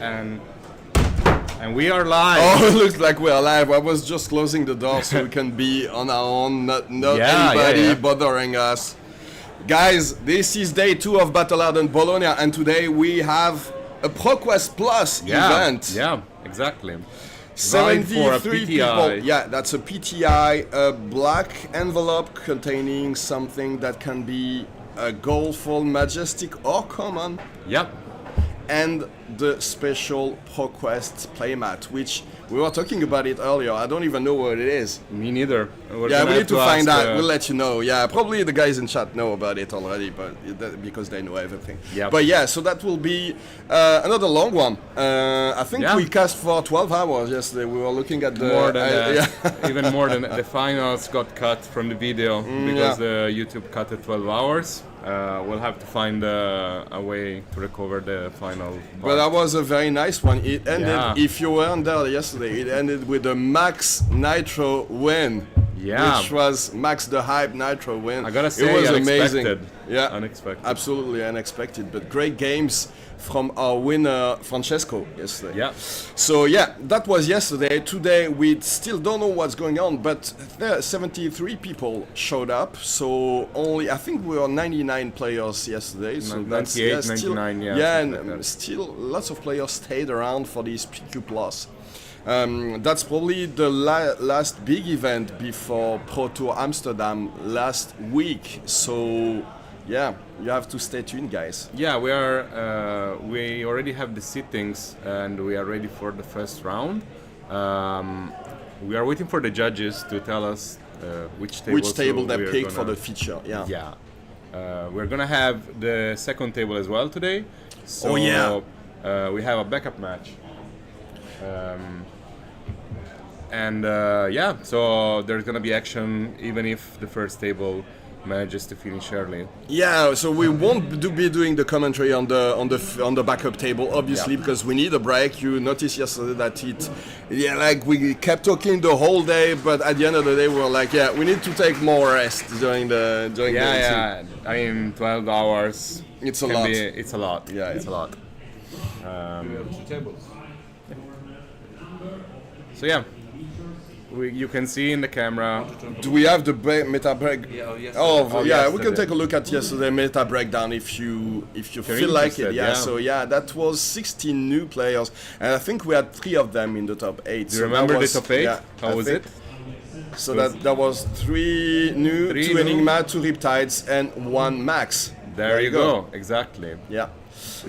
and we are live. Oh, it looks like we're live. I was just closing the door so we can be on our own, not anybody bothering us. Guys, this is day 2 of Battle Hardened Bologna, and today we have a ProQuest Plus event. Yeah, exactly. 73 people. Yeah, that's a PTI, a black envelope containing something that can be a goldful, majestic, or common. Yep. And the special ProQuest playmat, which we were talking about it earlier. I don't even know what it is. Me neither. We need to find out. We'll let you know. Yeah, probably the guys in chat know about it already, but because they know everything. Yep. But yeah, so that will be another long one. I think we cast for 12 hours yesterday. We were looking at the... More than even more than the finals got cut from the video because the YouTube cut it 12 hours. We'll have to find a way to recover the final. But that was a very nice one. It ended, if you weren't there yesterday, it ended with a Max Nitro win. Yeah. Which was Max the Hype Nitro win. I gotta say, it was unexpected. Amazing. Yeah, unexpected. Absolutely unexpected, but great games from our winner Francesco yesterday. Yeah. So yeah, that was yesterday. Today we still don't know what's going on, but there 73 people showed up. So only I think we were 99 players yesterday. So 98, 99, and still lots of players stayed around for this PQ Plus. That's probably the last big event before Pro Tour Amsterdam last week. So yeah, you have to stay tuned, guys. Yeah, we are. We already have the sittings, and we are ready for the first round. We are waiting for the judges to tell us which table they picked for the feature. Yeah. Yeah. We're gonna have the second table as well today. So we have a backup match. So there's gonna be action even if the first table manages to finish early. Yeah, so we won't be doing the commentary on the backup table, obviously, because we need a break. You noticed yesterday that we kept talking the whole day, but at the end of the day we were like, we need to take more rest during the I mean, 12 hours. It's a lot. It's a lot. Yeah, it's a lot. We have 2 tables. So yeah. You can see in the camera. Do we have the meta break? Yeah, we can take a look at yesterday meta breakdown if you feel like it. Yeah, so that was 16 new players, and I think we had 3 of them in the top 8. Do you remember the top 8? Yeah, How was it? So that was 3 new, 2 Enigma, 2 Riptides, and 1 Max. There you go. Exactly. Yeah.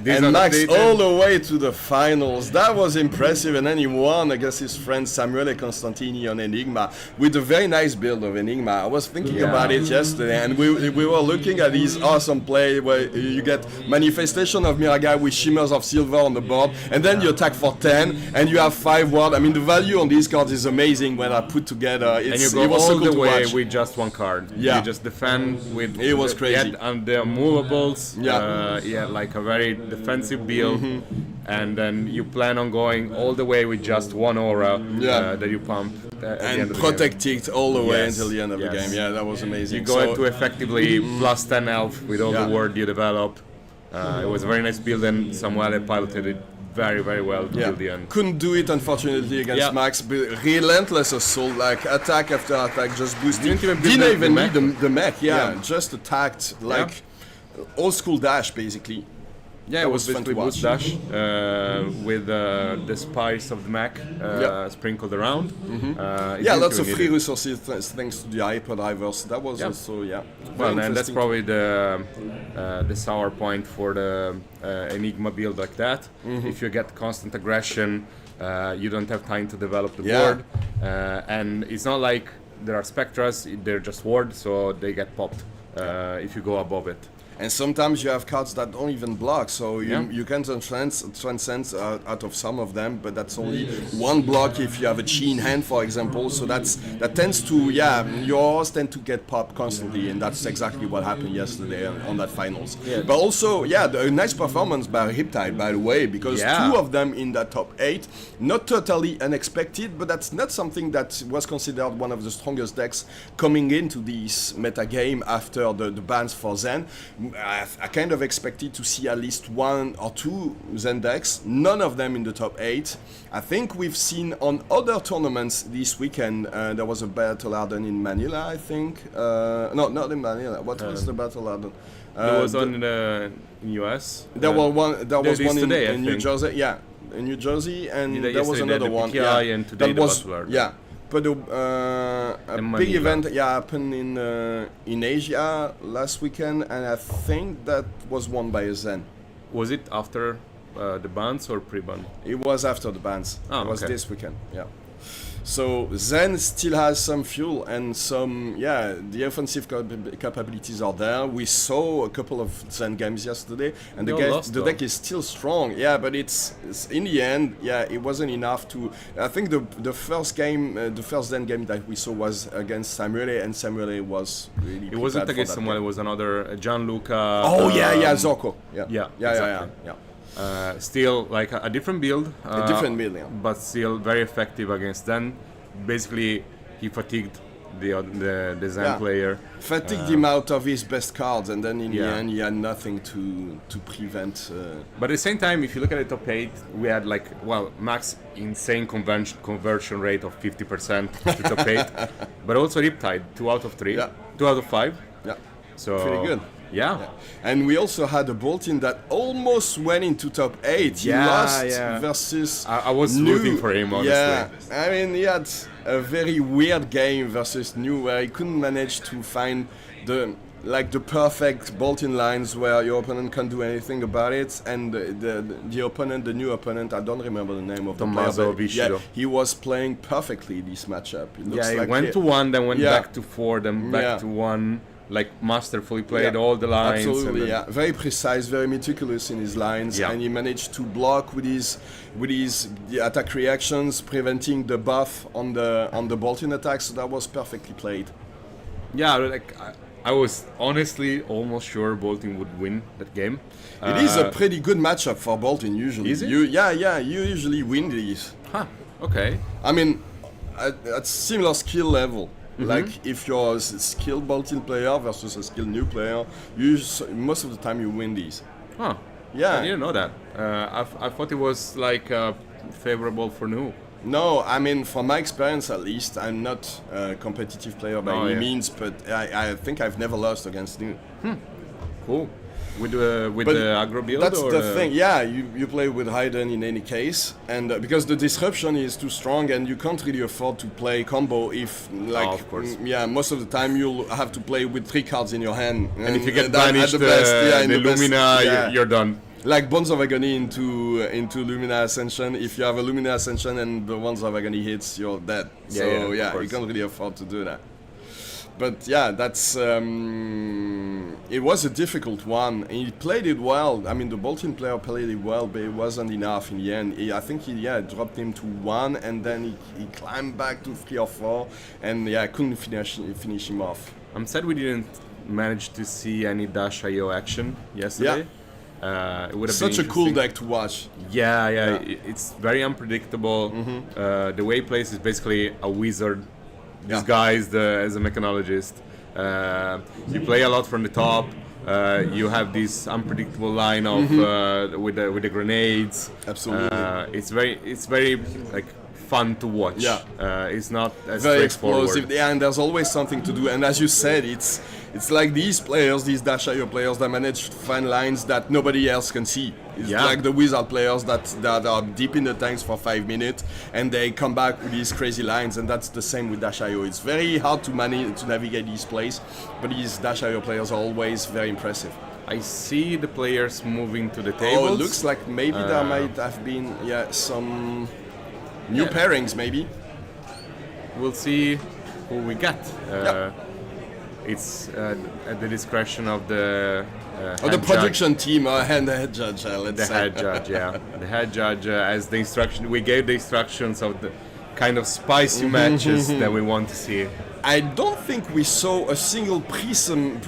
And Max all the way to the finals. That was impressive, and then he won against his friend Samuele Constantini on Enigma with a very nice build of Enigma. I was thinking about it yesterday, and we were looking at his awesome play where you get Manifestation of Miragai with Shimmers of Silver on the board, and then you attack for 10, and you have 5 world. I mean, the value on these cards is amazing when I put together. And you go all the way with just 1 card. Yeah. You just defend with... It was crazy. And the movables. Like a very defensive build, and then you plan on going all the way with just 1 aura that you pump and protect it all the way until the end of the game. Yeah, that was amazing. You go into effectively plus 10 health with all the word you develop. It was a very nice build, and Samuele piloted it very, very well till the end. Couldn't do it, unfortunately, against Max, but relentless assault, like attack after attack, just boosting. Didn't even need the mech, just attacked like old school dash, basically. Yeah, it was basically boost dash with the spice of the mech sprinkled around. Lots of free resources thanks to the hyperdrivers. That was also well, and that's probably the sour point for the Enigma build like that. If you get constant aggression, you don't have time to develop the board, and it's not like there are Spectras; they're just wards, so they get popped if you go above it. And sometimes you have cards that don't even block, so you can transcend out of some of them, but that's only 1 block if you have a chi in hand, for example. So that tends to, yours tend to get popped constantly, and that's exactly what happened yesterday on that finals. Yeah. But also, a nice performance by Riptide, by the way, because 2 of them in that top 8, not totally unexpected, but that's not something that was considered one of the strongest decks coming into this meta game after the bans for Zen. I kind of expected to see at least 1 or 2 Zen decks, none of them in the top 8. I think we've seen on other tournaments this weekend, there was a Battle Hardened in Manila, I think. No, not in Manila. What was the Battle Hardened? There was one in US. There was one today, in New Jersey, yeah, in New Jersey, and there was another one. PKI, and today that was, yeah. But a big event, happened in Asia last weekend, and I think that was won by a Zen. Was it after the bans or pre-ban? It was after the bans. Oh, it was okay. this weekend, yeah. So Zen still has some fuel and some, the offensive capabilities are there. We saw a couple of Zen games yesterday, and the deck is still strong. Yeah, but it's in the end, it wasn't enough to. I think the first game, the first Zen game that we saw was against Samuele, and Samuele was really. It wasn't against someone. It was another Gianluca. Oh Zorco. Yeah. Yeah. Still like a different build. A different build, yeah. But still very effective against Zen. Basically, he fatigued the Zen player. Fatigued him out of his best cards, and then in the end, he had nothing to prevent. But at the same time, if you look at the top 8, we had max insane conversion rate of 50% to top 8. But also Riptide, 2 out of 3, 2 out of 5. Yeah, so pretty good. Yeah. And we also had a Bolton that almost went into top 8. He lost versus. I was rooting for him, honestly. Yeah, I mean, he had a very weird game versus New, where he couldn't manage to find the perfect Bolton lines where your opponent can't do anything about it. And the new opponent, I don't remember the name of Tommaso the player. Viscido. He was playing perfectly this matchup. He went to 1, then went back to 4, then back to 1. Masterfully played all the lines. Absolutely, very precise, very meticulous in his lines, and he managed to block with his attack reactions, preventing the buff on the Bolton attack. So that was perfectly played. Yeah, I was honestly almost sure Bolton would win that game. It is a pretty good matchup for Bolton usually. Is it? You usually win these. Huh. Okay. I mean, at similar skill level. Mm-hmm. Like if you're a skilled Bolton player versus a skilled new player, most of the time you win these. Huh. Yeah. I didn't know that. I thought it was favorable for new. No, I mean, from my experience at least, I'm not a competitive player by any means, but I think I've never lost against new. Cool. With the aggro build? That's the thing. Yeah, you play with Hardened in any case, and because the disruption is too strong, and you can't really afford to play combo if of course. Most of the time you'll have to play with 3 cards in your hand. And if you get banished the Lumina, you're done. Like Bonds of Agony into Lumina Ascension. If you have a Lumina Ascension and the Bonds of Agony hits, you're dead. So you can't really afford to do that. But that's it was a difficult one. He played it well. I mean, the Bolton player played it well, but it wasn't enough in the end. I think he dropped him to 1, and then he climbed back to 3 or 4, and couldn't finish him off. I'm sad we didn't manage to see any Dash.io action yesterday. It would have such been a cool deck to watch. Yeah. It's very unpredictable. Mm-hmm. The way he plays is basically a wizard disguised as a mechanologist. You play a lot from the top. You have this unpredictable line of with the grenades. Absolutely. It's very fun to watch. It's not as very straightforward. Explosive. And there's always something to do. And as you said, it's like these Dash.io players that manage to find lines that nobody else can see. It's like the wizard players that are deep in the tanks for 5 minutes, and they come back with these crazy lines, and that's the same with Dash.io. It's very hard to navigate these plays, but these Dash.io players are always very impressive. I see the players moving to the tables. Oh, it looks like maybe there might have been some new pairings, maybe. We'll see who we get. It's at the discretion of the the production team, and the head judge, let's say. The head judge, the head judge, as the instruction, we gave the instructions of the kind of spicy matches that we want to see. I don't think we saw a single prism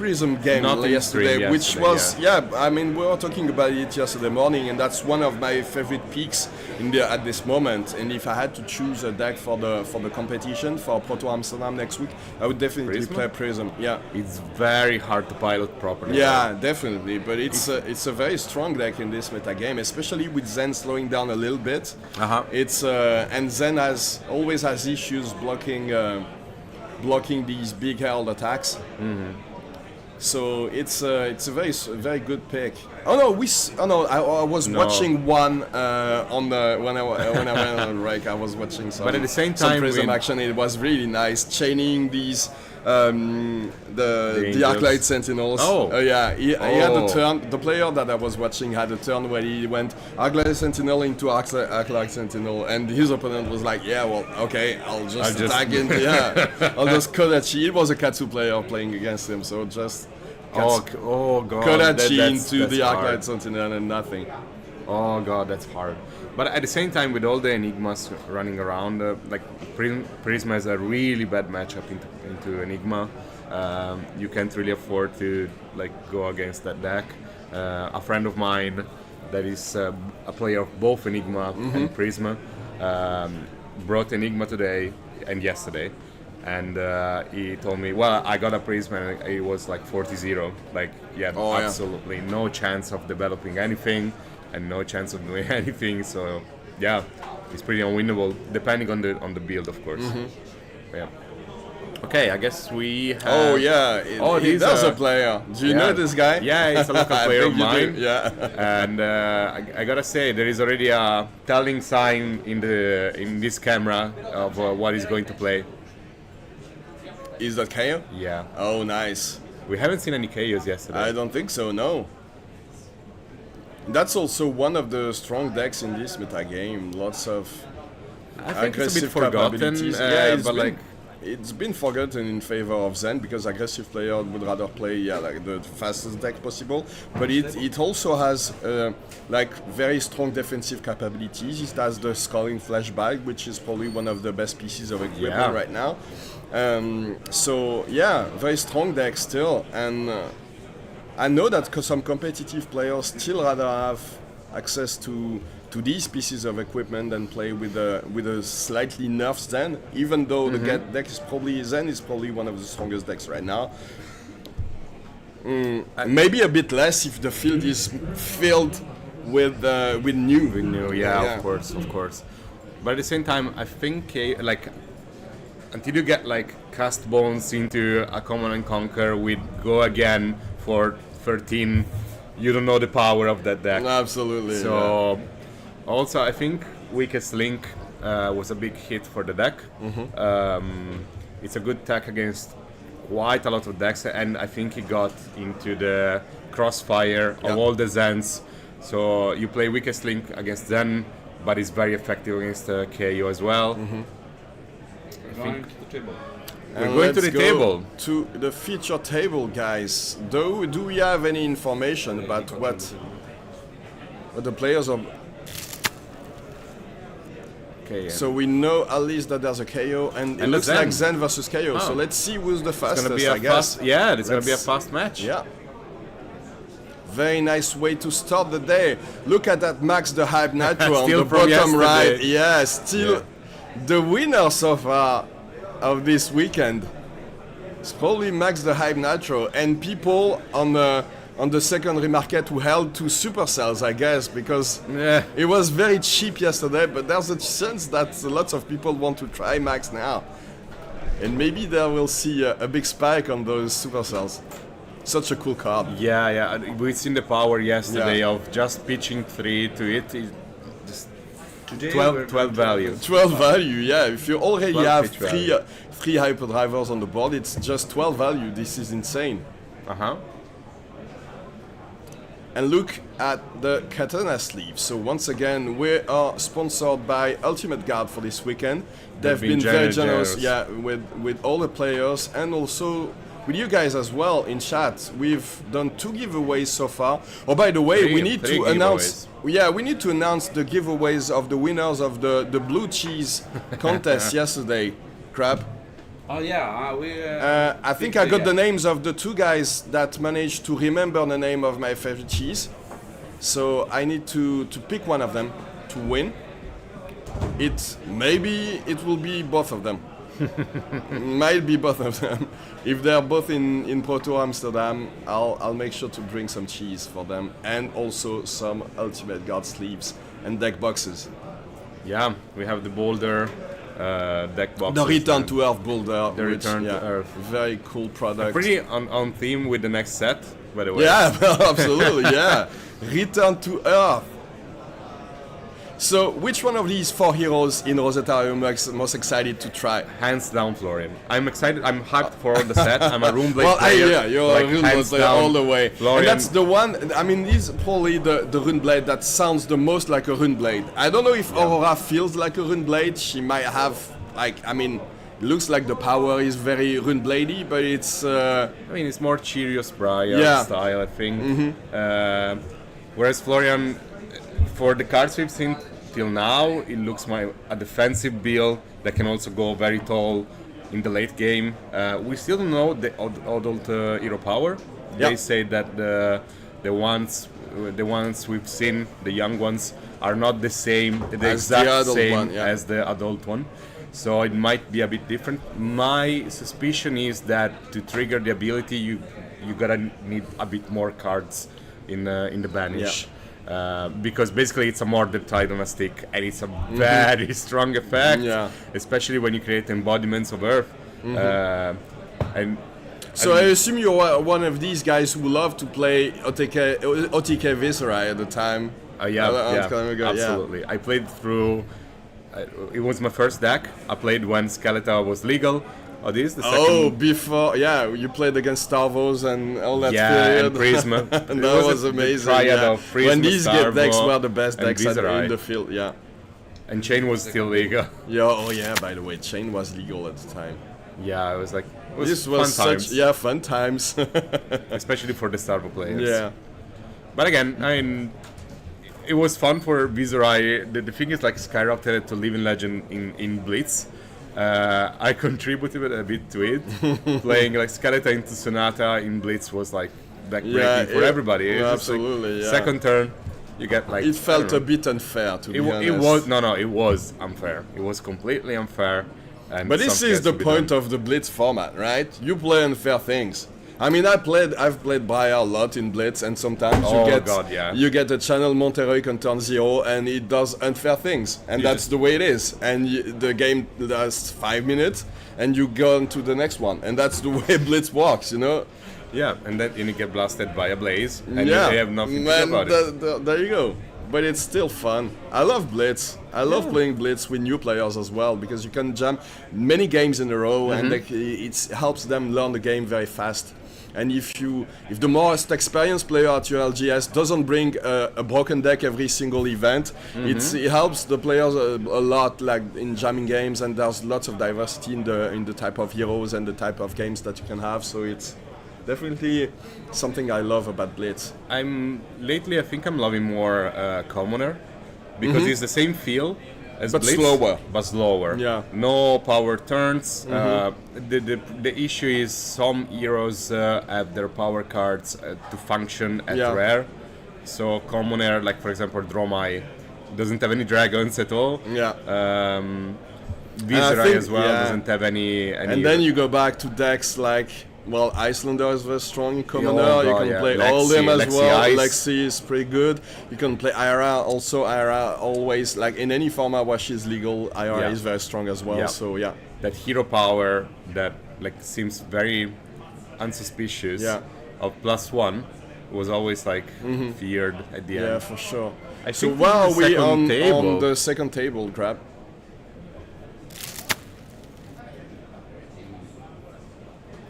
game Not in yesterday, stream which yesterday, was I mean, we were talking about it yesterday morning, and that's one of my favorite picks at this moment. And if I had to choose a deck for the competition for Proto Amsterdam next week, I would definitely play Prism. Yeah, it's very hard to pilot properly. Yeah, definitely, but it's a very strong deck in this meta game, especially with Zen slowing down a little bit. It's and Zen always has issues blocking these big herald attacks. So it's a very good pick. I was watching one when I went on break. I was watching some. But at the same time, Prism action. It was really nice chaining these the Arclight Sentinels. He had a turn. The player that I was watching had a turn where he went Arclight Sentinel into Arclight Sentinel, and his opponent was like, "Yeah, well, okay, I'll just tag in. I'll just Kodachi." It was a Katsu player playing against him, so just god, Kodachi into the Arclight Sentinel and nothing. Oh god, that's hard. But at the same time, with all the Enigmas running around, like Prisma is a really bad matchup into Enigma. You can't really afford to like go against that deck. A friend of mine that is a player of both Enigma and Prisma brought Enigma today and yesterday. And he told me, well, I got a Prisma and it was like 40-0. Like, absolutely no chance of developing anything and no chance of doing anything. So, yeah, it's pretty unwinnable, depending on the build, of course. Yeah. Okay, I guess we have... There's a player. Do you know this guy? Yeah, he's a local player of mine. Yeah. And I gotta say, there is already a telling sign in this camera of what he's going to play. Is that Kayo? Yeah. Oh, nice. We haven't seen any Kayos yesterday. I don't think so, no. That's also one of the strong decks in this meta game. Lots of aggressive capabilities. It's been forgotten in favor of Zen because aggressive player would rather play the fastest deck possible. But it also has very strong defensive capabilities. It has the Sculling Flashback, which is probably one of the best pieces of equipment right now. Very strong deck still, and I know that some competitive players still rather have access to these pieces of equipment and play with a slightly nerfed Zen, even though the deck is probably one of the strongest decks right now. Maybe a bit less if the field is filled with new. Of course. But at the same time, I think until you get cast bones into a Command and Conquer with Go Again for 13, you don't know the power of that deck. Absolutely. So also I think Weakest Link was a big hit for the deck. It's a good tech against quite a lot of decks, and I think he got into the crossfire of all the Zens. So you play Weakest Link against Zen, but it's very effective against KO as well. Going to the table. We're going to the table. To the feature table, guys. Do we have any information about what the players are? Okay. So we know at least that there's a KO, and it looks like Zen versus KO. So let's see who's the fastest. I guess. It's gonna be a fast match. Yeah. Very nice way to start the day. Look at that Max the Hype Nitro on the bottom right. Yeah, still the winner so far of this weekend. It's probably Max the Hype Nitro, and people on the secondary market who held to Supercells, I guess, because it was very cheap yesterday, but there's a chance that lots of people want to try Max now. And maybe they will see a big spike on those Supercells. Such a cool card. Yeah. We've seen the power yesterday of just pitching 3 to it. Just 12 value. 12 value, yeah. If you already have three hyperdrivers on the board, it's just 12 value. This is insane. And look at the Katana sleeve. So once again, we are sponsored by Ultimate Guard for this weekend. They've been very generous, with all the players and also with you guys as well in chat. We've done 2 giveaways so far. Oh, by the way, we need to announce. Yeah, we need to announce the giveaways of the winners of the blue cheese contest yesterday. Crab. Oh yeah, we. I think I got the names of the two guys that managed to remember the name of my favorite cheese. So I need to pick one of them to win. Maybe it will be both of them. Might be both of them. If they're both in Pro Tour Amsterdam, I'll make sure to bring some cheese for them and also some Ultimate Guard sleeves and deck boxes. Yeah, we have the Boulder deck boxes. The Return to Earth Boulder. The Return to Earth. Very cool product. Pretty on theme with the next set, by the way. Yeah, absolutely, yeah. Return to Earth. So, which one of these 4 heroes in Rosetta are you most excited to try? Hands down, Florian. I'm excited. I'm hyped for the set. I'm a Runeblade player. Yeah, you're like, a Runeblade player all the way. Florian. And that's the one, I mean, this is probably the Runeblade that sounds the most like a Runeblade. I don't know if Aurora feels like a Runeblade. She might have, looks like the power is very Runebladey, but it's... it's more Cheerios Briar style, I think. Mm-hmm. Whereas Florian, for the card sweeps till now, it looks a defensive build that can also go very tall in the late game. We still don't know the adult hero power. They say that the ones we've seen, the young ones, are not the same, the exact same as the adult one. So it might be a bit different. My suspicion is that to trigger the ability, you gotta need a bit more cards in the banish. Because basically it's a Mordred Tide on a stick, and it's a very strong effect, especially when you create embodiments of Earth. So I assume you're one of these guys who love to play OTK Viserai at the time. Absolutely. I played through. It was my first deck. I played when Skeletor was legal. Oh, this is the second. Before, you played against Starvos and all that period. And Prisma. And that was amazing. Of Prisma, when these Starvo, decks were the best decks in the field, And Chain was still legal. By the way, Chain was legal at the time. Yeah, it was like... This was fun times. Fun times. Especially for the Starvo players. Yeah. But again, it was fun for Viserai. The thing is, skyrocketed to Living Legend in Blitz. I contributed a bit to it. Playing Skeletor into Sonata in Blitz was backbreaking for everybody. Absolutely, Second turn, you get It felt a bit unfair, to be honest. It was unfair. It was completely unfair. But this is the point of the Blitz format, right? You play unfair things. I mean, I've played Briar a lot in Blitz, and sometimes you get a channel Monterey on turn 0, and it does unfair things, and that's the way it is. And the game lasts 5 minutes, and you go on to the next one, and that's the way Blitz works, Yeah, and then you get blasted by a blaze, and you have nothing to do about it. There you go. But it's still fun. I love Blitz. I love playing Blitz with new players as well, because you can jam many games in a row, and it helps them learn the game very fast. And if the most experienced player at your LGS doesn't bring a broken deck every single event, it helps the players a lot, in jamming games, and there's lots of diversity in the type of heroes and the type of games that you can have. So it's definitely something I love about Blitz. Lately I think I'm loving more Commoner, because it's the same feel as but Blitz, slower. but slower. Yeah. No power turns. The issue is some heroes have their power cards to function at rare. So Commoner, for example, Dromai, doesn't have any dragons at all. Viserai as well doesn't have any. And then you go back to decks Icelander is very strong in Commoner. You can play Lexi, all them as well. Ice. Lexi is pretty good. You can play Ira. Also, Ira always, in any format where she's legal, Ira is very strong as well. So, that hero power that seems very unsuspicious of +1 was always feared at the end. Yeah, for sure. So while we on the second table, Grab.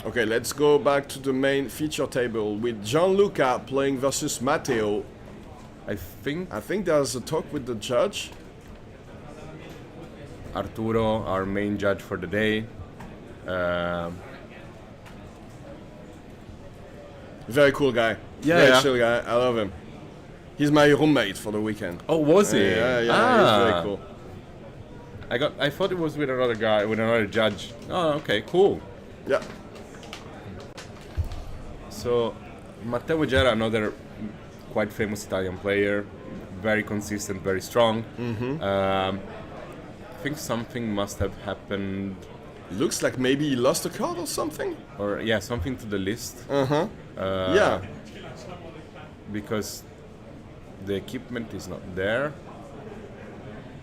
Okay, let's go back to the main feature table with Gianluca playing versus Matteo. I think there's a talk with the judge. Arturo, our main judge for the day. Very cool guy. Very chill guy. I love him. He's my roommate for the weekend. Oh, was he? Yeah, he's very cool. I thought it was with another guy, with another judge. Oh, okay, cool. Yeah. So, Matteo Gera, another quite famous Italian player, very consistent, very strong. I think something must have happened, Looks like maybe he lost a card or something. or yeah, something to the list. Yeah. Because the equipment is not there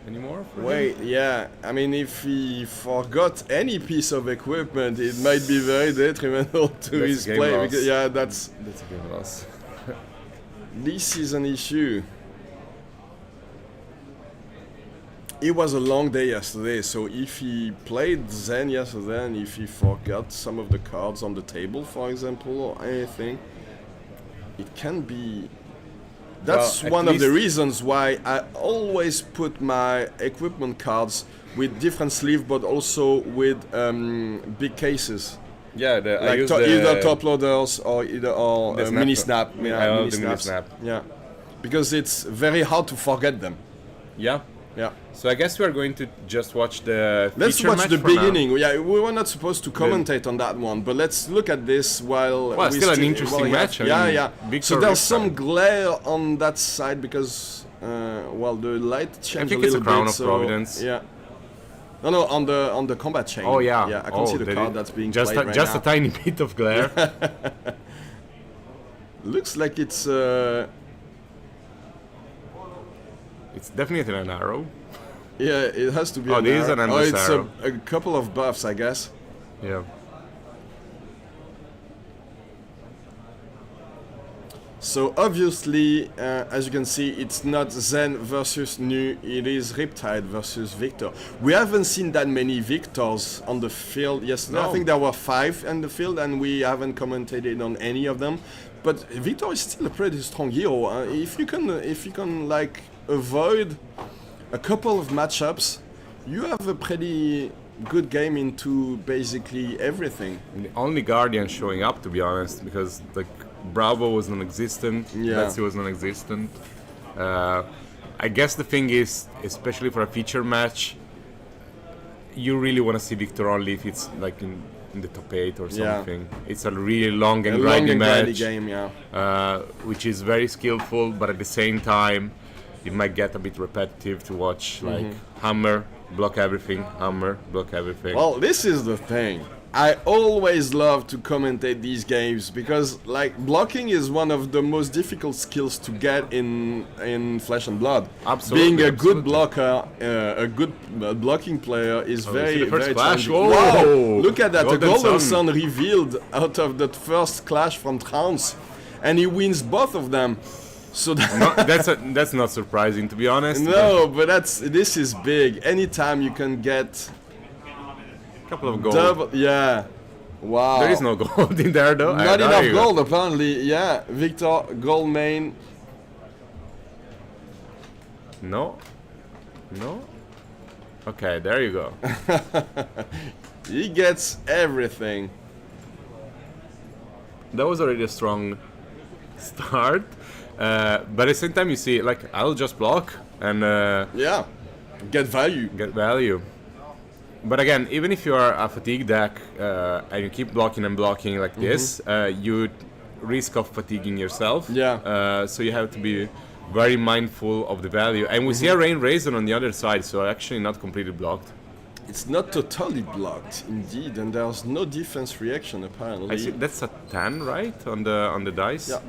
anymore. For him. Wait, yeah. I mean, if he forgot any piece of equipment, it might be very detrimental to That's his a game play. loss. Because, yeah, that's That's a game loss. this is an issue. It was a long day yesterday, so if he played Zen yesterday and if he forgot some of the cards on the table, for example, or anything, it can be. That's Well, at one of the least- reasons why I always put my equipment cards with different sleeve, but also with big cases, Yeah, I like use either top loaders or the mini snap. snap. Yeah, I love mini the mini snaps. snap. Yeah, because it's very hard to forget them. Yeah. Yeah. So I guess we are going to just watch the Let's feature watch match the for now. beginning. Yeah, we were not supposed to commentate on that one, but let's look at this while. Well, we still an still- interesting yeah, match. I Yeah, mean, yeah. Victor So there's is some fine. glare on that side because, well, the light changed think a it's little a Crown bit. of So, Providence. yeah. No, on the combat chain. Oh yeah. Yeah, I can see the there card is- that's being just played a, right just now. a tiny bit of glare. Looks like it's. It's definitely an arrow. Yeah, it has to be. Oh, an this is arrow. an Oh, endless it's arrow. a couple of buffs, I guess. Yeah. So obviously, as you can see, it's not Zen versus Nu, it is Riptide versus Victor. We haven't seen that many Victors on the field yesterday. I No. think there were 5 in the field and we haven't commentated on any of them. But Victor is still a pretty strong hero. If you can like avoid a couple of matchups, you have a pretty good game into basically everything. The only Guardian showing up, to be honest, because like Bravo was non-existent, Yeah. Betsy was non-existent. I guess the thing is, especially for a feature match, you really want to see Victor only if it's like in the top 8 or Yeah. something. It's a really long and A long grindy and grindy match, game, yeah. which is very skillful, but at the same time, it might get a bit repetitive to watch. Like hammer, block everything, hammer, block everything. Well, this is the thing. I always love to commentate these games because, like, blocking is one of the most difficult skills to get in Flesh and Blood. Absolutely, Being a absolutely. good blocker, a good blocking player is Oh, very, see the first very clash? challenging. Whoa! Wow! Look at that! Golden the Golden Sun. Sun revealed out of that first clash from Trance, and he wins both of them. So That's not surprising, to be honest. no, but this is big. Anytime you can get A couple of gold. double, yeah. Wow. There is no gold in there, though. Not There enough you go. gold, apparently. Yeah, Victor, gold main. No. No. Okay, there you go. He gets everything. That was already a strong start. But at the same time, you see, like, I'll just block and Yeah, get value. get value. But again, even if you are a fatigue deck and you keep blocking and blocking like this, you risk of fatiguing yourself. Yeah. So you have to be very mindful of the value. And we see a Rain Razor on the other side, so actually not completely blocked. It's not totally blocked, indeed, and there's no defense reaction apparently. I see that's a 10, right, on the dice. Yeah.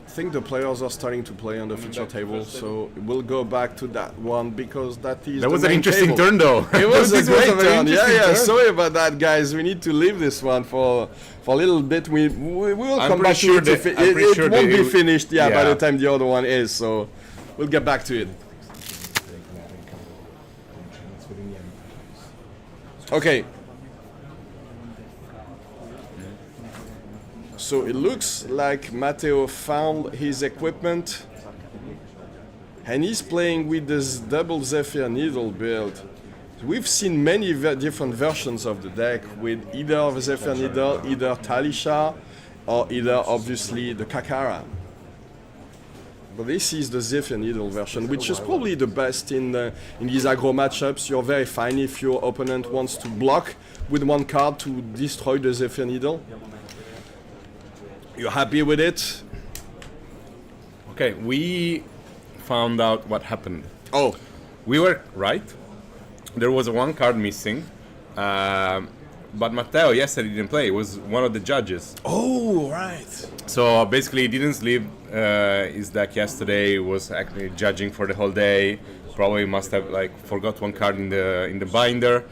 I think the players are starting to play on the feature table, so we'll go back to that one because that is. That the was an main interesting table. turn, though. It was a This great very turn. Yeah, interesting yeah. turn. Sorry about that, guys. We need to leave this one for a little bit. We will I'm come pretty back sure to it. that- I'm pretty sure It won't that be it- finished. By yeah. the time the other one is. So we'll get back to it. Okay. So it looks like Matteo found his equipment and he's playing with this double Zephyr Needle build. We've seen many different versions of the deck with either Zephyr Needle, either Talisha, or either obviously the Kakara. But this is the Zephyr Needle version, which is probably the best in these aggro matchups. You're very fine if your opponent wants to block with one card to destroy the Zephyr Needle. You're happy with it? Okay, we found out what happened. Oh, We were right. There was one card missing. But Matteo yesterday didn't play. He was one of the judges. oh, right. So basically, he didn't sleep his deck yesterday. He was actually judging for the whole day. Probably must have like forgot one card in the binder.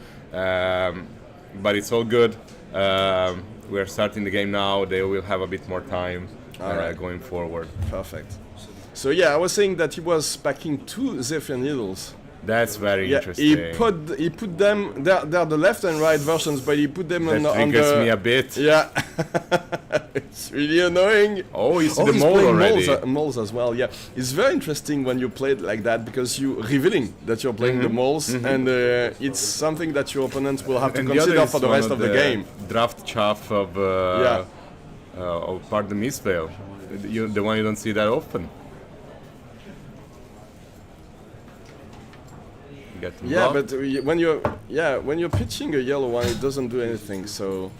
But it's all good. We are starting the game now. They will have a bit more time Alright. going forward. Perfect. So yeah, I was saying that he was packing 2 Zephyr Needles. That's very Yeah, interesting. he put them. They're the left and right versions, but he put them That on triggers the. me a bit. Yeah, it's really annoying. Oh, you see Oh, the he's mole playing already. moles as well. Yeah, it's very interesting when you play it like that because you revealing that you're playing the moles, and it's something that your opponents will have to And the consider other is for the one rest of the game. Draft chaff of part the misspell. The one you don't see that often. Get them Yeah, blocked. but when you're pitching a yellow one, it doesn't do anything. So,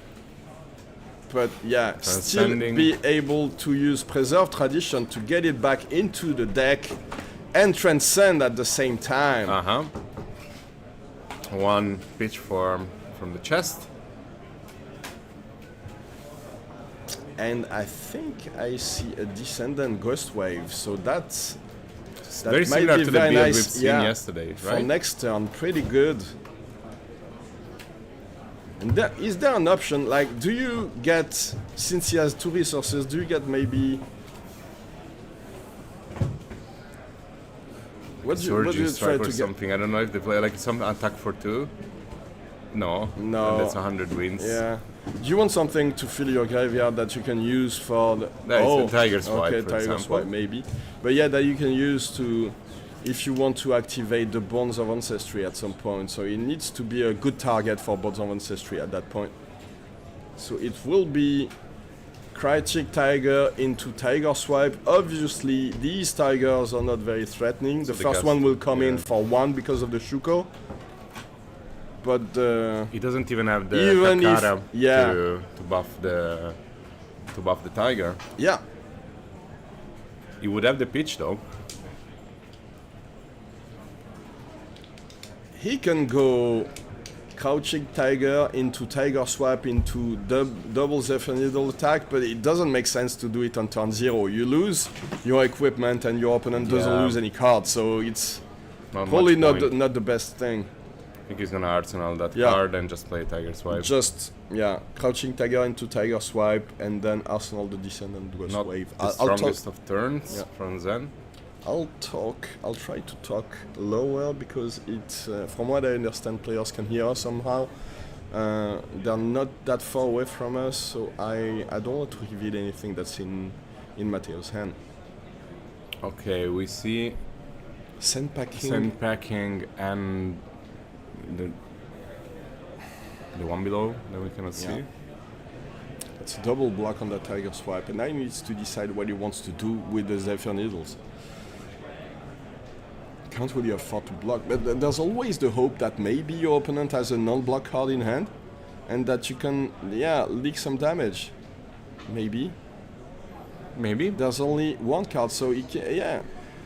but yeah, still Transcending. be able to use Preserve Tradition to get it back into the deck and transcend at the same time. One pitch from the chest. And I think I see a Descendant Ghost Wave. So that's that Very might similar be to the very build nice, we've seen yeah, yesterday, for right? next turn. Pretty good. And is there an option, like, do you get, since he has 2 resources, do you get maybe... What do you Surgery try strike to or get? something. I don't know if they play like some attack for 2. No. No. And that's 100 wins. Yeah. Do you want something to fill your graveyard that you can use for the... It's a Tiger Swipe, okay, for Tiger example. Swipe, maybe. But yeah, that you can use to... If you want to activate the Bonds of Ancestry at some point. So it needs to be a good target for Bonds of Ancestry at that point. So it will be Cryptic Tiger into Tiger Swipe. Obviously, these tigers are not very threatening. The they first got- one will come in yeah. for 1 because of the Shuko. But He doesn't even have the Even if- Takara yeah. to buff the tiger. yeah, He would have the pitch though. he can go Crouching Tiger into Tiger Swap into double Zephyr Needle attack, but it doesn't make sense to do it on turn 0. You lose your equipment and your opponent doesn't Yeah. lose any cards, so it's Not probably much point. not the best thing. I think he's gonna arsenal that Yeah. card and just play Tiger Swipe. Just, Crouching Tiger into Tiger Swipe and then Arsenal the Descendant Ghost Not Wave. the I'll strongest of turns Yeah. from Zen. I'll try to talk lower because it's, from what I understand, players can hear us somehow. They're not that far away from us, so I don't want to reveal anything that's in Matteo's hand. Okay, we see Sand packing. Sand packing and the one below that we cannot see. It's a double block on the Tiger Swipe, and now he needs to decide what he wants to do with the Zephyr Needles. Can't really afford to block, but there's always the hope that maybe your opponent has a non-block card in hand, and that you can, leak some damage. Maybe. Maybe. There's only 1 card, so he can,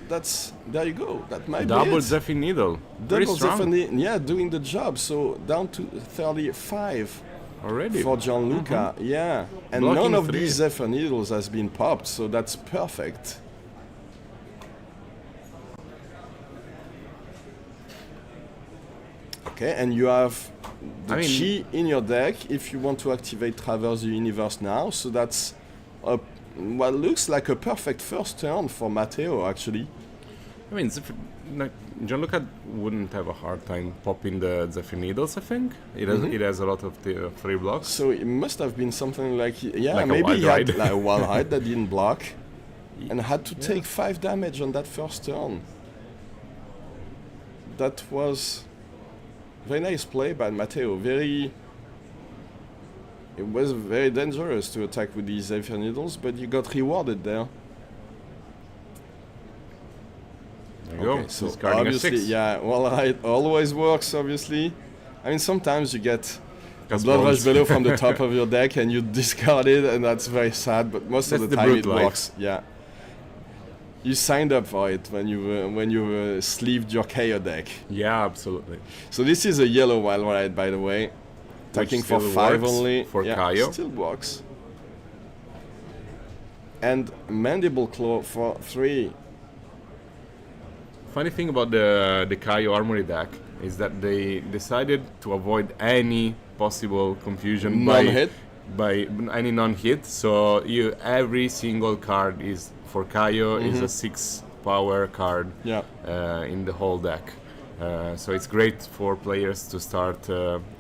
there you go. That might be Double it. Zephyr Needle. Very Double strong Zephyr Needle, doing the job. So down to 35 already. for Gianluca, and Blocking none of 3. these Zephyr Needles has been popped, so that's perfect. Okay, and you have the Chi in your deck if you want to activate Traverse the Universe now, so that's what looks like a perfect first turn for Matteo, actually. I mean, Gianluca wouldn't have a hard time popping the Zephyr Needles, I think. It has a lot of the 3 blocks. So it must have been something like, Like a maybe wild he had ride. like a wild ride that didn't block and had to take 5 damage on that first turn. That was very nice play by Matteo. It was very dangerous to attack with these Zephyr Needles, but you got rewarded there. There you go. So Discarding a obviously, 6. yeah, well, it always works, obviously. I mean, sometimes you get a That's Blood Rush bones. Below from the top of your deck and you discard it, and that's very sad, but most of That's the the time brute it life. works. Yeah. You signed up for it when you sleeved your Kayo deck. Yeah, absolutely. So this is a yellow wild ride, by the way. Attacking for still 5 works only. for yeah, Kayo. Still works. And Mandible Claw for 3. Funny thing about the Kayo Armory deck is that they decided to avoid any possible confusion Non-hit? by any non-hit. So every single card is for Kayo is a 6 power card Yeah. in the whole deck. So it's great for players to start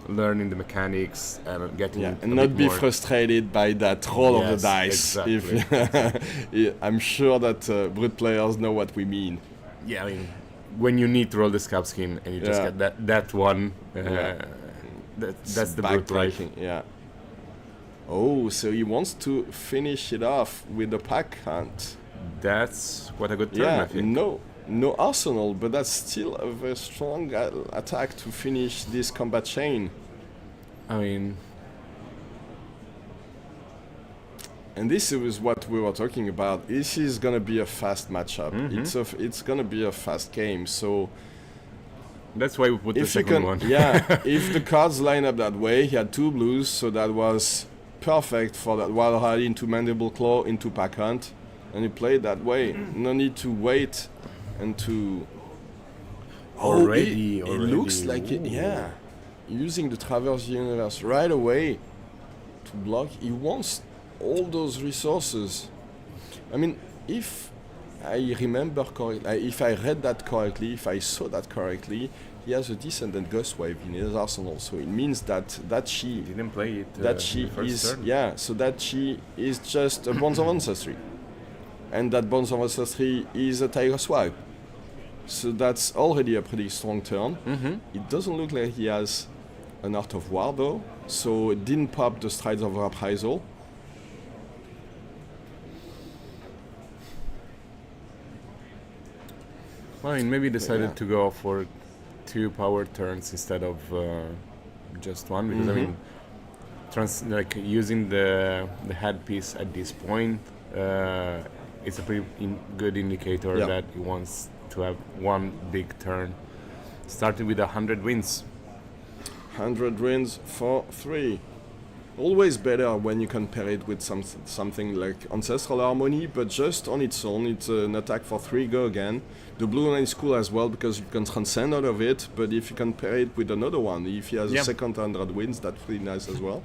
learning the mechanics and getting Yeah, a and bit not be more. frustrated by that roll of the Yes, dice. exactly. I'm sure that Brute players know what we mean. Yeah, I mean, when you need to roll the scab skin and you just Yeah. get that one, Yeah. that's the brute life. Backbreaking, yeah. Oh, so he wants to finish it off with the pack hunt. That's what a good turn, I Yeah, think. no arsenal, but that's still a very strong attack to finish this combat chain. I mean, And this is what we were talking about. This is gonna be a fast matchup. It's gonna be a fast game. So that's why we put the if you second can, one. yeah, if the cards line up that way, he had 2 blues, so that was perfect for that wild ride into Mandible Claw into pack hunt, and he played that way. No need to wait and to. Already, it looks like it. Yeah, using the Traverse Universe right away to block. He wants all those resources. I mean, if I remember correctly, if I read that correctly, if I saw that correctly, he has a Descendant Ghost Wave in his arsenal. So it means that she Didn't play it. that in she the first is turn. so that she is just a Bonds of Ancestry, and that Bonds of Ancestry is a Tiger Swipe. So that's already a pretty strong turn. It doesn't look like he has an Art of War though, so it didn't pop the Strides of Reprisal. Well, I mean, maybe decided Yeah. to go for 2 power turns instead of just 1, because I mean, like using the headpiece at this point, it's a pretty good indicator Yeah. that he wants to have 1 big turn. Started with 100 wins. 100 wins for 3. Always better when you can pair it with something like Ancestral Harmony, but just on its own, it's an attack for 3, go again. The blue line is cool as well because you can transcend out of it, but if you can pair it with another one, if he has a second 100 wins, that's pretty nice as well.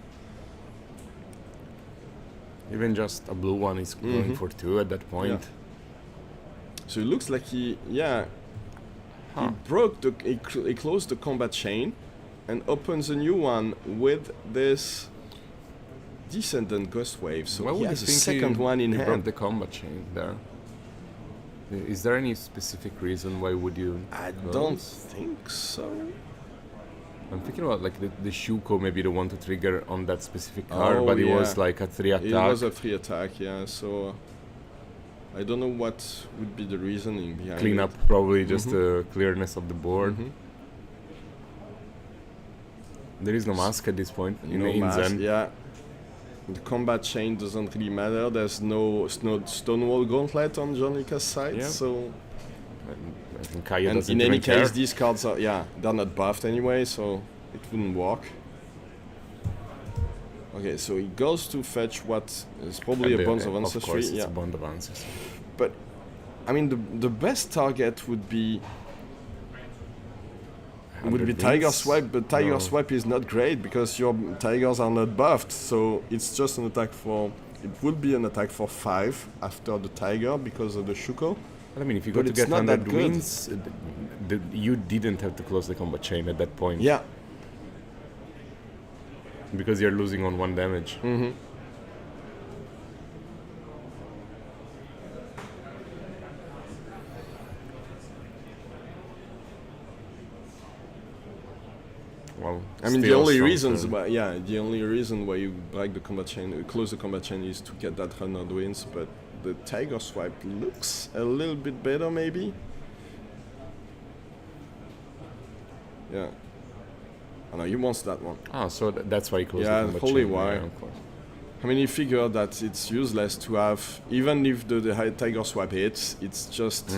Even just a blue one is going for 2 at that point. Yeah. So it looks like he Huh. he closed the combat chain and opens a new one with this Descendant Ghost Wave. So Why he would has you a think second one in he broke hand. the combat chain there? Is there any specific reason why would you? I close? don't think so. I'm thinking about like the Shuko, maybe the one to trigger on that specific card, Oh, but it yeah. was like a 3 attack. It was a 3 attack, yeah. So I don't know what would be the reasoning behind Clean it. up, probably just the clearness of the board. There is no mask at this point in No mask, Zen. yeah. The combat chain doesn't really matter. There's no Stonewall Gauntlet on Jonika's side, Yeah. so. I think Kayo And doesn't in even any care. case, these cards are they're not buffed anyway, so it wouldn't work. Okay, so he goes to fetch what is probably a Bonds of Ancestry. Of course, it's Yeah, a Bond of Ancestry. but I mean the best target would be 100 Tiger wins? Swipe, but Tiger No. Swipe is not great because your Tigers are not buffed, so it's just an attack for. It would be an attack for 5 after the Tiger because of the Shuko. I mean, if you go But to it's get not that 100 good. wins, you didn't have to close the combat chain at that point. Yeah. Because you're losing on 1 damage. Well, I mean, the still only strong reasons turn. why, the only reason why you break the combat chain, close the combat chain, is to get that 100 wins. But the Tiger Swipe looks a little bit better, maybe. Yeah. Oh no, he wants that one. Oh, so that's why he closed Yeah, the combat holy chain. why. Yeah, of course. I mean, he figured that it's useless to have, even if the high tiger swap hits, it's just...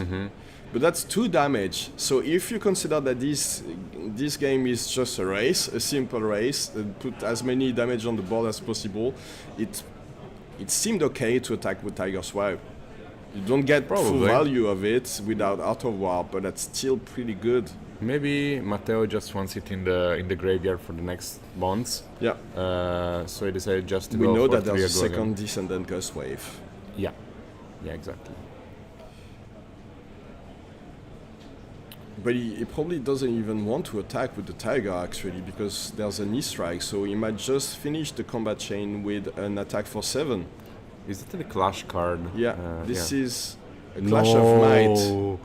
But that's 2 damage. So if you consider that this game is just a race, a simple race, put as many damage on the board as possible, it seemed okay to attack with tiger swap. You don't get full value of it without Art of War, but that's still pretty good. Maybe Matteo just wants it in the graveyard for the next bonds. Yeah. So he decided just to We go know for that there's a 3 second Descendant Ghost Wave. Yeah. Yeah, exactly. But he probably doesn't even want to attack with the Tiger, actually, because there's an E-Strike, so he might just finish the combat chain with an attack for 7. Is it a clash card? Yeah, this is a Clash of Might.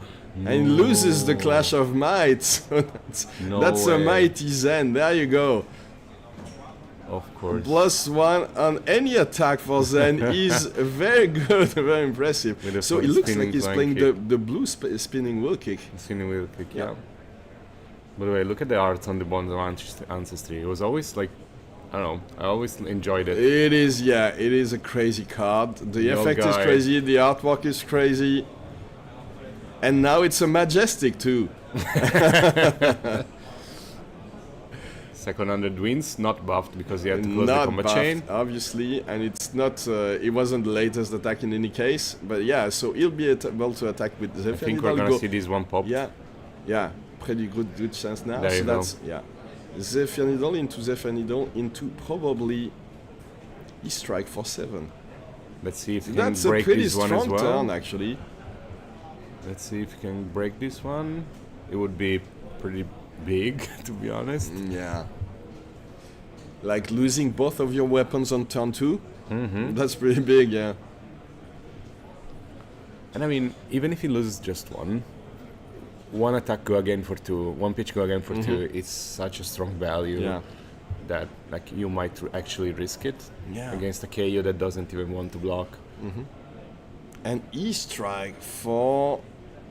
And he loses the Clash of Might. So that's a Mighty Zen. There you go. Of course. +1 on any attack for Zen is very good, very impressive. So it looks like he's playing the blue spinning wheel kick. Spinning wheel kick, yeah. By the way, look at the art on the Bonds of Ancestry. It was always like, I don't know, I always enjoyed it. It is, yeah, it is a crazy card. The effect is crazy, the artwork is crazy. And now it's a Majestic too. Second 100 wins, not buffed because he had to close the combat chain. Obviously, and it's not. It wasn't the latest attack in any case, but yeah. So he'll be able to attack with Zephyr. I think we're gonna see this one pop. Yeah, yeah, pretty good chance now. There so you that's go. yeah. Zephyr Needle into probably E-Strike for 7. Let's see if he That's can break a pretty this one as strong well. turn, actually. Let's see if he can break this one. It would be pretty big, to be honest. Yeah. Like losing both of your weapons on turn 2? That's pretty big, yeah. And I mean, even if he loses just one attack go again for 2, one pitch go again for 2, it's such a strong value that like you might actually risk it against a Kayo that doesn't even want to block. And E-Strike for...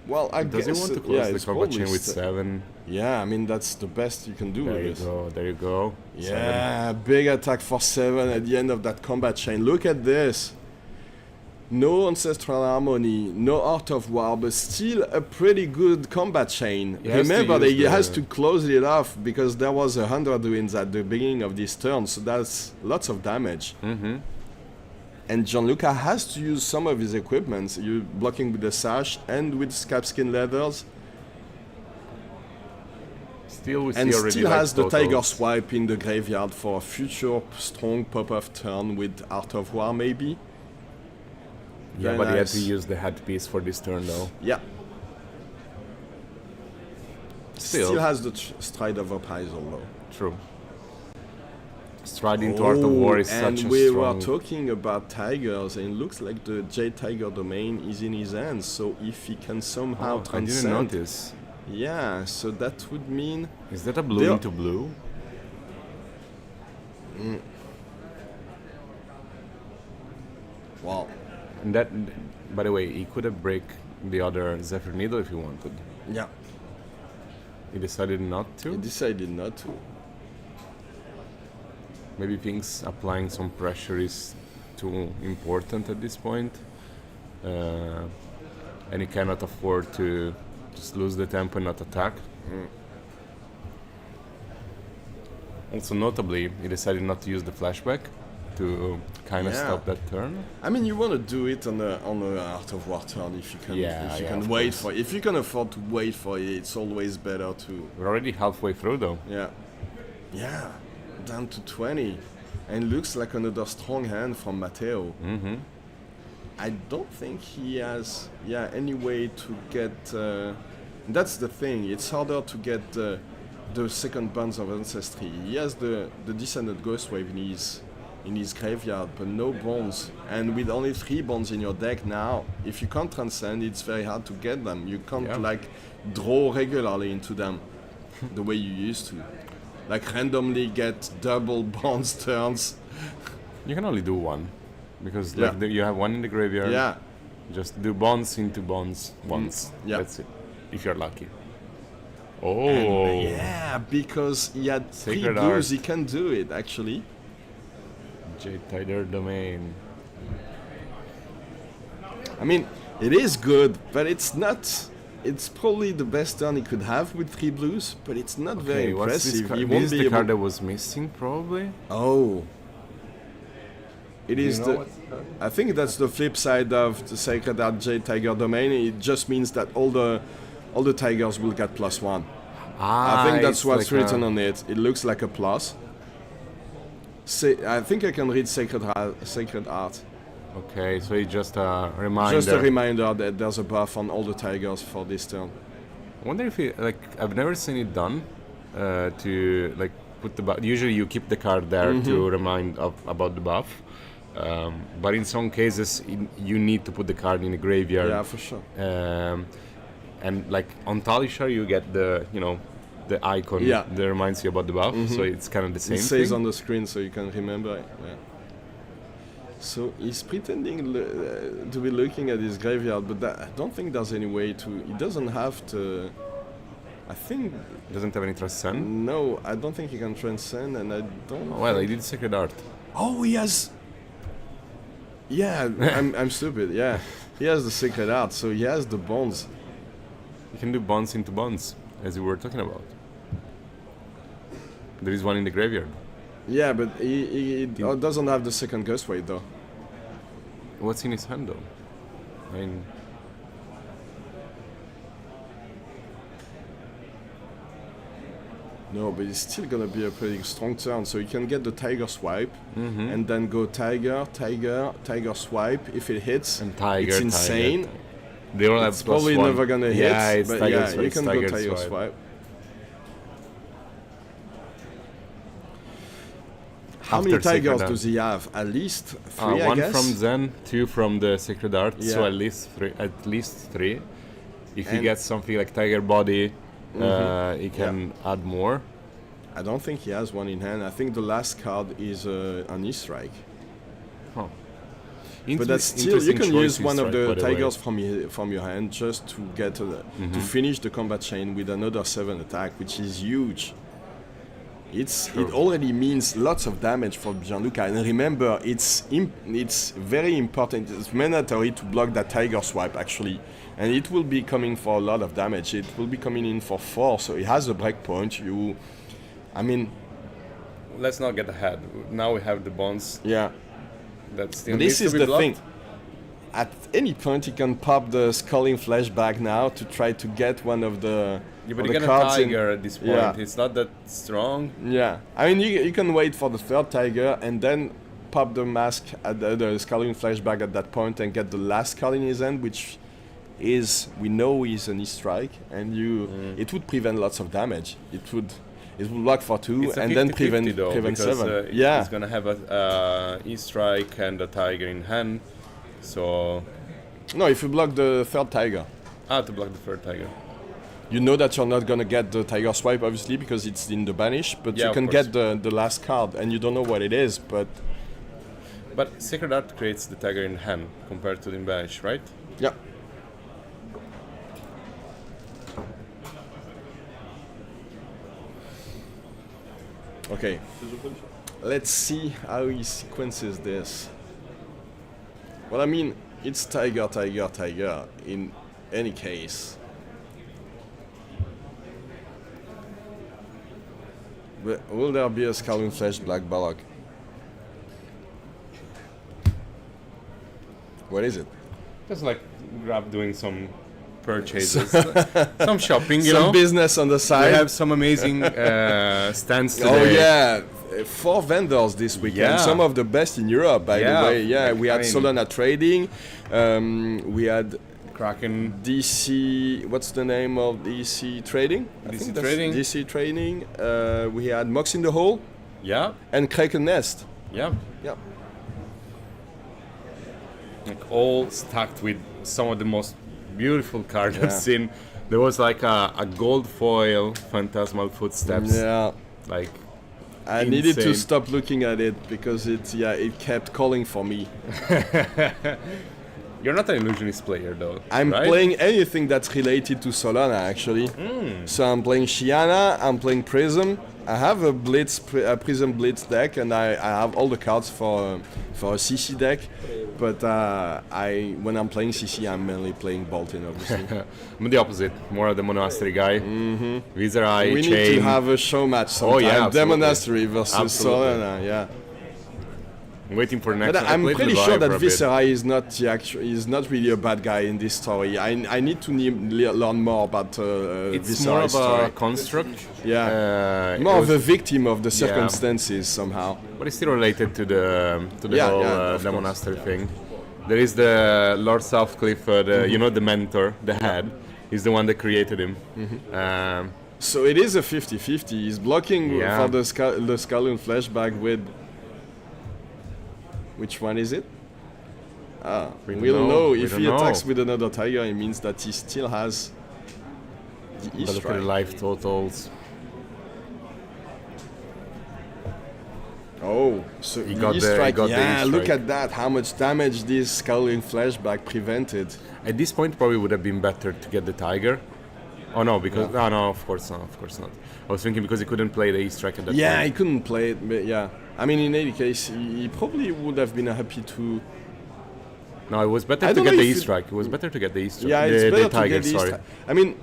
Well, I Does guess... he want to close the combat chain with 7? Yeah, I mean, that's the best you can do with it. There you go. Yeah, big attack for 7 at the end of that combat chain. Look at this. No Ancestral Harmony, no Art of War, but still a pretty good combat chain. Remember, he has to close it off because there was 100 wins at the beginning of this turn, so that's lots of damage. And Gianluca has to use some of his equipments. You blocking with the sash and with scalpskin leathers. Still, we see and already still like has the totals. Tiger Swipe in the graveyard for a future strong pop-off turn with Art of War, maybe. Yeah, Very but he had nice. to use the headpiece for this turn, though. Yeah. Still. Still has the Stride of Upheaval, though. True. Stride into Art of War is such a And we strong... were talking about tigers, and it looks like the Jade Tiger domain is in his hands. So if he can somehow I transcend... didn't notice. Yeah, so that would mean... Is that a blue into blue? Wow. And that, by the way, he could have break the other Zephyr Needle if he wanted. Yeah. He decided not He to. decided not to. Maybe thinks applying some pressure is too important at this point. And he cannot afford to just lose the tempo and not attack. Also notably, he decided not to use the flashback to kind of stop that turn. I mean, you want to do it on a Art of War turn if you can. If you can of wait course. for. If you can afford to wait for it, it's always better to. We're already halfway through though. Yeah. Yeah. Down to 20, and looks like another strong hand from Matteo. I don't think he has any way to get. That's the thing. It's harder to get the second Bonds of Ancestry. He has the Descendant Ghostwave in his graveyard, but no bonds. And with only 3 bonds in your deck now, if you can't transcend, it's very hard to get them. You can't like draw regularly into them the way you used to. Like randomly get double bonds turns. You can only do one. Because like you have one in the graveyard. Yeah. Just do bonds into bonds once. Yeah. That's it. If you're lucky. Oh. Yeah, because he had 3 Sacred blues, Art. he can do it actually. Jade Tiger Domain. I mean, it is good, but it's not. It's probably the best turn he could have with 3 blues, but it's not very What's this impressive. card? He This won't is be the able. card that was missing, probably. Oh. It is you know the. what's the card? I think that's the flip side of the Sacred Art Jade Tiger Domain. It just means that all the tigers will get +1. I think that's it's what's like written on it. It looks like a plus. I think I can read Sacred Art. Okay, so it's just a reminder. Just a reminder that there's a buff on all the tigers for this turn. I wonder if it, like, I've never seen it done to like put the buff. Usually you keep the card there to remind about the buff. But in some cases you need to put the card in the graveyard. Yeah, for sure. And like on Talisha you get the the icon that reminds you about the buff. So it's kind of the same It says thing. on the screen so you can remember it. Yeah. So he's pretending to be looking at his graveyard, but I don't think there's any way to. He doesn't have to. I think Doesn't have any transcend. no. I don't think he can transcend, and I don't. Well, I did Sacred Art. Oh, he has. Yeah, I'm stupid. Yeah, he has the Sacred Art, so he has the bonds. You can do bonds into bonds, as we were talking about. There is one in the graveyard. Yeah, but he doesn't have the second Ghost Weight though. What's in his hand though? I mean, No, but it's still gonna be a pretty strong turn. So you can get the Tiger Swipe, and then go Tiger, Tiger, Tiger Swipe. If it hits, and Tiger. it's insane. Tiger. They all have It's probably +1. never gonna hit. Yeah, it's but Tiger yeah, Swipe. you it's can Tiger go Tiger Swipe. Swipe. How many After tigers Sacred does he have? At least 3, I one guess. from Zen, 2 from the Sacred Art, so Yeah. at least 3. At least 3. If he And- gets something like Tiger Body, he can add more. I don't think he has one in hand. I think the last card is an E-Strike. But that's still, you can use one of the tigers from your hand just to get to finish the combat chain with another 7 attack, which is huge. It already means lots of damage for Gianluca. And remember, it's very important. It's mandatory to block that Tiger Swipe actually, and it will be coming for a lot of damage. It will be coming in for 4, so it has a breakpoint. Let's not get ahead. Now we have the bonds Yeah. that still This needs to is be the blocked. thing. At any point, you can pop the Sculling Flashback now to try to get one of the, Yeah, of but the you get a cards in. Tiger at this point. Yeah. It's not that strong. Yeah, I mean, you can wait for the third Tiger and then pop the mask at the Sculling Flashback at that point and get the last card in his hand, which we know is an E-Strike, and it would prevent lots of damage. It would block for 2 It's a and then 50-50 though, prevent because, 7. Yeah. He's gonna have a E-Strike and a Tiger in hand. So No, if you block the third Tiger, to block the third Tiger. you know that you're not gonna get the Tiger Swipe, obviously, because it's in the banish, but Yeah, you of can course. get the last card, and you don't know what it is, but But Sacred Art creates the Tiger in hand compared to the Banish, right? yeah. Okay, let's see how he sequences this. Well, I mean, it's Tiger, Tiger, Tiger in any case. But will there be a Scalding Flash Black Bollock? What is it? Just like grab doing some purchases, some shopping, you Some know. business on the We side. have some amazing stands today. Oh yeah, 4 vendors this weekend. Yeah. Some of the best in Europe, by Yeah, the way. Yeah, like, we had I mean- Solana Trading. We had Kraken. DC. What's the name of DC Trading? I DC think that's Trading. DC Trading. We had Mox in the Hole Yeah, and Kraken Nest. yeah. Yeah. Like all stacked with some of the most beautiful cards I've Yeah. seen. There was like a gold foil Phantasmal Footsteps. Yeah. Like I needed to Insane. stop looking at it because it kept calling for me. You're not an illusionist player, though. I'm right? playing anything that's related to Solana, actually. So I'm playing Shiana, I'm playing Prism. I have a Prism Blitz deck, and I have all the cards for a CC deck. But when I'm playing CC, I'm mainly playing Bolton, obviously. I'm the opposite, more of the Monastery guy. Viserai, We Chain. need to have a show match sometime. Oh, yeah, absolutely. Demonastery versus Absolutely. Solana, yeah. I'm waiting for next. But I'm played pretty Levia sure that for a bit. Viserai is not really a bad guy in this story. I need to learn more about It's Viserai's more of story. a construct. Yeah, It more of was- a victim of the circumstances somehow. But it's still related to the Yeah, whole yeah, of the course. monastery thing. There is the Lord Southcliffe, you know, the mentor, the head. He's the one that created him. So it is a 50-50. He's blocking Yeah. for the Scullion flashback with. Which one is it? We don't We'll know. We If don't he attacks know. with another tiger, it means that he still has the But East look at the Strike. life totals. Oh, so He the got East the- he Strike. got the Yeah, East look Strike. at that. How much damage this Scullion flashback prevented. At this point, probably would have been better to get the tiger. Oh no, because no, of course not, of course not. I was thinking because he couldn't play the East Strike at that Yeah, point. he couldn't play it, but yeah. I mean, in any case, he probably would have been happy to. No, it was better I to don't get know the if East it- Strike. It was better to get the East Strike. Yeah, it's the better tiger, to get sorry. I mean,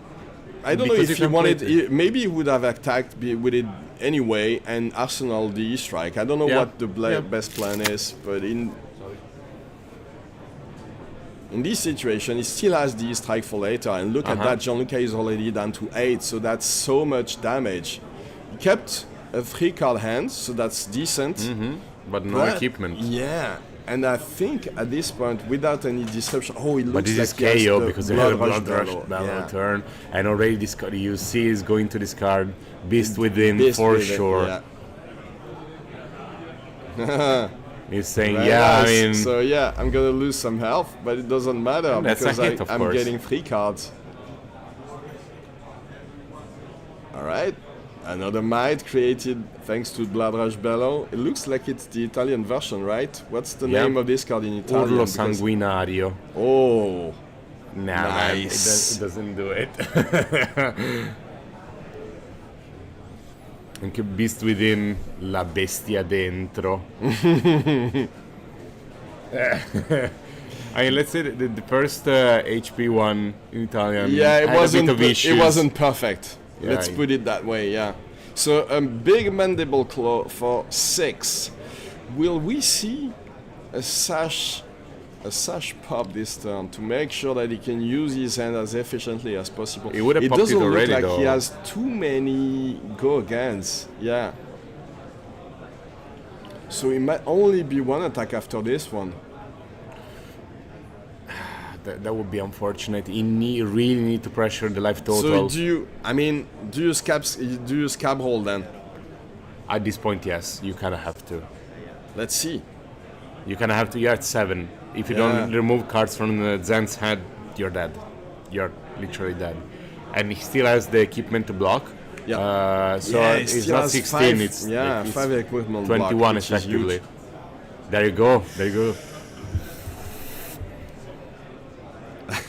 I don't know Because if you he can wanted. play it. Maybe he would have attacked with it anyway and Arsenal the E strike. I don't know Yeah. what the best plan is, but in this situation, he still has the E strike for later. And look at that, Gianluca is already down to 8, so that's so much damage. He kept a 3-card hand, so that's decent. But no But- equipment. Yeah. And I think at this point, without any disruption, it looks But this like is he has KO the because they have a Blood Rush Bellow. Battle Yeah. turn, and already discard. You see, is going to discard Beast Within Beast for with it, sure. yeah. He's saying, Very yeah, nice. I mean, So yeah, I'm gonna lose some health, but it doesn't matter That's a because hit, of I'm course. getting 3 cards. All right, another might created thanks to Blood Rush Bellow. It looks like it's the Italian version, right? What's the Yeah. name of this card in Italian? Urlo Because- Sanguinario. Oh, Nah, man, Nice. it doesn't do it. Anche Beast Within, la bestia dentro. I mean, let's say the first HP one in Italian. yeah, it had wasn't. A bit of issues. It wasn't perfect. Yeah, Let's put it that way. Yeah. So a big mandible claw for 6. Will we see a sash pop this turn to make sure that he can use his hand as efficiently as possible? He would have popped doesn't it already, look like he though. has too many go-against. Yeah. So it might only be one attack after this one. That would be unfortunate. He really need to pressure the life So total. do you scab roll then? At this point, yes, you kind of have to. Let's see. You kind of have to. You're at 7. If you Yeah. don't remove cards from Zen's head, you're dead. You're literally dead. And he still has the equipment to block. Yeah. So Yeah, he it's still not has 16. 5 it's yeah, it's 5 equipment block, 21 which is effectively. huge. There you go. There you go.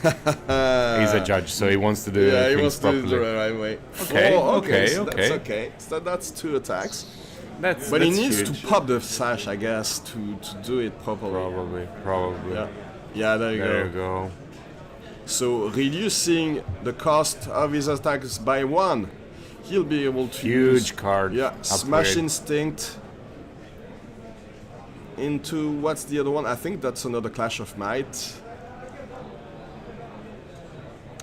He's a judge, so he wants to do Yeah, he things wants to do it properly. the right way. Okay, okay, so okay. That's okay. So that's 2 attacks. But he that's needs huge. to pop the sash, I guess, to do it properly. Probably. Yeah. Yeah, there you There go. you go. So reducing the cost of his attacks by 1, he'll be able to use Huge card. Yeah, upgrade. Smash Instinct into what's the other one? I think that's another Clash of Might.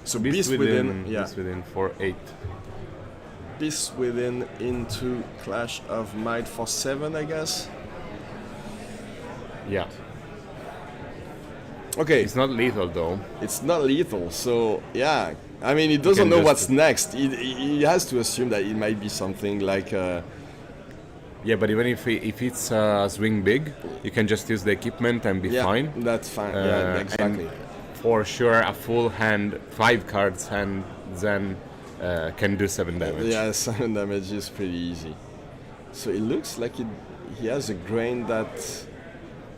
So Beast Within, yeah. Beast Within for 8. Beast Within into Clash of Might for 7, I guess. Yeah. Okay, It's not lethal though. it's not lethal, so yeah. I mean, he doesn't can know just- what's next. He has to assume that it might be something like. Yeah, but even if it's swing big, you can just use the equipment and be Yeah, fine. that's fine. Uh, Yeah, and exactly. For sure, a full hand, 5 cards hand, then can do 7 damage. Yeah, 7 damage is pretty easy. So it looks like he has a grain that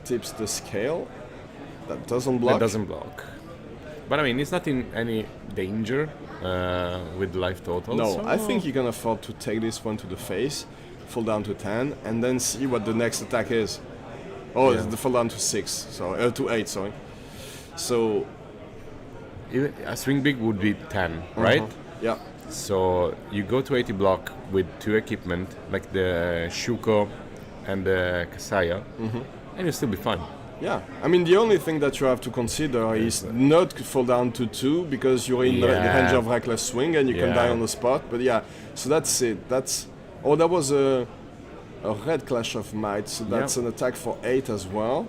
tips the scale. that doesn't block. That doesn't block. But I mean, it's not in any danger with life total. No, so I think you can afford to take this one to the face, fall down to 10, and then see what the next attack is. Oh, Yeah. the fall down to 6, so to 8, sorry. So even a swing big would be 10, right? yeah, So you go to 80 block with 2 equipment, like the Shuko and the Kasaya, and you'll still be fine. yeah. I mean, the only thing that you have to consider is not to fall down to 2 because you're in the range of reckless swing and you can die on the spot. But yeah, so that's it. That was a red Clash of Might, so that's an attack for 8 as well.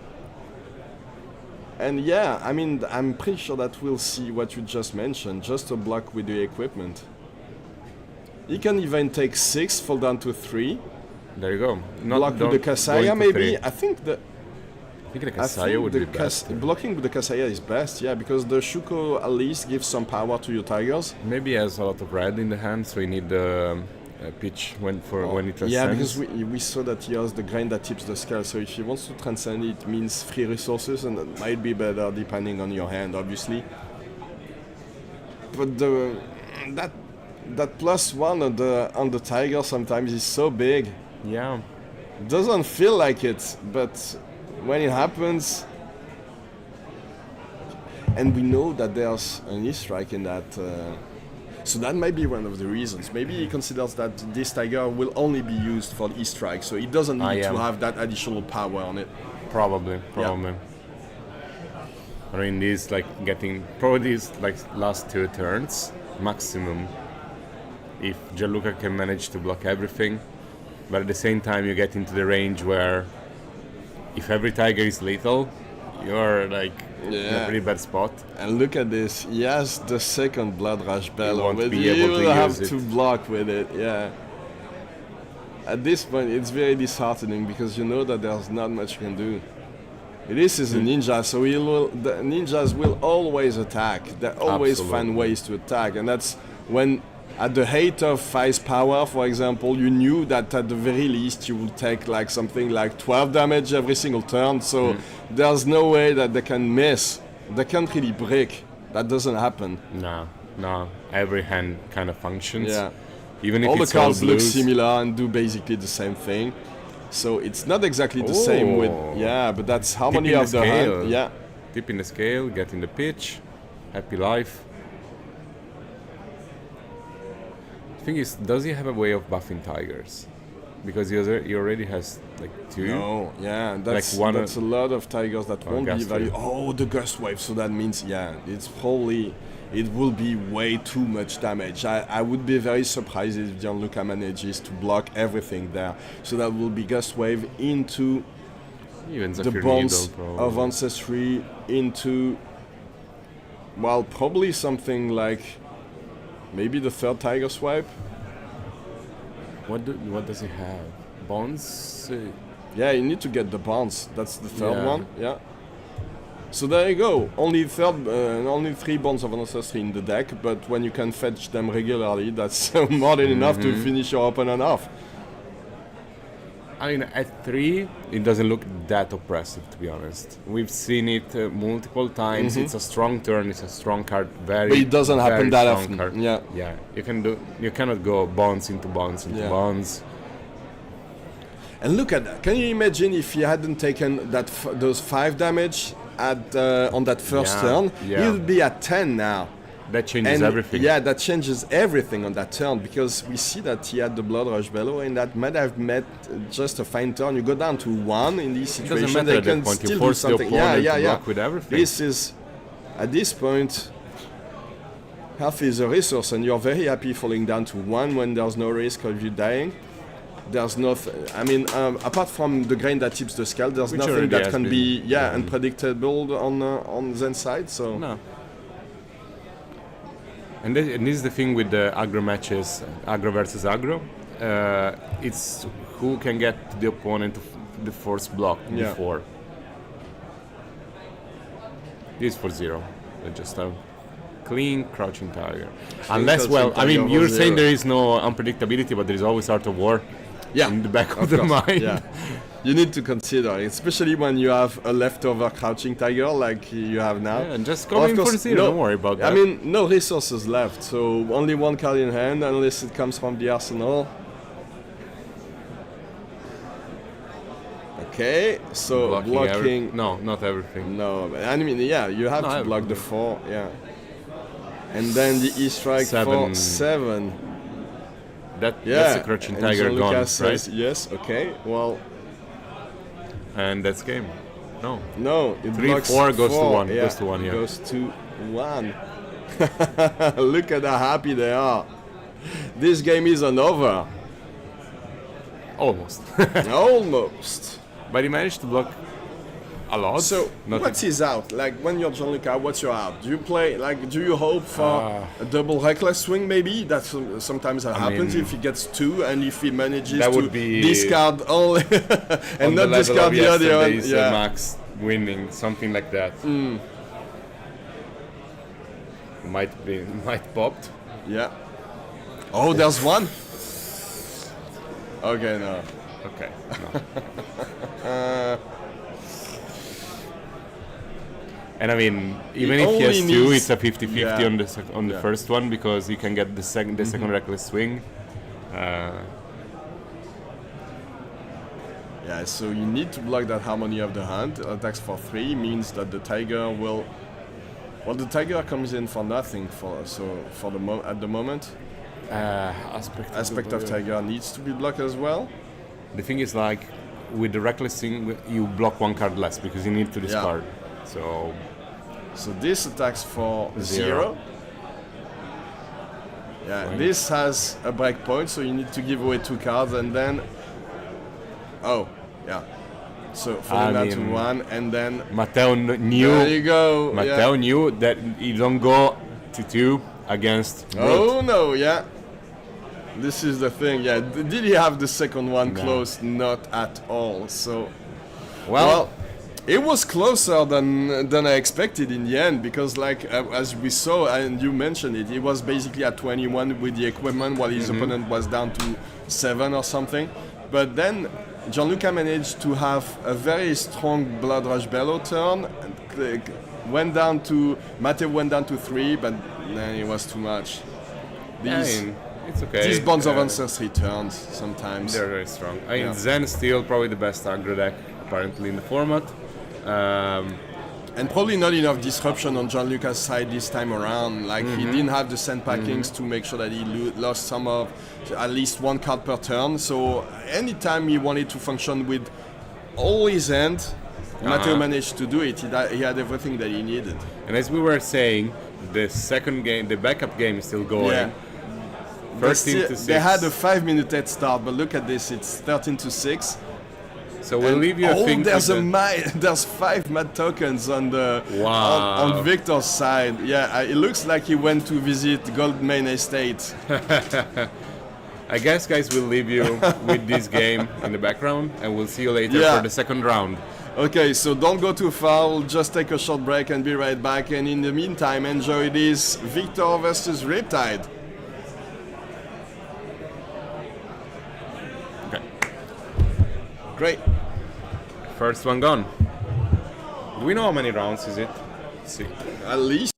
And yeah, I mean, I'm pretty sure that we'll see what you just mentioned, just a block with the equipment. He can even take 6, fall down to 3. There you go. Block with the Kasaya, maybe. I think the Kasaya would be best. blocking with the Kasaya is best, yeah, because the Shuko at least gives some power to your tigers. Maybe he has a lot of red in the hand, so you need the pitch when it transcends. Yeah, because we saw that he has the grain that tips the scale, so if he wants to transcend it means free resources, and that might be better depending on your hand, obviously. But that +1 on the tiger sometimes is so big. Yeah. Doesn't feel like it, but when it happens, and we know that there's an E-strike in that, so that might be one of the reasons. Maybe he considers that this tiger will only be used for the E-strike, so he doesn't need to have that additional power on it. Probably. Yeah. I mean, these probably these last 2 turns maximum. If Gianluca can manage to block everything, but at the same time you get into the range where if every tiger is lethal, you're in a pretty bad spot. And look at this. He has the second Blood Rush Bellow, won't but be he able to will have use to it. block with it. Yeah. At this point, it's very disheartening because you know that there's not much you can do. This is a ninja, so the ninjas will always attack. They always find ways to attack, and that's when. At the height of Fai's power, for example, you knew that at the very least you would take something like 12 damage every single turn, so there's no way that they can miss. They can't really break. That doesn't happen. No. Every hand kind of functions. Yeah. Even if all the it's cards all look blues. similar and do basically the same thing. So it's not exactly the same with... Yeah, but that's harmony Tip in of the the hand. scale. Yeah. Tip in the scale, get in the pitch, happy life. The thing is, does he have a way of buffing tigers? Because he already has 2. No, yeah, that's one a lot of tigers that won't be gust very. wave. Oh, the gust wave. So that means it will be way too much damage. I would be very surprised if Gianluca manages to block everything there. So that will be gust wave into Even the Zephyr bonds Needle, of ancestry into. Well, probably something like maybe the third tiger swipe. What does he have? Bonds? Yeah, you need to get the bonds. That's the third Yeah. one. Yeah. So there you go. Only 3 bonds of ancestry in the deck, but when you can fetch them regularly, that's more than enough to finish your opponent off. I mean, at 3, it doesn't look that oppressive, to be honest. We've seen it multiple times. It's a strong turn. It's a strong card. But it doesn't happen that often. Card. Yeah. Yeah. You cannot go bonds into bonds into bonds. And look at that. Can you imagine if he hadn't taken those 5 damage on that first turn? Yeah. He'll be at 10 now. That changes everything. Yeah, that changes everything on that turn because we see that he had the Blood Rush Bellow and that might have met just a fine turn. You go down to 1 in this It situation. doesn't matter They at that can point. still You do force the something. opponent Yeah. to block with everything. This is, at this point, health is a resource and you're very happy falling down to 1 when there's no risk of you dying. There's apart from the grain that tips the scale, there's nothing that can be unpredictable on Zen's side. So no. And this is the thing with the aggro matches, aggro versus aggro. It's who can get the opponent to the first block before. This is for 0. Just a clean crouching tiger. Unless, you're saying there is no unpredictability, but there is always Art of War. in the back of the course. mind. Yeah. You need to consider, especially when you have a leftover crouching tiger like you have now. Yeah, and just go in for 0, don't worry about that. I mean, no resources left, so only one card in hand unless it comes from the arsenal. Okay, so blocking. No, not everything. No, I mean, yeah, you have to block the 4, yeah. And then the E-strike for 7. That's a crouching tiger gone, right? Says, yes, okay, well. And that's game. No, it 3, blocks 4 goes to 1. Yeah, Goes to 1, yeah. Goes to 1. Look at how happy they are. This game isn't over. Almost. Almost. But he managed to block a lot. So, what's his out? Like, when you're Gianluca, what's your out? Do you play, like, do you hope for a double reckless swing, maybe? That sometimes happens if he gets 2 and if he manages to discard only and not discard the other one. Yeah. Max winning, something like that. Might popped. Yeah. Oh, there's one? Okay, no. Okay, no. And I mean, even if he has 2, it's a 50-50 on the first one because you can get the second reckless swing. Yeah, so you need to block that harmony of the hand. Attacks for 3 means that the tiger will. Well, the tiger comes in for nothing at the moment. Aspect of tiger needs to be blocked as well. The thing is, like with the reckless thing, you block 1 card less because you need to discard. So this attacks for 0. Yeah, this has a break point, so you need to give away 2 cards and then. Oh, yeah. So falling down to 1 and then. Matteo knew. There you go. Matteo knew that you don't go to 2 against. Oh no, yeah. This is the thing, yeah. Did he have the second one close? Not at all. So. Well, it was closer than I expected in the end because, like, as we saw and you mentioned it, he was basically at 21 with the equipment while his opponent was down to 7 or something. But then Gianluca managed to have a very strong Blood Rush Bellow turn. Matteo went down to 3, but then it was too much. It's okay. These Bonds of Ancestry turns sometimes. They're very strong. I mean, Zen is still probably the best aggro deck apparently in the format. And probably not enough disruption on Gianluca's side this time around. Like he didn't have the sand packings to make sure that he lost some of at least 1 card per turn. So anytime he wanted to function with all his hand, Matteo managed to do it. He had everything that he needed. And as we were saying, the second game, the backup game is still going. Yeah. 13-6. They had a 5-minute head start, but look at this. It's 13-6. So we'll leave you a thing. There's 5 mad tokens on the on Victor's side. Yeah, it looks like he went to visit Goldmane Estate. I guess, guys, we'll leave you with this game in the background, and we'll see you later for the second round. Okay, so don't go too far. We'll just take a short break and be right back. And in the meantime, enjoy this Victor versus Riptide. Great. First one gone. Do we know how many rounds is it? Let's see. At least.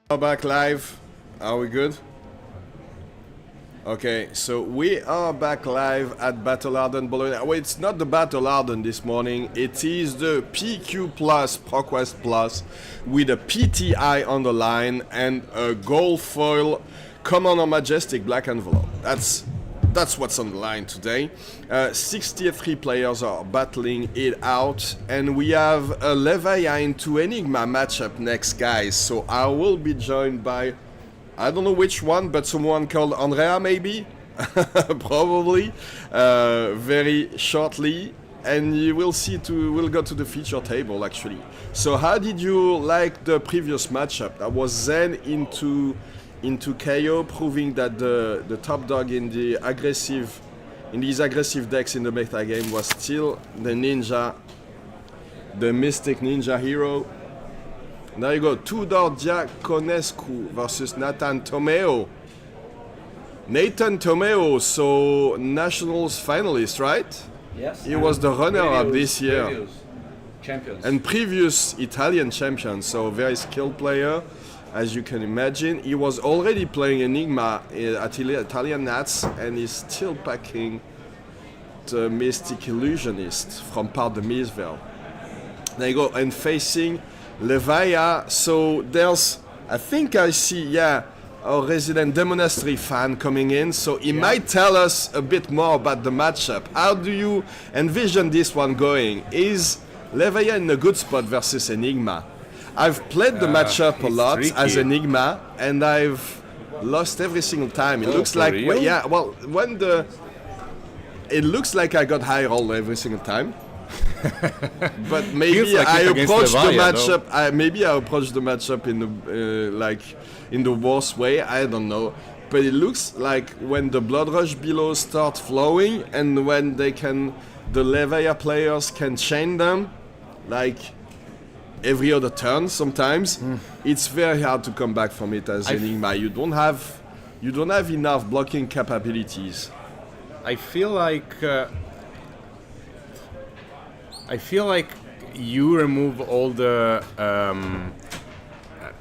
Back live. Are we good? Okay, so we are back live at Battle Hardened Bologna. Well, it's not the Battle Hardened this morning. It is the PQ Plus, ProQuest Plus, with a PTI on the line and a gold foil Commander Majestic black envelope. That's what's on the line today. 63 players are battling it out, and we have a Levia into Enigma matchup next, guys. So I will be joined by, I don't know which one, but someone called Andrea, maybe? Probably. Very shortly. And you will see, we'll go to the feature table, actually. So how did you like the previous matchup? That was Zen into Kayo, proving that the top dog in these aggressive decks in the meta game was still the ninja, the mystic ninja hero. There you go, Tudor Diaconescu versus Nathan Tomeo. Nathan Tomeo, so Nationals finalist, right? Yes. He was the runner-up this year. Champions. And previous Italian champion, so very skilled player. As you can imagine, he was already playing Enigma at Italian Nats, and he's still packing the Mystic Illusionist from Part de Misville. There you go, and facing Levia. So there's, I think I see, our resident Demonastery fan coming in, so he might tell us a bit more about the matchup. How do you envision this one going? Is Levia in a good spot versus Enigma? I've played the matchup a lot tricky. as Enigma, and I've lost every single time. It looks like, real? it looks like I got high roll every single time. But maybe Feels like I it against approached the Levia, matchup. Maybe I approached the matchup in the in the worst way. I don't know. But it looks like when the Blood Rush below start flowing, and when the Levia players can chain them, like every other turn sometimes, it's very hard to come back from it as Enigma. You don't have enough blocking capabilities. I feel like you remove all the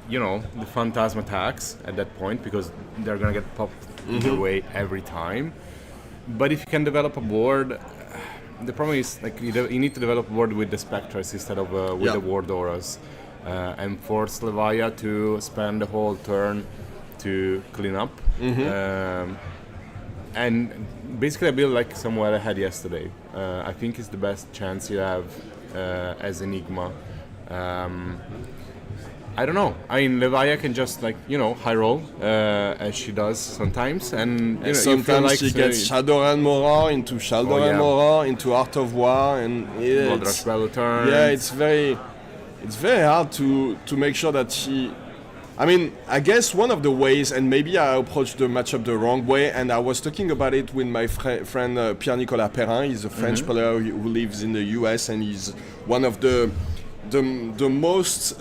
the phantasm attacks at that point, because they're gonna get popped either way every time. But if you can develop a board, the problem is like you need to develop a board with the Spectres instead of with the Ward Auras, and force Levia to spend the whole turn to clean up. And basically, I built like somewhere I had yesterday. I think it's the best chance you have as Enigma. I don't know. I mean, Levia can just high roll as she does sometimes, and sometimes she gets Shadowrun Moran into Shadowrun Moran into Art of War, and Blood Rush Battle turn. Yeah, it's very hard to make sure that she. I mean, I guess one of the ways, and maybe I approached the matchup the wrong way, and I was talking about it with my friend Pierre-Nicolas Perrin. He's a French player who lives in the US, and he's one of the most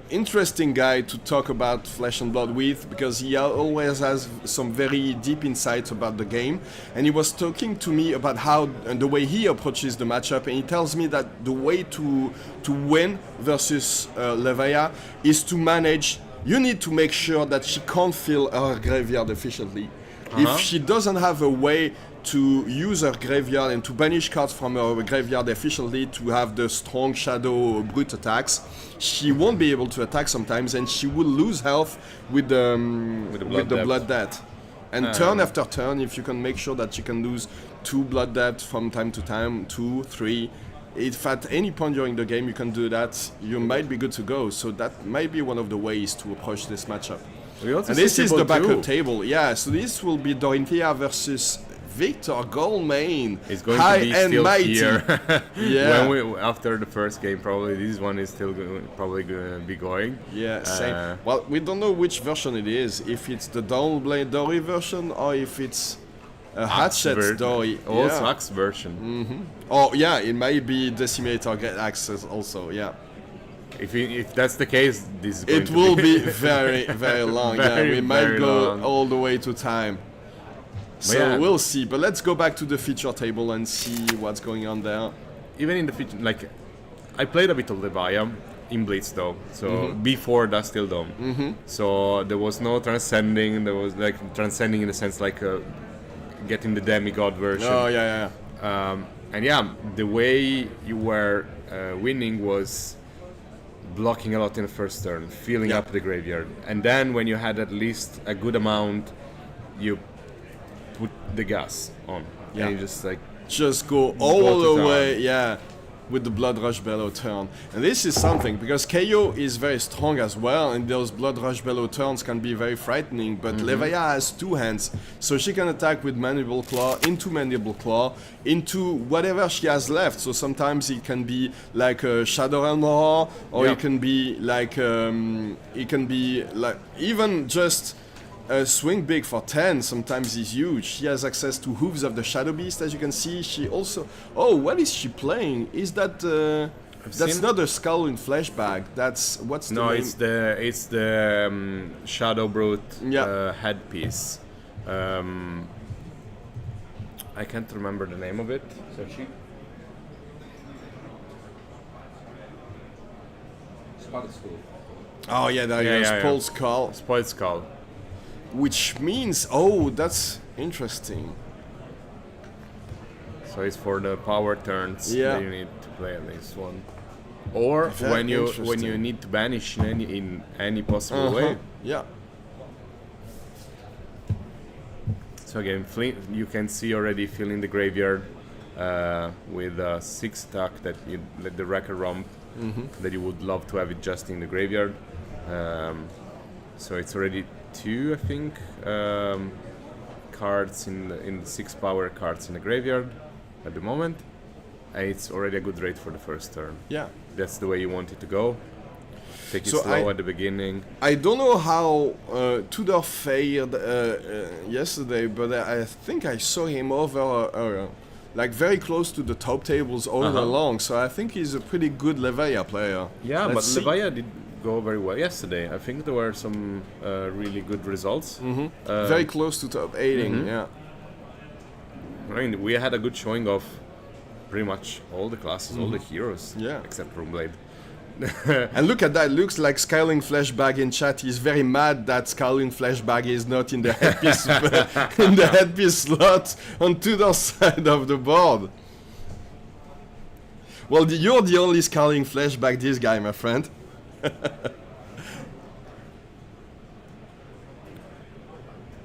interesting guy to talk about Flesh and Blood with, because he always has some very deep insights about the game. And he was talking to me about how and the way he approaches the matchup, and he tells me that the way to win versus Levia is to manage. You need to make sure that she can't fill her graveyard efficiently. If she doesn't have a way to use her graveyard and to banish cards from her graveyard efficiently to have the strong shadow brute attacks, she won't be able to attack sometimes, and she will lose health with the blood debt. And turn after turn, if you can make sure that she can lose 2 blood debt from time to time, 2, 3, if at any point during the game you can do that, you might be good to go. So that might be one of the ways to approach this matchup. And this is the backup table. Yeah, so this will be Dorothea versus Victor Goldmain. It's going to be still mighty. here. Yeah. After the first game, probably this one is still probably going to be going. Yeah, same. Well, we don't know which version it is. If it's the Downblade Dory version, or if it's a Hatchet Dory. Also Axe version. Oh yeah, it might be Decimator Get Access also. Yeah. If that's the case, this is going it to will be very, very long. We might go long. all the way to time. So we'll see. But let's go back to the feature table and see what's going on there. Even in the feature, like I played a bit of Levia. in Blitz though. So before Dust Till Dawn. So there was no transcending. There was like transcending in the sense like getting the demigod version. Oh yeah. And yeah, the way you were winning was blocking a lot in the first turn, filling up the graveyard, and then when you had at least a good amount, you put the gas on. And you just go all the way, with the Blood Rush Bellow turn. And this is something, because Kayo is very strong as well, and those Blood Rush Bellow turns can be very frightening, but Levia has 2 hands, so she can attack with Mandible Claw, into whatever she has left. So sometimes it can be like a Shadow Realm Horror, or it can be like, even just swing big for 10 sometimes is huge. She has access to Hooves of the Shadow Beast, as you can see. She also... Oh, what is she playing? Is that... that's not a Skull in Fleshbag. That's... What's the name? No, it's the Shadow Brute headpiece. I can't remember the name of it. So Spotted Skull. Oh yeah, there you go. Spoiled Skull. Spoiled Skull. Which means, oh, that's interesting. So it's for the power turns that you need to play at least one, or when you need to banish in any possible way. Yeah. So again, you can see already filling the graveyard with a 6 attack that you let the Wrecker Romp that you would love to have it just in the graveyard. So it's already 2, I think, cards in the 6 power cards in the graveyard at the moment, and it's already a good rate for the first turn. Yeah, that's the way you want it to go. Take it slow at the beginning. I don't know how Tudor fared yesterday, but I think I saw him over like very close to the top tables all along. So I think he's a pretty good Levia player. Yeah, Levia did go very well yesterday. I think there were some really good results. Very close to top 8ing, yeah. I mean, we had a good showing of pretty much all the classes, all the heroes, except Runeblade. And look at that, looks like Skyling Fleshbag in chat. He's very mad that Skyling Fleshbag is not in the headpiece, in the headpiece slot on Tudor's side of the board. Well, you're the only Skyling Fleshbag this guy, my friend.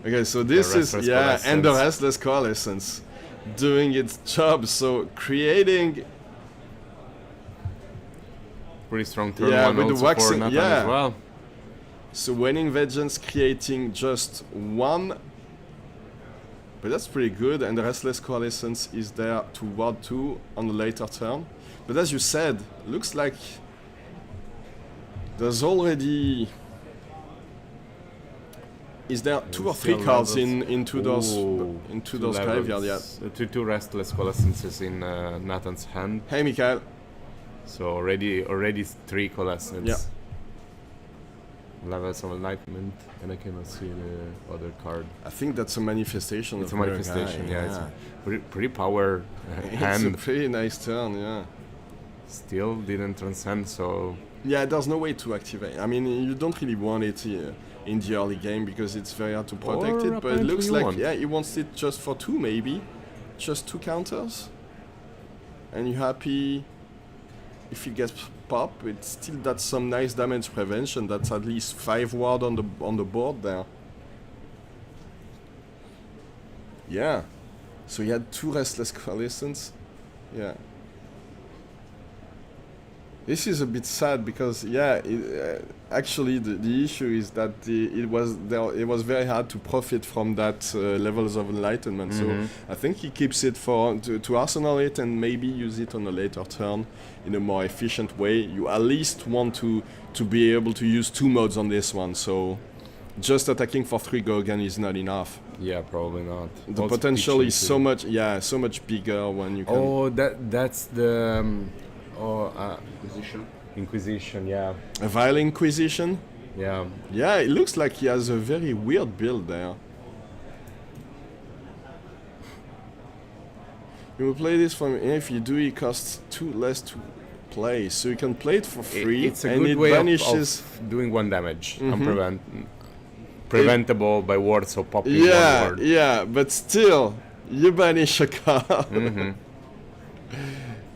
Okay, so this is and the Restless Coalescence doing its job. So creating pretty strong turn one with also the waxing, for Nathan as well. So Waning Vengeance creating just 1, but that's pretty good. And the Restless Coalescence is there to ward 2 on the later turn. But as you said, looks like there's already... Is there 2 or 3 cards into those graveyard yet? 2 Restless Coalescences in Nathan's hand. Hey, Mikael. So already 3 Coalescence. Yeah. Levels of Enlightenment, and I cannot see the other card. I think that's a manifestation. It's a manifestation, It's a pretty power hand. It's a pretty nice turn, yeah. Still didn't transcend, so... Yeah, there's no way to activate. I mean, you don't really want it in the early game because it's very hard to protect it, but it looks like, he wants it just for 2 maybe. Just 2 counters. And you're happy if you get pop, it's still that's some nice damage prevention. That's at least 5 ward on the board there. Yeah. So you had 2 Restless Coalescence. Yeah. This is a bit sad because actually the issue is that it was very hard to profit from that levels of enlightenment. So I think he keeps it to arsenal it and maybe use it on a later turn in a more efficient way. You at least want to be able to use 2 modes on this one. So just attacking for 3 Gorgon is not enough. Yeah, probably not. The potential is so much bigger when you can. Oh, that's the. Inquisition, yeah. A Vile Inquisition? Yeah. Yeah, it looks like he has a very weird build there. You will play this from if you do, it costs 2 less to play. So you can play it for free, It's a and good it way vanishes. of doing 1 damage. Preventable by words or popping one Yeah, word. yeah, but still, you banish a card.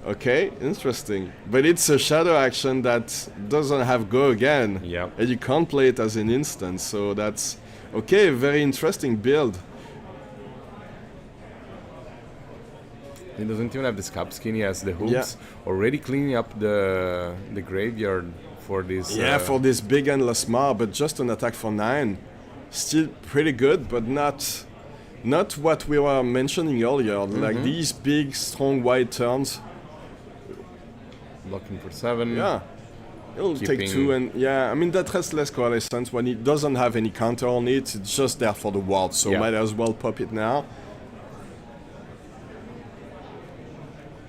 Okay, interesting. But it's a shadow action that doesn't have go again. Yeah. And you can't play it as an instant, so that's okay, very interesting build. He doesn't even have the scalp skin, he has the hoops. Already cleaning up the graveyard for this. Yeah, for this big endless mar, but just an attack for 9. Still pretty good, but not what we were mentioning earlier. Like these big, strong white turns. Blocking for 7. Yeah. It'll take 2, and I mean that Restless Coalescence, when it doesn't have any counter on it, it's just there for the ward, so might as well pop it now.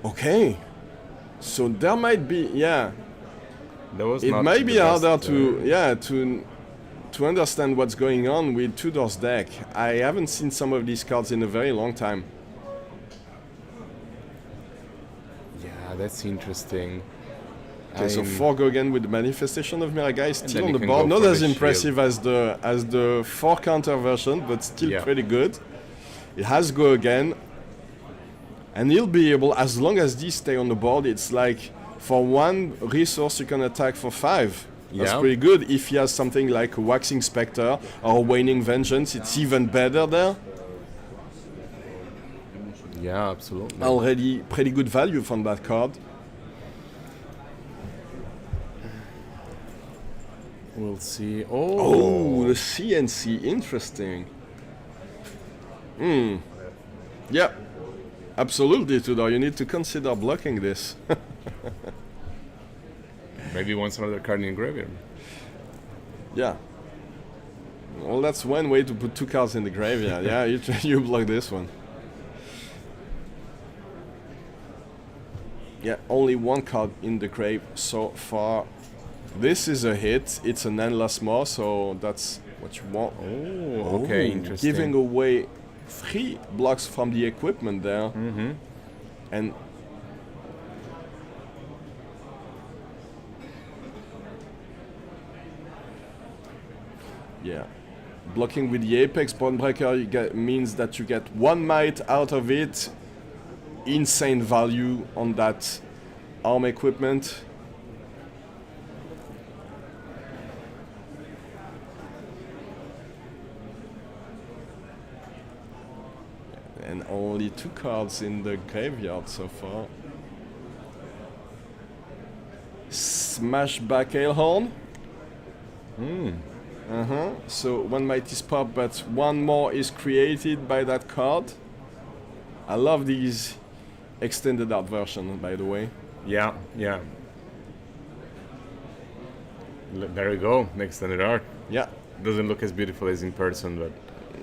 Okay. So there might be, That was it not might the be best, harder to understand what's going on with Tudor's deck. I haven't seen some of these cards in a very long time. Yeah, that's interesting. Okay, so 4 go again with the Manifestation of Miragai still then on you the can board. go Not for as the impressive as the 4 counter version, but still pretty good. It has go again. And he'll be able, as long as these stay on the board, it's like for 1 resource you can attack for 5. That's pretty good. If he has something like a Waxing Spectre or Waning Vengeance, it's even better there. Yeah, absolutely. Already pretty good value from that card. We'll see. Oh, the CNC, interesting. Yeah, absolutely, Tudor. You need to consider blocking this. Maybe once another card in graveyard. Yeah. Well, that's one way to put 2 cards in the graveyard. Yeah, you block this one. Yeah, only 1 card in the grave so far. This is a hit. It's an endless more, so that's what you want. Oh, okay, interesting. Giving away 3 blocks from the equipment there. And yeah, blocking with the Apex Bondbreaker means that you get 1 might out of it. Insane value on that arm equipment. And only 2 cards in the graveyard so far. Smash back Ailhorn. So 1 might is popped, but 1 more is created by that card. I love these extended art version, by the way. Yeah. There we go, extended art. Yeah. Doesn't look as beautiful as in person, but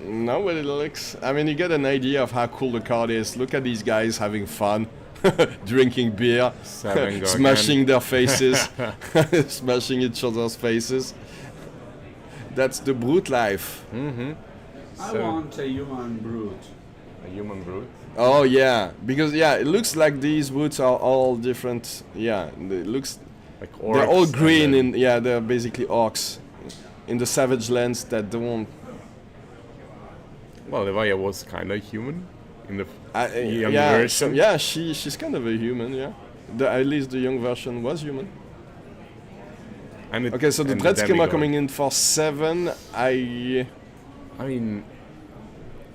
No, but it looks. I mean, you get an idea of how cool the card is. Look at these guys having fun, drinking beer, smashing their faces, smashing each other's faces. That's the brute life. I want a human brute. A human brute? Oh yeah, because it looks like these brutes are all different. Yeah, it looks like orcs. They're all green they're basically orcs in the savage lands that don't. Well, Levia was kind of human in the young yeah, version. Yeah, she's kind of a human. Yeah, at least the young version was human. And okay, so the Dread Schema coming in for 7. I mean,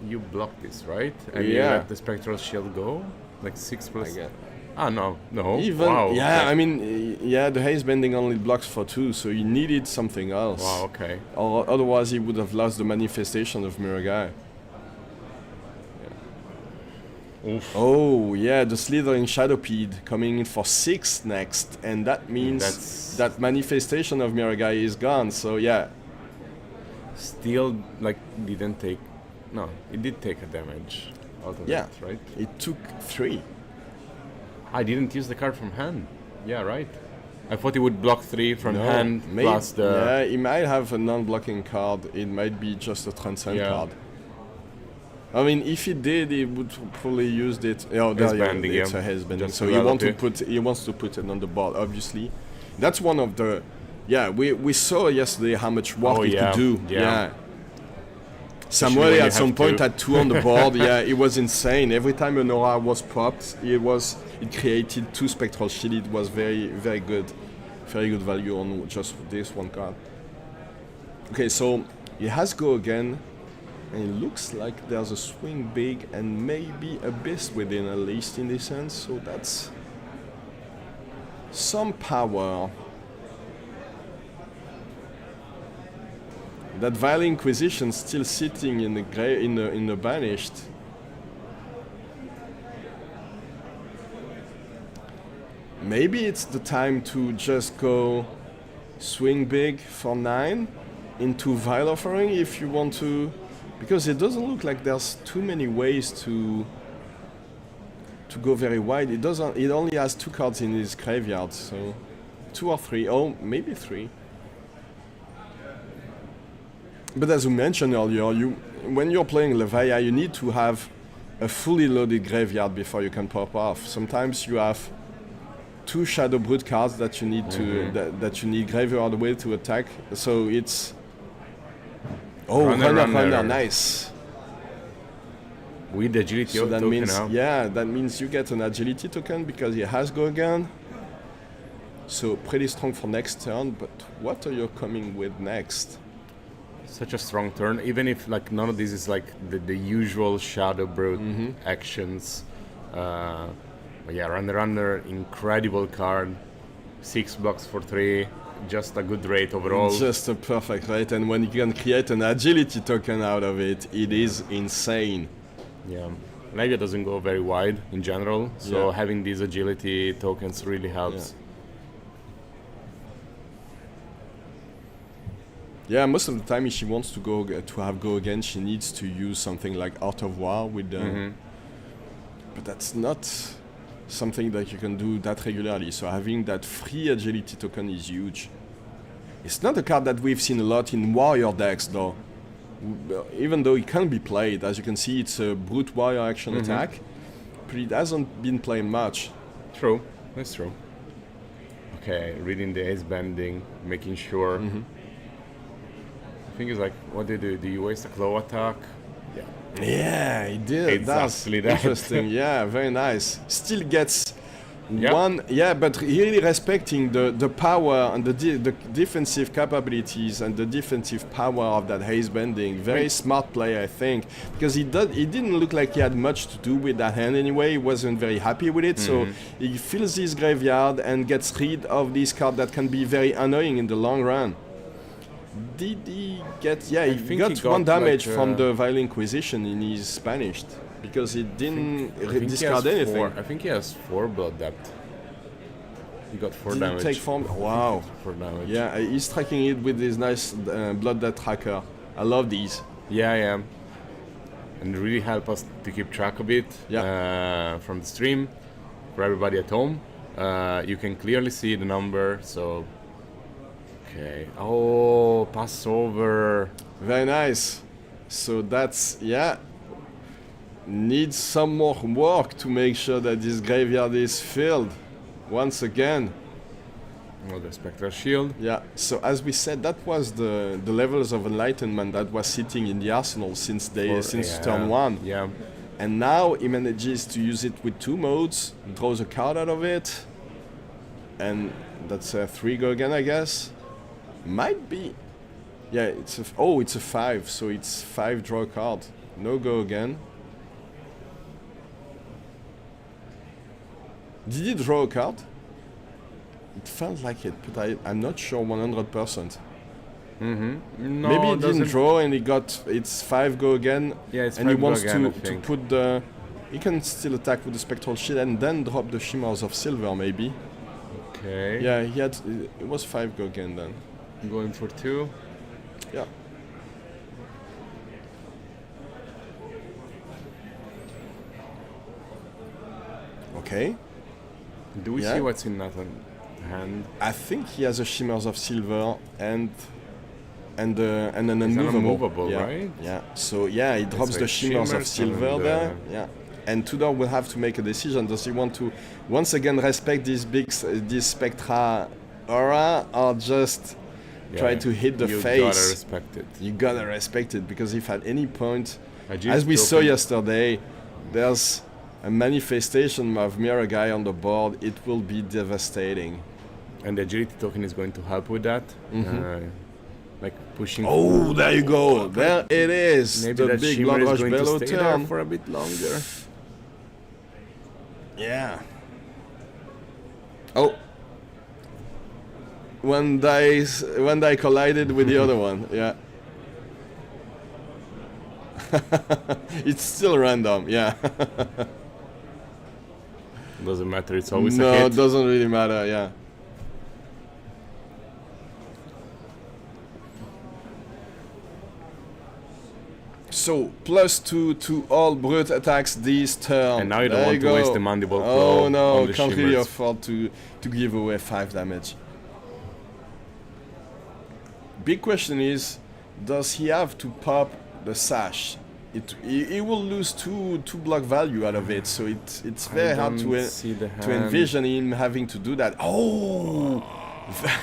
you block this, right? And you let the Spectral Shield go? Like 6+. No. Even, wow. Yeah, I mean, the haze bending only blocks for 2, so you needed something else. Wow, okay. Or otherwise he would have lost the Manifestation of Miragai. Oof. Oh, yeah, the Slithering Shadowpede coming in for 6 next, and that means that Manifestation of Miragai is gone, so yeah. Still, didn't take... No, it did take a damage out of it, right? It took 3. I didn't use the card from hand. Yeah, right. I thought it would block 3 from hand plus the... Yeah, he might have a non-blocking card. It might be just a Transcend card. I mean, if he did, he would probably used it. Oh, there you go. It's a hairbending. So he wants to put it on the board. Obviously, that's one of the. Yeah, we saw yesterday how much work it could do. Yeah. Samuel at some point had 2 on the board. Yeah, it was insane. Every time an aura was popped, it created 2 spectral shield. It was very, very good. Very good value on just this one card. Okay, so he has go again. And it looks like there's a swing big and maybe a beast within, at least in this sense. So that's some power. That Vile Inquisition still sitting in the banished. Maybe it's the time to just go swing big for 9 into Vile Offering if you want to. Because it doesn't look like there's too many ways to go very wide. It doesn't. It only has 2 cards in his graveyard, so 2 or 3. Oh, maybe 3. But as we mentioned earlier, when you're playing Levia, you need to have a fully loaded graveyard before you can pop off. Sometimes you have 2 Shadow Brute cards that you need that you need graveyard way to attack. So it's. Oh, runner, nice. With agility so that token means, now. Yeah, that means you get an agility token because he has go again. So pretty strong for next turn, but what are you coming with next? Such a strong turn, even if like none of this is like the usual Shadow Brute actions. But yeah, runner, incredible card. 6 blocks for 3. Just a good rate overall. Just a perfect rate, and when you can create an agility token out of it, it is insane. Yeah, Levia doesn't go very wide in general, so having these agility tokens really helps. Yeah, most of the time if she wants to go again, she needs to use something like Art of War with the... But that's not something that you can do that regularly, so having that free agility token is huge. It's not a card that we've seen a lot in warrior decks though, even though it can be played. As you can see, it's a brute warrior action attack, but it hasn't been played much. True, that's true. Okay, reading the ace bending, making sure. I think it's like, what do you do? Do you waste a claw attack? Yeah, he did. Exactly That's interesting. Yeah, very nice. Still gets one. Yeah, but really respecting the power and the defensive capabilities and the defensive power of that haze bending. Very smart play, I think, because he didn't look like he had much to do with that hand anyway. He wasn't very happy with it, so he fills his graveyard and gets rid of this card that can be very annoying in the long run. Did he get... Yeah, he got 1 damage like from the Vile Inquisition in his banished, because he didn't discard anything. I think he has 4 blood depth. He got 4 Did damage. He take 4? Wow. 4 damage. Yeah, he's tracking it with this nice blood depth tracker. I love these. Yeah. And really help us to keep track of it from the stream. For everybody at home, you can clearly see the number, so... Okay. Oh, pass over. Very nice. So that's, needs some more work to make sure that this graveyard is filled once again. Oh, the Spectral Shield. Yeah, so as we said, that was the levels of Enlightenment that was sitting in the arsenal since turn 1. Yeah. And now he manages to use it with 2 modes, draws a card out of it, and that's a 3 go again, I guess. Might be. Yeah, it's a 5, so it's 5 draw card. No go again. Did he draw a card? It felt like it, but I'm not sure 100%. No, maybe he didn't draw and it's 5 go again. Yeah, it's 5 and he wants again, to put the... He can still attack with the Spectral Shield and then drop the Shimmers of Silver, maybe. Okay. Yeah, it was 5 go again then. Going for 2. Yeah. Okay. Do we see what's in that hand? I think he has a Shimmers of Silver and and an unmovable. Yeah. Right? Yeah. So yeah, he drops the like shimmers of shimmers silver and, there. Yeah. And Tudor will have to make a decision. Does he want to once again respect this Spectra aura, or just try to hit the face? You gotta respect it. You gotta respect it, because if at any point, Agility as we saw token. yesterday, there's a manifestation of Mirror Guy on the board, it will be devastating. And the agility token is going to help with that. Like pushing. Oh, there you go. There it is. Maybe the that big shimmer Blood is Rush going Bellow to stay turn. there for a bit longer. Yeah. Oh. One die collided with the other one. Yeah. It's still random. Yeah. Doesn't matter. It's always a No, hit. it doesn't really matter. Yeah. So +2 to all brute attacks this turn. And now you don't There want to go. waste the mandible claw. Oh no, on the can't really shimmers. afford to give away 5 damage. Big question is, does he have to pop the sash? He will lose two block value out of it, so it's very hard to envision him having to do that. Oh,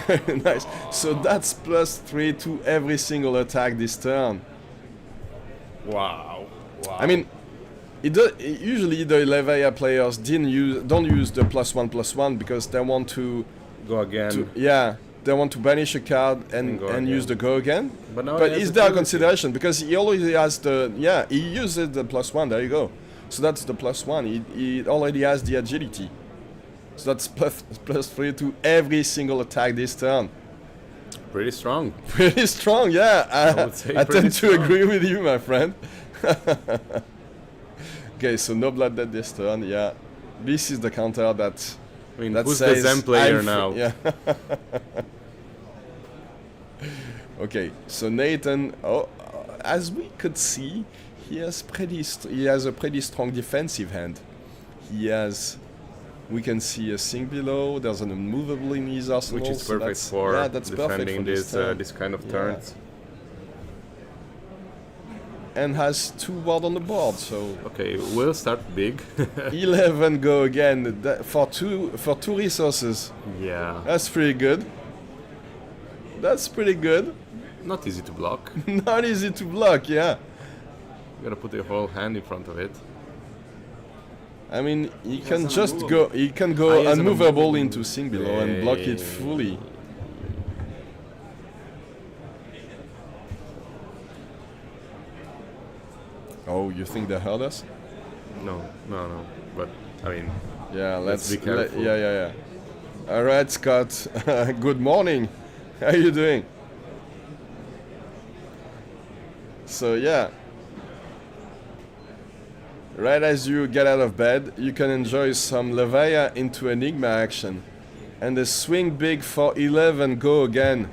very nice. So that's +3 to every single attack this turn. Wow. I mean, usually the Levia players don't use the +1/+1 because they want to Go again. they want to banish a card and use the go again. But now But he has is the there a ability. consideration? Because he already has he uses the +1, there you go. So that's the +1, he already has the agility. So that's +3 to every single attack this turn. Pretty strong. Pretty strong, yeah. would say I pretty tend to strong. agree with you, my friend. Okay, so no blood dead this turn, yeah. This is the counter that I mean, that who's the says Zen player I'm now? Yeah. Okay, so Nathan, as we could see, he has a pretty strong defensive hand. We can see a sink below. There's an unmovable in his arsenal, Which is so perfect that's- for yeah, that's perfect defending for this turn. this kind of Yeah. turns. And has 2 ward on the board, so Okay, we'll start big. 11 go again for two resources. Yeah, That's pretty good. That's pretty good. not easy to block. Not easy to block, yeah. You gotta put your whole hand in front of it. I mean, he has can an just unmovable. go. He can Ah, go he has an unmovable unmovable. into sink below and block it fully. Oh, you think they heard us? No. But I mean, Yeah, Let's be careful. yeah. All right, Scott. Good morning. How you doing? So yeah. Right as you get out of bed, you can enjoy some Levia into Enigma action. And the swing big for 11 go again.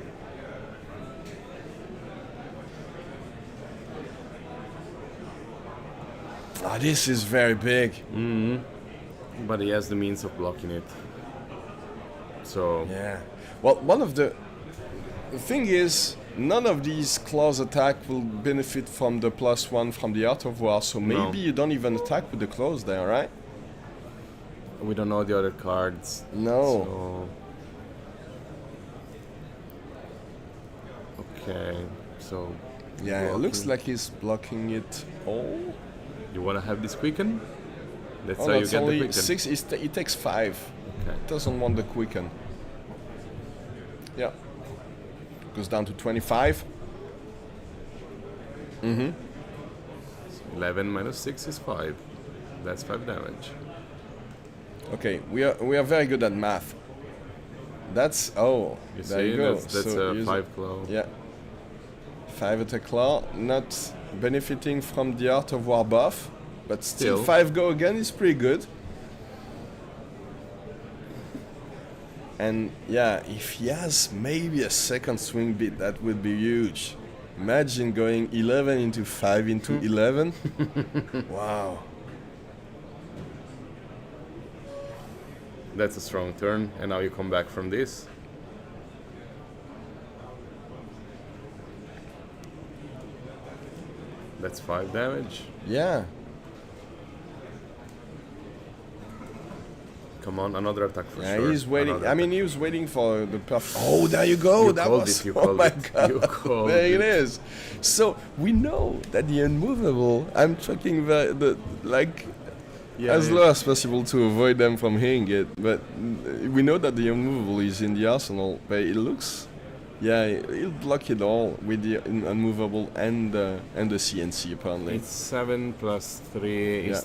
Ah, this is very big. but he has the means of blocking it. So Yeah. Well, the thing is, none of these claws attack will benefit from the +1 from the Art of War, so maybe you don't even attack with the claws there, right? we don't know the other cards. No. So okay, so Yeah, it looks blocking. like he's blocking it all. You wanna have this quicken? That's Oh, how you that's get the only quicken. 6. It takes 5. Okay. Doesn't want the quicken. Yeah. Goes down to 25. 11 minus 6 is 5. That's 5 damage. Okay, we are very good at math. That's You there see, you go. that's So a use- 5 claw. Yeah. 5 attack claw, not benefiting from the Art of War buff, but still Still. 5 go again is pretty good. And yeah, if he has maybe a second swing bit, that would be huge. Imagine going 11 into 5 into 11. Wow. That's a strong turn, and now you come back from this. That's 5 damage. Yeah. Come on, another attack for Yeah, sure. he's waiting. Another I mean, he was waiting for the perfect. Oh, there you go. You That called was. it, you Oh called my it. god. You called there it it. is. So we know that the unmovable. I'm tracking the like as low as possible to avoid them from hitting it. But we know that the unmovable is in the arsenal. But it looks. Yeah, he'll block it all with the unmovable and the CNC apparently. It's 7 plus 3. Yeah.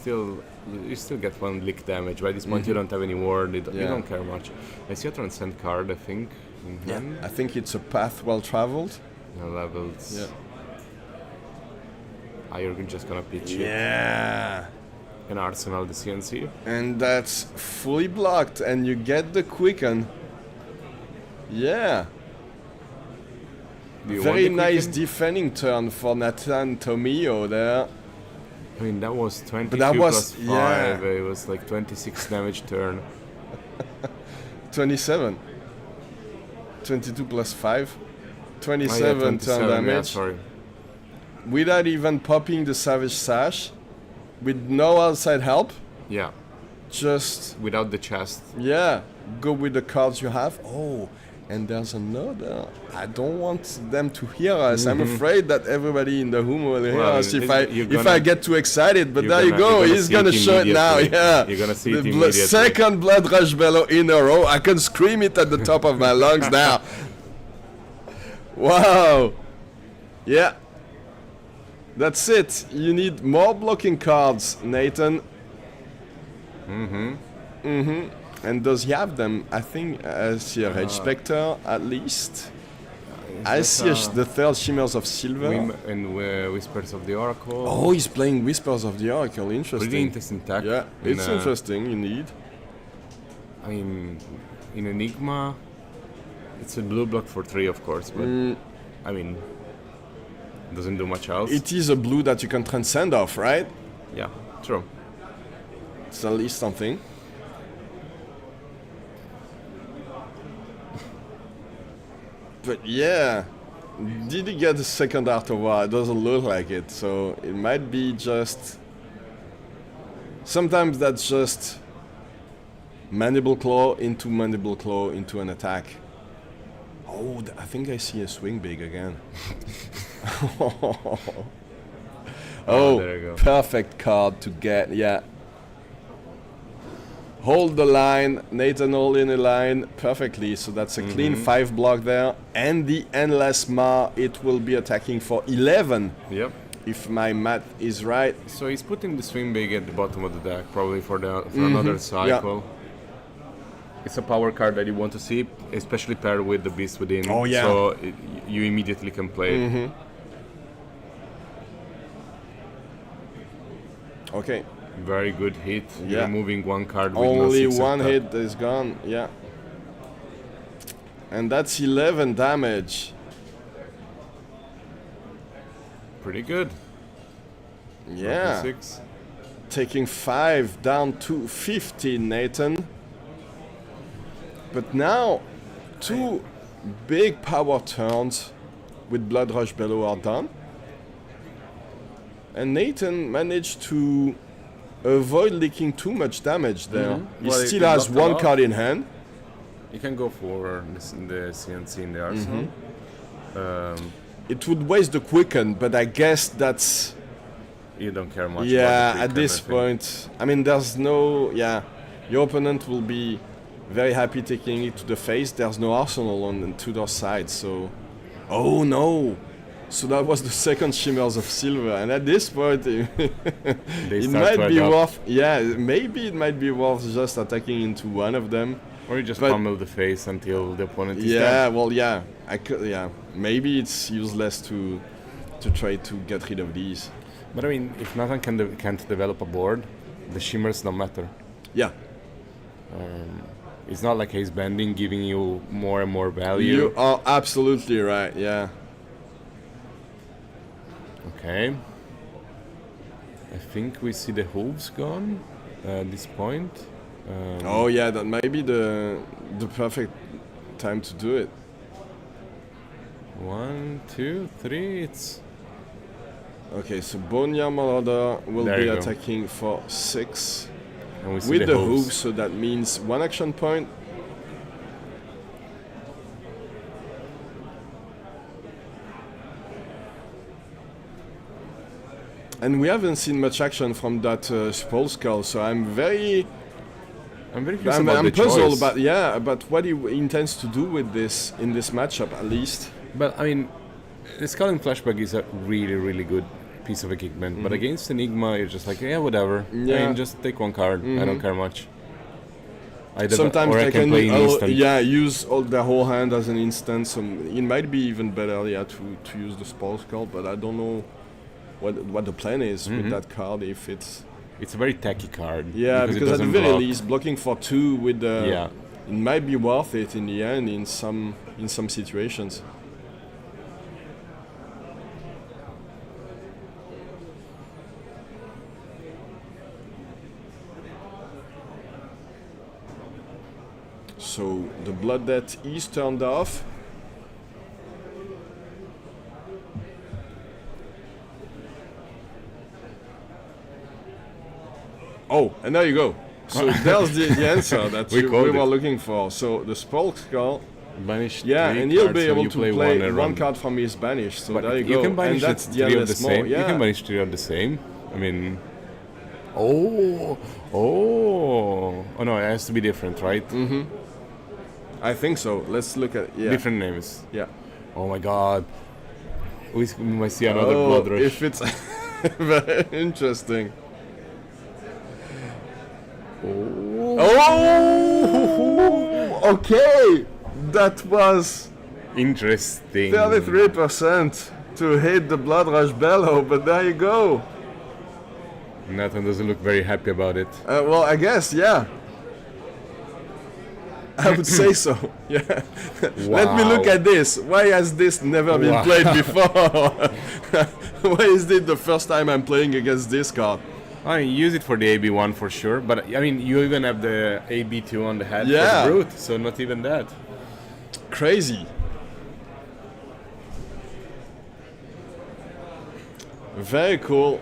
You still get 1 lick damage. By this point, you don't have any ward. You Yeah. don't care much. I see a transcend card, I think. In hand. I think it's a path well traveled. Levels. Yeah. You're just gonna pitch it. Yeah. An arsenal, the CNC. And that's fully blocked, and you get the quicken. Yeah. Do you Very want the nice quicken? defending turn for Nathan Tomio there. I mean, that was 22 that was- plus 5. yeah. It was like 26 damage turn. 27. 22 plus 5. Oh, yeah, 27 turn 27, yeah, damage. sorry. Without even popping the Savage Sash. With no outside help. Yeah, Just, without the chest. yeah, go with the cards you have. Oh, and there's another. I don't want them to hear us. I'm afraid that everybody in the room will hear Well, us if you're I get too excited. But you're there you gonna- go. you're gonna He's see gonna it show it now. immediately. Yeah. You're gonna see The it immediately. second Blood Rush Bellow in a row. I can scream it at the top of my lungs now. Wow. Yeah. That's it. You need more blocking cards, Nathan. And does he have them? I think I see a Rage Spectre at least. I see the third Shimmers of Silver. And Whispers of the Oracle. Oh, he's playing Whispers of the Oracle. Interesting. Pretty interesting tech. Yeah, it's interesting indeed. I mean, in Enigma, it's a blue block for 3, of course, but I mean, doesn't do much else. It is a blue that you can transcend off, right? Yeah, true. It's at least something. But yeah, did he get the second Art of War? It doesn't look like it, so it might be just... Sometimes that's just Mandible Claw into an attack. Oh, I think I see a swing big again. Oh, there you go. perfect card to get, yeah. Hold the line, Nathan holding the line perfectly, so that's a clean 5 block there. And the Endless Mar, it will be attacking for 11, Yep. if my math is right. So he's putting the swing big at the bottom of the deck, probably for another cycle. It's a power card that you want to see, especially paired with the Beast Within. Oh, yeah. So you immediately can play it. Okay, Very good hit. Yeah. Removing 1 card with only no 6 one attack. hit is gone, yeah. And that's 11 damage. Pretty good. Yeah. 6. Taking 5 down to 15, Nathan. But now, 2 big power turns with Blood Rush Bellow are done. And Nathan managed to avoid leaking too much damage there. He Well, still he has blocked a 1 lot. card in hand. You can go for the CNC in the arsenal. It would waste the quicken, but I guess that's... You don't care much. Yeah, about the at quicken, this I think. point, I mean, there's no... Yeah, your opponent will be very happy taking it to the face. There's no arsenal on the Tudor side, so... Oh, no! So that was the second Shimmers of Silver, and at this point, They it start might to be adapt. worth... Yeah, maybe it might be worth just attacking into one of them. Or you just But- pummel the face until the opponent is Yeah, dead. well, yeah, I could... Yeah, maybe it's useless to try to get rid of these. But I mean, if Nathan can't develop a board, the shimmers don't matter. Yeah. It's not like he's bending, giving you more and more value. You are absolutely right, yeah. Okay. I think we see the hooves gone at this point. Oh yeah, that might be the perfect time to do it. 1, 2, 3. It's Okay, so Bologna Marauder will There be you go. attacking for 6 And we see with the hooves. hooves, so that means 1 action point. And we haven't seen much action from that Spoil Skull, so I'm very curious about I'm the puzzled choice. about what he intends to do with this in this matchup at least. But I mean, the Skull and Flashback is a really, really good piece of equipment. But against Enigma, you're just like, yeah, whatever. Yeah. I mean, just take one card. I don't care much. Sometimes or I they can play instant. use all the whole hand as an instant. So it might be even better, to use the Spoil Skull, but I don't know what the plan is with that card. If it's a very tacky card. because it at the doesn't very block. least, blocking for 2 with the Yeah. it might be worth it in the end in some situations. So the Blood Debt is turned off. Oh, and there you go. So there's the answer that We we called were it. looking for. So the Spoil Skull, Banish yeah, 3 and he'll cards be when able you to play play a one run. card from his banish. So But there you you go. can banish And that's it the 3 of the endless more. same. Yeah. You can banish 3 of the same. I mean, oh no, it has to be different, right? I think so. Let's look at Different names. Yeah. Oh my god. We might see another Oh, blood rush. if it's very interesting. Oh, okay. That was Interesting. 33% to hit the Blood Rush Bellow, but there you go. Nathan doesn't look very happy about it. Well, I guess, yeah. I would say so. Yeah. Let me look Wow. at this. Why has this never been Wow. played before? Why is it the first time I'm playing against this card? I mean, use it for the AB1 for sure, but I mean, you even have the AB2 on the head Yeah. for the Brute, so not even that. Crazy. Very cool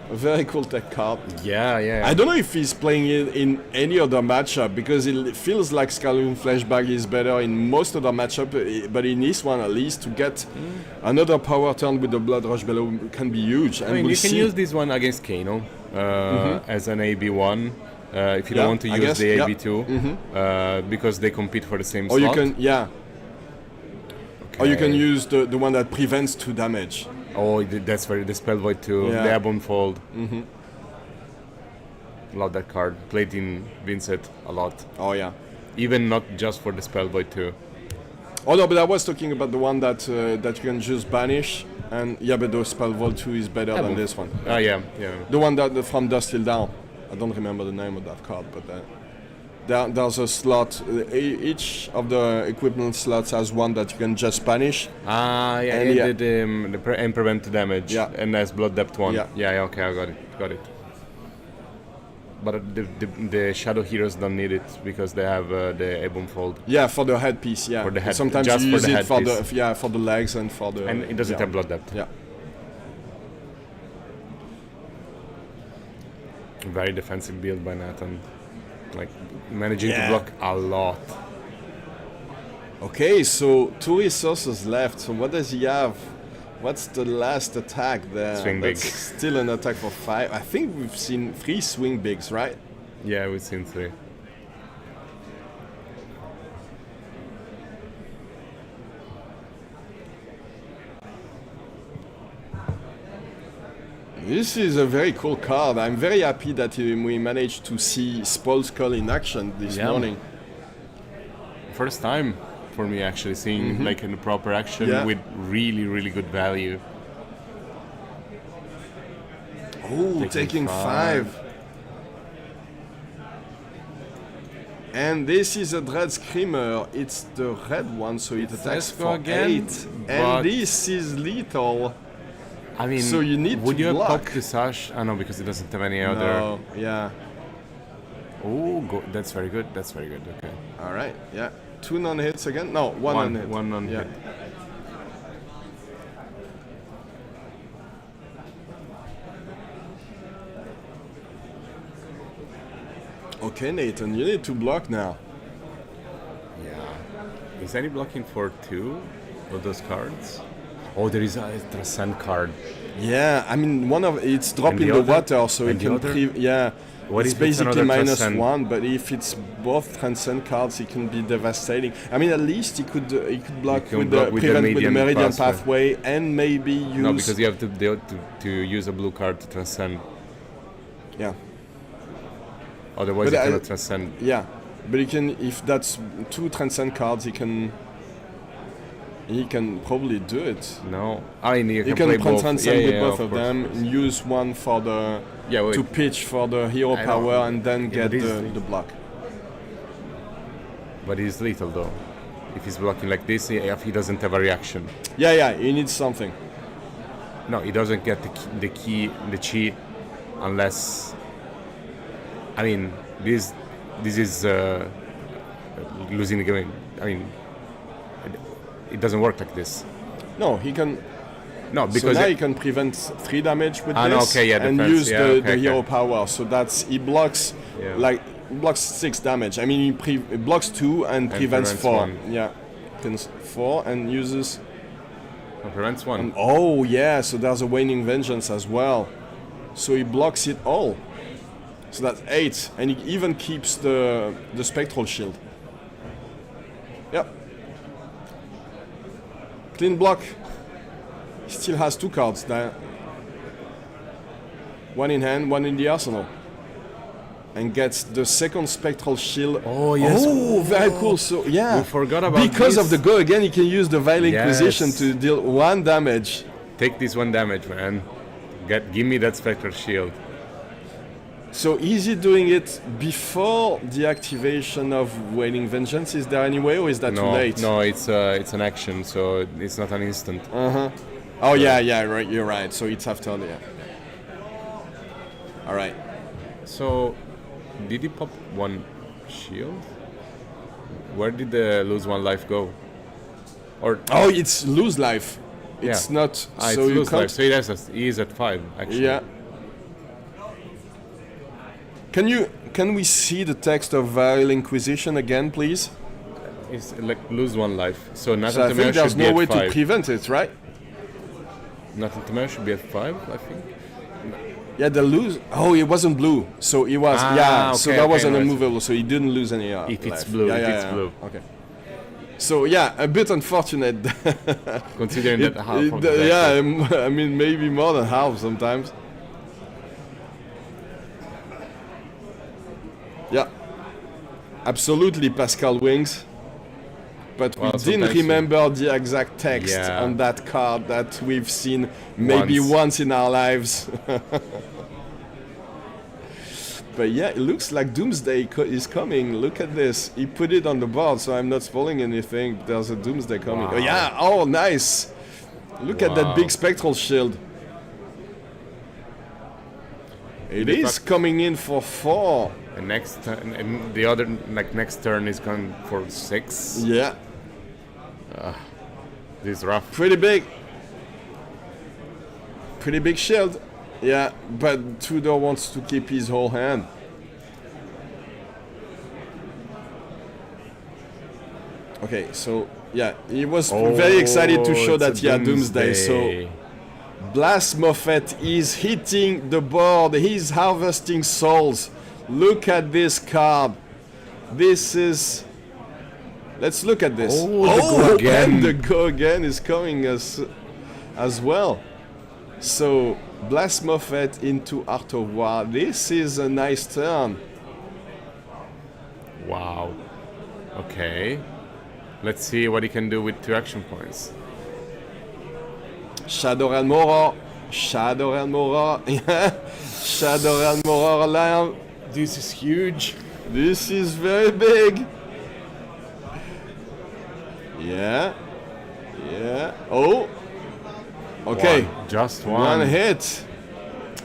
tech card. Yeah. I don't know if he's playing it in any other matchup because it feels like Scaling Flashback is better in most other matchup, but in this one at least to get another power turn with the Blood Rush Bellow can be huge. And I mean, we'll you can see. use this one against Kano as an AB1 if you Yeah, don't want to I use guess, the yeah. AB2 because they compete for the same Or slot. you can, Or you can Okay. use the one that prevents 2 damage. Oh, that's very the Spell Void too. Yeah. The Ebon Fold. Love that card. Played in Vincent a lot. Oh yeah. Even not just for the Spell Void too. Oh no, but I was talking about the one that you can just banish, and yeah, but the Spell Vault 2 is better than this one. Ah, yeah. The one that from Dust Till Down. I don't remember the name of that card, but there's a slot. Each of the equipment slots has one that you can just banish. Ah, yeah. And yeah. And prevent the damage. Yeah. And that's Blood Depth 1. Yeah. Okay, I got it. But the Shadow Heroes don't need it because they have the Ebon Fold. Yeah, for the headpiece. Yeah. For the head- Sometimes just you for use the it for headpiece. for the legs and for the. And it doesn't have Blood Depth. Yeah. Very defensive build by Nathan. Like, managing to Yeah. block a lot. Okay, so 2 resources left. So what does he have? What's the last attack there? Swing big. That's still an attack for 5. I think we've seen 3 swing bigs, right? Yeah, we've seen 3. This is a very cool card. I'm very happy that we managed to see Spoil Skull in action this Yeah. morning. First time for me actually seeing like in the proper action Yeah. with really, really good value. Oh, taking 5. And this is a Dread Screamer. It's the red one, so it attacks Let's go for again, 8. but- And this is lethal. I mean, So you need would to you have block. popped the Sash? I know because it doesn't have any other. No, yeah. Oh, that's very good. That's very good. Okay. All right, yeah. 2 non-hits again? No, one non-hit. One non-hit. Yeah. Okay, Nathan, you need to block now. Yeah. Is any blocking for 2 of those cards? Oh, there is a Transcend card. Yeah, I mean, it's dropping the the other? water, so And it the can other? What it's if it's basically another minus Transcend? 1, but if it's both Transcend cards, it can be devastating. I mean, at least he could block can with block the with the prevent with the Meridian Meridian Pathway. pathway, and maybe use. No, because you have to use a blue card to transcend. Yeah, Otherwise, But you I- cannot transcend. yeah, but he can, if that's 2 Transcend cards, he can probably do it. No, I mean you He can play can both. transcend with both of course, them, course. and use one for the Yeah, wait. to pitch for the hero I know. power, and then Yeah, get but this- the block. But he's lethal though. If he's blocking like this, if he doesn't have a reaction. Yeah, he needs something. No, he doesn't get the chi, unless. I mean, this is losing the game. I mean, it doesn't work like this. No, he can. No, So because now he can prevent 3 damage with no, this, okay, yeah, and defense, use yeah, the okay, hero okay. power. So he blocks Yeah. blocks 6 damage. I mean, he blocks 2 and prevents 4. 1. Yeah, prevents 4 and uses. prevents 1. Oh yeah, so there's a waning vengeance as well. So he blocks it all. So that's 8, and he even keeps the spectral shield. Yep. Clean block. He still has 2 cards there. 1 in hand, 1 in the arsenal. And gets the second spectral shield. Oh, yes. Oh, very cool. So yeah. We forgot about because this. of the go again, he can use the Vile Inquisition Yes. to deal 1 damage. Take this 1 damage, man. Give me that spectral shield. So is he doing it before the activation of Waning Vengeance? Is there any way, or is that too late? No, it's an action, so it's not an instant. Oh yeah, right. You're right. So it's after the. All right. So, did he pop 1 shield? Where did the lose 1 life go? Or Oh, it's lose life. It's Yeah. not. it's So you lose can't. life. So he is at 5 actually. Yeah. Can we see the text of Vile Inquisition again, please? It's like lose 1 life. So Nathan So I think Temer there's should be no at way to 5. prevent it, right? Nathan Temer should be at 5, I think. Yeah, the lose. Oh, it wasn't blue, so it was. So okay, that was okay, an right. unmovable, so he didn't lose any. If it's life. blue, Yeah, if yeah, it's yeah. blue. Okay. So yeah, a bit unfortunate. Considering that half of the deck. I mean maybe more than half sometimes. Yeah, absolutely, Pascal Wings. But we Well, didn't sometimes you- remember the exact text Yeah. on that card that we've seen maybe once in our lives. But yeah, it looks like Doomsday is coming. Look at this. He put it on the board, so I'm not spoiling anything. There's a Doomsday coming. Wow. Oh yeah, oh nice. Look at that Wow. big spectral shield. It The is fact- coming in for 4. And and the other next turn is going for 6. Yeah, This is rough. pretty big. Pretty big shield. Yeah, but Tudor wants to keep his whole hand. Okay, so yeah, he was very excited to show it's a that he had Doomsday. So Blast Moffat is hitting the board. He's harvesting souls. Look at this card. This is. Let's look at this. Oh, the go again. And the go again is coming as well. So Blast Moffat into Art of War. This is a nice turn. Wow. Okay. Let's see what he can do with 2 action points. Shadow Realm Horror. Shadow Realm Horror. Shadow Realm Horror Alarm. This is huge. This is very big. Yeah. Yeah. Oh. Okay. Just one. One hit.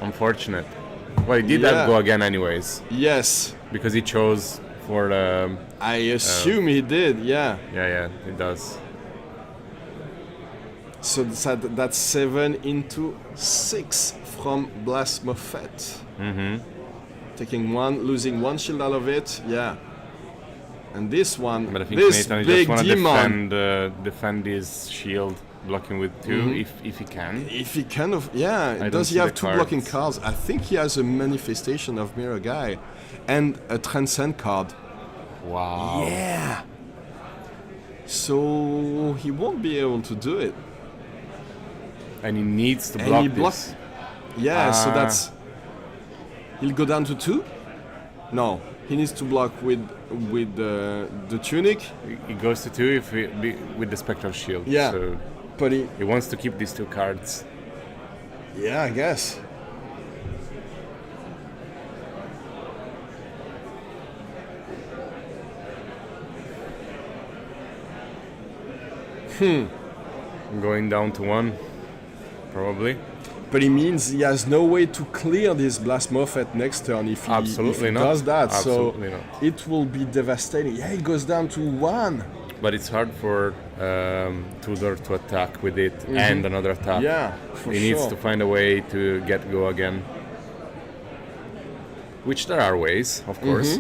Unfortunate. Well, he did Yeah. have go again anyways, Yes. because he chose for the. I assume he did. Yeah. Yeah, it does. So that's 7 into 6 from Blast Moffat. taking one, losing one shield out of it. Yeah. And this one, But I think this Nathan big just want demon. to defend his shield, blocking with 2 if he can. If he kind of, yeah, I does don't he have see the 2 blocking cards? I think he has a manifestation of Mirror Guy and a Transcend card. Wow. Yeah. So he won't be able to do it. And he needs to And block he this. Yeah, so that's... He'll go down to 2? No, he needs to block with the Tunic. He goes to 2 if with the Spectral Shield. Yeah. So But he wants to keep these 2 cards. yeah, I guess. Going down to 1, probably. But it means he has no way to clear this Blast Moffat next turn if he, Absolutely if he not. does that. Absolutely so not. it will be devastating. Yeah, it goes down to 1. But it's hard for Tudor to attack with it and another attack. Yeah, for He needs to find a way to get go again. Which there are ways, of course.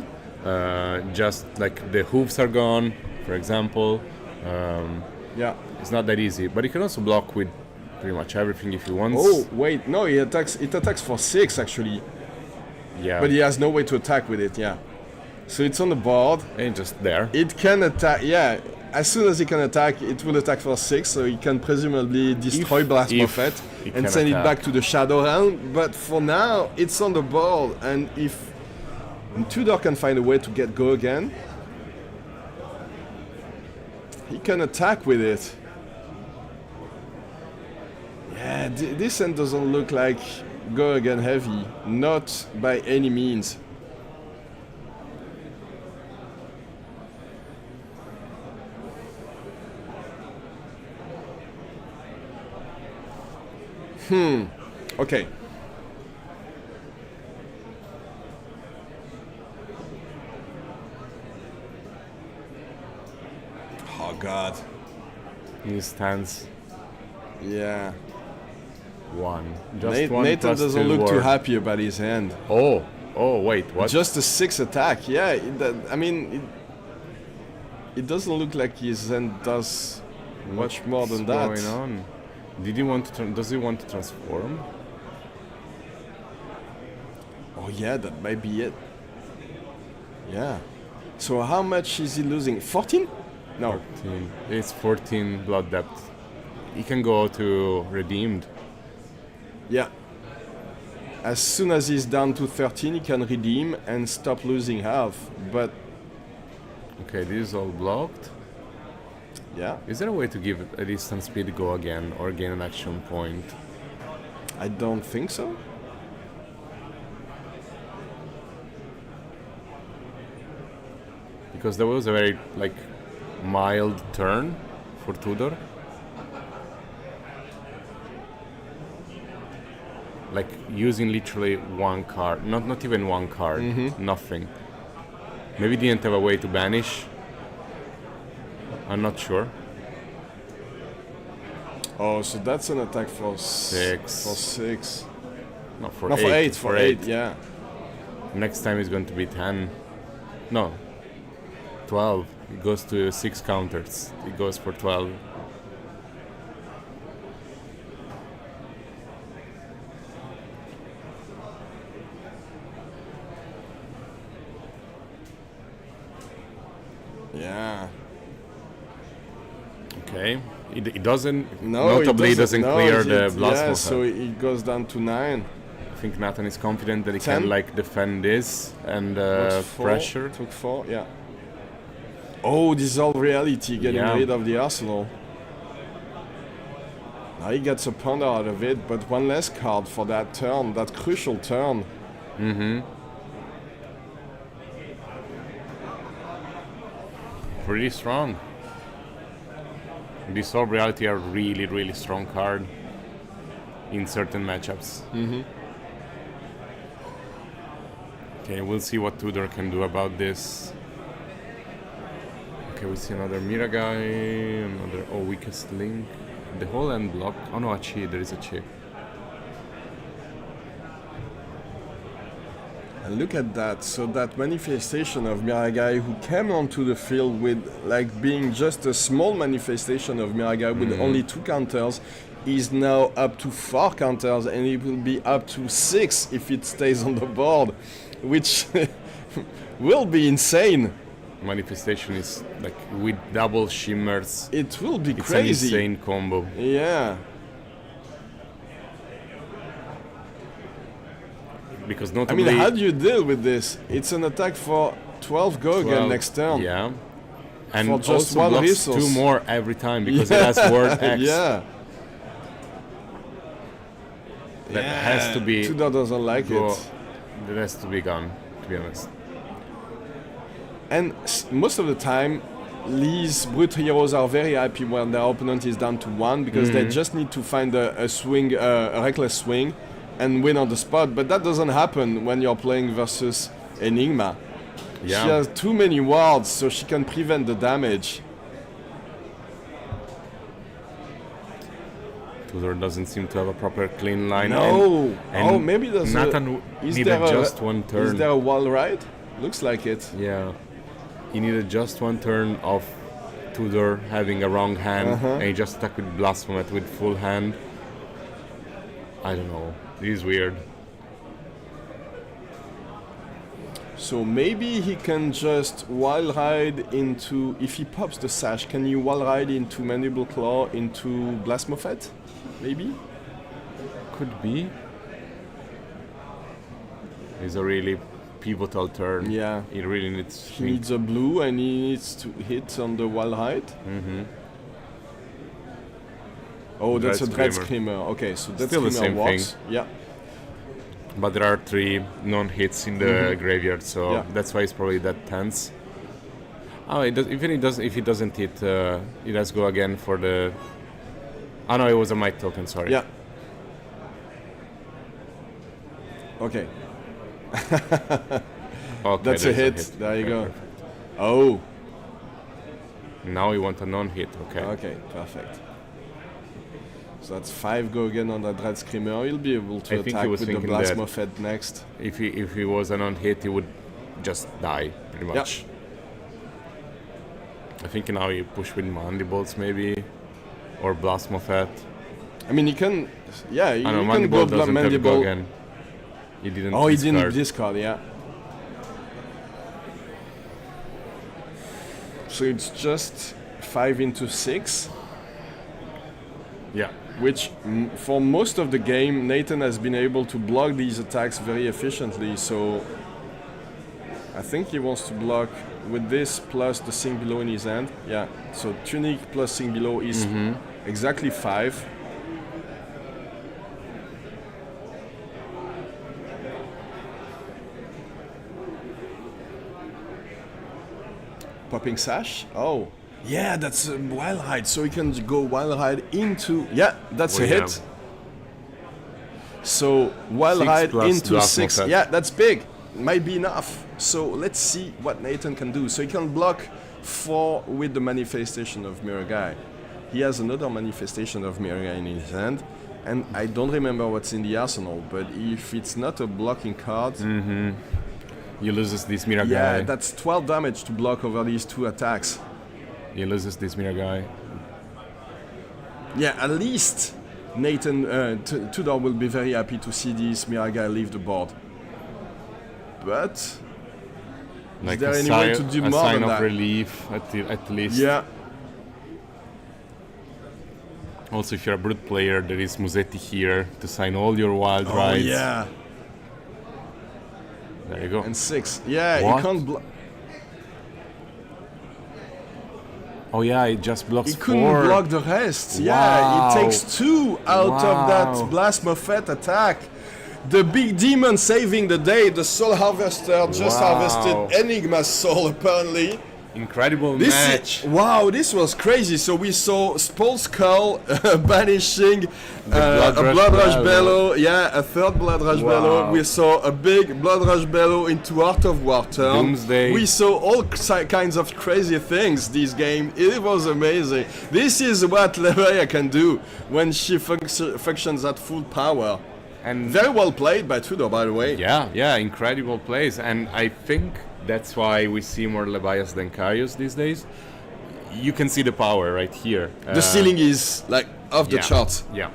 Just like the hooves are gone, for example. Yeah. It's not that easy. But he can also block with pretty much everything if he wants. Oh, wait, no, he attacks. It attacks for 6 actually. Yeah. But he has no way to attack with it, yeah. So it's on the board. And just there. It can attack, yeah. As soon as he can attack, it will attack for 6, so he can presumably destroy Blast if Moffat he and can send it attack. back to the Shadow Realm. But for now, it's on the board, and if Tudor can find a way to get go again, he can attack with it. Yeah, this end doesn't look like go again heavy, not by any means. Okay. Oh God. He stands Yeah. 1. Just 1 Nathan plus doesn't 2 look too ward. happy about his hand. Oh, wait, what? Just a 6 attack. Yeah, I mean, it doesn't look like his hand does much more than that. What's going on? Did he want to? Does he want to transform? Oh yeah, that might be it. Yeah. So how much is he losing? 14? No. 14. It's 14 blood depth. He can go to redeemed. Yeah. As soon as he's down to 13, he can redeem and stop losing health. But Okay, this is all blocked. yeah, Is there a way to give a distance speed go again or gain an action point? I don't think so. Because there was a very mild turn for Tudor. Like using literally 1 card, not even 1 card, nothing. Maybe didn't have a way to banish. I'm not sure. Oh, so that's an attack for 6. For 6. No, for No, 8. for 8, yeah. Next time is going to be 10. No. 12. It goes to 6 counters. It goes for 12. Yeah. Okay. It doesn't. No, notably, it doesn't clear the blast Yeah, Moffat. so it goes down to 9. I think Nathan is confident that he 10? can defend this and What's 4? pressure. Took 4, yeah. Oh, dissolve reality, getting Yeah. rid of the arsenal. Now he gets a ponder out of it, but 1 less card for that turn, that crucial turn. Pretty strong. Dissolve Reality are really, really strong card in certain matchups. Okay, we'll see what Tudor can do about this. Okay, we see another Mira guy, another weakest link. The whole end block. Oh no, a chi, there is a chi. And look at that. So that manifestation of Miragai who came onto the field with like being just a small manifestation of Miragai with only 2 counters is now up to 4 counters, and it will be up to 6 if it stays on the board, which will be insane. Manifestation is like with double shimmers. It will be It's crazy. an insane combo. Yeah. Because I notably, mean, how do you deal with this? It's an attack for 12 go again next turn. Yeah. And For just also one blocks resource. 2 more every time because it has word X. Yeah. That has to be Tudor doesn't like it. That has to be gone, to be honest. And most of the time, Lee's brute heroes are very happy when their opponent is down to 1 because they just need to find a swing, a reckless swing, and win on the spot. But that doesn't happen when you're playing versus Enigma. Yeah. She has too many wards, so she can prevent the damage. Tudor doesn't seem to have a proper clean line. No. And Maybe there's Nathan is needed there just one turn. Is there a wall ride? Looks like it. Yeah. He needed just one turn of Tudor having a wrong hand, and he just stuck with Blasphemous with full hand. I don't know. This is weird. So maybe he can just wild ride into, if he pops the sash, can you wild ride into Mandible Claw into Blast Moffat? Maybe? Could be. It's a really pivotal turn. Yeah. He really needs. He needs a blue and he needs to hit on the wild ride. Oh, that's a Dread Screamer. Okay, so that Still the Screamer same works. thing. Yeah. But there are 3 non-hits in the graveyard, so Yeah. that's why it's probably that tense. Oh, it does, if he doesn't hit, it has to go again for the. Oh no, it was a might token. Sorry. Yeah. Okay. Okay, That's a there's hit. There you Okay, go. perfect. Oh. Now we want a non-hit. Okay. Okay, perfect. So that's 5 go again on the Dread Screamer. He'll be able to I think he attack was with the thinking Blast that- Moffat next. If he was a non-hit, he would just die pretty much. I think now he push with Mandibles maybe, or Blast Moffat. I mean, he can. Yeah, you I know can Mandible go doesn't have to go Mandible. again. He didn't. Oh, he discard. didn't discard, yeah. So it's just 5 into 6, Yeah. which for most of the game, Nathan has been able to block these attacks very efficiently. So I think he wants to block with this plus the Sing Below in his hand. Yeah, so Tunic plus Sing Below is exactly 5. Popping Sash? Oh. Yeah, that's a Wild Ride. So he can go Wild Ride into... Yeah, that's a Oh, yeah. hit. So Wild 6 Ride plus into Blast 6. Moffat. Yeah, that's big. Might be enough. So let's see what Nathan can do. So he can block 4 with the manifestation of Miragai. He has another manifestation of Miragai in his hand. And I don't remember what's in the arsenal, but if it's not a blocking card... He loses this Miragai. Yeah, that's 12 damage to block over these 2 attacks. He loses this Miragai. Yeah, at least Nathan Tudor will be very happy to see this Miragai leave the board. But Like there a any way sign, to do a more sign than of that? relief at least. yeah, Also, if you're a brute player, there is Musetti here to sign all your wild oh rides. yeah, There you go. and 6. Yeah, What? he can't. Oh yeah, it just blocks He couldn't 4. block the rest. Wow. Yeah, it takes 2 out of Wow. that Blast Moffat attack. The big demon saving the day. The Soul Harvester just Wow. harvested Enigma's soul apparently. Incredible This match. wow, this was crazy. So we saw Spall Skull banishing Blood a Rush Blood Rush Bellow. Bellow. Yeah, a third Blood Rush Wow. Bellow. We saw a big Blood Rush Bellow into Art of War turn. Doomsday. We saw all kinds of crazy things this game. It was amazing. This is what Levia can do when she functions at full power. And very well played by Tudor, by the way. yeah, incredible plays. And I think that's why we see more Levias than Kaios these days. You can see the power right here. The ceiling is like off the charts. Yeah.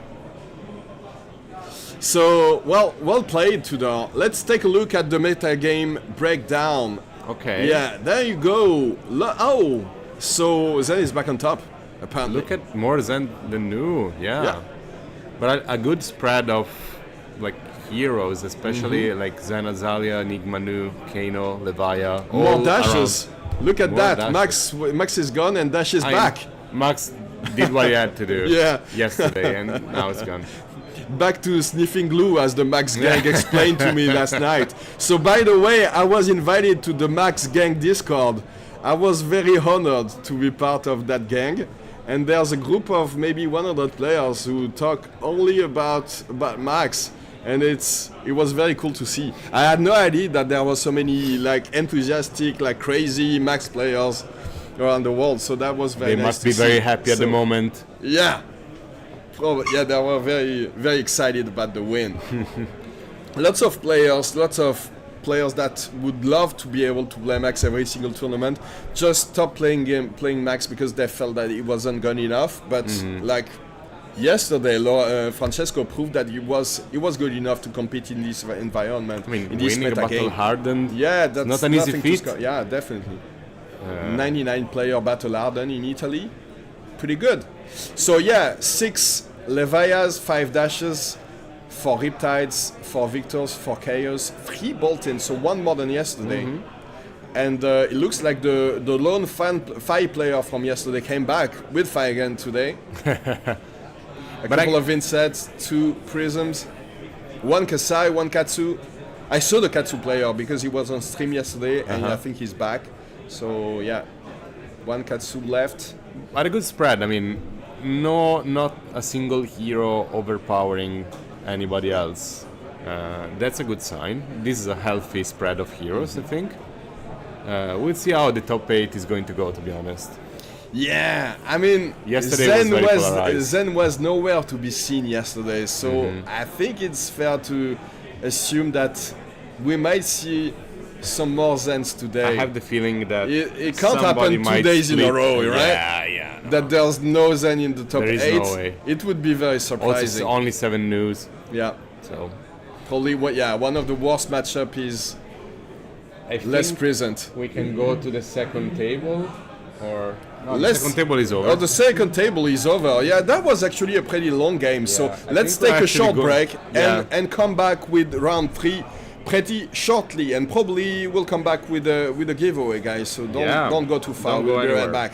So, well played, Tudor. Let's take a look at the metagame breakdown. Okay. Yeah, there you go. Oh, so Zen is back on top, apparently. Look at more Zen than new. Yeah. But a good spread of like heroes, especially like Zen, Aelia, Enigma, Nu, Kano, Levia. More dashes. Around. Look at More that. dashes. Max is gone and Dash is back. Max did what he had to do yesterday, and now it's gone. Back to sniffing glue, as the Max gang explained to me last night. So, by the way, I was invited to the Max gang Discord. I was very honored to be part of that gang. And there's a group of maybe 100 players who talk only about Max. And it was very cool to see. I had no idea that there were so many like enthusiastic, like crazy Max players around the world. So that was very nice to see. They must be very happy at the moment. Yeah. Yeah, they were very, very excited about the win. Lots of players that would love to be able to play Max every single tournament just stopped playing Max because they felt that it wasn't good enough. But like yesterday, Francesco proved that he was good enough to compete in this environment. I mean, in this winning a battle Hardened. Yeah, that's not an easy feat. Yeah, definitely. 99 player battle Hardened in Italy, pretty good. So yeah, 6 Levias, 5 dashes, 4 Riptides, 4 Victors, 4 Chaos, 3 Bolt-in, so 1 more than yesterday. And it looks like the lone Fire player from yesterday came back with Fire again today. A couple of Insets, 2 Prisms, 1 Kasai, 1 Katsu. I saw the Katsu player because he was on stream yesterday, and I think he's back. So yeah, 1 Katsu left. But a good spread. I mean, not a single hero overpowering anybody else. That's a good sign. This is a healthy spread of heroes, I think. We'll see how the top 8 is going to go, to be honest. Yeah, I mean, Zen was nowhere to be seen yesterday, so I think it's fair to assume that we might see some more Zens today. I have the feeling that it can't happen 2 days in a row, right? Yeah. No. That there's no Zen in the top 8. There is no way. It would be very surprising. Also, only 7 news. Yeah. So probably one of the worst matchup is less present. We can go to the second table, or the second table is over. Oh, the second table is over. Yeah, that was actually a pretty long game. So let's take a short break and come back with round 3 pretty shortly, and probably we'll come back with a giveaway, guys. So don't go too far. We'll be right back.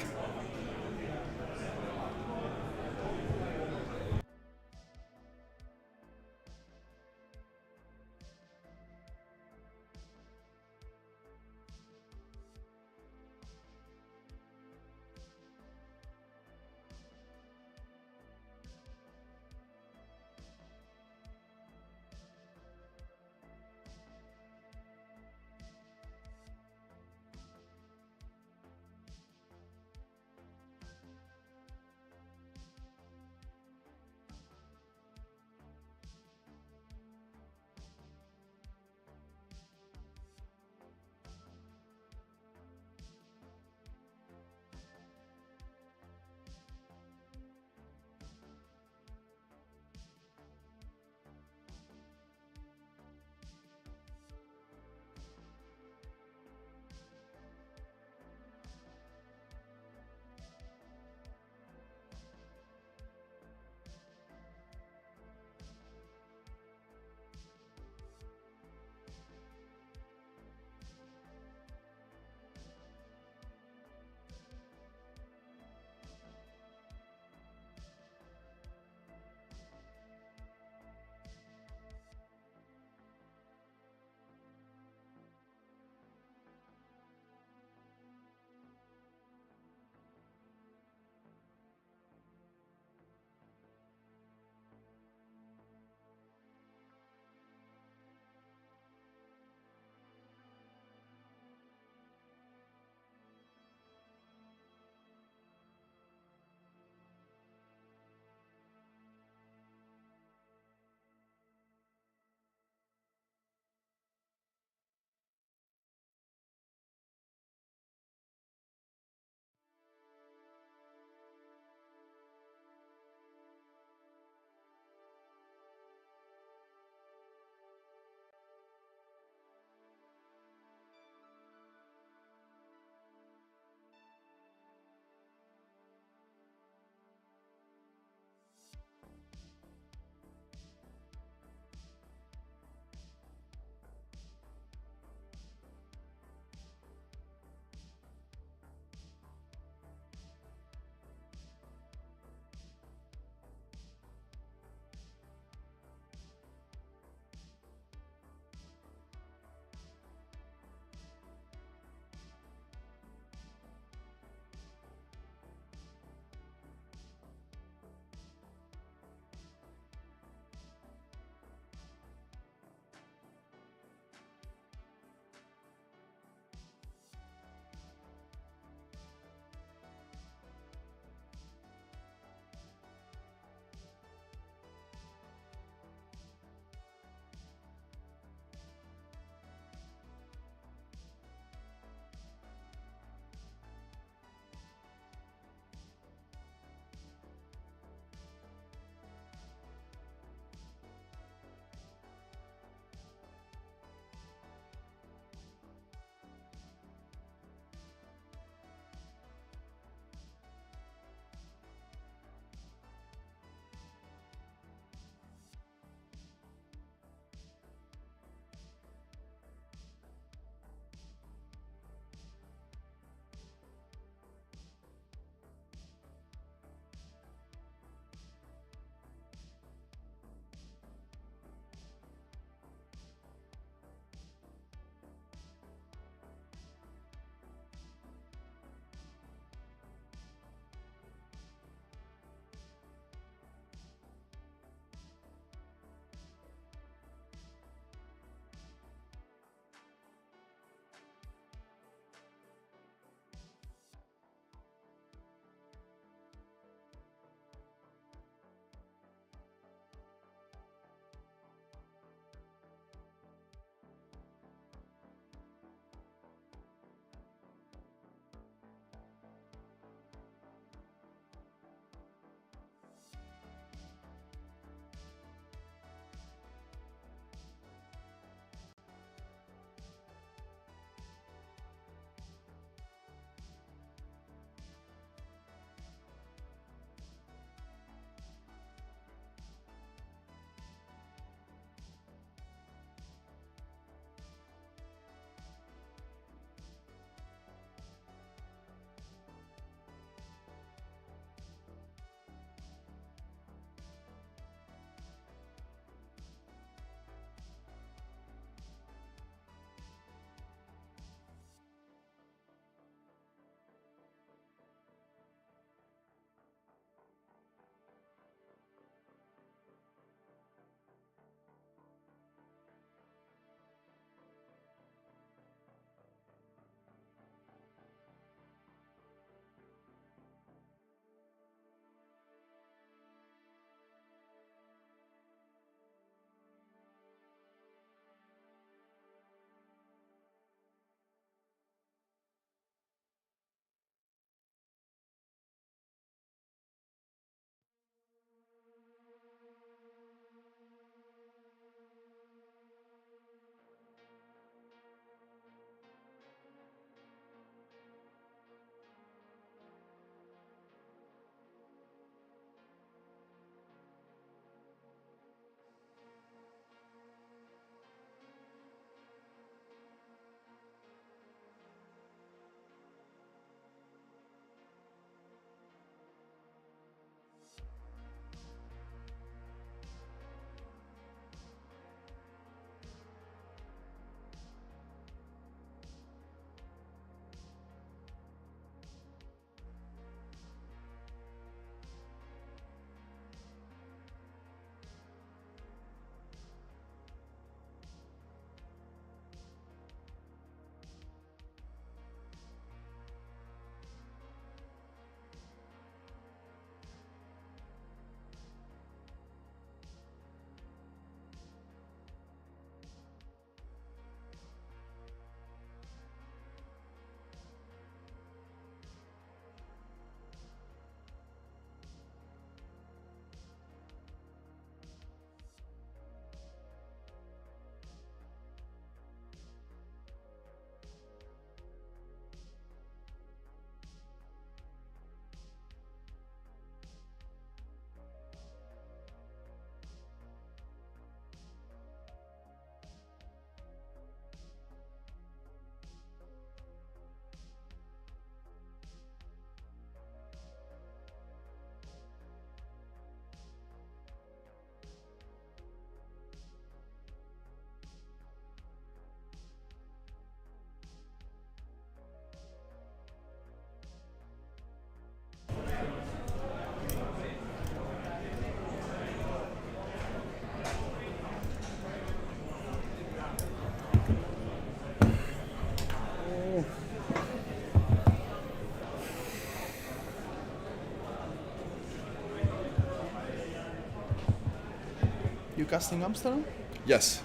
You casting Amsterdam? Yes.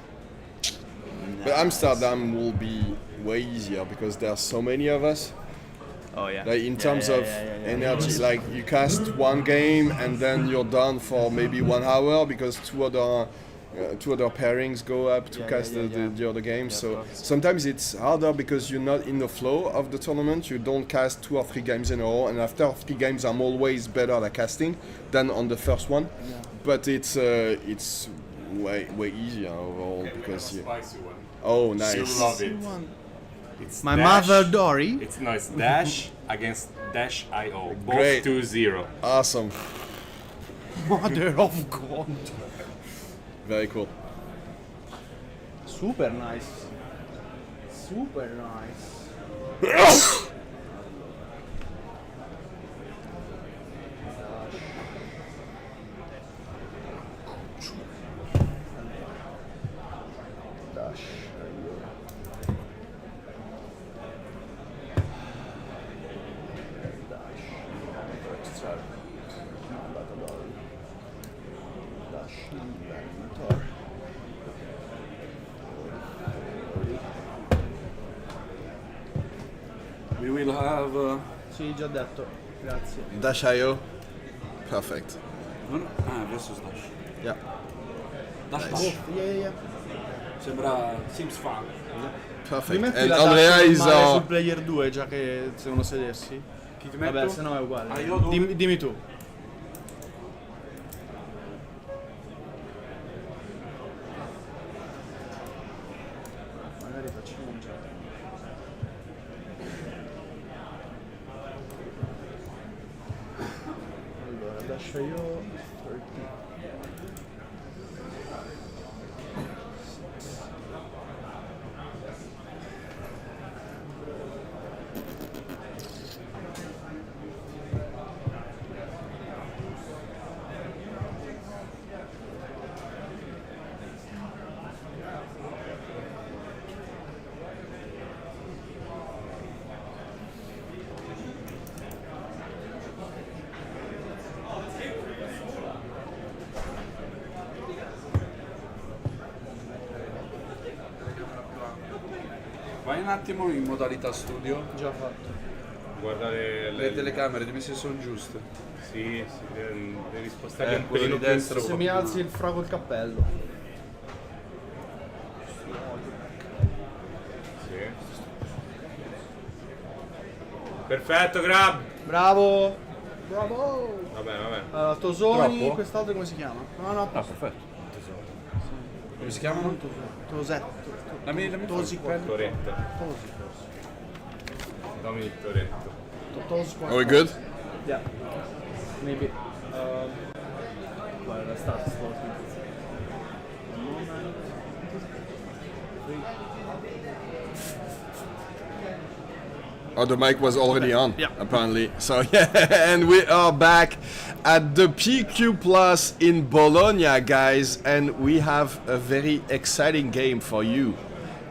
But Amsterdam will be way easier because there are so many of us. Oh yeah. Like in terms of energy, like you cast one game and then you're done for maybe 1 hour because two other pairings go up to cast the other game. So sometimes it's harder because you're not in the flow of the tournament. You don't cast 2 or 3 games in a row, and after 3 games, I'm always better at casting than on the first one. Yeah. But it's way easier overall because Spicy one. oh nice. You love it. It's My dash. mother Dory. It's dash against dash IO. Both Great. 2-0. Awesome. Mother of God. Very cool. Super nice. Super nice. We will have. Sì, già detto. Grazie. Dash IO. Perfect. Versus Dash. Yeah. Dash Nice. Dash. Yeah. Seems fun. Perfect. Metti And la Andrea dash is normale sul player 2 già che se uno sedessi. Chi ti metto? Vabbè, se no è uguale. Ah, io dove? Dimmi tu. Magari facciamo un gioco. Allora, lascio io 30. Vai un attimo in modalità studio. Già fatto. Guardare Le telecamere, dimmi se sono giuste. Sì, devi spostare un quello pelino di più in destra. su. Se mi alzi il frago il cappello. Sì. Perfetto, grab! Bravo! Bravo! Vabbè. Tosoni, Troppo? quest'altro come si chiama? No, Perfetto. Come si chiamano? Tosetto. Dammi Tosi Toretta. Tosi forse. Dammi il Toretto. Tosi Are we good? Yeah. Maybe. Well, let's start slowly. One moment. 3. Oh, the mic was already on, Yeah. apparently. So yeah, and we are back at the PQ Plus in Bologna, guys, and we have a very exciting game for you.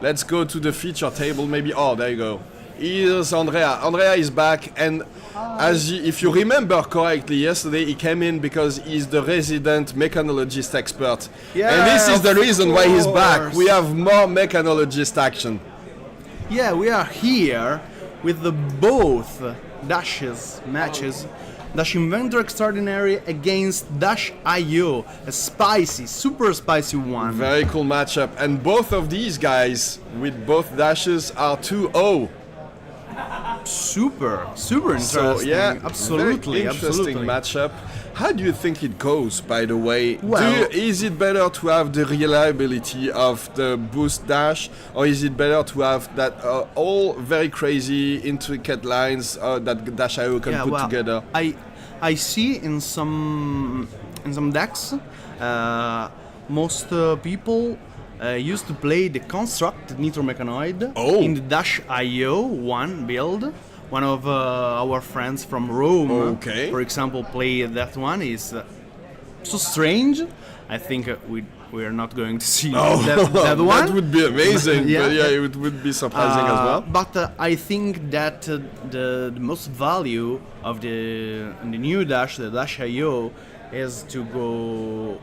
Let's go to the feature table, maybe. Oh, there you go. Here's Andrea. Andrea is back, and if you remember correctly, yesterday he came in because he's the resident mechanologist expert. Yeah, and this is the of reason why he's back. course. We have more mechanologist action. Yeah, we are here with the both matches. Dash Inventor Extraordinary against Dash IO, a super spicy one. Very cool matchup, and both of these guys with both dashes are 2-0. Super interesting. So yeah, absolutely, very interesting absolutely. matchup. How do you think it goes, by the way? Well- Is it better to have the reliability of the boost dash, or is it better to have that all very crazy, intricate lines that Dash IO can put together? I see in some decks, most people used to play the Construct Nitro Mechanoid in the Dash IO 1 build. One of our friends from Rome, for example, played that one. Is so strange. I think we are not going to see that one. That would be amazing, Yeah. but yeah, it would be surprising as well. But I think that the most value of the new Dash, the Dash IO, is to go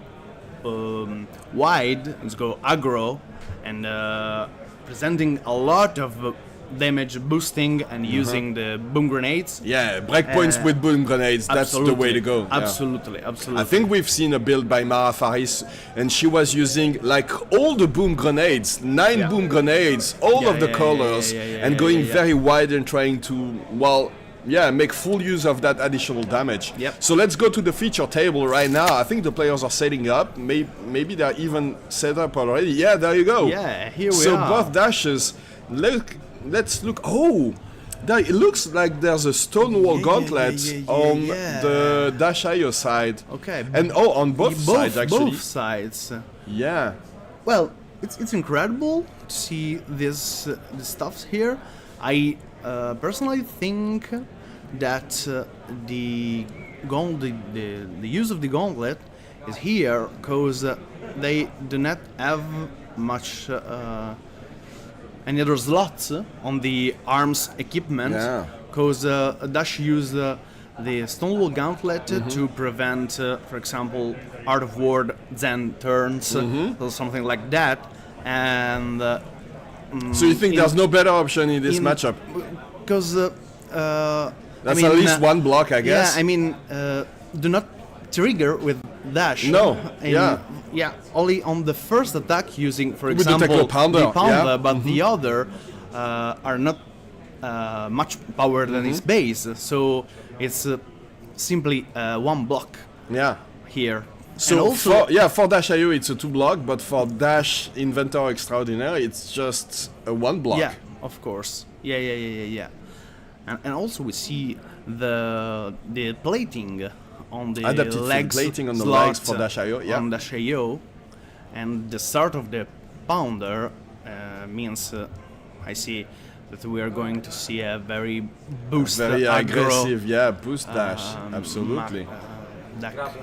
wide, let's go aggro, and presenting a lot of damage boosting and using the boom grenades. Yeah, breakpoints with boom grenades, that's the way to go. Yeah. Absolutely. I think we've seen a build by Mara Faris, and she was using like all the boom grenades, 9 boom grenades, all of the colors, and going very wide and trying to, make full use of that additional damage. Yep. So let's go to the feature table right now. I think the players are setting up. Maybe they're even set up already. Yeah, there you go. Yeah, here we so are. both dashes. Let's look. Oh, it looks like there's a Stonewall Gauntlet on the Dash.io side. Okay. And on both sides actually. Both sides. Yeah. Well, it's incredible to see this stuff here. I personally think that the use of the gauntlet is here because they do not have much any other slots on the arms equipment. Because Dash use the Stonewall Gauntlet to prevent, for example, Art of War Zen turns or something like that. And so you think there's no better option in this matchup? Because that's at least one block, I guess. Yeah, I mean, do not trigger with Dash. No. Yeah, only on the first attack using, for with example, the pounder, but the other are not much power than its base. So it's simply one block. Yeah. Here. So for Dash.io it's a 2 block, but for Dash Inventor Extraordinaire it's just a 1 block. Yeah, of course. Yeah. And also we see the plating on the adapted legs, plating on the legs for Dash.io. Yeah. On Dash.io, and the start of the pounder means I see that we are going to see a very boost, very aggro, aggressive, boost dash, absolutely.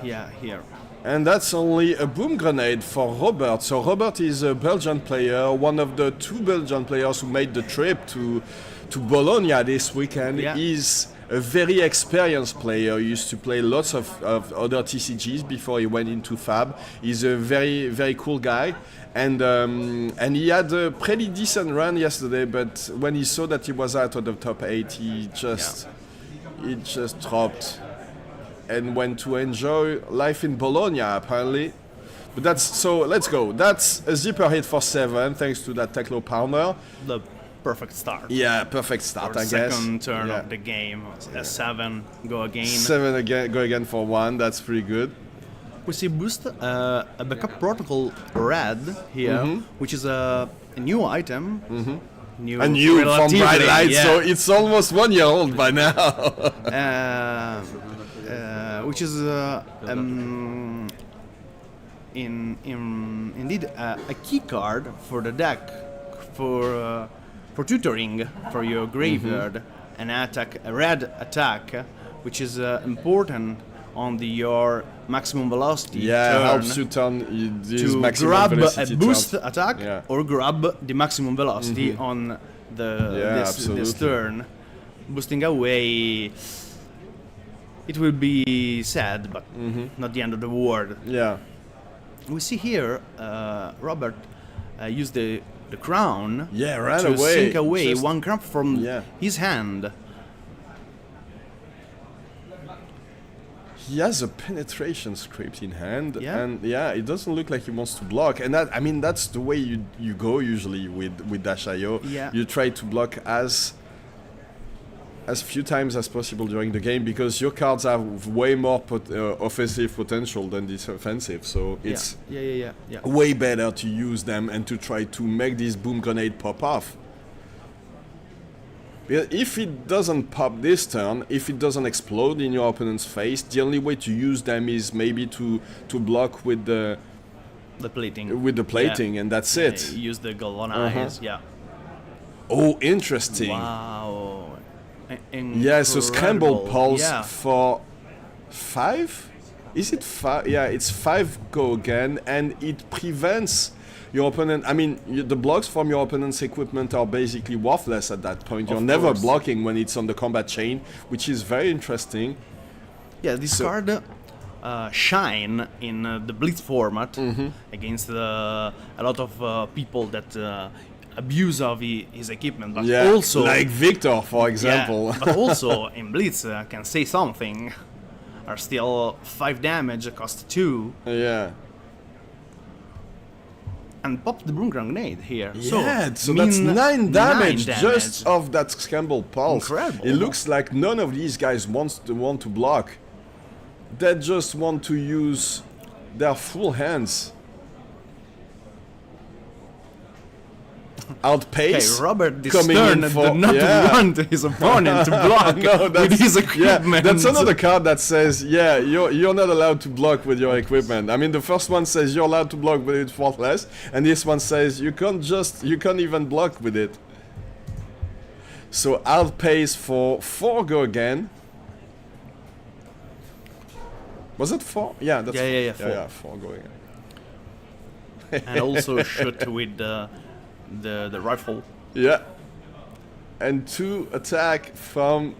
Here. And that's only a boom grenade for Robert. So Robert is a Belgian player, one of the 2 Belgian players who made the trip to Bologna this weekend. Yeah. He's a very experienced player. He used to play lots of other TCGs before he went into Fab. He's a very, very cool guy. And he had a pretty decent run yesterday, but when he saw that he was out of the top 8, he just dropped and went to enjoy life in Bologna, apparently. But let's go. That's a zipper hit for 7, thanks to that Teklo Pounder. The perfect start. Yeah, perfect start, I guess. Second turn of the game. 7, go again. 7 again, go again for 1, that's pretty good. We see boost a backup protocol red here, which is a new item. New from Bright Light, so it's almost 1 year old by now. Which is indeed a key card for the deck for tutoring for your graveyard. A red attack, which is important on your maximum velocity turn. Helps you turn to maximum grab velocity a boost attack or grab the maximum velocity on this turn, boosting away. It will be sad, but not the end of the world. Yeah. We see here Robert use the crown to sink away one crown from his hand. He has a penetration script in hand, and it doesn't look like he wants to block. And that's the way you go usually with Dash.io. Yeah. You try to block as few times as possible during the game, because your cards have way more offensive potential than defensive. So it's way better to use them and to try to make this boom grenade pop off. If it doesn't pop this turn, if it doesn't explode in your opponent's face, the only way to use them is maybe to block with the plating, and that's it. Use the galvanize. Oh, interesting. Wow. So Scramble Pulse for 5? Is it 5? Yeah, it's 5 go again, and it prevents your opponent. The blocks from your opponent's equipment are basically worthless at that point. You're never blocking when it's on the combat chain, which is very interesting. Yeah, this card shine in the Blitz format against a lot of people that abuse of his equipment, but also like Victor, for example. Yeah, but also in Blitz can say something. Are still 5 damage, cost 2. Yeah. And pop the boom grenade here. Yeah, so mean that's 9 damage, 9 just off that Scramble Pulse. Incredible. It looks like none of these guys want to block. They just want to use their full hands. Outpace. Okay, Robert this coming turn in for, did not want his opponent to block with his equipment. Yeah, that's another card that says, yeah, you're not allowed to block with your equipment. I mean, the first one says you're allowed to block with it faultless, and this one says you can't even block with it. So outpace for 4 go again. Was it 4? Yeah, that's 4. Yeah, 4. Yeah, 4 go again. And also shoot with the rifle. Yeah. And 2 attack from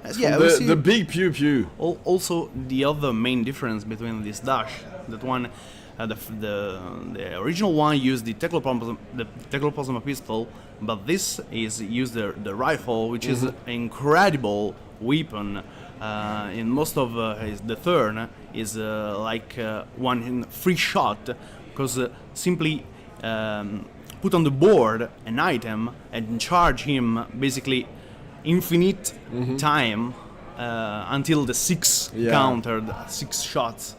the big pew pew. Also, the other main difference between this dash, that one, the original one used the Tecloplasma pistol, but this is used the rifle, which is an incredible weapon. In most of the turn is like one in free shot, because simply put on the board an item and charge him basically infinite time until the 6 countered 6 shots.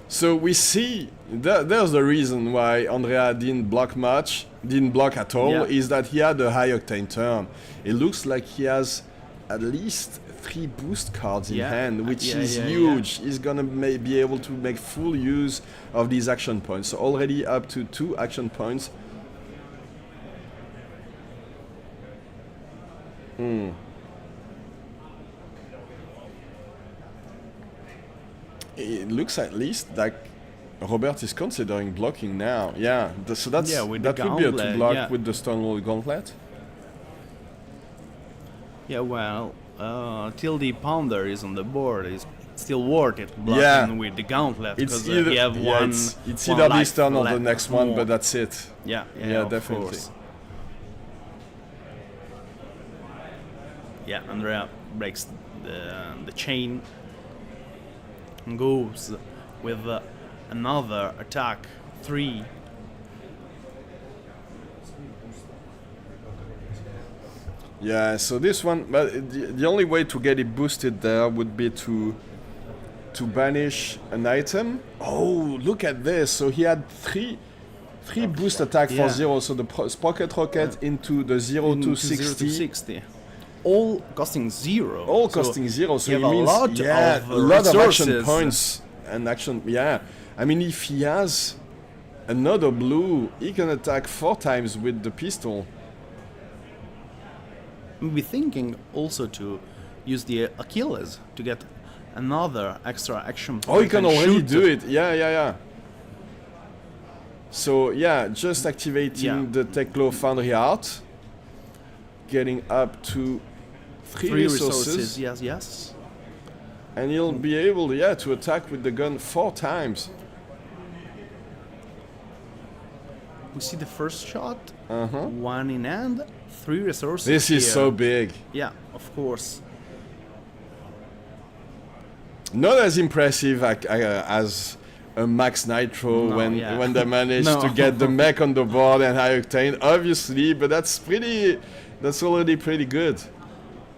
So we see there's the reason why Andrea didn't block at all, is that he had a high octane turn. It looks like he has at least 3 boost cards in hand, which is huge. He's gonna be able to make full use of these action points. So already up to 2 action points. It looks at least like Robert is considering blocking now. Yeah, so that would be a 2 block with the Stonewall Gauntlet. Yeah, well, till the Pounder is on the board, it's still worth it blocking with the Gauntlet, because you have one. It's one either life this turn or the left next more. one, but that's it. Yeah, definitely. Course. Yeah, Andrea breaks the chain and goes with another attack, 3. Yeah, so this one, but the only way to get it boosted there would be to banish an item. Oh, look at this! So he had 3 boost attack for 0. So the Sprocket Rocket into the 0 to 60. All costing 0. All costing 0. So it means a lot of action points and action. Yeah, I mean, if he has another blue, he can attack 4 times with the pistol. We're thinking also to use the Achilles to get another extra action point. Oh, you can already do it. Yeah. So yeah, just activating the Teclo Foundry Art, getting up to 3 resources. Yes. And he'll be able, to attack with the gun 4 times. We see the first shot. 1 in hand, 3 resources. This is so big. Yeah, of course. Not as impressive as a Max Nitro when they managed to get the mech on the board and high octane, obviously, but that's already pretty good.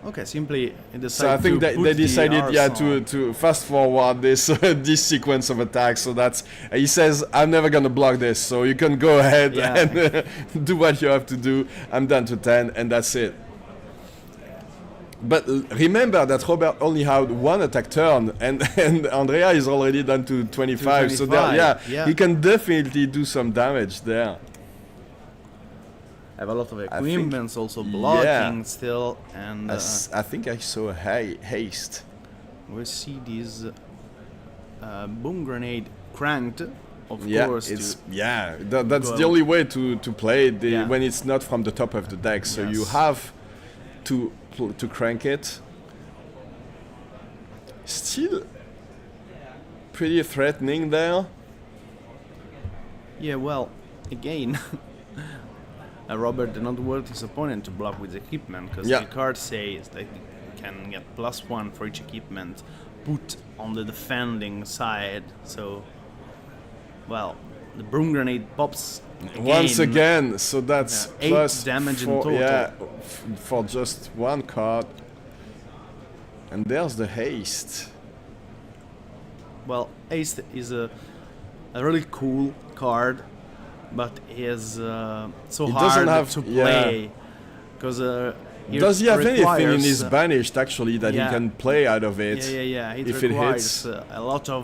Okay, simply decided. So I think they decided to fast forward this this sequence of attacks. So that's he says, I'm never gonna block this, so you can go ahead and do what you have to do. I'm down to 10, and that's it. But remember that Robert only had 1 attack turn, and Andrea is already down to 25. So he can definitely do some damage there. Have a lot of equipments also blocking still, and I think I saw haste. We see this boom grenade cranked, of course. That's the only way to play it when it's not from the top of the deck. So you have to crank it. Still pretty threatening there. Yeah, well, again, Robert did not want his opponent to block with equipment, because Yeah. the card says that you can get +1 for each equipment put on the defending side. So, well, the broom grenade pops Once again, so that's Yeah, 8 plus damage in 4, total. yeah, for just one card. And there's the haste. Well, Ace is a really cool card, but he is so He hard doesn't have- to yeah. play. Because Does he have anything in his banished actually that yeah. he can play out of it? Yeah. It if it requires hits? a lot of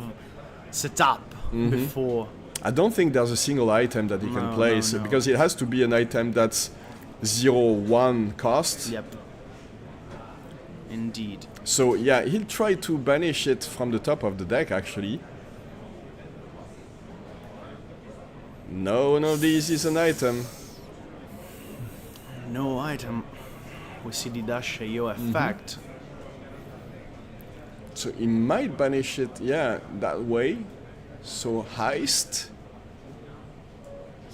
setup before. I don't think there's a single item that he can No, play, no, so no. because it has to be an item that's 0/1 cost. Yep. Indeed. So yeah, he'll try to banish it from the top of the deck actually. No one of these is an item. No item. We see the dash AO effect. So he might banish it, yeah, that way. So heist.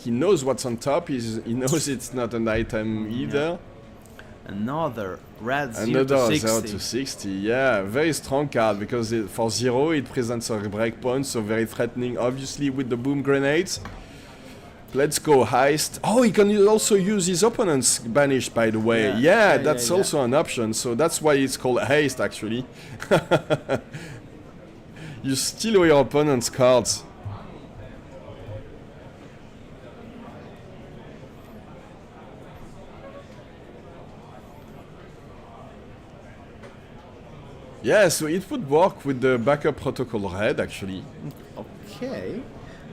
He knows what's on top. He knows it's not an item either. Another red 0 Another to 60. 0 to 60. Yeah, very strong card because for 0 it presents a breakpoint, so very threatening. Obviously with the boom grenades. Let's go heist. Oh, he can also use his opponent's banish, by the way. Yeah, that's also an option. So that's why it's called haste, actually. You steal your opponent's cards. Yeah, so it would work with the backup protocol red, actually. Okay.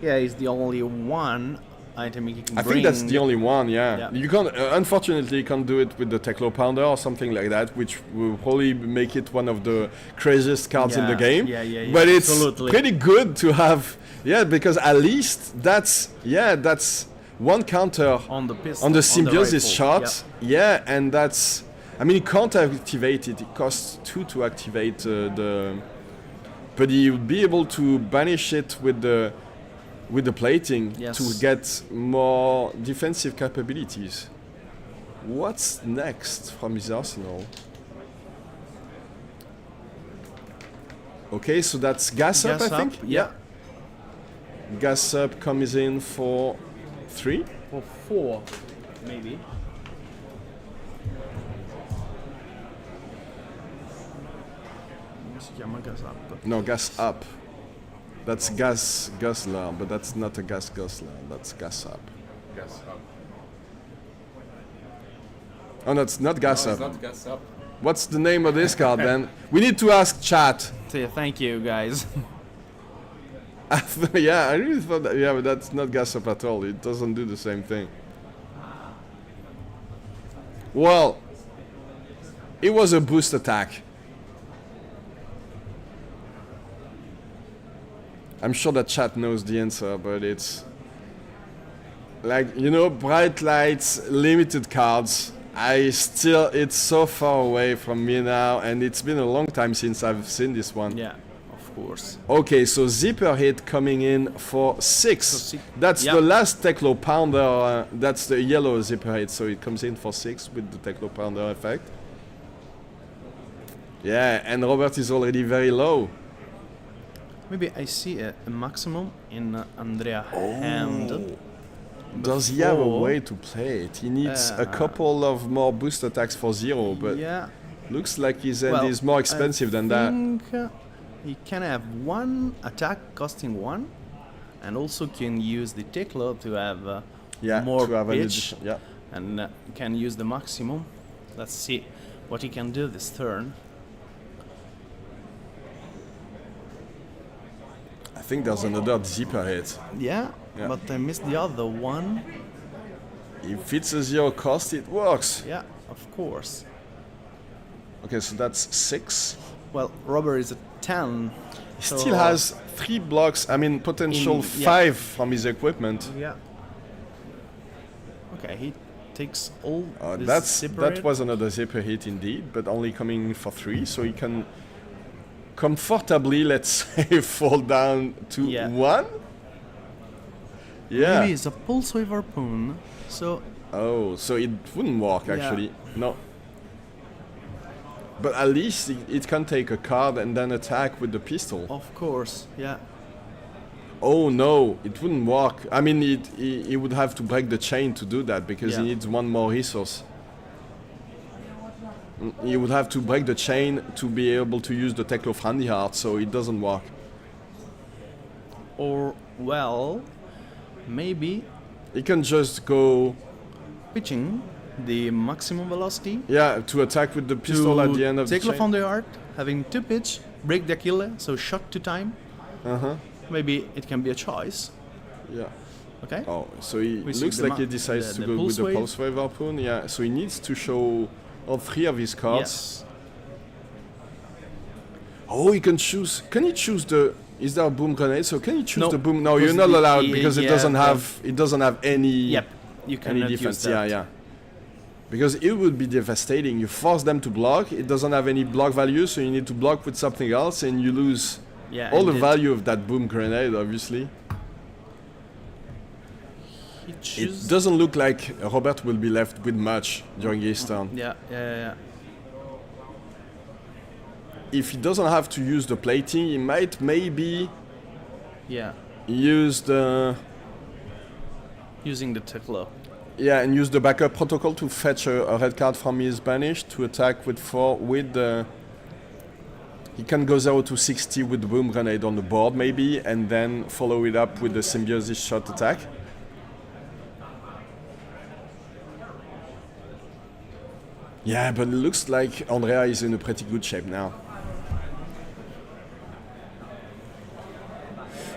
Yeah, it's the only one item you can I bring. think that's the only one, yeah. Yeah. You can't, unfortunately, you can't do it with the Teclo Pounder or something like that, which will probably make it one of the craziest cards in the game. Yeah, but it's absolutely. pretty good to have, yeah, because at least that's one counter on the pistol, on the symbiosis rifle. shot. Yeah, and that's, I mean, you can't activate it. It costs 2 to activate but you'll be able to banish it with the plating Yes. to get more defensive capabilities. What's next from his arsenal? Okay, so that's gas up, I think. Yeah. Gas up comes in for 3. For 4, maybe. Si chiama gas up. No, gas up. That's gas guzzler, but that's not a gas guzzler. That's gas up. Gas up. Oh, no, it's not gas No, up. it's not gas up. What's the name of this card then? We need to ask chat. So yeah, thank you guys. Yeah, I really thought that. Yeah, but that's not gas up at all. It doesn't do the same thing. Well, it was a boost attack. I'm sure that chat knows the answer, but it's like, you know, bright lights, limited cards. It's so far away from me now, and it's been a long time since I've seen this one. Yeah, of course. Okay, so zipper hit coming in for 6. So That's yep. the last Teclo Pounder. That's the yellow zipper hit, so it comes in for 6 with the Teclo Pounder effect. Yeah, and Robert is already very low. Maybe I see a maximum in Andrea hand. Does he have a Before- way to play it? He needs a couple of more boost attacks for 0, but Yeah. looks like his end is more expensive than that. I think he can have one attack costing 1, and also can use the Teclo to have Yeah, more to have an pitch, addition. Yeah. and can use the maximum. Let's see what he can do this turn. I think there's another zipper hit. Yeah, Yeah. but I missed the other one. If it's a 0 cost, it works. Yeah, of course. Okay, so that's 6. Well, Robert is at 10. He still has 3 blocks, I mean potential In- yeah. 5 from his equipment. Yeah. Okay, he takes all this That separate. was another zipper hit indeed, but only coming for 3, so he can comfortably, let's say, fall down to Yeah. 1. Yeah. Maybe it's a pulse wave harpoon. So Oh, so it wouldn't work actually. No. But at least it can take a card and then attack with the pistol. of course, yeah. Oh no, it wouldn't work. I mean, he would have to break the chain to do that because he Yeah. needs one more resource. He would have to break the chain to be able to use the Tech of Handy Heart, so it doesn't work. Or well, maybe He can just go, pitching the maximum velocity yeah, to attack with the pistol at the end of the take chain. left on the heart, having 2 pitch, break the Achille, so shot to time. Maybe it can be a choice. Yeah. Okay. Oh, so he We see looks the like he ma- decides the to go with pulse the wave. Pulse Wave Harpoon. Yeah, so he needs to show all 3 of his cards. Oh, he can choose. Can he choose the? Is there a boom grenade? So can you choose No, the boom? No, you're because not allowed the- because it yeah, doesn't the- have. It doesn't have any. Yep. You Any cannot defense. use that. Yeah, yeah. Because it would be devastating. You force them to block. It doesn't have any block value, so you need to block with something else, and you lose Yeah. all the indeed. value of that boom grenade. Obviously, He it choose- doesn't look like Robert will be left with much during his turn. Yeah, yeah, yeah. If he doesn't have to use the plating, he might maybe Yeah. use the Using the Tekla. and use the backup protocol to fetch a red card from his banish to attack with 4 with the. He can go 0 to 60 with the boom grenade on the board maybe, and then follow it up with the symbiosis shot attack. Yeah, but it looks like Andrea is in a pretty good shape now.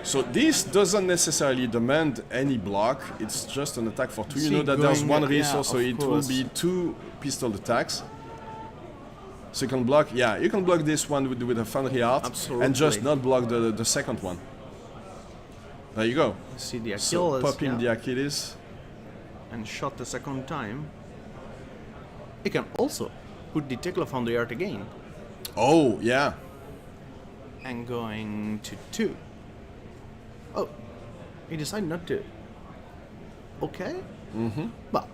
So this doesn't necessarily demand any block, it's just an attack for 2. You See, know that there's going- 1 resource, so of it will course. be 2 pistol attacks. So you can block, you can block this one with a Foundry Heart, and just Absolutely. not block the second one. There you go. See the So Achilles. popping yeah, the Achilles. and shot the second time. He can also put the Tekla on the art again. Oh, yeah. And going to 2. Oh, he decided not to. Okay. But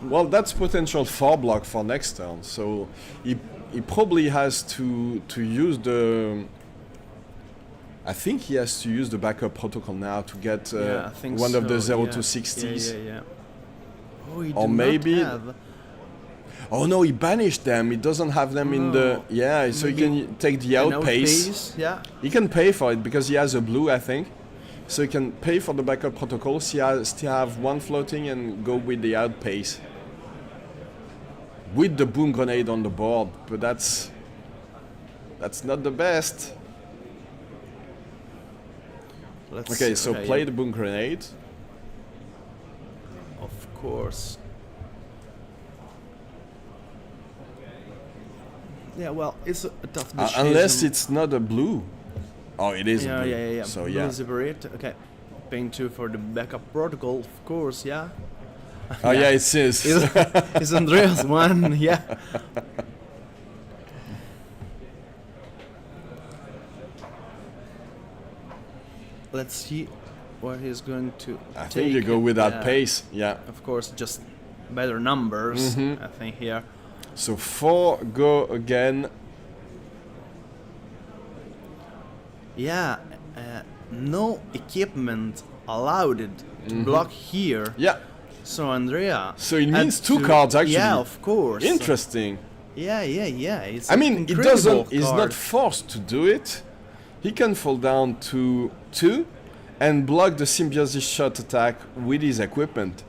Well, that's potential 4 block for next turn. So he probably has to use the. I think he has to use the backup protocol now to get yeah, I think one of the so, 0 yeah. to 60s. Yeah, yeah, yeah. Oh, he Or do maybe- not have. Oh no, he banished them. He doesn't have them in the. No. Yeah, so he Maybe can take the an outpace. Yeah. He can pay for it because he has a blue, I think. So he can pay for the backup protocol. Still have 1 floating and go with the outpace. With the boom grenade on the board, but that's not the best. Let's Okay, see. so play yeah. the boom grenade. Of course. Yeah, well, it's a tough decision. Unless it's not a blue. Oh, it is a Yeah, blue. yeah, yeah, yeah. So Blue yeah. is separate. Okay. Paying 2 for the backup protocol, of course, yeah. Oh yeah, it is. It's Andreas one, yeah. Let's see where he's going to I take think you go it. with that Yeah, pace. Yeah. Of course, just better numbers, Mm-hmm. I think, here. So 4 go again. Yeah, no equipment allowed to block here. Yeah. So Andrea. So it had means 2 to- cards actually. Yeah, of course. Interesting. Yeah, yeah, yeah. It's I mean, it doesn't. He's card. not forced to do it. He can fall down to 2 and block the symbiosis shot attack with his equipment.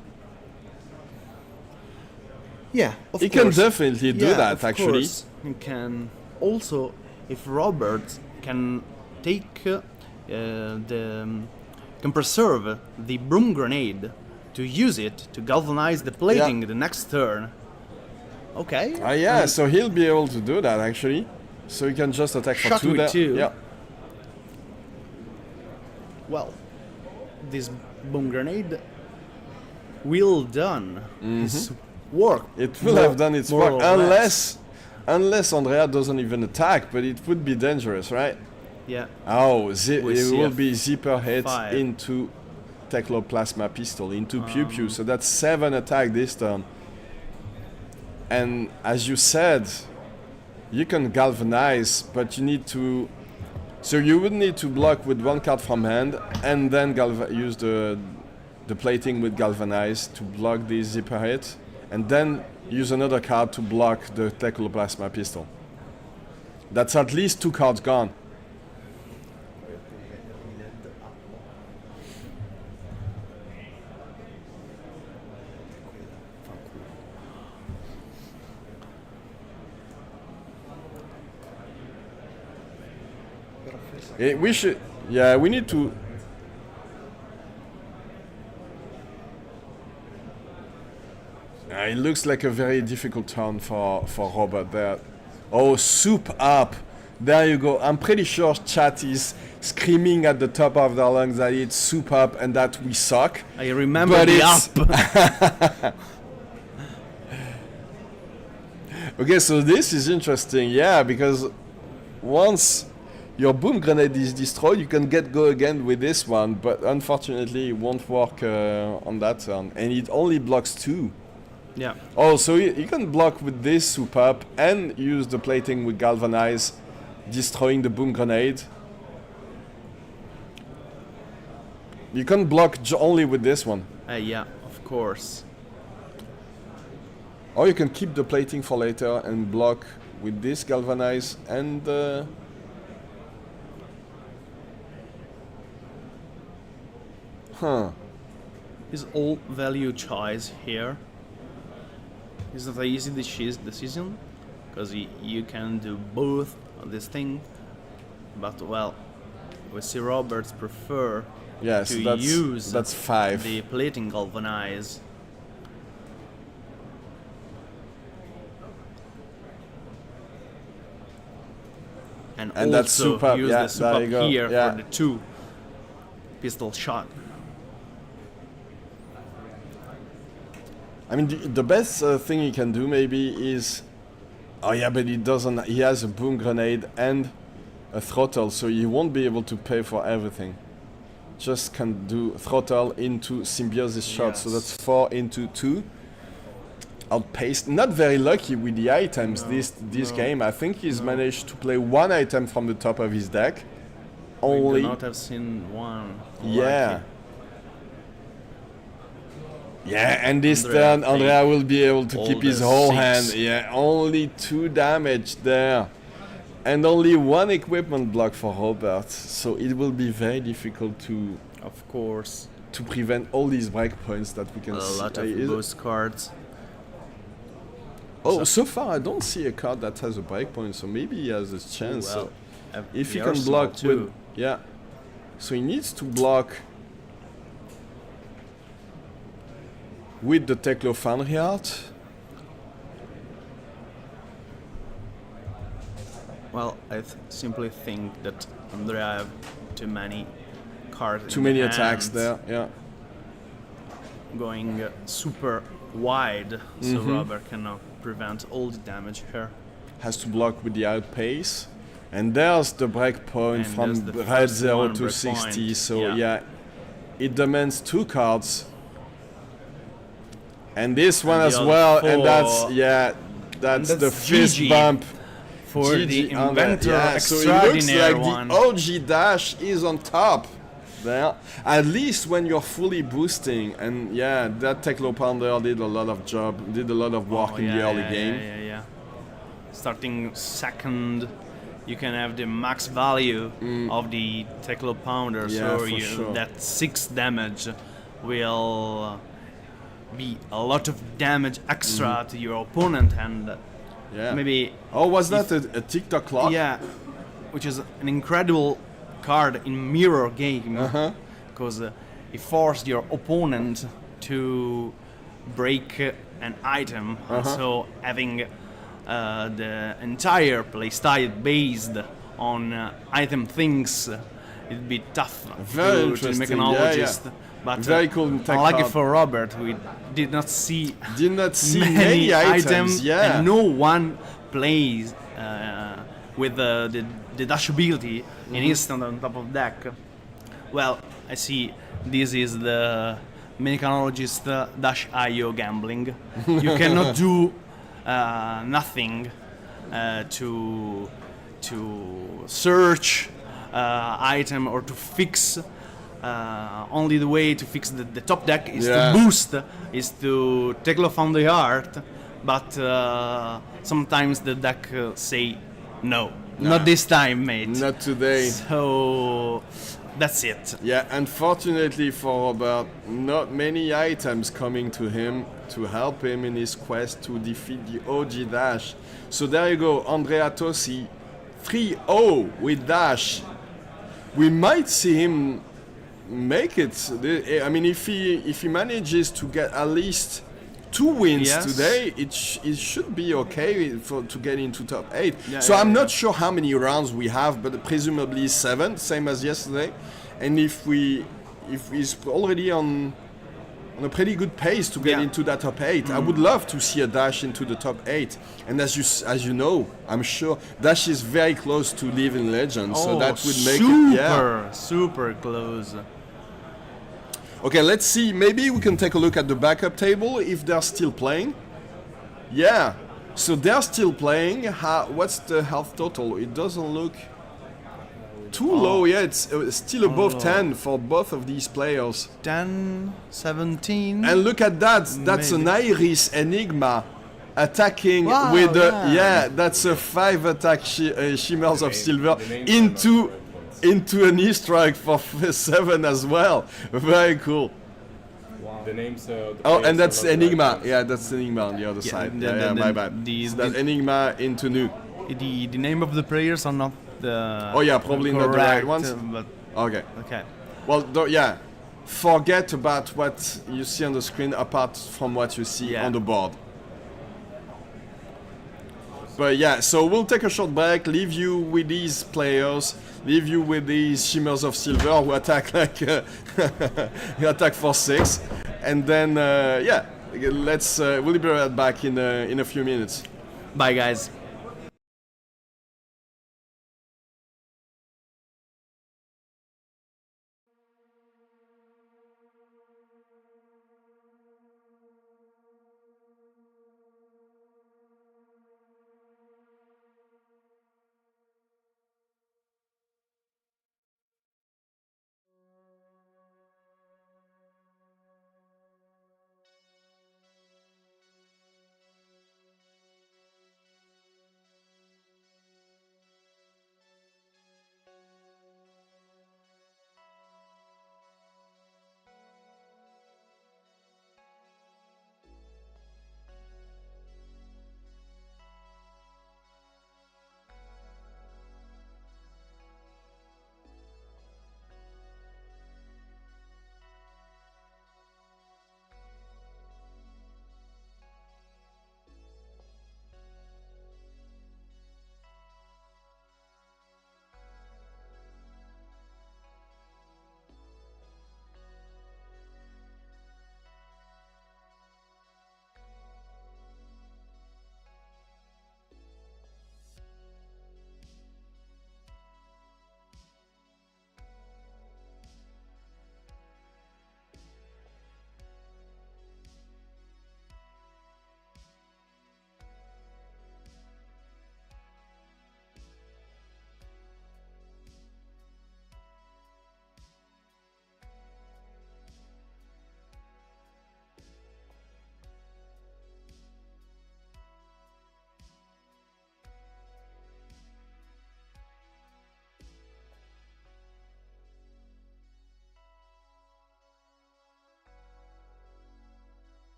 Yeah, of He course. can definitely do Yeah, that of actually. course. He can also, if Robert can take can preserve the broom grenade to use it to galvanize the plating the next turn. Okay. Yeah, so he'll be able to do that actually. So he can just attack for Shot 2 with there. 2. Yeah. Well, this boom grenade will done his work. It will More- have done its more work or less. unless unless Andrea doesn't even attack, but it would be dangerous, right? Yeah. Oh, We it see will a be zipper hit 5. into Tecloplasma Pistol, into Pew Pew. So that's 7 attack this turn. And as you said, you can galvanize, but you need to... So you would need to block with 1 card from hand, and then use the plating with galvanize to block the zipper hit, and then use another card to block the Tecloplasma Pistol. That's at least 2 cards gone. We should, yeah, we need to. It looks like a very difficult turn for Robert there. Oh, soup up. There you go. I'm pretty sure chat is screaming at the top of their lungs that it's soup up and that we suck. I remember But the it's- up. Okay, so this is interesting, yeah, because once your boom grenade is destroyed, you can go again with this one, but unfortunately it won't work on that turn, and it only blocks 2. Yeah. Oh, so you can block with this soup up and use the plating with galvanize, destroying the boom grenade. You can block only with this one. Yeah, of course. Or you can keep the plating for later and block with this galvanize and His all value choice here is not an easy decision, because you can do both on this thing, but well, we see Roberts prefer yeah, to so use that's 5. the plating galvanize. And that's also super, use yeah, the super there you go, here yeah. for the 2 pistol shot. I mean, the best thing he can do maybe is... Oh yeah, but he doesn't... He has a boom grenade and a throttle, so he won't be able to pay for everything. Just can do throttle into symbiosis shot, so that's 4 into 2. Outpaced. Not very lucky with the items this game. I think he's managed to play 1 item from the top of his deck. We do not have seen one. Yeah. Lucky. Yeah, and this Andrea, turn Andrea will be able to all keep his the whole 6. hand. Yeah, only 2 damage there. And only 1 equipment block for Robert. So it will be very difficult to Of course. prevent all these breakpoints that we can A see. lot of boost cards. Oh, so far I don't see a card that has a breakpoint, so maybe he has a chance. Well, If he the can Arsenal block too. with... Yeah. So he needs to block with the Teclo Foundry Art. Well, I simply think that Andrea have too many cards. Too in many the attacks hands, there, yeah. Going super wide, so Mm-hmm. Robert cannot prevent all the damage here. Has to block with the outpace. And there's the breakpoint And from there's the red first 0 one to breakpoint, 60, so yeah. yeah. It demands 2 cards. And this one the as other well, and that's, 4. yeah, that's the that's fist GG. bump. For the GG on that. inventor Yeah, so it looks extraordinaire like one. the OG dash is on top there. At least when you're fully boosting, and yeah, that Teclo Pounder did a lot of work in the early game. Yeah. Starting second, you can have the max value of the Teclo Pounder, Yeah, so for sure. that 6 damage will be a lot of damage extra to your opponent, and Yeah. maybe Oh, was that a TikTok clock? yeah, which is an incredible card in mirror game, because it forced your opponent to break an item, so having the entire playstyle based on item things, it'd be tough Very to the interesting, mechanologist. yeah. But Very cool tech unlucky card. for Robert, we did not see Did not see many items, yeah. and no one plays with the dash ability in instant on top of deck, well, I see this is the mechanologist dash IO gambling. You cannot do nothing to search item or to fix. Only the way to fix the top deck is to boost, is to take off on the art, but sometimes the deck say no, not this time, mate. Not today. So that's it. Yeah, unfortunately for Robert, not many items coming to him to help him in his quest to defeat the OG Dash. So there you go, Andrea Tosi, 3-0 with Dash. We might see him make it. I mean, if he manages to get at least 2 wins today, it should be okay to get into top 8. So I'm not sure how many rounds we have, but presumably 7, same as yesterday. And if he's already on a pretty good pace to get into that top 8, I would love to see a Dash into the top 8. And as you know, I'm sure Dash is very close to Living Legend, so that would make it super close. Okay, let's see. Maybe we can take a look at the backup table if they're still playing. Yeah, so they're still playing. What's the health total? It doesn't look too low. Yeah, it's still above 10 for both of these players. 10, 17. And look at that. That's an Iris Enigma attacking with that's a 5 attack Shimmers of Silver into an E-Strike for 7 as well. Very cool. Wow. The names. And that's Enigma. Yeah, that's Enigma on the other side. My bad. That's Enigma into Nu. The name of the players are not the. Probably not the right ones. But Okay. okay. Well, forget about what you see on the screen apart from what you see on the board. But so we'll take a short break, leave you with these players, leave you with these Shimmers of Silver who attack like you attack for 6, and then we'll be right back in a few minutes. Bye, guys.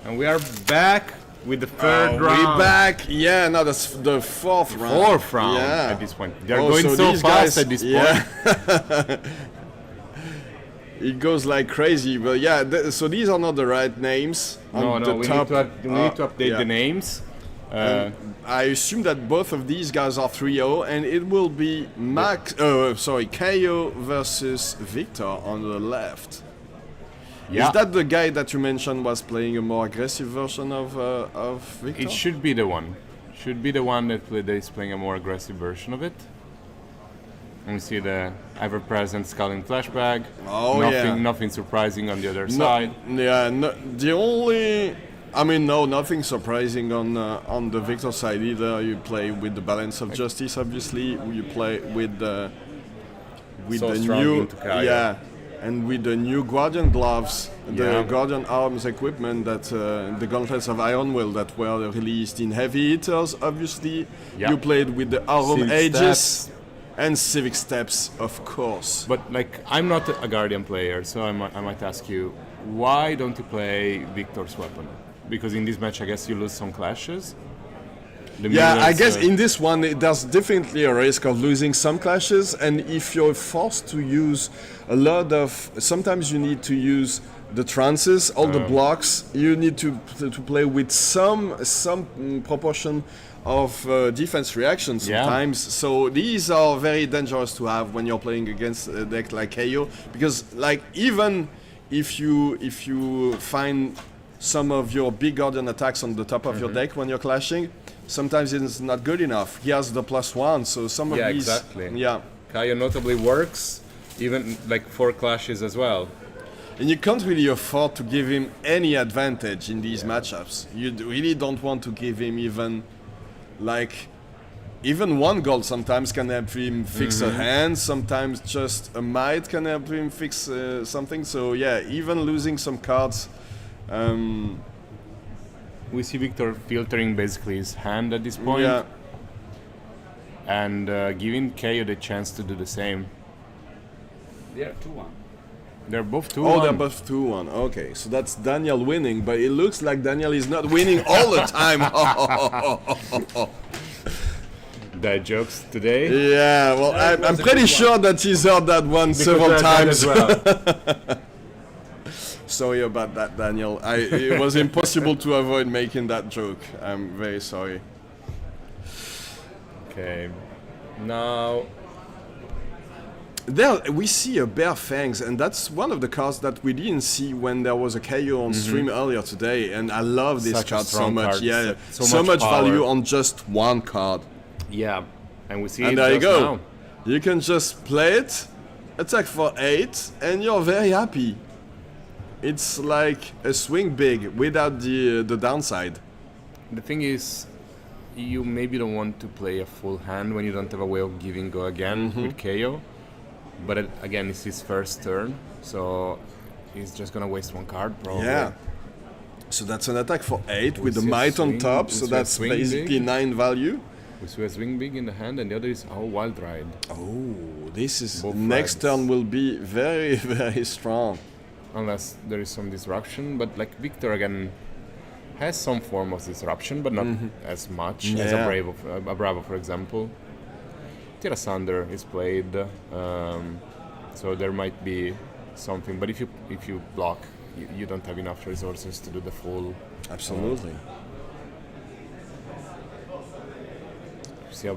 And we are back with the third round. We're back. Yeah, no, that's the fourth round. Fourth round Yeah. at this point. They're going so these fast guys, at this point. yeah. It goes like crazy, but yeah. So these are not the right names. No, on no, the we top. need to update yeah. the names. I assume that both of these guys are 3-0, and it will be Kayo versus Victor on the left. Yeah. Is that the guy that you mentioned was playing a more aggressive version of Victor? It should be the one. Should be the one that is playing a more aggressive version of it. And we see the ever-present Scalding Flashback. Oh, Nothing surprising on the other side. Nothing surprising on the Victor side either. You play with the Balance of Justice, obviously. You play with the new and with the new Guardian gloves, the Guardian arms equipment that the Gauntlets of Iron Will that were released in Heavy Hitters, obviously. You played with the Aurum Civic Aegis. Steps. And Civic Steps, of course. But I'm not a Guardian player, so I might ask you, why don't you play Victor's weapon? Because in this match, I guess you lose some clashes. I guess in this one, there's definitely a risk of losing some clashes, and if you're forced to use a lot of, sometimes you need to use the trances, all the blocks. You need to play with some proportion of defense reactions sometimes. So these are very dangerous to have when you're playing against a deck like Kayo, because even if you find some of your big Guardian attacks on the top of your deck when you're clashing, sometimes it's not good enough. He has the +1, so some of these... exactly. Yeah, Kayo notably works, even 4 clashes as well. and you can't really afford to give him any advantage in these matchups. You really don't want to give him even 1 gold sometimes can help him fix a hand, sometimes just a might can help him fix something. So yeah, even losing some cards... We see Victor filtering basically his hand at this point, and giving Kayo the chance to do the same. They are 2-1. They're both 2-1. Oh, they're both 2-1. Okay, so that's Daniel winning, but it looks like Daniel is not winning all the time. Dad jokes today. Yeah, well, I'm pretty sure that he's heard that one several times. As well. Sorry about that, Daniel. It was impossible to avoid making that joke. I'm very sorry. Okay, now there we see a Bear Fangs, and that's one of the cards that we didn't see when there was a Kayo on stream earlier today, and I love this Such a card so strong much. card. Yeah, So much power. value on just 1 card. yeah, and we see And it there you just go. now. You can just play it, attack for 8, and you're very happy. It's like a swing big without the downside. The thing is, you maybe don't want to play a full hand when you don't have a way of giving go again with Kayo. But again, it's his first turn, so he's just gonna waste 1 card probably. Yeah. So that's an attack for 8 with the see a might on swing- top, we so see a that's swing basically big. 9 value. We see a swing big in the hand, and the other is Wild Ride. Oh, this is Both next rides. turn will be very, very strong. Unless there is some disruption, but Victor again has some form of disruption, but not as much as a Bravo, for example. Tirasander is played, so there might be something. But if you block, you don't have enough resources to do the full. Absolutely. See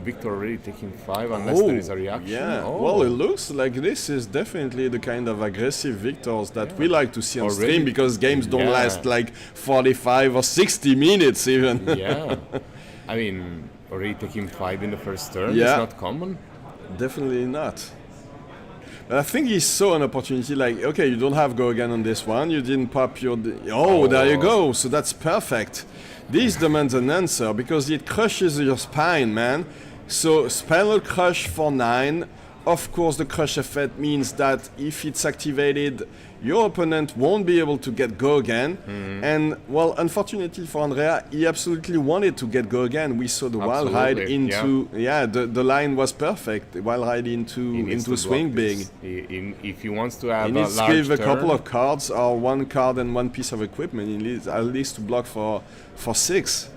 Victor already taking 5 unless there is a reaction. Yeah. Oh. Well, it looks like this is definitely the kind of aggressive victors that we like to see on Already? stream, because games don't Yeah. last 45 or 60 minutes even. Yeah, I mean, already taking 5 in the first turn Yeah. is not common. Definitely not. But I think he saw an opportunity, okay, you don't have go again on this one, you didn't pop your... there you go, so that's perfect. This demands an answer, because it crushes your spine, man. So, Spinal Crush for 9, Of course, the crush effect means that if it's activated, your opponent won't be able to get go again. And, well, unfortunately for Andrea, he absolutely wanted to get go again. We saw the wild ride into... Yeah, the line was perfect. The wild ride into swing big. If he wants to have he needs to give a couple of cards, or one card and one piece of equipment. He needs at least to block for 6.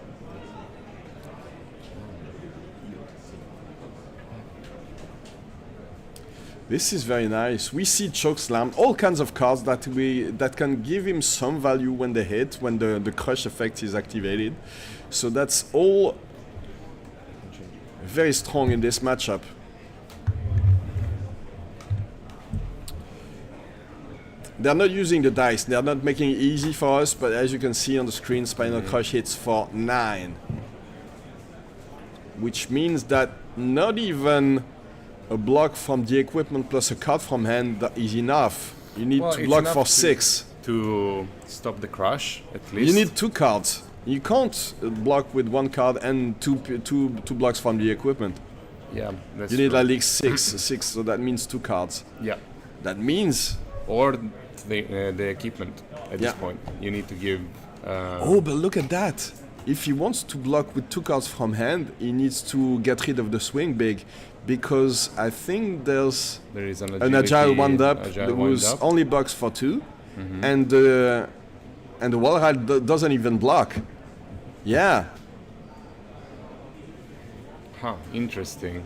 This is very nice. We see choke slam, all kinds of cards that can give him some value when they hit, when the crush effect is activated. So that's all very strong in this matchup. They're not using the dice. They're not making it easy for us, but as you can see on the screen, Spinal Crush hits for 9. Which means that not even a block from the equipment plus a card from hand is enough. You need to block for 6. To stop the crush, at least. You need 2 cards. You can't block with 1 card and two blocks from the equipment. Yeah, that's You need true. at least 6, so that means 2 cards. Yeah. That means... Or the equipment at this point. You need to give... oh, but look at that. If he wants to block with 2 cards from hand, he needs to get rid of the swing big. Because I think there is an agile wind-up that was only blocks for 2. And the wall ride doesn't even block. Yeah. Huh, interesting.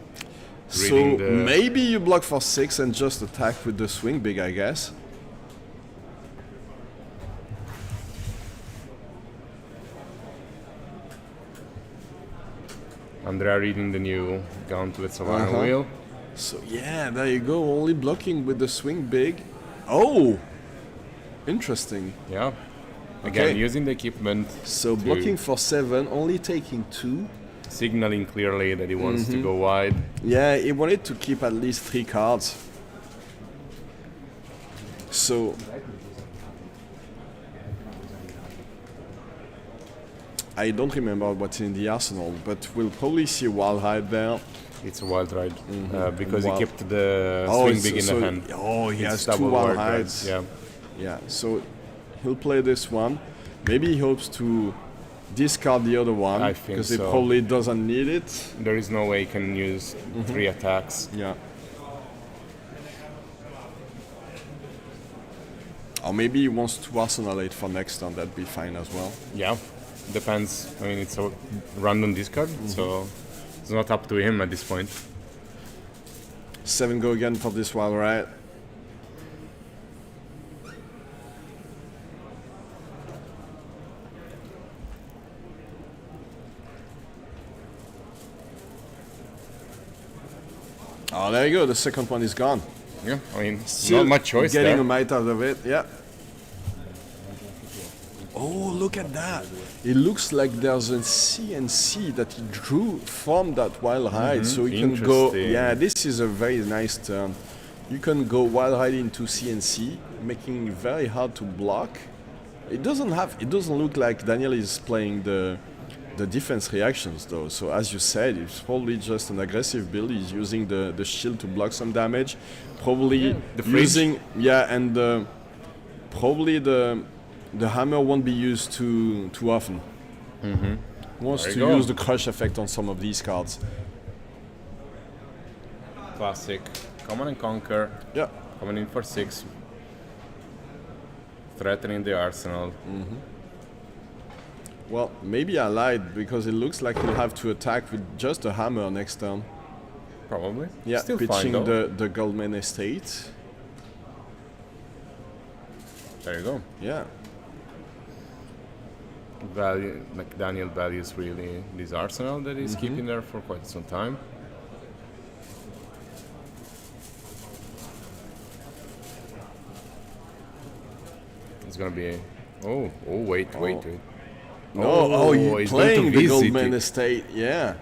So maybe you block for 6 and just attack with the swing big, I guess. Andrea reading the new Gauntlet Survival Wheel. So yeah, there you go, only blocking with the swing big. Oh! Interesting. Yeah. Again, using the equipment. So blocking for 7, only taking 2. Signaling clearly that he wants to go wide. Yeah, he wanted to keep at least 3 cards. So... I don't remember what's in the arsenal, but we'll probably see a wild ride there. It's a wild ride because he kept the swing big in the hand. Oh, he it's has 2 wild rides. Yeah. Yeah, so he'll play this one. Maybe he hopes to discard the other one. I think because so. he probably doesn't need it. There is no way he can use 3 attacks. Yeah. Or maybe he wants to arsenalate for next turn. That'd be fine as well. Yeah. Depends. I mean, it's a random discard, so it's not up to him at this point. 7 go again for this wild ride. Oh, there you go. The second one is gone. Yeah, I mean, Still not much choice getting there. a mite out of it. Yeah. Oh, look at that. It looks like there's a CNC that he drew from that wild ride. So you can go... Yeah, this is a very nice turn. You can go wild ride into CNC, making it very hard to block. It doesn't look like Daniel is playing the defense reactions though. So as you said, it's probably just an aggressive build. He's using the shield to block some damage. Probably using... Yeah, and probably the hammer won't be used too often. Wants to use the crush effect on some of these cards. Classic. Command and Conquer. Yeah. Coming in for 6. Threatening the arsenal. Well, maybe I lied because it looks like he'll have to attack with just a hammer next turn. Probably. Yeah, Still pitching fine, though. the Goldman Estate. There you go. Yeah. Daniel values really this arsenal that he's keeping there for quite some time. It's gonna be. Oh, wait. No, you're he's playing going to the visit Goldman it. Estate. Yeah.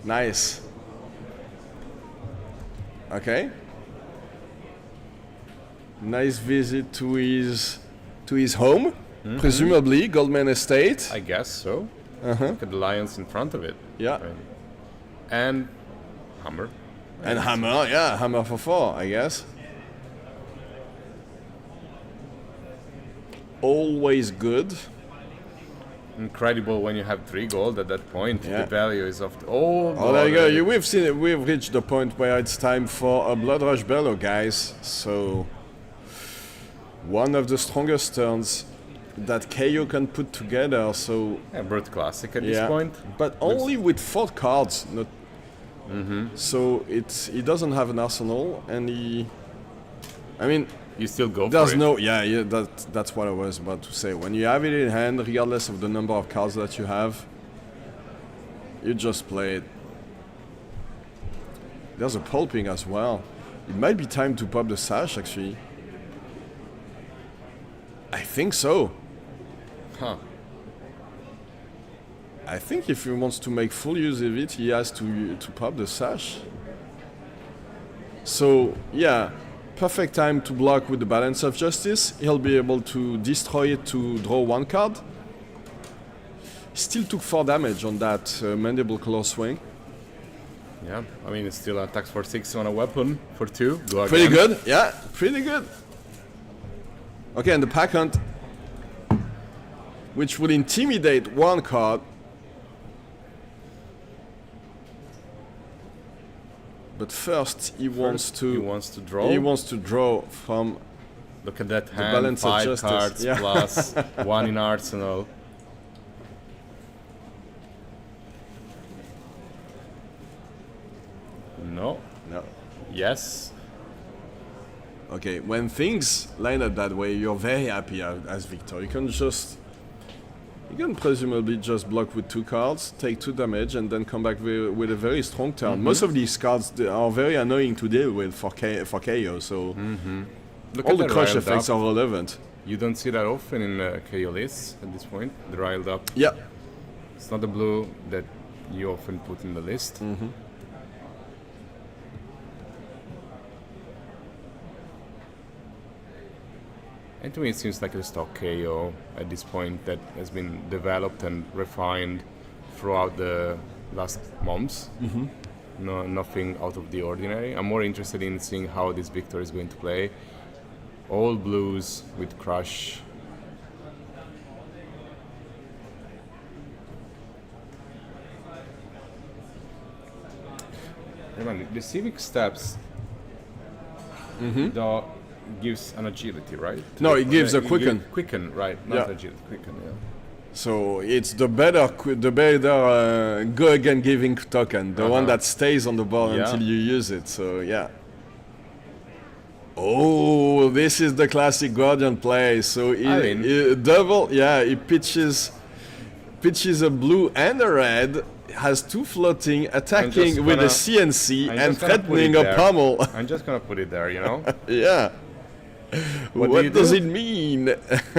Nice. Okay. Nice visit to his home, presumably Goldman Estate. I guess so. Look at the lions in front of it. Yeah. Right. And hammer. And hammer, yeah, hammer for 4, I guess. Always good. Incredible when you have 3 gold at that point. Yeah. The value is of Oh, there you go. We've seen it. We've reached the point where it's time for a Blood Rush Bellow, guys. So, one of the strongest turns that Kayo can put together. So, yeah, Brute Classic at this point. But only with 4 cards. Not. So he doesn't have an arsenal, and I mean. You still go There's for it. no, yeah, that's what I was about to say. When you have it in hand, regardless of the number of cards that you have, you just play it. There's a pulping as well. It might be time to pop the sash, actually. I think so. Huh. I think if he wants to make full use of it, he has to pop the sash. So, yeah. Perfect time to block with the Balance of Justice. He'll be able to destroy it to draw 1 card. Still took 4 damage on that Mandible Claw swing. Yeah, I mean, it still attacks for 6 on a weapon for 2. Go Pretty again. good, yeah, pretty good. Okay, and the Pack Hunt, which would intimidate 1 card. But first, he wants to draw. He wants to draw from. Look at that hand. Balance of 5 Justice, cards yeah. plus 1 in arsenal. No. No. Yes. Okay, when things line up that way, you're very happy as Victor. You can presumably just block with 2 cards, take 2 damage, and then come back with a very strong turn. Most of these cards are very annoying to deal with for KO, so Look all at the crush riled effects up. are relevant. You don't see that often in KO lists at this point. The riled up. Yeah. It's not a blue that you often put in the list. And to me, it seems like a stock KO at this point that has been developed and refined throughout the last months. No, nothing out of the ordinary. I'm more interested in seeing how this Victor is going to play. All blues with crush. Remember, the civic steps the gives an agility, right? No, it gives a It quicken. Quicken, right? Not Yeah. agility, quicken, yeah. So it's the better go again giving token, the one that stays on the board Yeah. until you use it. So yeah. Oh, this is the classic Guardian play. So he double, yeah, he pitches a blue and a red. Has 2 floating, attacking with a CNC I'm and just gonna put threatening it a there. pummel. I'm just gonna put it there, you know? Yeah. What do What you does do? it mean?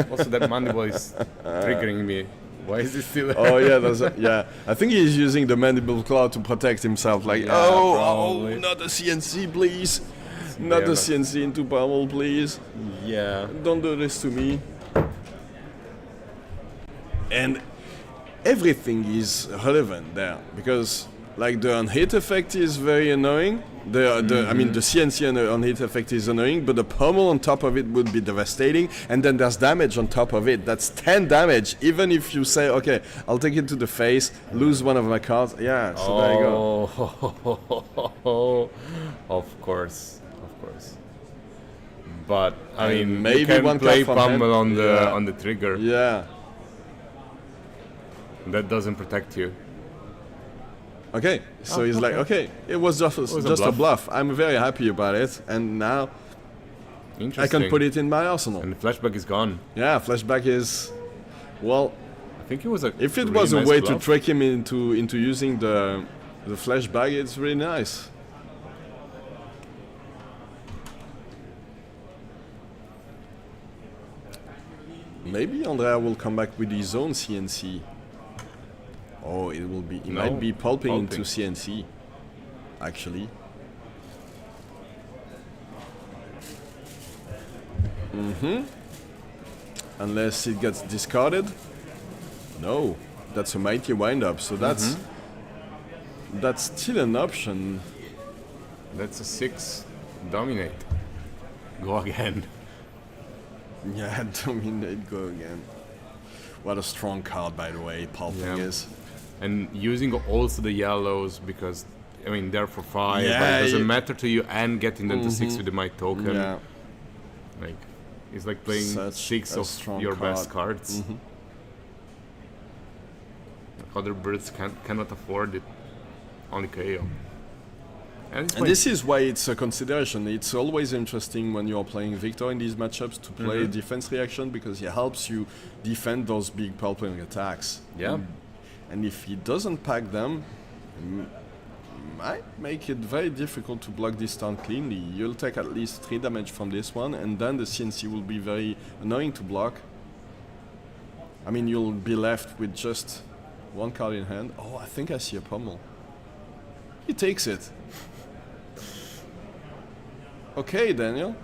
Also, that mandible is triggering me. Why is it still there? Oh yeah, yeah. I think he's using the mandible claw to protect himself. Like, Yeah, oh, probably. not a CNC, please. Not Yeah, the but- CNC into pummel, please. Yeah. Don't do this to me. And everything is relevant there because, like, the unhit effect is very annoying. I mean, the CNC unhit effect is annoying, but the pummel on top of it would be devastating. And then there's damage on top of it. That's 10 damage. Even if you say, okay, I'll take it to the face, lose one of my cards. Yeah, so there you go. Oh, of course. But I And mean, maybe you can one play card from hand. pummel on the Yeah. on the trigger. Yeah. That doesn't protect you. Okay, so he's like, okay, it was just a bluff. I'm very happy about it, and now I Interesting. can put it in my arsenal. And the flashback is gone. Yeah, flashback is, well, I think it was a. if it really was a nice way bluff. to trick him into using the flashback, it's really nice. Maybe Andrea will come back with his own CNC. Oh, it will be. It No, might be pulping into pulping. CNC, actually. Unless it gets discarded. No, that's a mighty wind-up. So that's still an option. That's a 6. Dominate. Go again. Yeah, dominate, go again. What a strong card, by the way, Pulping is. And using also the yellows because, I mean, they're for 5, Yeah, but it doesn't matter to you, and getting them to 6 with the might token. Yeah. Like, it's like playing Such 6 a of strong your card. best cards. Other birds cannot afford it. Only Kayo. And this is why it's a consideration. It's always interesting when you're playing Victor in these matchups to play defense reaction because it helps you defend those big pulping attacks. Yeah. And if he doesn't pack them, might make it very difficult to block this turn cleanly. You'll take at least 3 damage from this one, and then the CNC will be very annoying to block. I mean, you'll be left with just 1 card in hand. Oh, I think I see a pummel. He takes it. Okay, Daniel.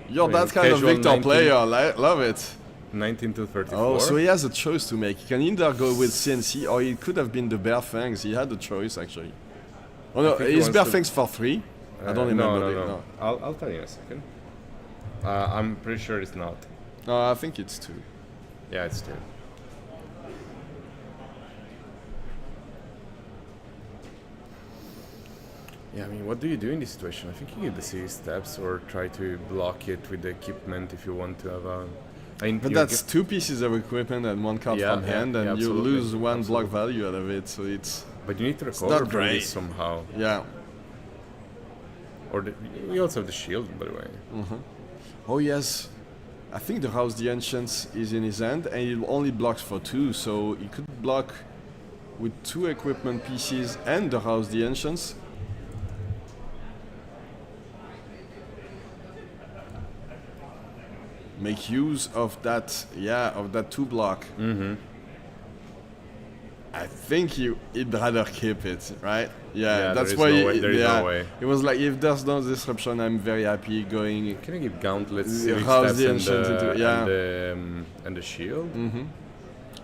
You're that kind of casual Victor 19. player. Love it. 19 to 34. Oh, so he has a choice to make. He can either go with CNC or it could have been the Bear Fangs. He had a choice, actually. Oh no, think he is wants Bear to- Fangs for 3? I don't remember. No. I'll tell you in a second. I'm pretty sure it's not. No, I think it's 2. Yeah, it's 2. Yeah, I mean, what do you do in this situation? I think you give the 6 steps or try to block it with the equipment if you want to have a... I mean, But you're that's 2 pieces of equipment and 1 card Yeah, from hand, and you absolutely, lose 1 block absolutely. value out of it, so it's... But you need to not recover from great. this somehow. Yeah. Or we also have the shield, by the way. Oh yes. I think the House the Ancients is in his hand, and it only blocks for 2, so he could block with 2 equipment pieces and the House the Ancients. Make use of that, of that 2 block. I think he'd rather keep it, right? Yeah, that's there is why. no way- there is no way. It was like, if there's no disruption, I'm very happy going. Can I give gauntlets, Yeah, civic how's steps, the and ancient the, into- yeah. and the shield?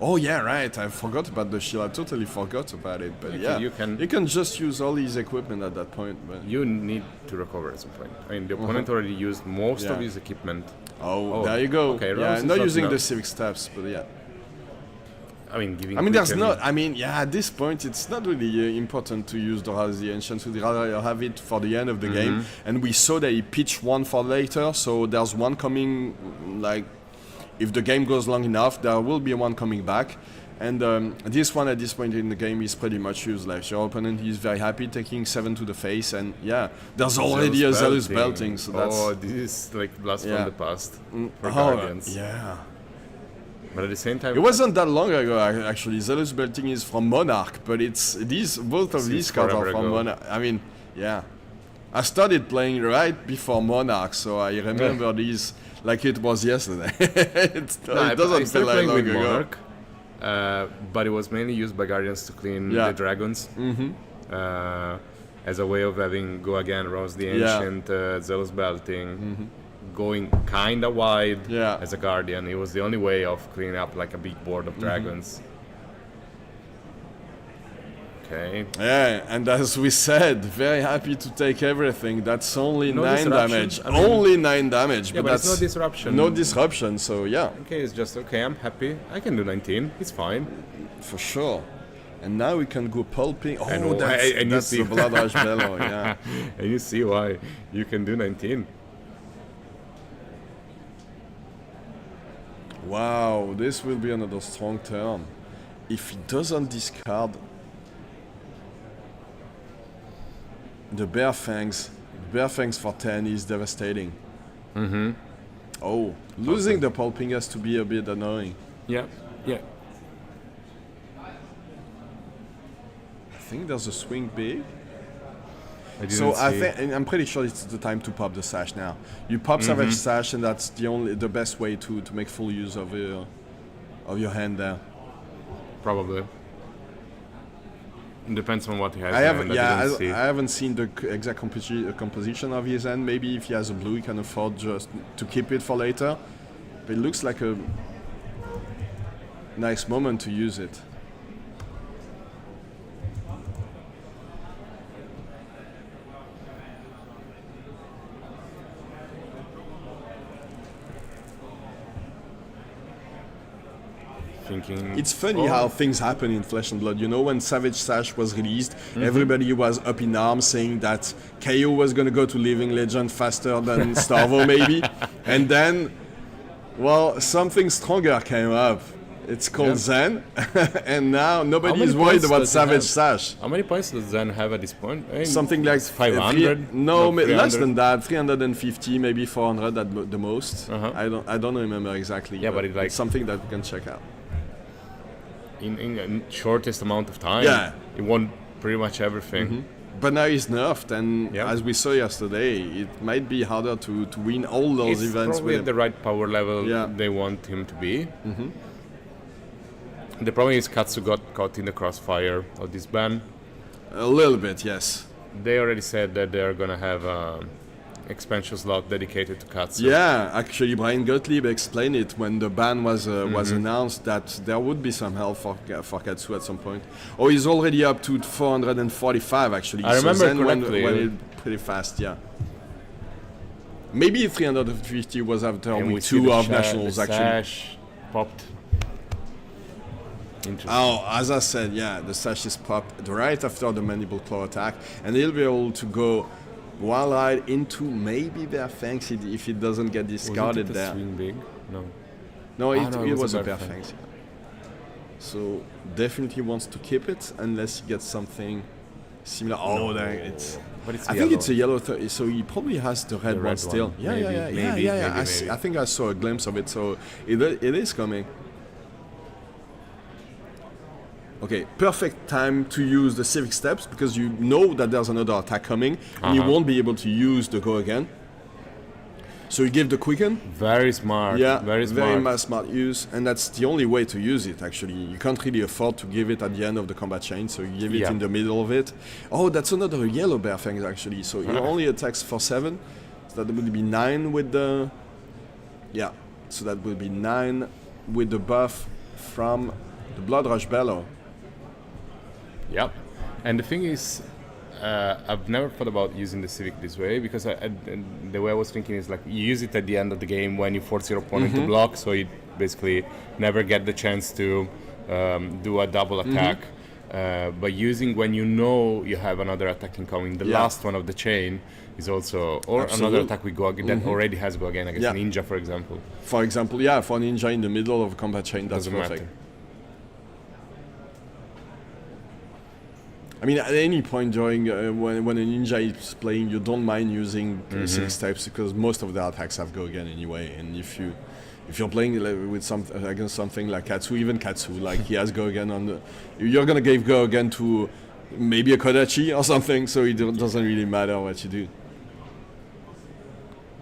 Oh yeah, right. I forgot about the shield. I totally forgot about it. But You can- just use all his equipment at that point. But You need to recover at some point. I mean, the opponent already used most of Yeah. his equipment. oh, there you go. okay, yeah, Rose is not not using the enough. civic steps, but yeah. I mean, giving. I mean, there's quicken- not. I mean, at this point, it's not really important to use the House the Ancients. We'd rather have it for the end of the game. And we saw that he pitched 1 for later, so there's 1 coming. Like, if the game goes long enough, there will be 1 coming back. And this one at this point in the game is pretty much useless. Your opponent is very happy taking 7 to the face, and there's already a Zealous Belting. So that's this is like Blast Yeah. from the past for oh, Guardians. yeah. But at the same time, It wasn't that long ago, actually. Zealous Belting is from Monarch, but both of Since these cards are forever from ago. Monarch. I mean, yeah. I started playing right before Monarch, so I remember these like it was yesterday. it I doesn't feel started like playing long with ago. Monarch, but it was mainly used by Guardians to clean Yeah. the dragons. As a way of having go again, Rose the Ancient, Zealous Belting, going kinda wide Yeah. as a Guardian. It was the only way of cleaning up like a big board of dragons. Okay. Yeah, and as we said, very happy to take everything. That's only No 9 disruption. damage. I mean- Only 9 damage, Yeah, but it's no disruption. No disruption, so yeah, Okay, it's just okay. I'm happy. I can do 19. It's fine. for sure. And now we can go pulping. Oh, And you that's see- the Blood Rush Bellow, yeah. And you see why you can do 19. Wow, this will be another strong turn. If he doesn't discard the Bear Fangs for 10 is devastating. Oh, losing the pulping has to be a bit annoying. Yeah. Yeah. I think there's a swing big. I didn't So see. I'm pretty sure it's the time to pop the sash now. You pop Savage Sash, and that's the best way to make full use of your hand there. Probably. It depends on what he has. I in haven't, hand, I didn't see. I haven't seen the exact composition of his hand. Maybe if he has a blue, he can afford just to keep it for later. But it looks like a nice moment to use it. thinking. It's funny how things happen in Flesh and Blood. You know, when Savage Sash was released, everybody was up in arms saying that Kayo was going to go to Living Legend faster than Starvo, maybe. And then, well, something stronger came up. It's called Zen, and now nobody is worried about Savage Sash. How many points does Zen have at this point? I mean, Something like 500? No, less 300? than that. 350, maybe 400 at the most. I don't remember exactly. Yeah, but it's something that we can check out. In a shortest amount of time. Yeah. He won pretty much everything. But now he's nerfed, and as we saw yesterday, it might be harder to win all those It's events probably with at the right power level they want him to be. The problem is Katsu got caught in the crossfire of this ban. A little bit, yes. They already said that they're gonna have an expansion slot dedicated to Katsu. Yeah, actually, Brian Gottlieb explained it when the ban was announced that there would be some help for Katsu at some point. Oh, he's already up to 445 actually. I remember Zen correctly. went it pretty fast, yeah. Maybe 350 was after And we week see 2 the of Nationals the actually. sash popped. Interesting. Oh, as I said, yeah, the sash is popped right after the mandible claw attack, and he'll be able to go one ride into maybe their fangs if it doesn't get discarded Wasn't it a there. swing big? No. No, no, it was a bear bear fangs. fangs. So definitely wants to keep it unless he gets something similar. Oh, there it's. But it's I think it's a yellow, so he probably has the red, red one still. one. Yeah, Maybe, yeah. maybe. I think I saw a glimpse of it, so it is coming. Okay, perfect time to use the civic steps because you know that there's another attack coming and you won't be able to use the go again. So you give the quicken. Very smart. Yeah, very smart. smart use, and that's the only way to use it actually. You can't really afford to give it at the end of the combat chain, so you give it in the middle of it. Oh, that's another yellow bear fangs actually. So it only attacks for 7. So that would be 9 with the. Yeah, so that would be 9 with the buff from the Blood Rush Bellow. Yep. And the thing is, I've never thought about using the Civic this way because the way I was thinking is like you use it at the end of the game when you force your opponent to block, so you basically never get the chance to do a double attack. But using when you know you have another attack incoming, the last one of the chain is also, or another attack with go again that already has go again against Ninja, for example. For example, for Ninja in the middle of a combat chain, that's Doesn't perfect. matter. I mean, at any point during when a ninja is playing, you don't mind using 6 types because most of the attacks have go again anyway. And if you're playing with against something like Katsu, even Katsu, like he has go again on the, you're gonna give go again to maybe a Kodachi or something, so it doesn't really matter what you do.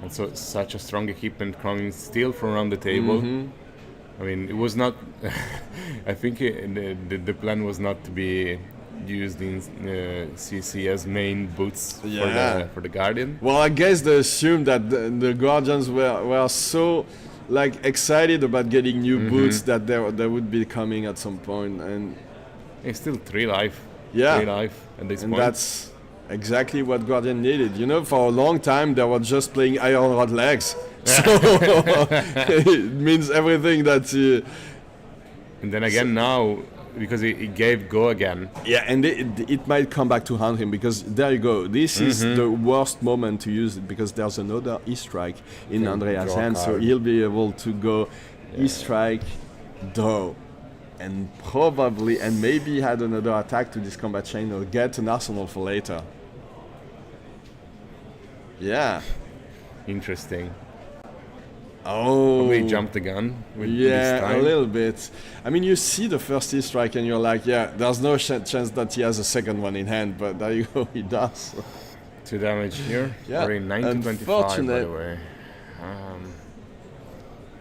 And so such a strong equipment coming still from around the table. I mean, it was not. I think the plan was not to be used in CC as main boots for the Guardian. Well, I guess they assumed that the Guardians were so like excited about getting new boots that they would be coming at some point, and it's still 3 life. Yeah, 3 life at this point. That's exactly what Guardian needed. You know, for a long time they were just playing Iron Rod legs, so it means everything that. And then again now. Because it gave go again. Yeah, and it might come back to haunt him because there you go. This is the worst moment to use it because there's another E-Strike in Andrea's hand, so he'll be able to go E-Strike, though, and probably and maybe had another attack to this combat chain or get an arsenal for later. Yeah. Interesting. Oh, probably jumped the gun with this time. A little bit. I mean, you see the first E-Strike and you're like, yeah, there's no chance that he has a second one in hand, but there you go, he does. 2 damage here. Yeah, Very 9-25 by the way.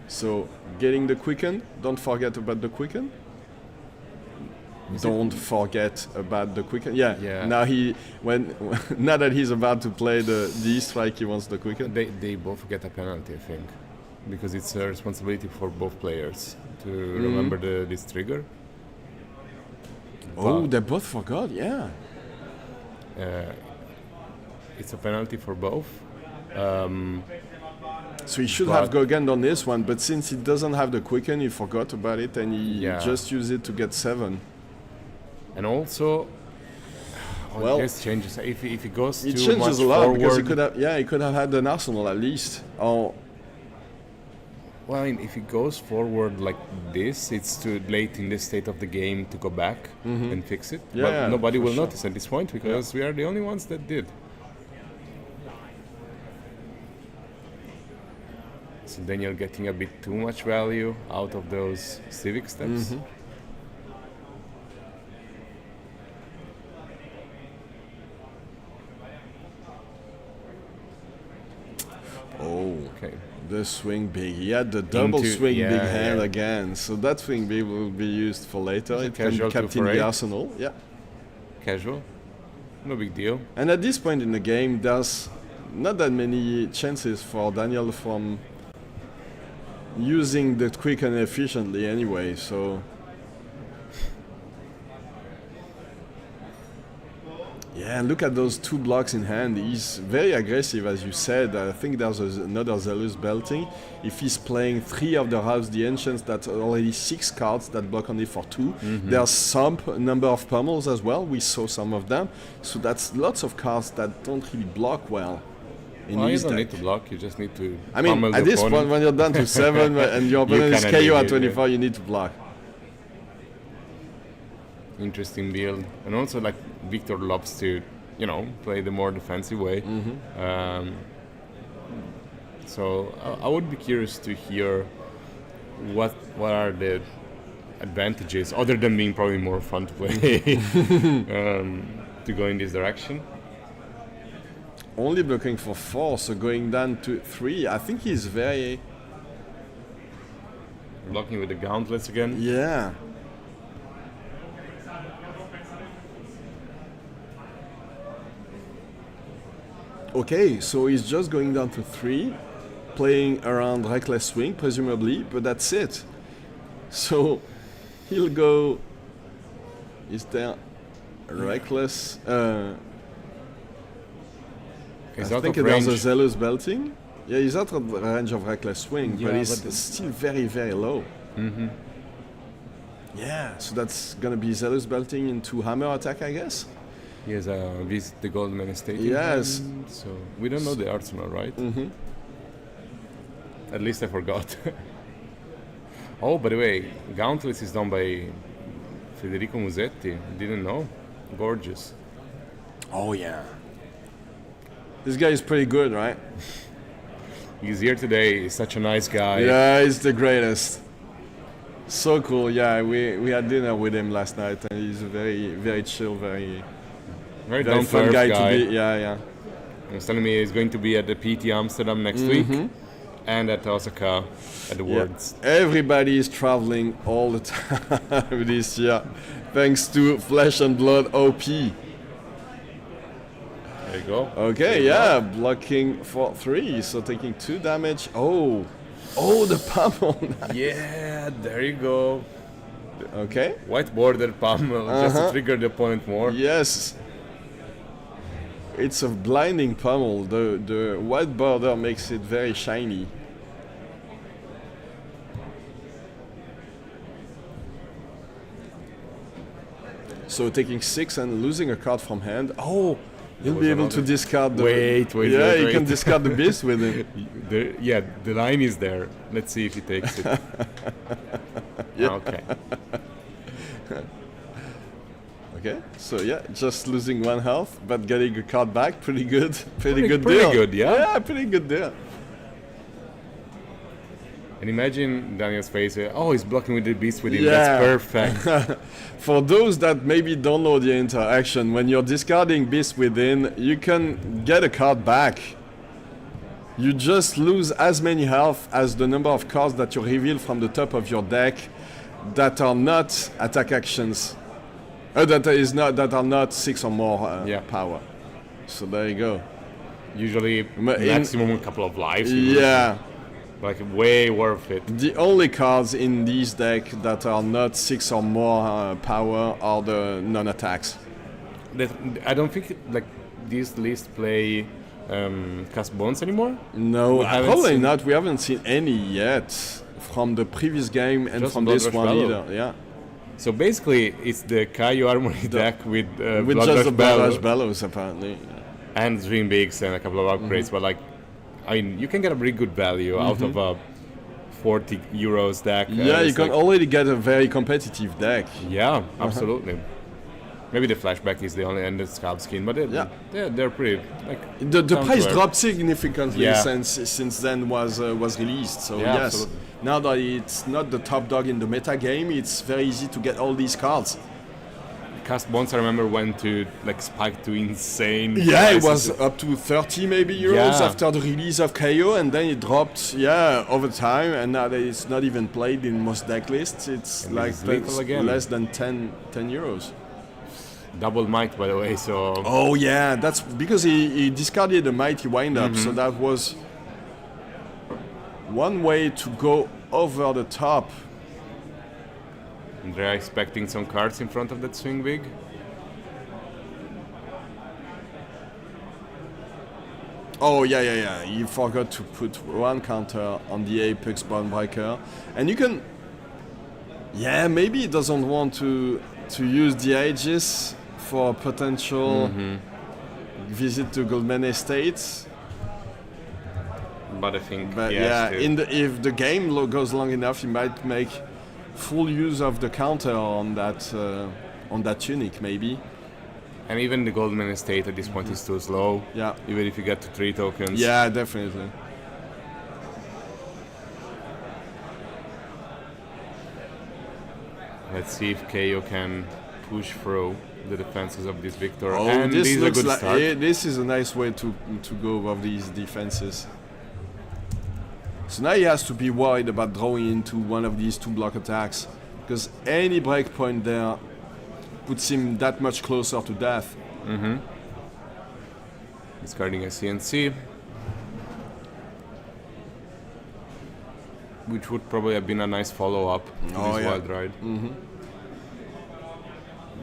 So, getting the quicken, don't forget about the quicken. Don't forget about the quicken. Yeah. Now now that he's about to play the E-Strike, he wants the quicken. They both get a penalty, I think. Because it's a responsibility for both players to remember this trigger. Oh, they both forgot, It's a penalty for both. So he should But- have Gogand on this one, but since he doesn't have the Quicken, he forgot about it and he just used it to get 7. And also, Well, this changes. If he goes It too changes much a lot forward, because he could have had an Arsenal at least. Or well, I mean, if he goes forward like this, it's too late in this state of the game to go back and fix it. Yeah, But nobody for will sure. notice at this point because we are the only ones that did. So then you're getting a bit too much value out of those civic steps. oh, Okay. the swing big. He had the double Into- swing big yeah, hand yeah. again, so that swing big will be used for later. It's a It can be casual kept 2 in for the 8. arsenal. Yeah. Casual. No big deal. And at this point in the game, there's not that many chances for Daniel from using the Quicken efficiently anyway, so... Yeah, and look at those 2 blocks in hand. He's very aggressive, as you said. I think there's another Zealous Belting. If he's playing 3 of the House the Ancients, that's already 6 cards that block only for 2. There's some number of pummels as well. We saw some of them. So that's lots of cards that don't really block well. In Well, you his don't deck. need to block. You just need to. I mean, pummel at the this point, opponent. when you're down to 7 and your opponent is cannot KO at leave, 24, you need to block. Interesting build, and also like Victor loves to, play the more defensive way. So I would be curious to hear what are the advantages, other than being probably more fun to play, to go in this direction. Only blocking for 4, so going down to 3. I think he's very... Blocking with the gauntlets again. Yeah. Okay, so he's just going down to 3, playing around Reckless Swing, presumably, but that's it. So he'll go... Is there Reckless... He's I out think of there's a range. Zealous Belting. Yeah, he's out of range of Reckless Swing, but Yeah, he's but- still very, very low. Yeah, so that's gonna be Zealous Belting into Hammer attack, I guess? He has a visit the Goldman Estate. in Yes. hand, so we don't know the arsenal, right? At least I forgot. Oh, by the way, Gauntlets is done by Federico Musetti. Didn't know. Gorgeous. Oh, yeah. This guy is pretty good, right? He's here today. He's such a nice guy. Yeah, he's the greatest. So cool, yeah. We had dinner with him last night, and he's a very, very chill, very Very down to fun earth guy, guy. to be. Yeah, yeah. He was telling me he's going to be at the PT Amsterdam next week and at Osaka at the Worlds. Everybody is traveling all the time this year, thanks to Flesh and Blood OP. There you go. Okay, yeah, blocking for 3, so taking 2 damage. Oh, the pummel. Yeah, there you go. Okay. White border pummel just to trigger the opponent more. Yes. It's a blinding pummel. The white border makes it very shiny. So taking 6 and losing a card from hand. Oh, you'll was be able to another- discard the... Wait, Yeah, you wait. can discard the beast with it. The line is there. Let's see if he takes it. Okay. Okay, so yeah, just losing 1 health, but getting a card back. Pretty good. Pretty good pretty deal. good, yeah? Yeah, pretty good deal. And imagine Daniel's face. Oh, he's blocking with the beast with him. Yeah. That's perfect. For those that maybe don't know the interaction, when you're discarding Beast Within, you can get a card back. You just lose as many health as the number of cards that you reveal from the top of your deck that are not attack actions. That are not 6 or more Yeah. power. So there you go. Usually in- maximum a couple of lives. Yeah. Like way worth it. The only cards in this deck that are not 6 or more power are the non-attacks. I don't think like this list play cast bones anymore? No, haven't probably seen- not. We haven't seen any yet from the previous game and Just from Blood this Rush one Bellow. either. Yeah, So basically, it's the Kayo Armory deck with with Blood just Rush the Blood Rush Bellow Bellows apparently. and Dream Bigs and a couple of upgrades, but like, I mean, you can get a pretty good value out of a 40 euros deck. Yeah, you It's can like- already get a very competitive deck. Yeah, absolutely. Maybe the flashback is the only and the scalp skin, but they're pretty like The down to price earth. dropped significantly Yeah. since then was released. So Yeah, yes, absolutely. now that it's not the top dog in the meta game, it's very easy to get all these cards. Cast bonds, I remember, went to like spike to insane. Yeah, it prices. was up to 30 maybe euros Yeah. after the release of Kayo, and then it dropped, over time, and now that it's not even played in most deck lists. It's And like it's lethal again. less than 10 euros. Double might, by the way. So Oh yeah, that's because he discarded a mighty wind-up, Mm-hmm. so that was one way to go over the top. they're expecting some cards in front of that swing big. Oh yeah. You forgot to put one counter on the Apex Boundbreaker, and you can. Yeah, maybe he doesn't want to use the Aegis for potential visit to Goldman Estates. But I think, But yes, if the game goes long enough, he might make full use of the counter on that tunic, maybe. and even the Goldman Estate at this point is too slow. Yeah. Even if you get to 3 tokens. Yeah, definitely. Let's see if Kayo can push through the defenses of this Victor. Oh, and this is a looks good like start. this is a nice way to go above these defenses. So now he has to be worried about drawing into one of these 2 block attacks, because any breakpoint there puts him that much closer to death. Discarding a CNC. Which would probably have been a nice follow-up to Oh, this yeah. wild ride.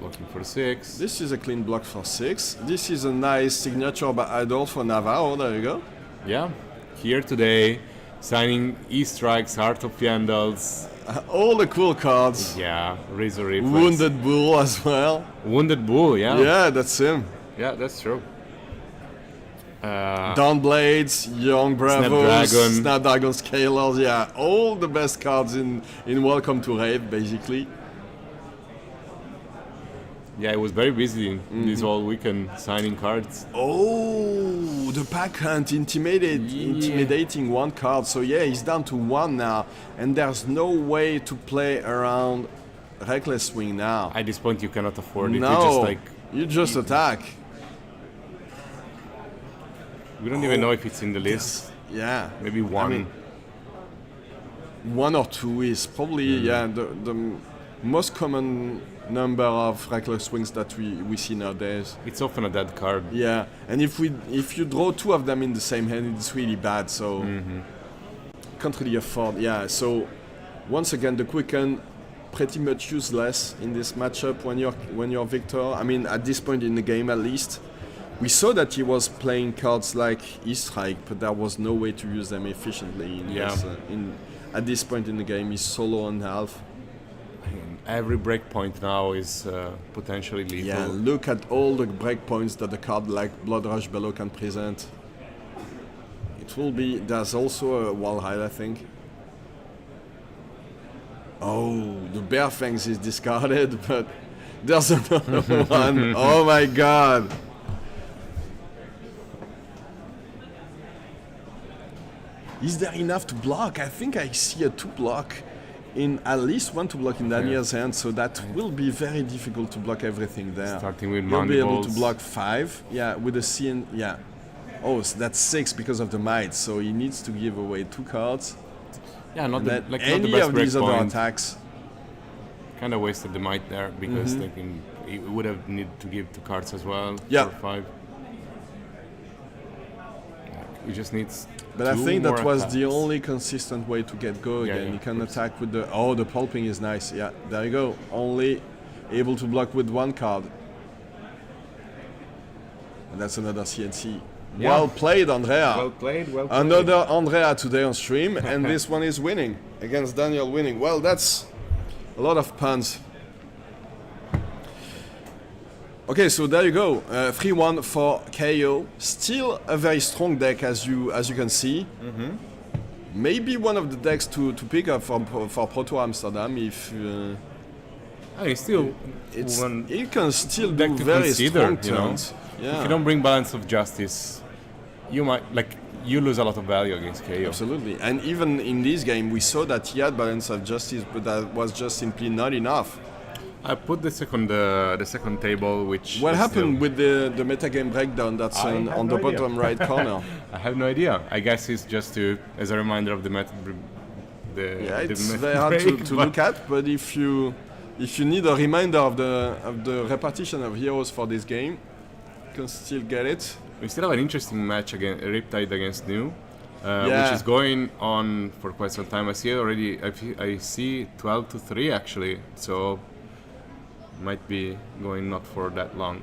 Blocking for 6. This is a clean block for 6. This is a nice signature by Idol for Navarro. There you go. Yeah, here today, signing E-Strikes, Heart of Yandals. All the cool cards. Yeah, Razor Reflex. Wounded Bull as well. Wounded Bull, yeah. Yeah, that's him. Yeah, that's true. Dawnblades, Young Bravos, Snapdragon. Snapdragon Scalers, yeah, all the best cards in Welcome to Rave, basically. Yeah, it was very busy this whole weekend signing cards. Oh, the pack hunt intimidating one card. So yeah, he's down to 1 now, and there's no way to play around Reckless Swing now. At this point, you cannot afford it. No, You just attack. we don't even know if it's in the list. Yeah, Maybe 1. I mean, 1 or 2 is probably the most common number of Reckless Swings that we see nowadays. It's often a dead card. Yeah, and if you draw 2 of them in the same hand, it's really bad. So can't really afford. Yeah. So once again, the Quicken pretty much useless in this matchup when you're Victor. I mean, at this point in the game, at least. We saw that he was playing cards like E-Strike, but there was no way to use them efficiently. At this point in the game, he's solo on half. Every breakpoint now is potentially lethal. Yeah, look at all the breakpoints that a card like Blood Rush Bellow can present. It will be. There's also a wall hide, I think. Oh, the Bear Fangs is discarded, but there's another one. Oh my god. Is there enough to block? I think I see a 2 block in at least 1 to block in Daniel's hand, so that will be very difficult to block everything there. Starting with You'll be able to mandibles. block 5, with a CN, Oh, so that's 6 because of the might, so he needs to give away 2 cards. Yeah, not the, That like not any the best of these other breakpoint. attacks. Kind of wasted the might there because he would have needed to give 2 cards as well. Yeah. Or 5. He just needs. But I 2 think that more was attacks. the only consistent way to get go again. yeah, You can of course. attack with the... Oh, the pulping is nice. Yeah, there you go. Only able to block with 1 card. And that's another CNC. Yeah. Well played, Andrea. Well played, well played. Another Andrea today on stream, and this one is winning against Daniel winning. Well, that's a lot of puns. Okay, so there you go. 3-1 for Kayo. Still a very strong deck, as you can see. Maybe one of the decks to pick up for Proto Amsterdam if. Still, He can still deck do to very consider, strong you know. turns. Yeah. If you don't bring Balance of Justice, you might you lose a lot of value against KO. Absolutely, and even in this game, we saw that he had Balance of Justice, but that was just simply not enough. I put the second table, which. What is happened still- with the metagame breakdown that's I on have the no idea. bottom right corner? I have no idea. I guess it's just as a reminder of the meta. Yeah, it's meta very hard break, to but- look at, but if you need a reminder of the repetition of heroes for this game, you can still get it. We still have an interesting match against Riptide against New, Yeah. which is going on for quite some time. I see it already. I see 12-3 actually, so might be going not for that long.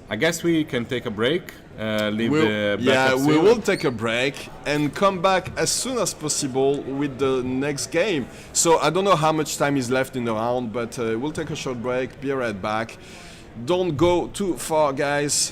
I guess we can take a break. Leave the backup we soon. will take a break and come back as soon as possible with the next game. So I don't know how much time is left in the round, but we'll take a short break, be right back. Don't go too far, guys.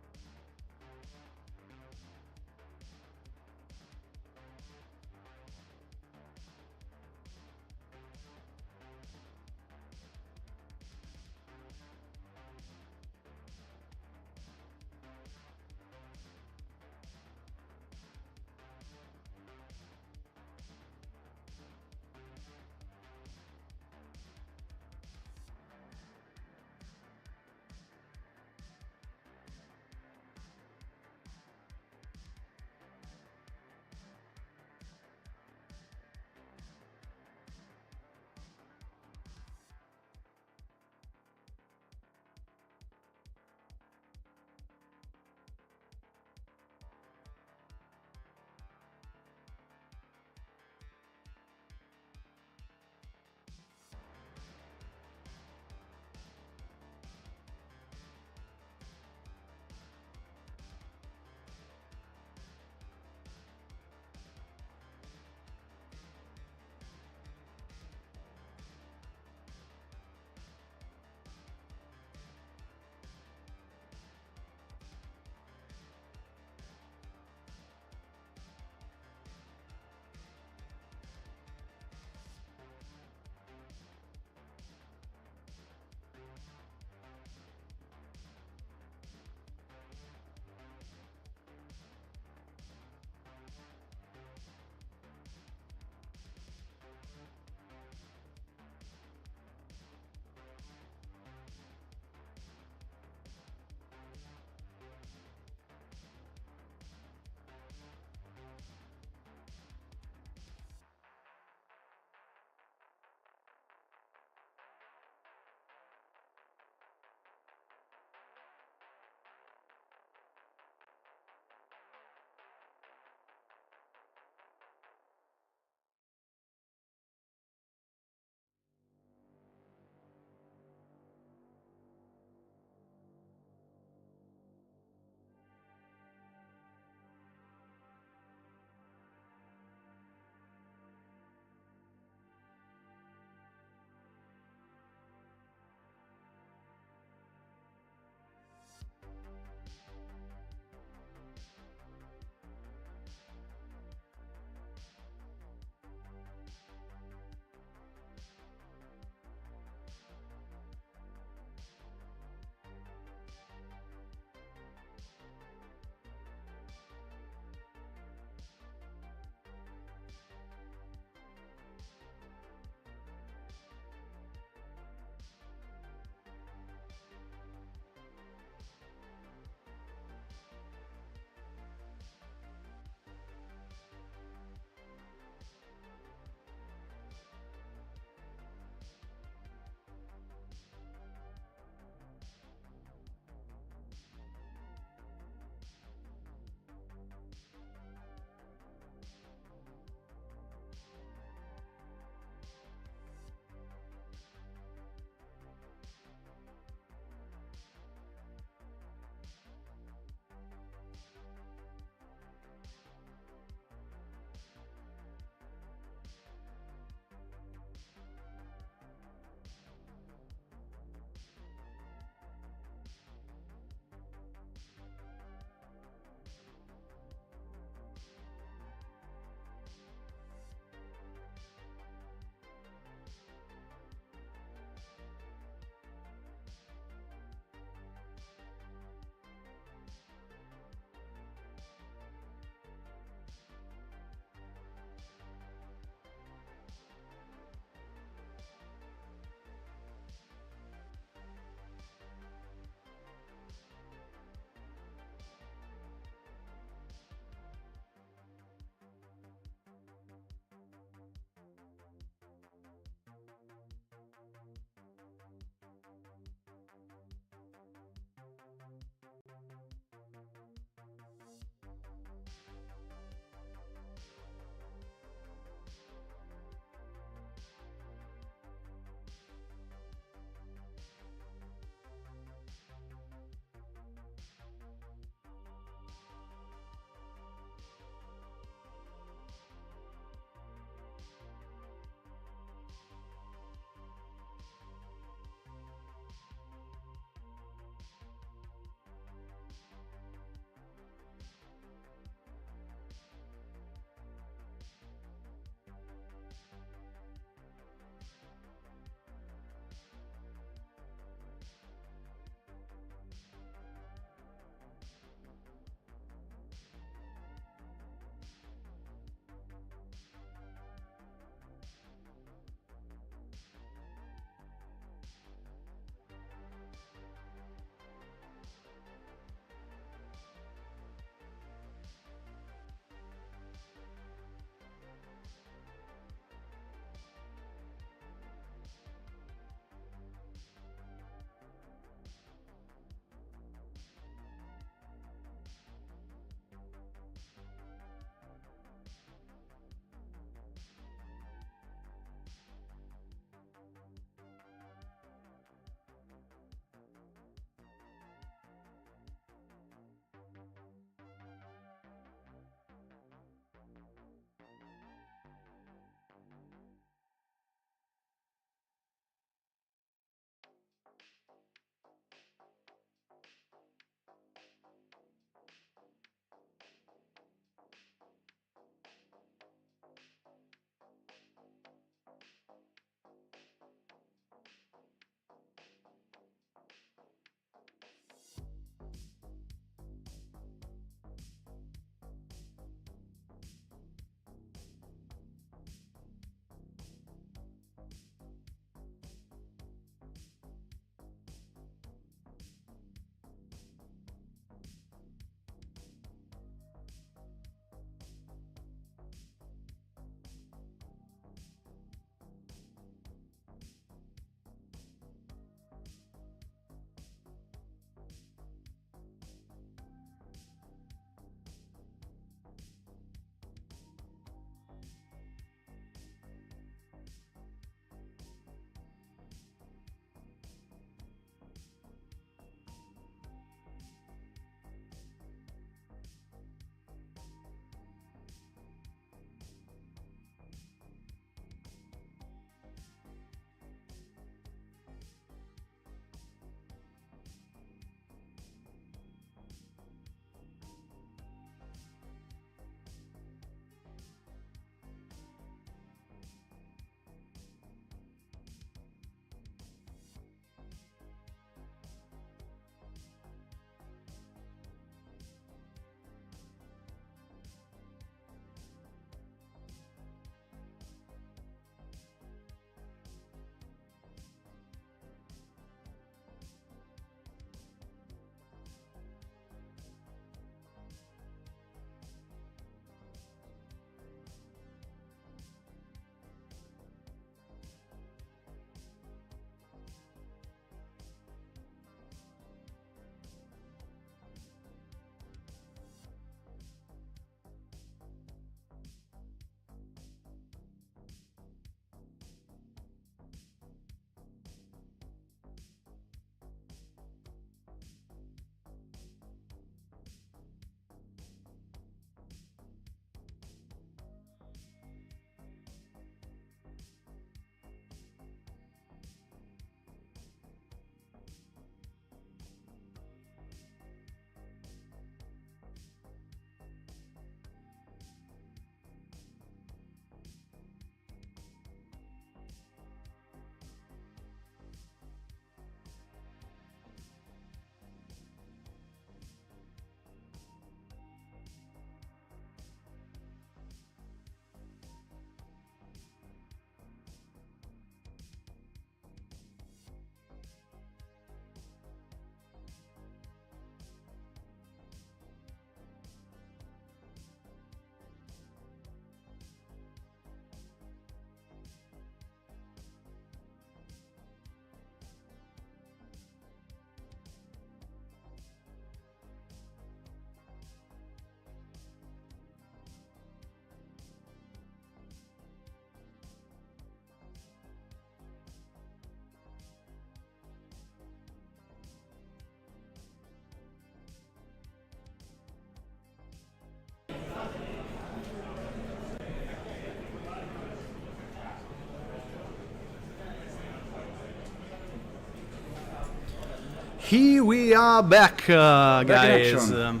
Here we are back, Back in guys. action.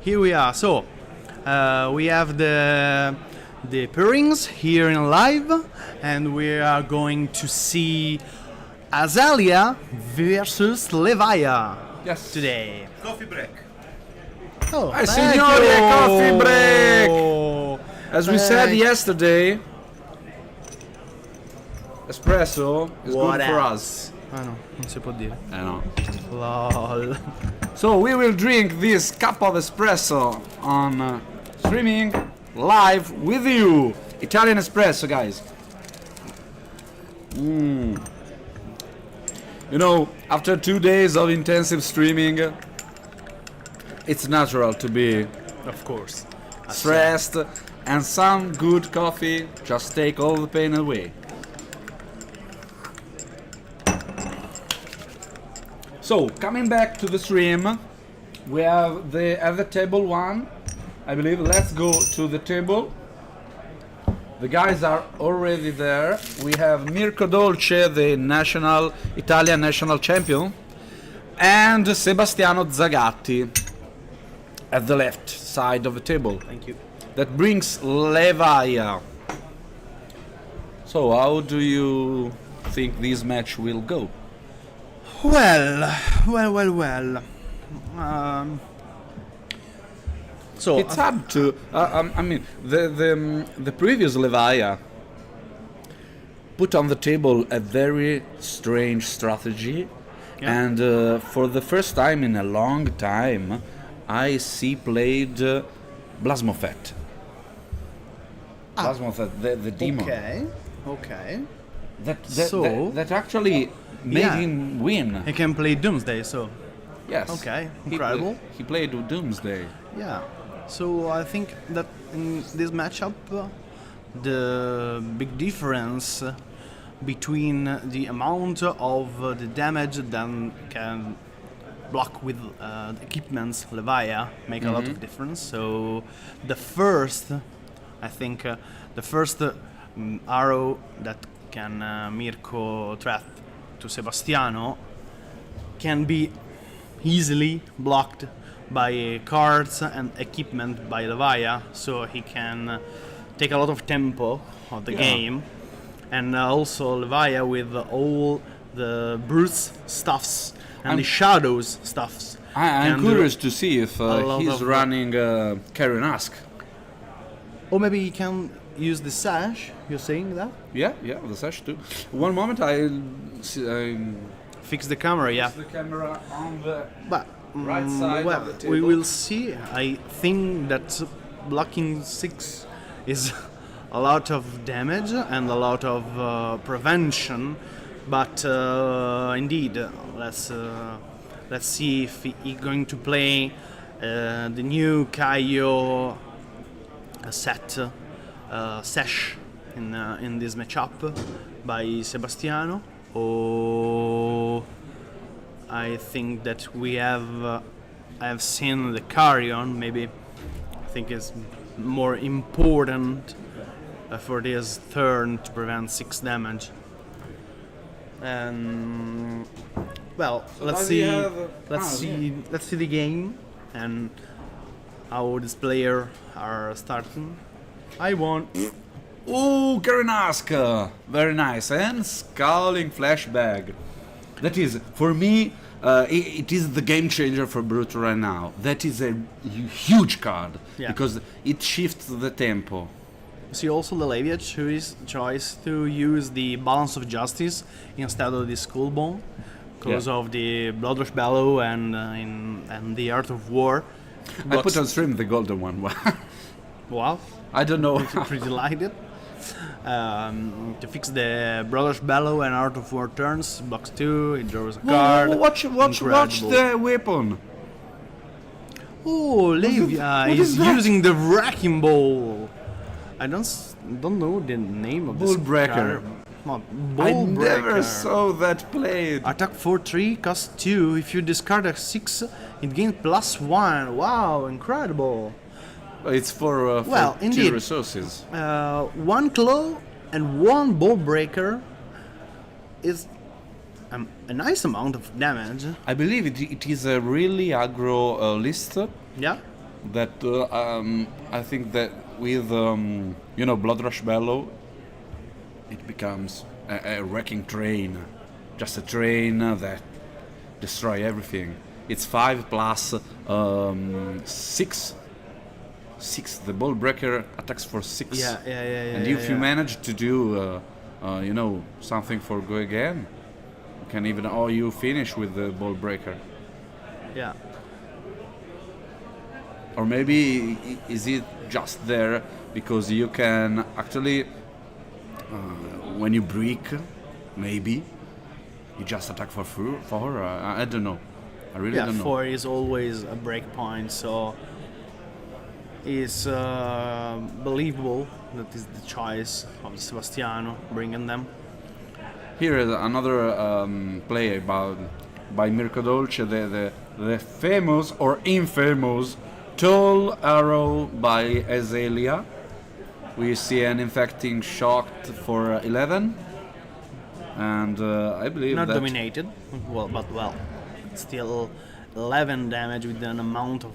Here we are. So we have the pairings here in live, and we are going to see Aelia versus Levia Yes. today. Coffee break. Oh, Hi, thank signori, you. coffee break. As we said Thank- yesterday, espresso is What good for else? us. Ah no, non si può dire. I know. Lol. So we will drink this cup of espresso on streaming live with you. Italian espresso, guys. You know, after 2 days of intensive streaming, it's natural to be Of course. stressed, and some good coffee just take all the pain away. So, coming back to the stream, we have at the table one, I believe. Let's go to the table. The guys are already there. We have Mirko Dolce, the Italian national champion, and Sebastiano Zagatti at the left side of the table. Thank you. That brings Levia. So, how do you think this match will go? Well. So It's hard to. I mean, the previous Levia put on the table a very strange strategy, Yeah. and for the first time in a long time, I see played Blasmofet. Blasmofet, the demon. Okay. That that actually made Yeah. him win. He can play Doomsday, so Yes. Okay, He incredible. He played Doomsday. yeah. So I think that in this matchup, the big difference between the amount of the damage that can block with the equipments Levia make a lot of difference. So the first, I think, the first arrow that can Mirko threat to Sebastiano can be easily blocked by cards and equipment by Levia, so he can take a lot of tempo of the game, and also Levia with all the brutes stuffs and the shadows stuffs. I'm can do curious to see if lot he's of- running Kayo and Zen. Or maybe he can use the sash. You're saying that? Yeah, the sash too. One moment, I Fix the camera, yeah. the camera on the But right side well, of the table. we will see. I think that blocking 6 is a lot of damage and a lot of prevention, but indeed, let's see if he's going to play the new Kayo set sesh in this matchup by Sebastiano, or I think that we have I've seen the Carrion. Maybe I think is more important for this turn to prevent 6 damage. And well, let's does he see. have Let's see the game and how this player are starting. I won. Oh, Kayo and Zen! Very nice. And Scowling Flashback. That is, for me, it is the game changer for Brute right now. That is a huge card, Yeah. because it shifts the tempo. See also the Levia choice to use the Balance of Justice instead of the Skull Bone because of the Bloodrush Bellow and the Art of War. I put on stream the golden one. Wow, I don't know. pretty liked it. To fix the Bloodrush Bellow and Art of War turns, blocks 2, it draws a card. Watch Incredible. the weapon. Oh, Levia what is is that? using the Wrecking Ball. I don't know the name of this Bullbreaker. card. Oh, I Bullbreaker. never saw that played. Attack for 3, cost 2. If you discard a 6, it gains +1. Wow, incredible. It's for Well, 2 indeed. resources. 1 claw and 1 ball breaker is a nice amount of damage. I believe it is a really aggro list. Yeah. That I think that with Blood Rush Bellow, it becomes a wrecking train, just a train that destroy everything. It's 5 plus 6. 6. The ball breaker attacks for 6. Yeah. And if you manage to do, something for go again, you can even you finish with the ball breaker. Yeah. Or maybe is it just there because you can actually, when you break, maybe you just attack for 4. I don't know. I really don't know. 4 is always a break point, so it's believable that is the choice of Sebastiano bringing them. Here is another play by Mirko Dolce, the famous or infamous Tall Arrow by Aelia. We see an infecting shock for 11, and I believe not that dominated, but still 11 damage with an amount of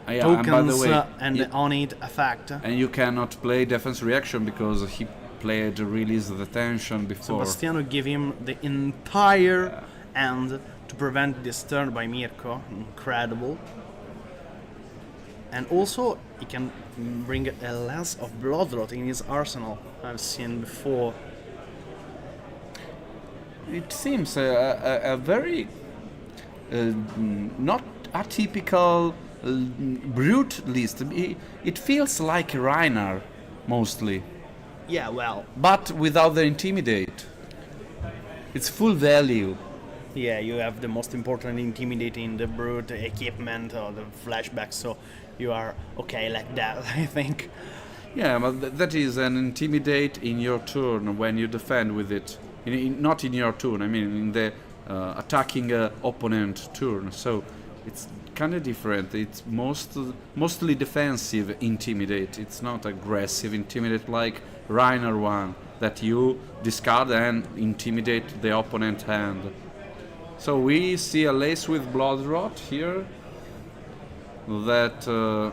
and tokens by the way, and on it effect. And you cannot play defense reaction because he played release the tension before. Sebastiano gave him the entire end to prevent this turn by Mirko. Incredible. And also, he can bring a lance of Bloodrot in his arsenal. I've seen before. It seems a very not atypical brute list. It feels like Reiner, mostly. Yeah, well. But without the intimidate. It's full value. Yeah, you have the most important intimidating, the brute equipment or the flashback, so you are okay like that, I think. Yeah, but that is an intimidate in your turn when you defend with it. Not in your turn, I mean in the attacking opponent turn. So it's kind of different. It's mostly defensive intimidate. It's not aggressive intimidate like Reiner one that you discard and intimidate the opponent hand. So we see a lace with Bloodrot here that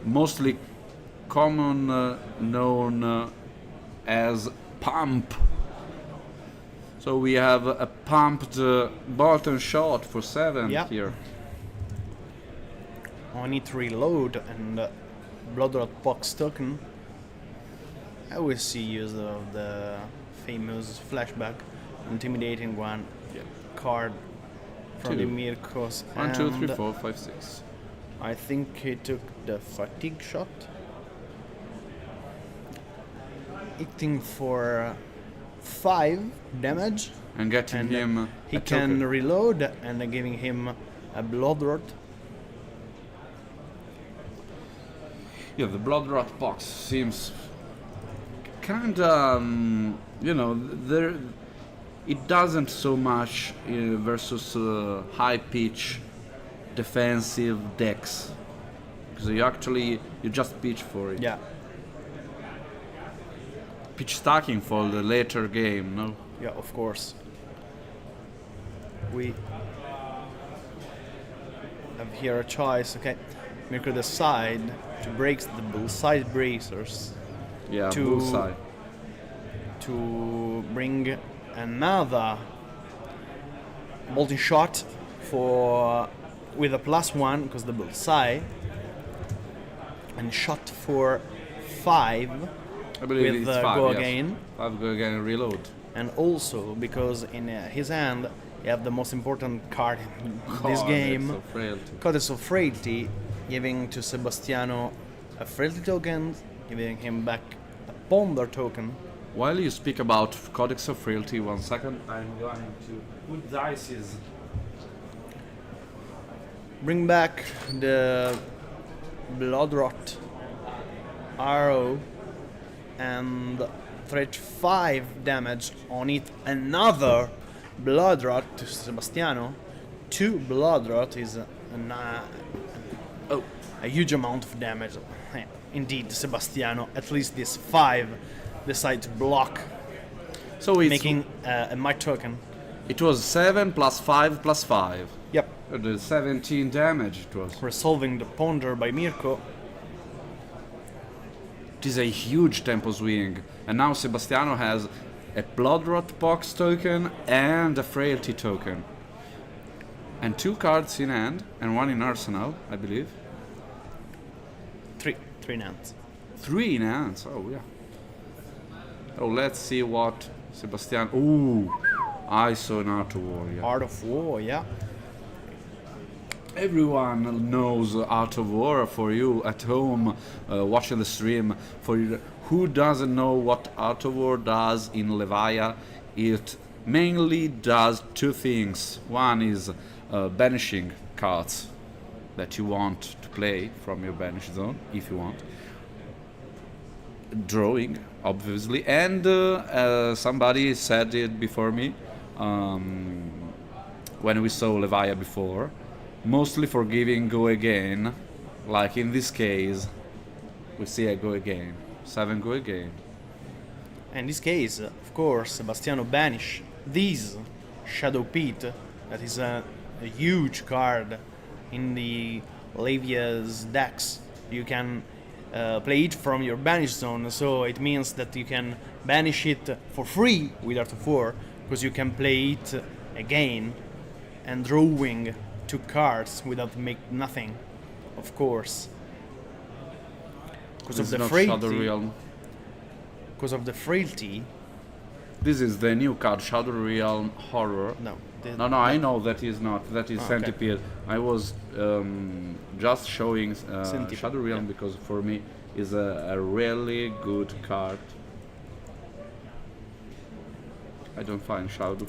mostly common known as pump. So we have a pumped bolt and shot for 7 here. On it reload and Bloodrot box token. I will see use of the famous flashback, intimidating one card from the Mirkos. 1, 2, 3, 4, 5, 6. I think he took the fatigue shot. Hitting for 5 damage. And getting him he a can token. reload and giving him a Bloodrot. Yeah, the Bloodrot box seems kinda, there. It doesn't so much versus high pitch defensive decks because you just pitch for it. Yeah. Pitch stacking for the later game, no? Yeah, of course. We have here a choice. Okay, Mirko decide to break the bullseye bracers. Yeah, to bullseye. To bring another bolting shot with a +1 because the bullseye, and shot for 5 I believe with it's 5, go yes. again. 5 go again and reload. And also because in his hand you have the most important card in this game, Codex of Frailty. Codex of Frailty, giving to Sebastiano a Frailty token, giving him back a Ponder token. While you speak about Codex of Frailty, 1 second, I'm going to put dices. Bring back the Bloodrot arrow and threat 5 damage on it. Another Bloodrot to Sebastiano. 2 Bloodrot is a huge amount of damage. Indeed, Sebastiano, at least this 5, decide to block. So it's, making a might token. it was 7 plus 5 plus 5. Yep. The 17 damage it was. Resolving the Ponder by Mirko. It is a huge tempo swing. And now Sebastiano has a Bloodrot Box token and a Frailty token. And 2 cards in hand and 1 in arsenal, I believe. 3 hands. 3 in hands, oh yeah. Oh, let's see what Sebastiano... Ooh, I saw an Art of War, yeah. Art of War, yeah. Everyone knows Art of War. For you at home watching the stream, for you, who doesn't know what Art of War does in Levia, it mainly does 2 things. One is banishing cards that you want to play from your banish zone, if you want. Drawing, obviously, and somebody said it before me when we saw Levia before. Mostly for giving go again, like in this case, we see a go again, 7 go again. In this case, of course, Sebastiano banish this Shadow Pit, that is a huge card in the Levia's decks. You can play it from your banish zone, so it means that you can banish it for free with Art of War, because you can play it again and drawing 2 cards without make nothing, of course. Because of the frailty. Realm. Because of the frailty. This is the new card, Shadow Realm Horror. No. No, I know that is not. That is okay. Centipede. I was just showing Centipede, Shadow Realm because for me is a really good card. I don't find Shadow.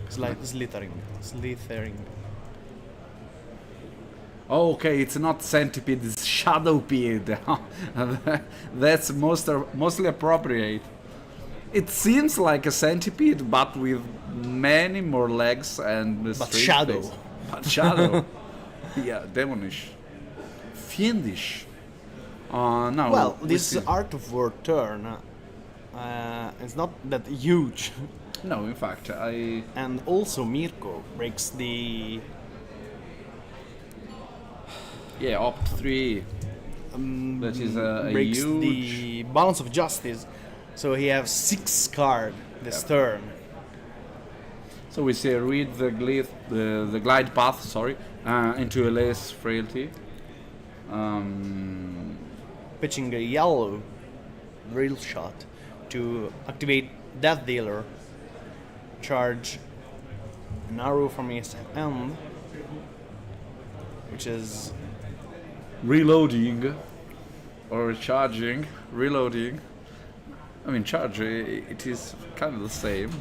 Slithering. Oh, okay, it's not Centipede, it's Shadowpede. That's mostly appropriate. It seems like a centipede, but with many more legs and But straight shadow. face. But shadow. Yeah, demonish. Fiendish. Now, Well, we this see. Art of War turn is not that huge. No, in fact, I... And also Mirko breaks the... Yeah, opt 3. That is a breaks huge... the balance of justice. So he has 6 cards this turn. So we say read the glide path, into a less frailty. Pitching a yellow drill shot to activate Death Dealer. Charge an arrow from his hand, which is Reloading or charging, reloading. I mean, charge, it is kind of the same,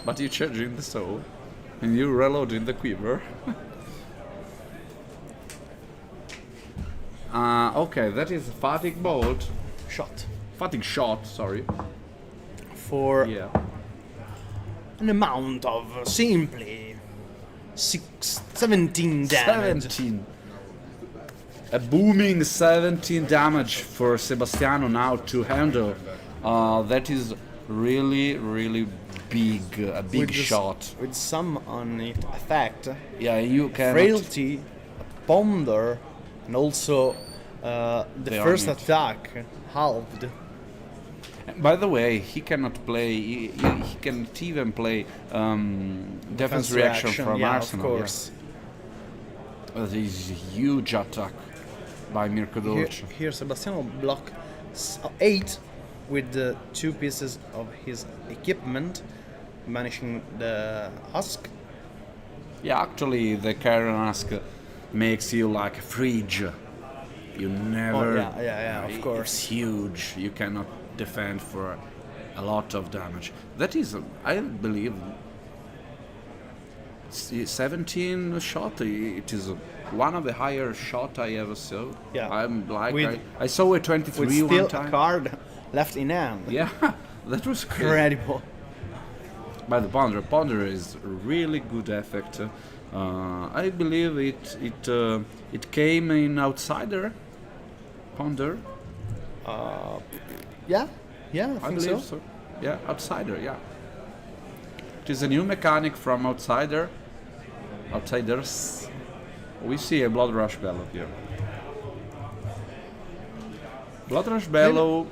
but you charge in the soul and you reload in the quiver. Okay, that is fatigue bolt. Fatigue shot, sorry. for Yeah. an amount of simply 17 damage. 17. A booming 17 damage for Sebastiano now to handle. That is really, really big, a big With this- shot. With some on it effect, Yeah, you can. frailty, ponder, and also the They first are it. attack halved. By the way, he cannot play. He can't even play defense reaction from yeah, Arsenal. of course. Yeah. That is a huge attack by Mirko Here, Dolce. here Sebastiano block 8 with the 2 pieces of his equipment, banishing the husk. Yeah, actually, the Karen Ask makes you like a fridge. You never. Oh, yeah, of course. It's huge. You cannot defend for a lot of damage. That is, I believe, 17 shot. It is one of the higher shot I ever saw. Yeah. I'm like, With- I saw a 23 With still one time. a card left in hand. Yeah, that was crazy. Incredible. By the Ponder is really good effect. I believe it came in Outsider. Ponder, Yeah, I I think believe so. so. Yeah, Outsider. Yeah. It is a new mechanic from outsiders. We see a Blood Rush Bellow here. Blood Rush Bellow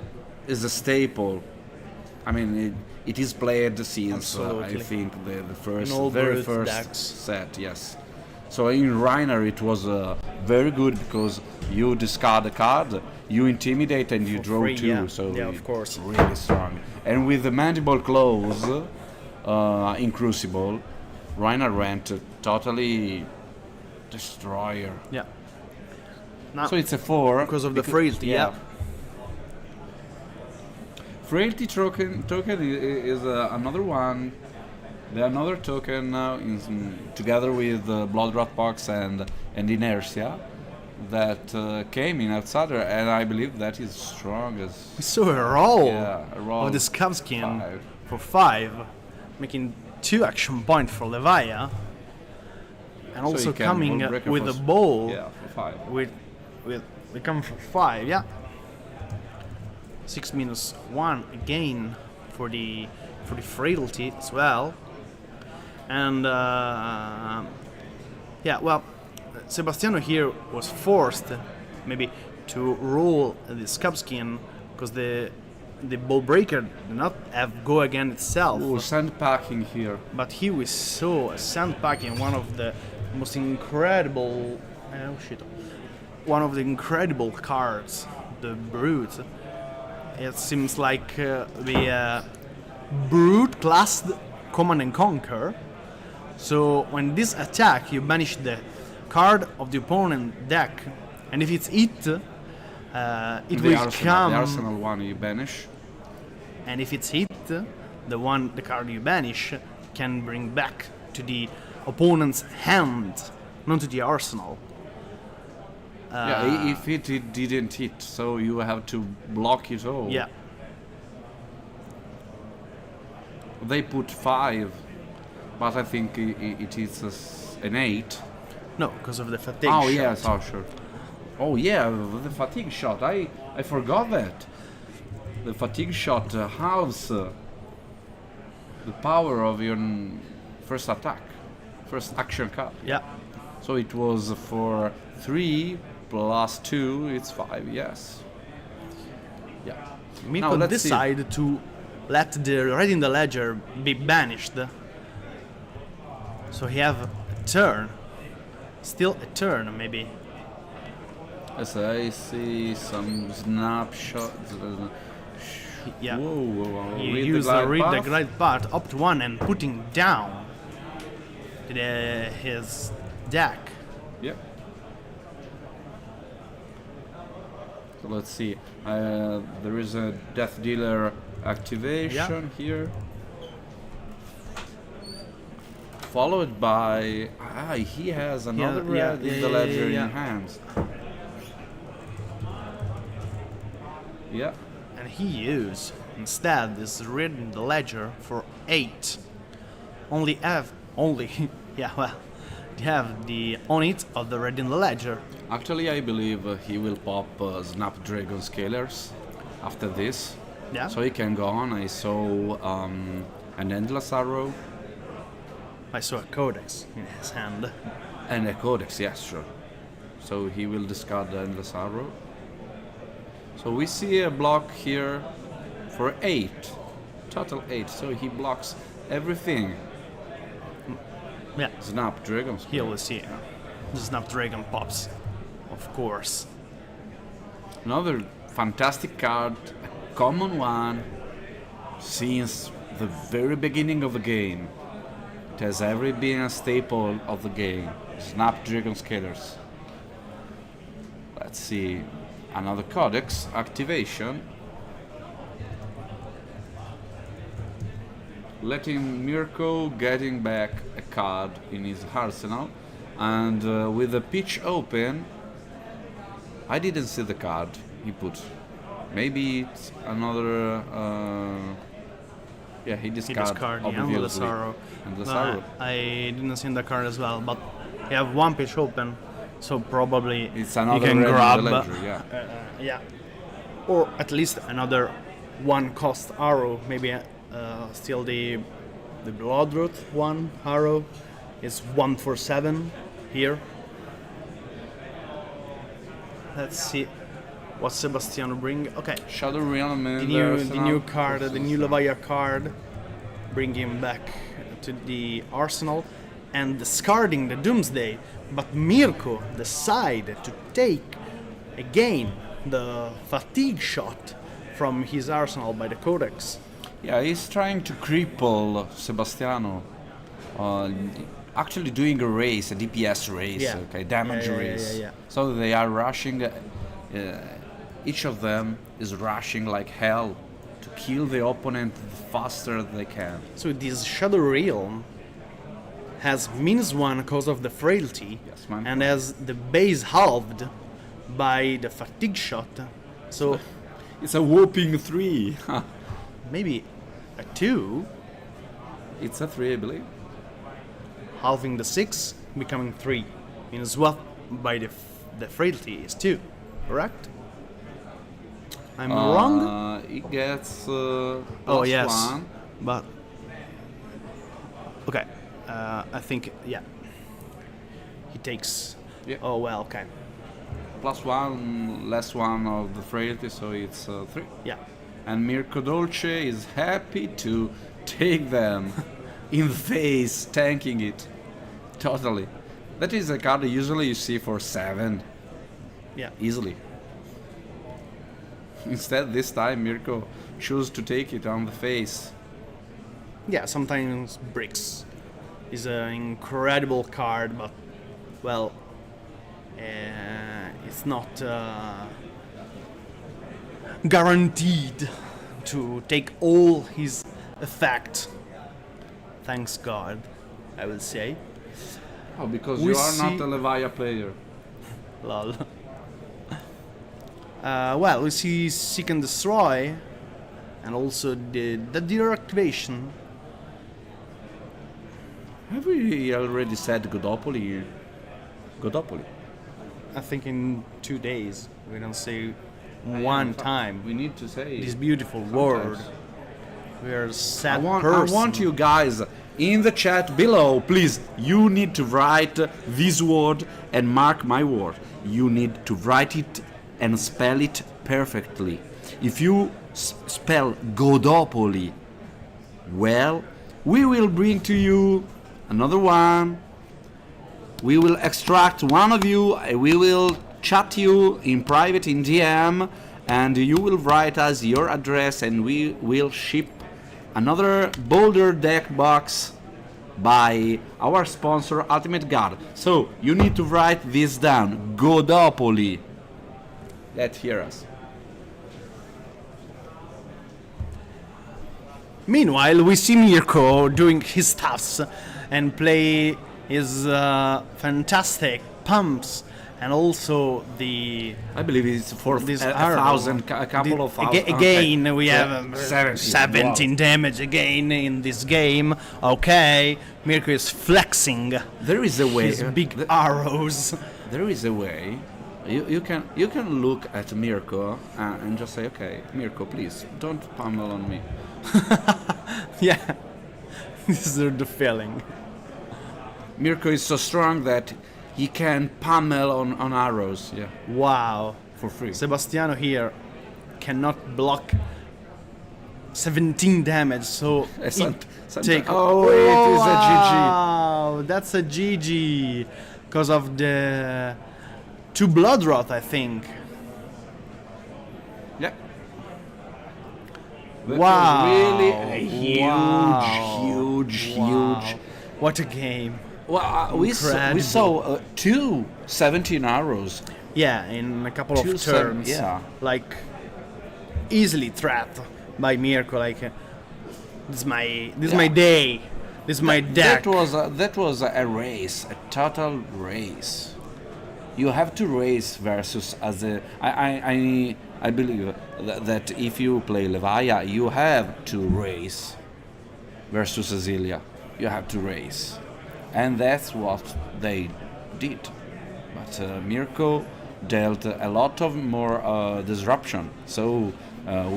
is a staple. I mean, it is played since I think the very first decks. set. Yes. So in Reiner it was very good because you discard a card, you intimidate, and you draw free, 2. yeah. So Yeah, of it's course. really strong. And with the Mandible Claws in Crucible, Reiner went totally destroyer. Yeah. Now, So it's a 4 because of the frailty, yeah. Frailty token is another one. Another token together with Bloodwrath Box and Inertia that came in Outsider, and I believe that is strong as We saw a roll a roll of the Scabskin 5. for 5, making 2 action points for Levia, and So also you can coming Wallbreaker with for a ball. Yeah, for 5. We come for 5, yeah. 6-1 again for the frailty as well. And yeah, well, Sebastiano here was forced maybe to roll the Scabskin because the ball breaker did not have go again itself. Ooh, sandpacking here. But here we saw a sandpacking, one of the most incredible cards, the Brute. It seems like the Brute class Command and Conquer. So when this attack, you banish the card of the opponent deck, and if it's it will come. The Arsenal one you banish. And if it's hit, the card you banish can bring back to the opponent's hand, not to the arsenal. Yeah, if it didn't hit, so you have to block it all. Yeah. They put 5, but I think it is an 8. No, because of the fatigue Oh shot. yes, oh sure. Oh yeah, the fatigue shot. I forgot that. The fatigue shot halves the power of your first attack, first action card. Yeah. So it was for 3 plus 2, it's 5. Yes. Yeah. Mirko let's see. decided to let the Red in the Ledger be banished. So he have a turn. Still a turn, maybe. Yes, I see some snapshots. Yeah. Whoa. You Read use the read the glide path. glide path up to 1 and putting down his deck. Yep. So let's see. There is a Death Dealer activation here. Followed by he has another red in the ledger in hands. Yeah. And he used instead this red in the ledger for 8. Only have the on it of the red in the ledger. Actually, I believe he will pop Snapdragon Scalers after this. Yeah. So he can go on. I saw an Endless Arrow. I saw a codex in his hand. And a Codex, yes, sure. So he will discard the Endless Arrow. So we see a block here for 8. Total 8. So he blocks everything. Yeah. Snapdragon. Here we see the Snapdragon pops, of course. Another fantastic card, a common one, since the very beginning of the game. It has ever been a staple of the game. Snapdragon Scalers. Let's see. Another Codex activation. Letting Mirko getting back a card in his arsenal. And with the pitch open, I didn't see the card he put. Maybe it's another. He discarded the Endless Arrow. I didn't see the card as well, but you have one pitch open, so probably It's another you can red in the grab. ledger, yeah. Or at least another 1 cost arrow, maybe still the the Bloodroot one arrow is 1 for 7 here. Let's see what Sebastiano bring. Okay, Shadow Realm the new card, the new Levia card, bring him back to the arsenal and discarding the Doomsday. But Mirko decided to take again the fatigue shot from his arsenal by the Codex. Yeah, he's trying to cripple Sebastiano. Actually doing a race, a DPS race, Yeah. okay, damage race. Yeah. So they are rushing. Each of them is rushing like hell to kill the opponent the faster they can. So this Shadow Realm has -1 because of the frailty, Yes, man. and has the base halved by the fatigue shot. So It's a whooping 3. maybe a 2, It's a 3, I believe. halving the 6, becoming 3. Means what by the frailty is 2, correct? I'm wrong? It gets Oh plus yes, 1. but okay. I think he takes. Yeah. Oh well, okay. Plus 1, less 1 of the frailty, so it's 3. Yeah. And Mirko Dolce is happy to take them in the face, tanking it. Totally. That is a card usually you see for 7, Yeah. easily. Instead, this time Mirko chose to take it on the face. Yeah, sometimes bricks is an incredible card, but well, it's not guaranteed to take all his effect. Thanks God, I will say. Oh, because We you are not see- a Levia player. Lol. Well, we see Seek and Destroy, and also the deactivation. Have we already said Godopoly? Godopoly. I think in 2 days we don't say one time We need to say this beautiful word. We are sad I person. want you guys in the chat below, please. You need to write this word and mark my word. You need to write it and spell it perfectly. If you spell Godopoly well, we will bring to you another one. We will extract one of you. We will chat you in private in DM, and you will write us your address, and we will ship another Boulder deck box by our sponsor Ultimate Guard. So you need to write this down. Godopoly. Let's hear us. Meanwhile, we see Mirko doing his stuffs and play his fantastic pumps, and also the I believe it's for this a arrow. thousand, a couple of thousand. Again, we have 17 17 damage again in this game. Okay, Mirko is flexing There is a way. his big arrows. There is a way. You can look at Mirko and just say, okay, Mirko, please don't pummel on me. Yeah, this is the feeling. Mirko is so strong that he can pummel on arrows. Yeah, Wow. for free. Sebastiano here cannot block 17 damage, so take. Oh, it is a GG. Wow, that's a GG because of the 2 Bloodroth, I think. Yeah. That Wow. was really a huge. Wow. What a game. Well, we Incredible. saw 2 17 arrows. Yeah, in a couple Two of seven- turns. yeah. Like easily trapped by Mirko. Like this is my day. This is my deck. That was a race, a total race. You have to race versus as a. I believe that if you play Levia, you have to race versus Aelia. You have to race, and that's what they did. But Mirko dealt a lot of more disruption. So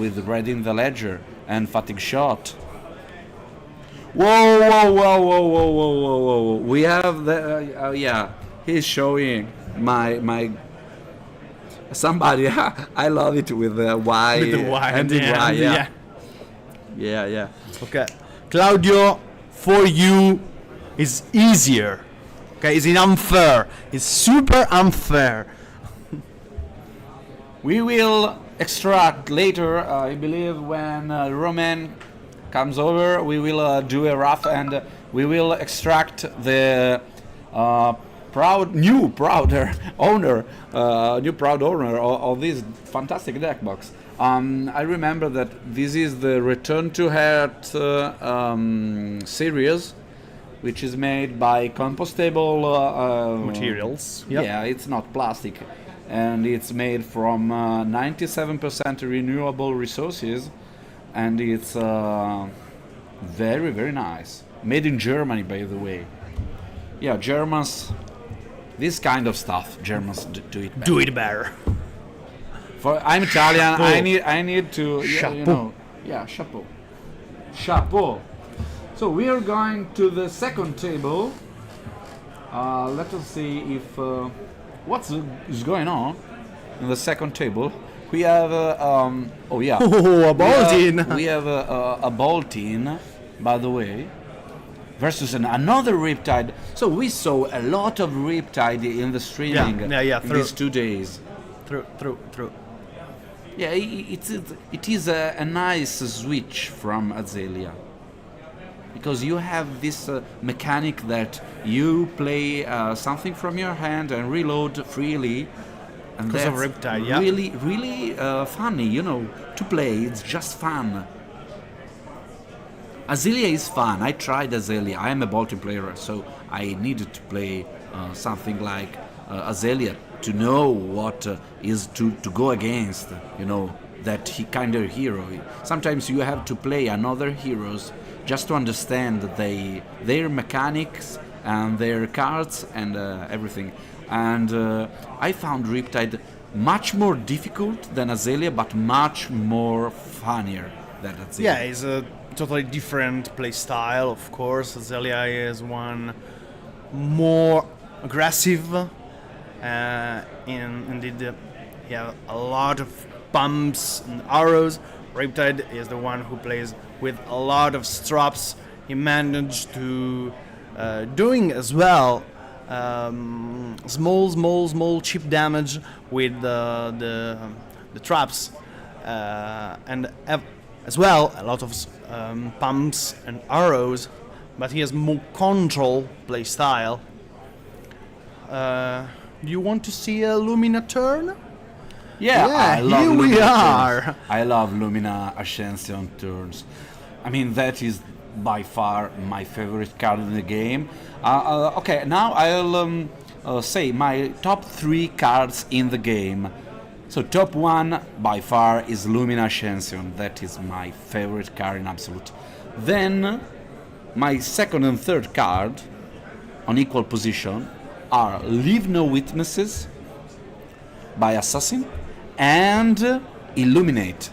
with Reading the Ledger and Fatigue Shot. Whoa. We have the yeah. He's showing my somebody. I love it with the Y. With the Y and the Y. Yeah. Okay. Claudio, for you is easier. Okay, it's unfair. It's super unfair. We will extract later, I believe, when Roman comes over. We will do a rough and we will extract the new proud owner of this fantastic deck box. I remember that this is the Return to Heart series, which is made by compostable Materials. Yep. Yeah, it's not plastic, and it's made from 97% renewable resources, and it's very, very nice. Made in Germany, by the way. Yeah, Germans, this kind of stuff, Germans do it better. Do it better. I'm Italian. Chapeau. I need to. Chapeau. Chapeau. So we are going to the second table. Let us see if what's is going on in the second table. We have a Boltin. We have a Boltin, by the way, versus another Riptide. So we saw a lot of Riptide in the streaming in these 2 days. True. Yeah, it is a nice switch from Aelia. Because you have this mechanic that you play something from your hand and reload freely. And Because of that's Riptide, yeah. really funny, to play. It's just fun. Aelia is fun. I tried Aelia. I am a Bolton player, so I needed to play something like Aelia to know what is to go against, that kind of hero. Sometimes you have to play another heroes just to understand their mechanics and their cards and everything. And I found Riptide much more difficult than Aelia, but much more funnier than Aelia. Yeah, it's a totally different play style, of course. Aelia is one more aggressive. Indeed, he has a lot of pumps and arrows. Riptide is the one who plays with a lot of straps. He managed to doing as well small chip damage with the traps, and as well a lot of pumps and arrows. But he has more control play style. Do you want to see a Lumina turn? Yeah, I love here Lumina we are. turns. I love Lumina Ascension turns. I mean, that is by far my favorite card in the game. Okay, now I'll say my top 3 cards in the game. So top 1 by far is Lumina Ascension. That is my favorite card in Absolute. Then my second and third card on equal position are Leave No Witnesses by Assassin and Illuminate,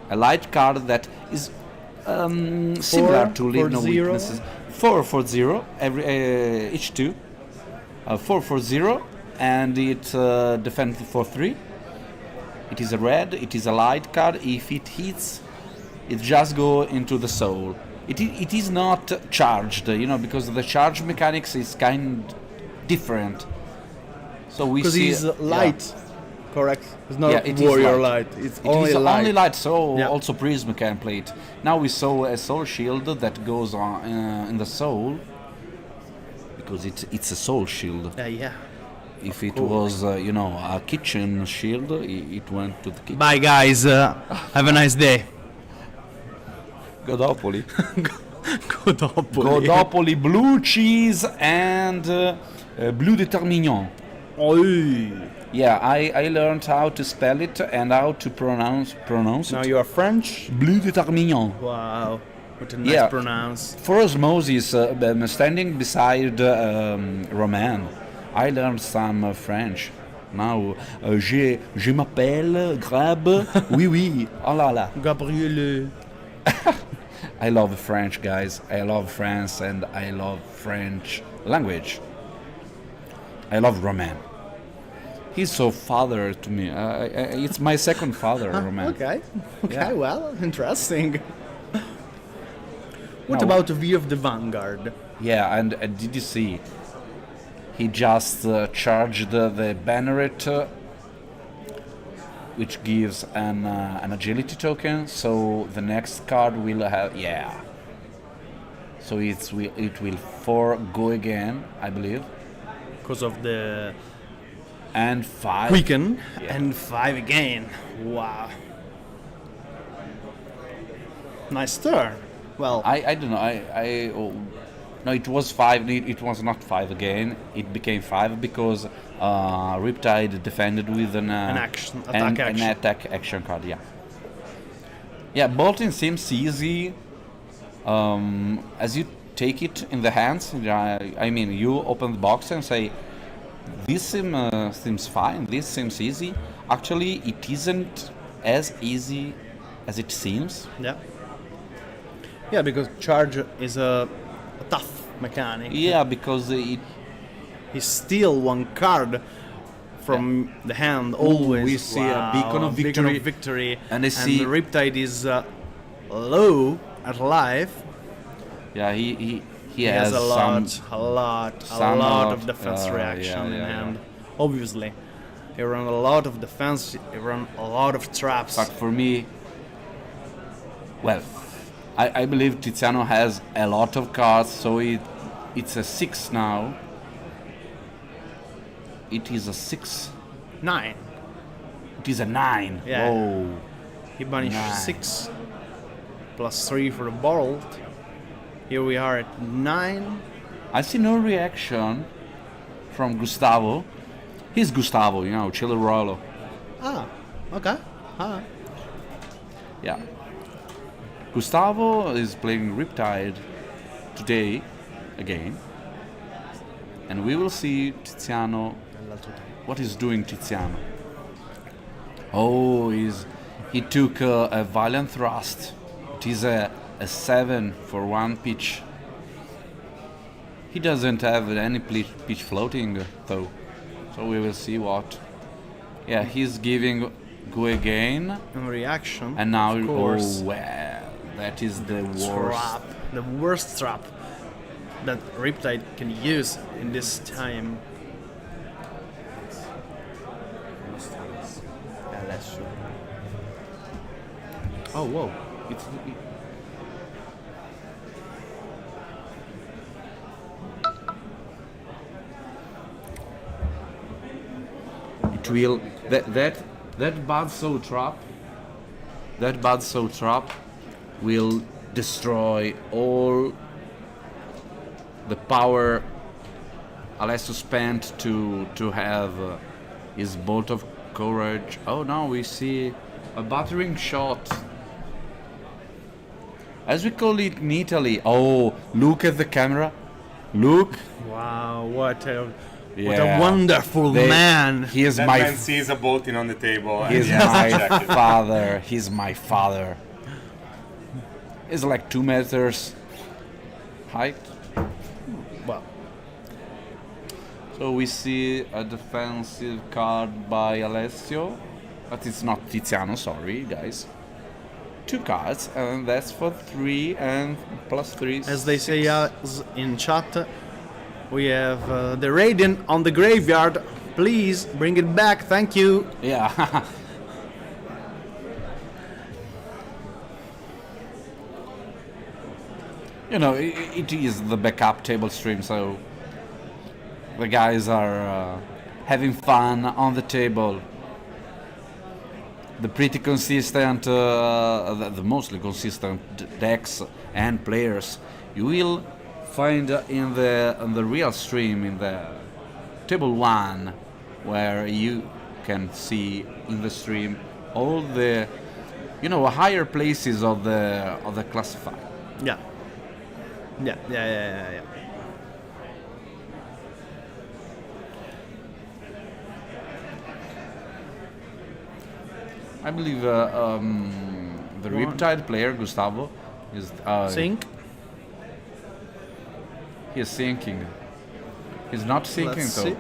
a light card that is similar to Leave No Witnesses. 4/0 each two. 4/0, and it defends for 3. It is a red. It is a light card. If it hits, it just go into the soul. It is not charged, because the charge mechanics is kind different. So we see because he's light. Yeah. Correct. It's not it warrior is light. It's It only is light. only light, so Yeah. also Prism can play it. Now we saw a soul shield that goes on in the soul, because it's a soul shield. Yeah. If it was, a kitchen shield, it went to the kitchen. Bye, guys. Have a nice day. Godopoli. Godopoli. Godopoli, blue cheese and blue determinant. Oi. Yeah, I learned how to spell it and how to pronounce Now it. you are French? Bleu déterminant. Wow. What a nice Yeah. pronounce. For osmosis, standing beside Roman, I learned some French. Now, je m'appelle Grab. Oui, oh là là. Gabriele. I love French, guys. I love France and I love French language. I love Romain. He's so father to me. It's my second father, Romain. Okay, Yeah. well, interesting. What Now- about V of the Vanguard? Yeah, and did you see? He just charged the Banneret, which gives an agility token. So the next card will have So it will 4 go again, I believe, Because of the and 5. Quicken Yeah. and 5 again. Wow. Nice turn. Well, I don't know. No, it was 5. It was not 5 again. It became 5 because Riptide defended with an action- attack action. An attack action card. Yeah. Yeah, bolting seems easy. As you take it in the hands, I mean, you open the box and say, "This seems fine. This seems easy." Actually, it isn't as easy as it seems. yeah. Yeah, because charge is a tough mechanic. Yeah, because it He steal 1 card from the hand always. we see a beacon of victory. And I see- the Riptide is low at life. Yeah, he He has a lot some of defense reaction in yeah. hand. Obviously, he run a lot of defense. He run a lot of traps. But for me, well, I believe Tiziano has a lot of cards, so it's a 6 now. It is a 6. 9. It is a 9. Yeah. Whoa. He banished 9. 6 plus 3 for the bolt. Here we are at 9. I see no reaction from Gustavo. He's Gustavo, Chile Rollo. Ah, okay. Yeah. Gustavo is playing Riptide today again. And we will see Tiziano. What is doing Tiziano? Oh, he took a Violent Thrust. It is a 7 for 1 pitch. He doesn't have any pitch floating though. So we will see what. Yeah, he's giving go again. In reaction. And now, of course, well, that is the worst. trap. The worst trap that Riptide can use in this time. Oh, whoa. It will that bad soul trap will destroy all the power Alessio spent to have his bolt of courage. Oh no, we see a battering shot, as we call it in Italy. Oh, look at the camera. Look. Wow, what a Yeah. wonderful man. He is That my man sees a bolting on the table. and He's he has to my check it. father. He's my father. He's like 2 meters height. Well, So we see a defensive card by Alessio, but it's not Tiziano, sorry guys. 2 cards, and that's for 3 and plus 3. as they say in chat, we have the Raiden on the graveyard. Please bring it back. Thank you. Yeah. It is the backup table stream, so the guys are having fun on the table. The pretty consistent, the mostly consistent decks and players you will find in the real stream, in the table 1, where you can see in the stream all the higher places of the classified. Yeah. Yeah. I believe the Riptide player Gustavo Sink. He's sinking. He's not sinking Let's though. see.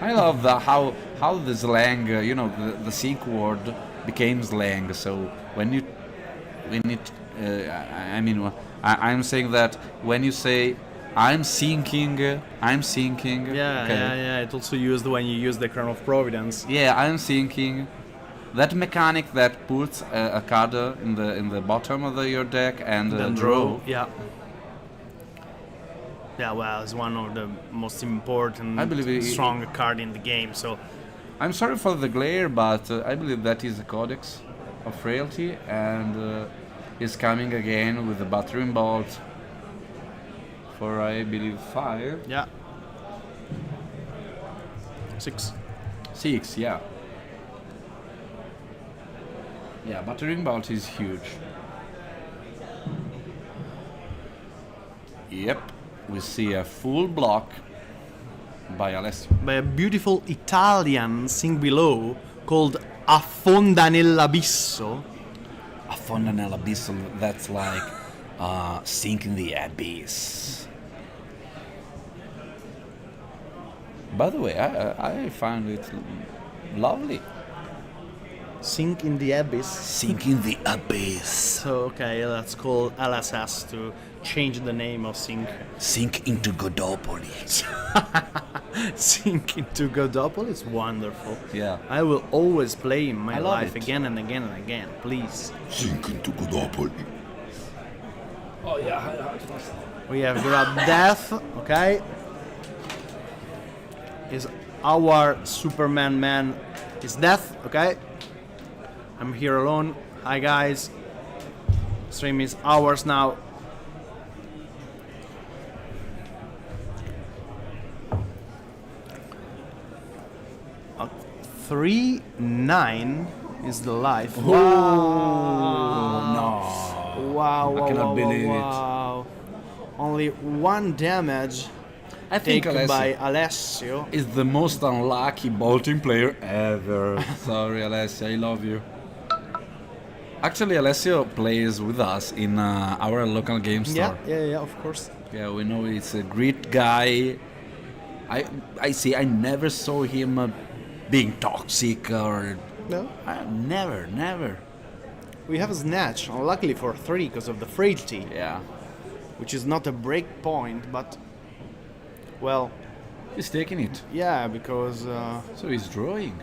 I love how the slang, the sink word became slang. So when I'm saying that when you say I'm sinking. Yeah, okay. yeah. It's also used when you use the Crown of Providence. Yeah, I'm thinking that mechanic that puts a card in the bottom of your deck and Then draw. Yeah. Yeah, well, it's one of the most important, I believe strong card in the game. So I'm sorry for the glare, but I believe that is the Codex of Frailty, and is coming again with the Battering Bolt for, I believe, 5. yeah, 6. 6, yeah. Yeah, Battering Bolt is huge. Yep, we see a full block by Alessio. By a beautiful Italian sing below called Affonda nell'abisso. Affonda nell'abisso, that's like sink in the abyss. By the way, I found it lovely. Sink in the abyss. Sink in the abyss. So okay, let's call LSS to change the name of Sink. Sink into Godopolis. Sink into Godopolis, wonderful. Yeah. I will always play in my I love life it. again and again and again, please. Sink into Godopolis. We have grabbed Death, okay? Is our Superman man is Death, okay? I'm here alone. Hi guys. Stream is ours now. Uh, 3-9 is the life. Wow. No. Wow, wow, cannot wow, believe it. wow. Only 1 damage I think taken Alessio by Alessio. is the most unlucky bolting player ever. Sorry, Alessio, I love you. Actually, Alessio plays with us in our local game store. Yeah, of course. Yeah, we know it's a great guy. I see. I never saw him being toxic or No. never. We have a snatch, unluckily for 3 because of the frailty, Yeah, which is not a break point, but well, he's taking it. yeah, because So he's drawing.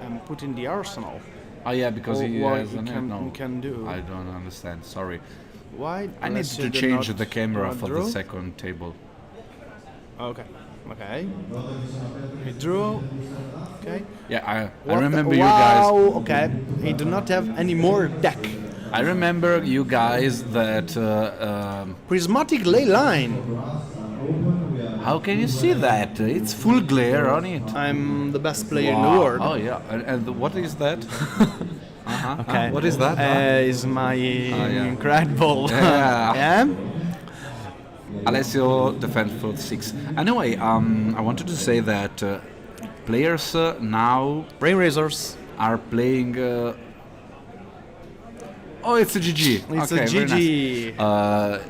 I'm putting the arsenal. Oh yeah, because he what has he an can, can do. I don't understand. Sorry. Why? I need Alessio to did change not the camera for draw? the second table. Okay. He drew. Okay. Yeah, I What remember the- you guys. Wow. Okay. He do not have any more deck. I remember you guys that. Prismatic ley line. How can you see that? It's full glare on it. I'm the best player in the Wow. world. Oh yeah, and what is that? Okay. What is that? Is my yeah. incredible. Yeah. Yeah. Alessio defends for 6. Anyway, I wanted to say that players now Brain razors. are playing. Oh, it's a GG. It's okay, a very GG. nice.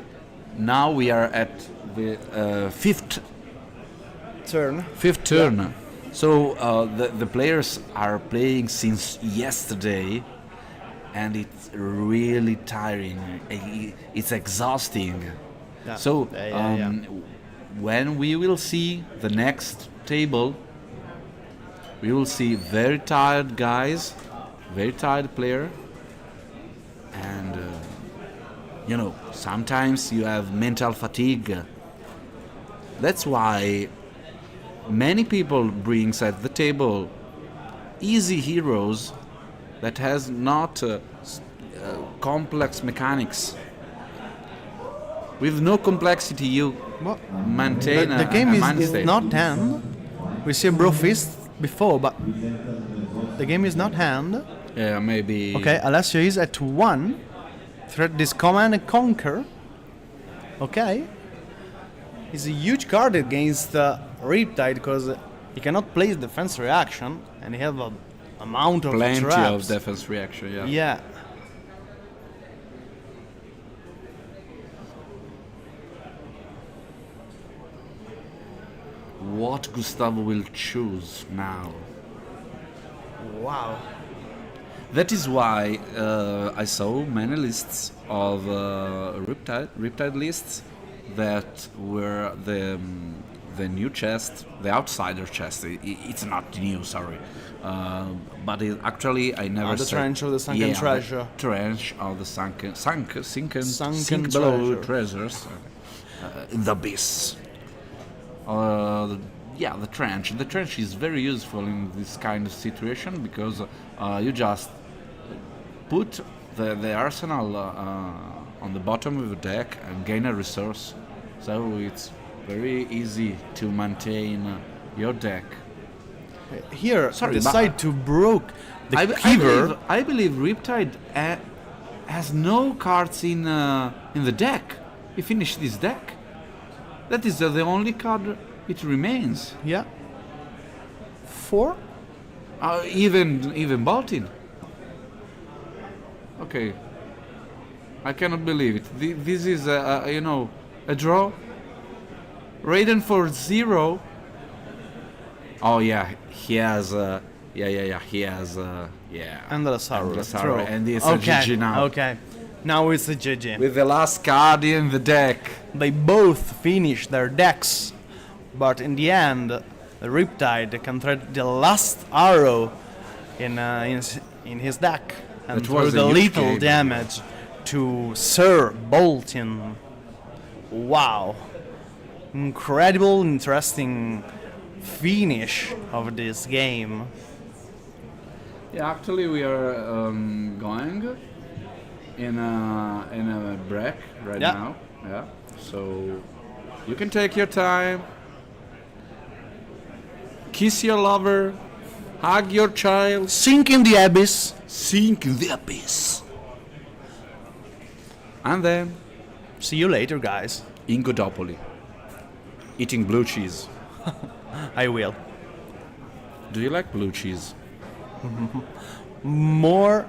Now we are at the fifth turn. So the players are playing since yesterday, and it's really tiring. It's exhausting. Yeah. So Yeah. when we will see the next table, we will see very tired guys, very tired player, and sometimes you have mental fatigue. That's why many people brings at the table easy heroes that has not complex mechanics. With no complexity, you Well, maintain the game a is mind state. not hand. We see Bro Fist before, but the game is not hand. Yeah, maybe. Okay, Alessio is at 1. Threat this command and conquer. Okay. It's a huge card against Riptide because he cannot place defense reaction and he have amount of Plenty traps. of defense reaction, yeah. Yeah. What Gustavo will choose now? Wow. That is why I saw many lists of Riptide lists that were the new chest, the outsider chest. It's not new, sorry, but actually I never. The said, trench of the sunken treasure. The trench of the sunken Sunken below treasure. treasures, in the abyss. Yeah, the trench. The trench is very useful in this kind of situation because you just put the arsenal on the bottom of the deck and gain a resource. So it's very easy to maintain your deck. Here, Sorry, decide but- to broke the I Kiver. believe Riptide has no cards in the deck. He finished this deck. That is the only card it remains. Yeah. 4? Even Boltin. Okay. I cannot believe it. This is a draw. Raiden for 0. Oh yeah, he has. He has. Endless Arrow. Endless Throw. Arrow, and it's okay. a GG now. Okay. Now it's a GG. With the last card in the deck. They both finish their decks, but in the end, the Riptide can thread the last arrow in his deck and That throw was a the huge lethal game. damage to Sir Bolton. Wow. Incredible, interesting finish of this game. Yeah, actually, we are going in a break right Yeah. now. Yeah. So you can take your time, kiss your lover, hug your child, Sink in the abyss. sink in the abyss, and then See you later, guys. in Godopoli, eating blue cheese. I will. Do you like blue cheese? More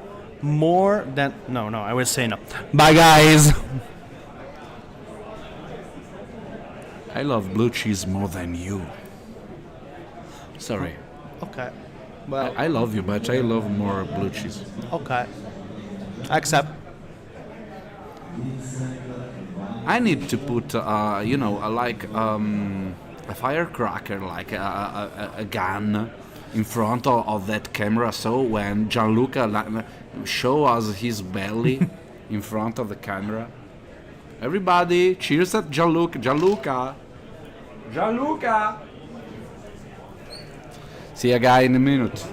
than... No, I will say no. Bye, guys. I love blue cheese more than you. Sorry. Okay. Well, I love you, but I love more blue cheese. okay. Accept. I need to put, a firecracker, like a gun, in front of that camera. So when Gianluca show us his belly in front of the camera, everybody cheers at Gianluca. Gianluca. See you guy in a minute.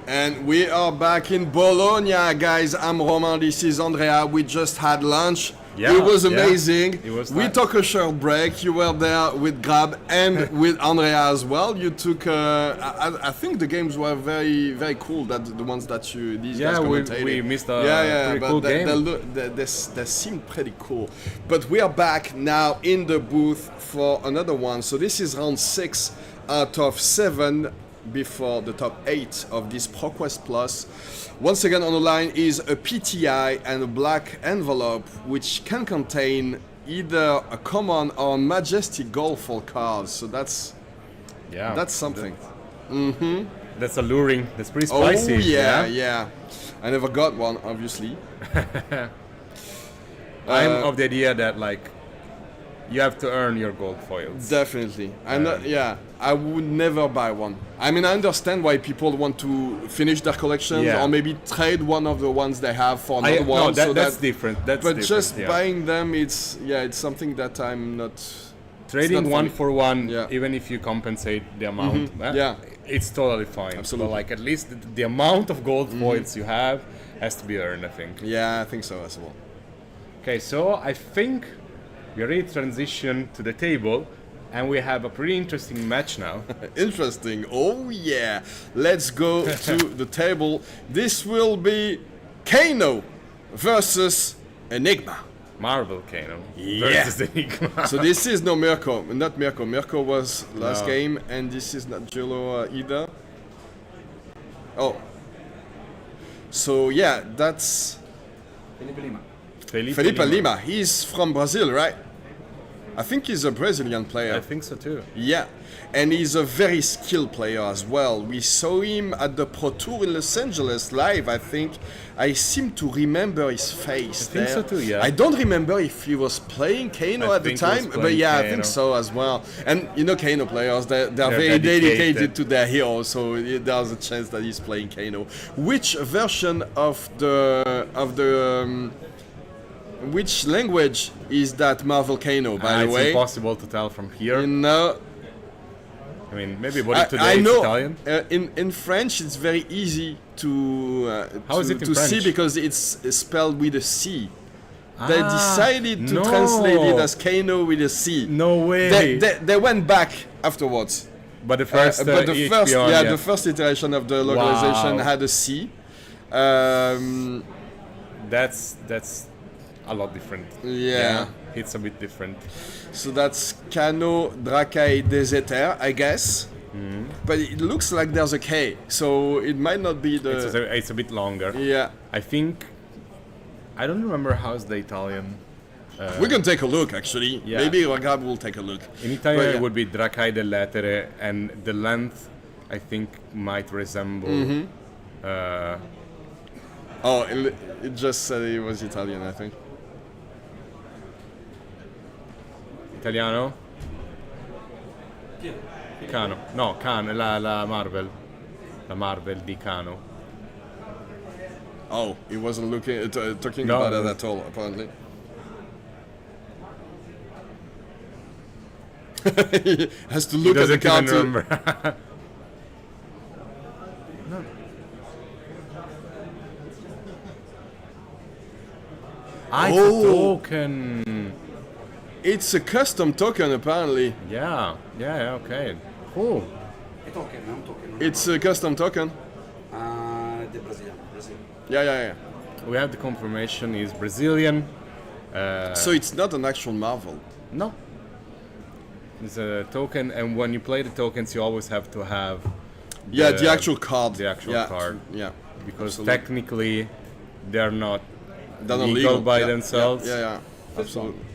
And we are back in Bologna, guys. I'm Romain, this is Andrea. We just had lunch. Yeah, it was amazing. It was we nice. took a short break. You were there with Grab and with Andrea as well. You took, I think the games were very, very cool. That the ones that these guys commentated. we missed a pretty cool game. They seem pretty cool. But we are back now in the booth for another one. So this is round 6 out of 7 before the top 8 of this ProQuest Plus. Once again on the line is a PTI and a black envelope which can contain either a common or majestic gold for cards. So that's something. That's alluring. That's pretty spicy. Oh yeah. I never got one, obviously. I'm of the idea that like you have to earn your gold foils. Definitely. I would never buy one. I mean, I understand why people want to finish their collections or maybe trade one of the ones they have for another one. No, that's different. That's but different, just buying them, it's something that I'm not. Trading one for one, even if you compensate the amount, it's totally fine. Absolutely. But like at least the amount of gold foils you have has to be earned, I think. Yeah, I think so as well. Okay, so I think we're ready to transition to the table, and we have a pretty interesting match now. Interesting. Oh yeah. Let's go to the table. This will be Kano versus Enigma. Marvel Kano versus Enigma. So this is not Mirko. Mirko was last game, and this is not Gelo either. Oh. So yeah, that's Felipe Lima. He's from Brazil, right? I think he's a Brazilian player. I think so too. Yeah, and he's a very skilled player as well. We saw him at the Pro Tour in Los Angeles live, I think. I seem to remember his face I think so too, yeah. I don't remember if he was playing Kano at the time, but yeah, I think so as well. And you know Kano players, they're very dedicated to their hero, so there's a chance that he's playing Kano. Which version of the which language is that Marvel Kano, by the way? It's impossible to tell from here. No. I mean, maybe what today I it's know. Italian. In French, it's very easy to How is it in see French? because it's spelled with a C. They decided to translate it as Kano with a C. No way. They went back afterwards. But the first, the first iteration of the localization had a C. That's a lot different. Yeah. It's a bit different. So that's Kano Drakai Deseter, I guess. But it looks like there's a K, so it might not be the. It's a bit longer. Yeah. I think. I don't remember how's the Italian. We can take a look, actually. Yeah. Maybe Ragab will take a look. In Italian, it would be Drakai del Lettere, and the length, I think, might resemble. It just said it was Italian, I think. Italiano? Kano. No, Kano, la Marvel. La Marvel di Kano. Oh, he wasn't talking about it at all, apparently. He has to look at the card to remember. It's a token. It's a custom token, apparently. Yeah, okay. Cool. È token, è un token. It's a custom token. Del Brazil. Yeah. We have the confirmation is Brazilian. So it's not an actual Marvel. No. It's a token, and when you play the tokens, you always have to have. The actual card. The actual card. Yeah. Because technically, they're not They're not legal legal by themselves. Yeah. Absolutely.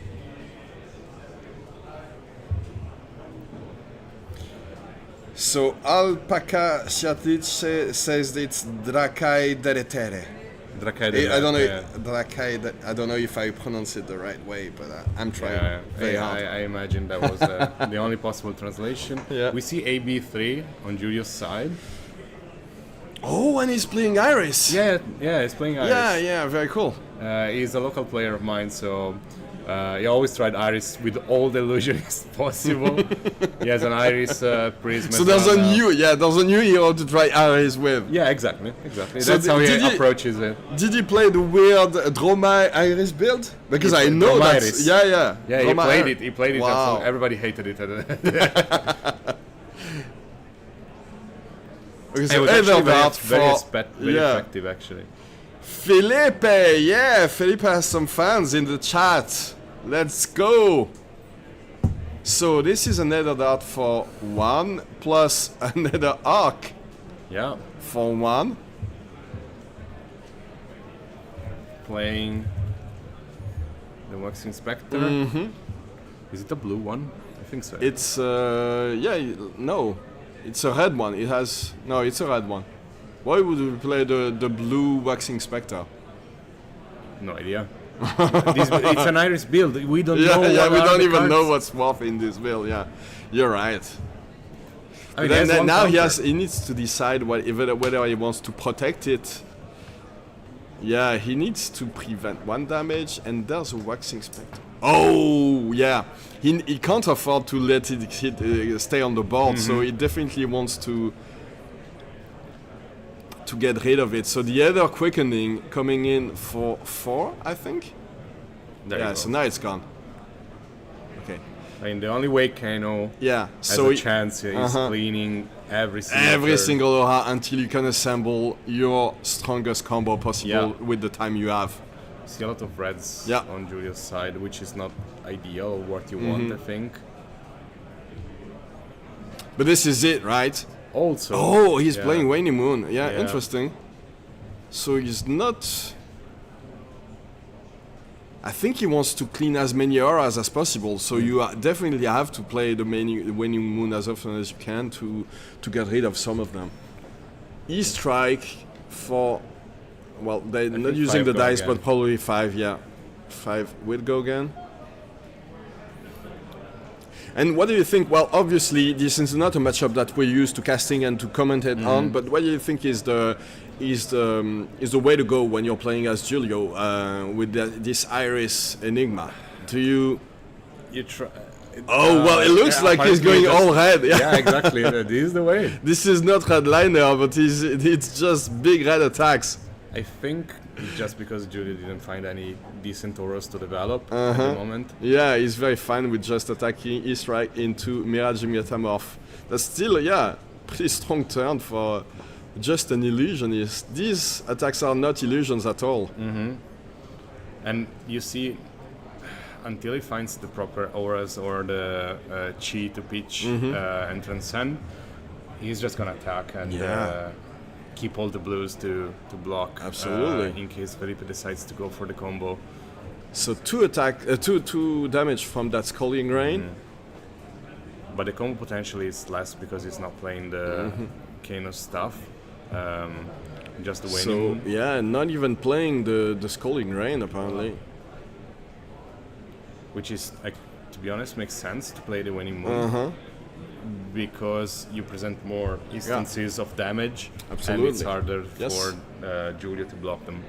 So Alpaca Siatic says it's Drakai Deretere. I don't know if I pronounce it the right way, but I'm trying very hard. I imagine that was the only possible translation. Yeah. We see AB3 on Julio's side. Oh, and he's playing Iris. Yeah, he's playing Iris. Yeah, very cool. He's a local player of mine, so he always tried Iris with all the illusions possible. He has an Iris Prism. So there's a new hero to try Iris with. Yeah, exactly. So That's how he did he- approaches it. Did he play the weird Droma Iris build? Because He I played know Droma that. Iris. Yeah. Yeah, he Droma played Iris. it. He played it. Wow. And so everybody hated it. Okay, It so was actually Everard very yeah. effective, actually. Felipe, yeah, Felipe has some fans in the chat. Let's go. So this is another dart for 1 plus another arc Yeah, for 1. playing the Wax Inspector. Is it a blue one? I think so. It's no, it's a red one. It's a red one. Why would we play the blue Waxing Spectre? No idea. It's an Iris build. We don't know. Yeah, what we are don't the even cards. know what's worth in this build. Yeah, you're right. I mean, Then, there's one now counter. he needs to decide whether he wants to protect it. Yeah, he needs to prevent 1 damage, and there's a Waxing Spectre. Oh, yeah. He can't afford to let it stay on the board, so he definitely wants to get rid of it. So the other Quickening coming in for 4, I think? There you Yeah, go. so now it's gone. Okay. I mean, the only way Kano Yeah, has so a chance is cleaning every every turn. single aura until you can assemble your strongest combo possible Yeah. with the time you have. See a lot of reds Yeah. on Julia's side, which is not ideal what you want, I think. But this is it, right? Also, Oh, he's yeah, playing Waning Moon. Yeah, Yeah. interesting. So he's not... I think he wants to clean as many auras as possible, so you definitely have to play the Waning Moon as often as you can to get rid of some of them. E-Strike for... Well, they're not think using 5 the go dice, again. but probably 5, yeah. 5 would go again. And what do you think? Well, obviously, this is not a matchup that we're used to casting and to commentate on. But what do you think is the way to go when you're playing as Julio with this Iris Enigma? Do you? You try. Oh well, it looks like he's going all red. Yeah. Yeah, exactly. This is the way. This is not red liner, but it's just big red attacks. I think it's just because Julia didn't find any decent auras to develop at the moment. Yeah, he's very fine with just attacking E-Strike into Mirage Metamorph. That's still, pretty strong turn for just an illusionist. These attacks are not illusions at all. And you see, until he finds the proper auras or the chi to pitch and transcend, he's just gonna attack and keep all the blues to block. Absolutely. In case Felipe decides to go for the combo. So two damage from that Sculling Rain. But the combo potentially is less because he's not playing the Kano stuff. Just the So Waning Moon. yeah, not even playing the Sculling Rain apparently. Which is, like, to be honest, makes sense to play the Waning Moon. Because you present more instances of damage, Absolutely. and it's harder Yes. for Julia to block them.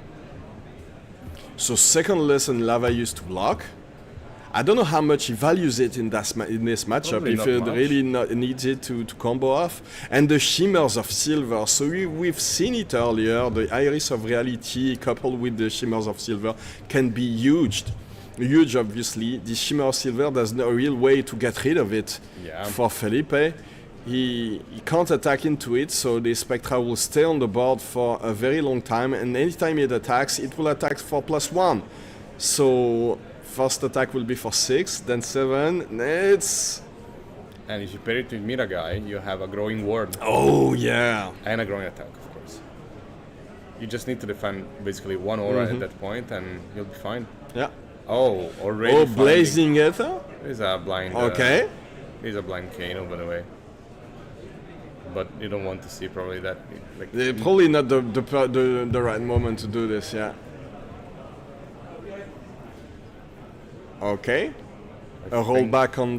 So second lesson Lava used to block. I don't know how much he values it in this matchup, Probably if not he much. really needs it to combo off. And the Shimmers of Silver, so we've seen it earlier, the Iris of Reality coupled with the Shimmers of Silver can be huge. Huge, obviously. The Shimmer of Silver, there's no real way to get rid of it Yeah. for Felipe. He can't attack into it, so the Spectra will stay on the board for a very long time, and anytime it attacks, it will attack for +1. So first attack will be for 6, then 7. It's... And if you pair it with Miragai, you have a growing ward Oh yeah. and a growing attack, of course. You just need to defend basically one aura at that point, and you'll be fine. Yeah. Oh, already. Oh, finding- Blazing Ether? There's a blind. Okay. There's a blind Kano, by the way. But you don't want to see probably that. Like, Probably not the right moment to do this, yeah. Okay. A rollback on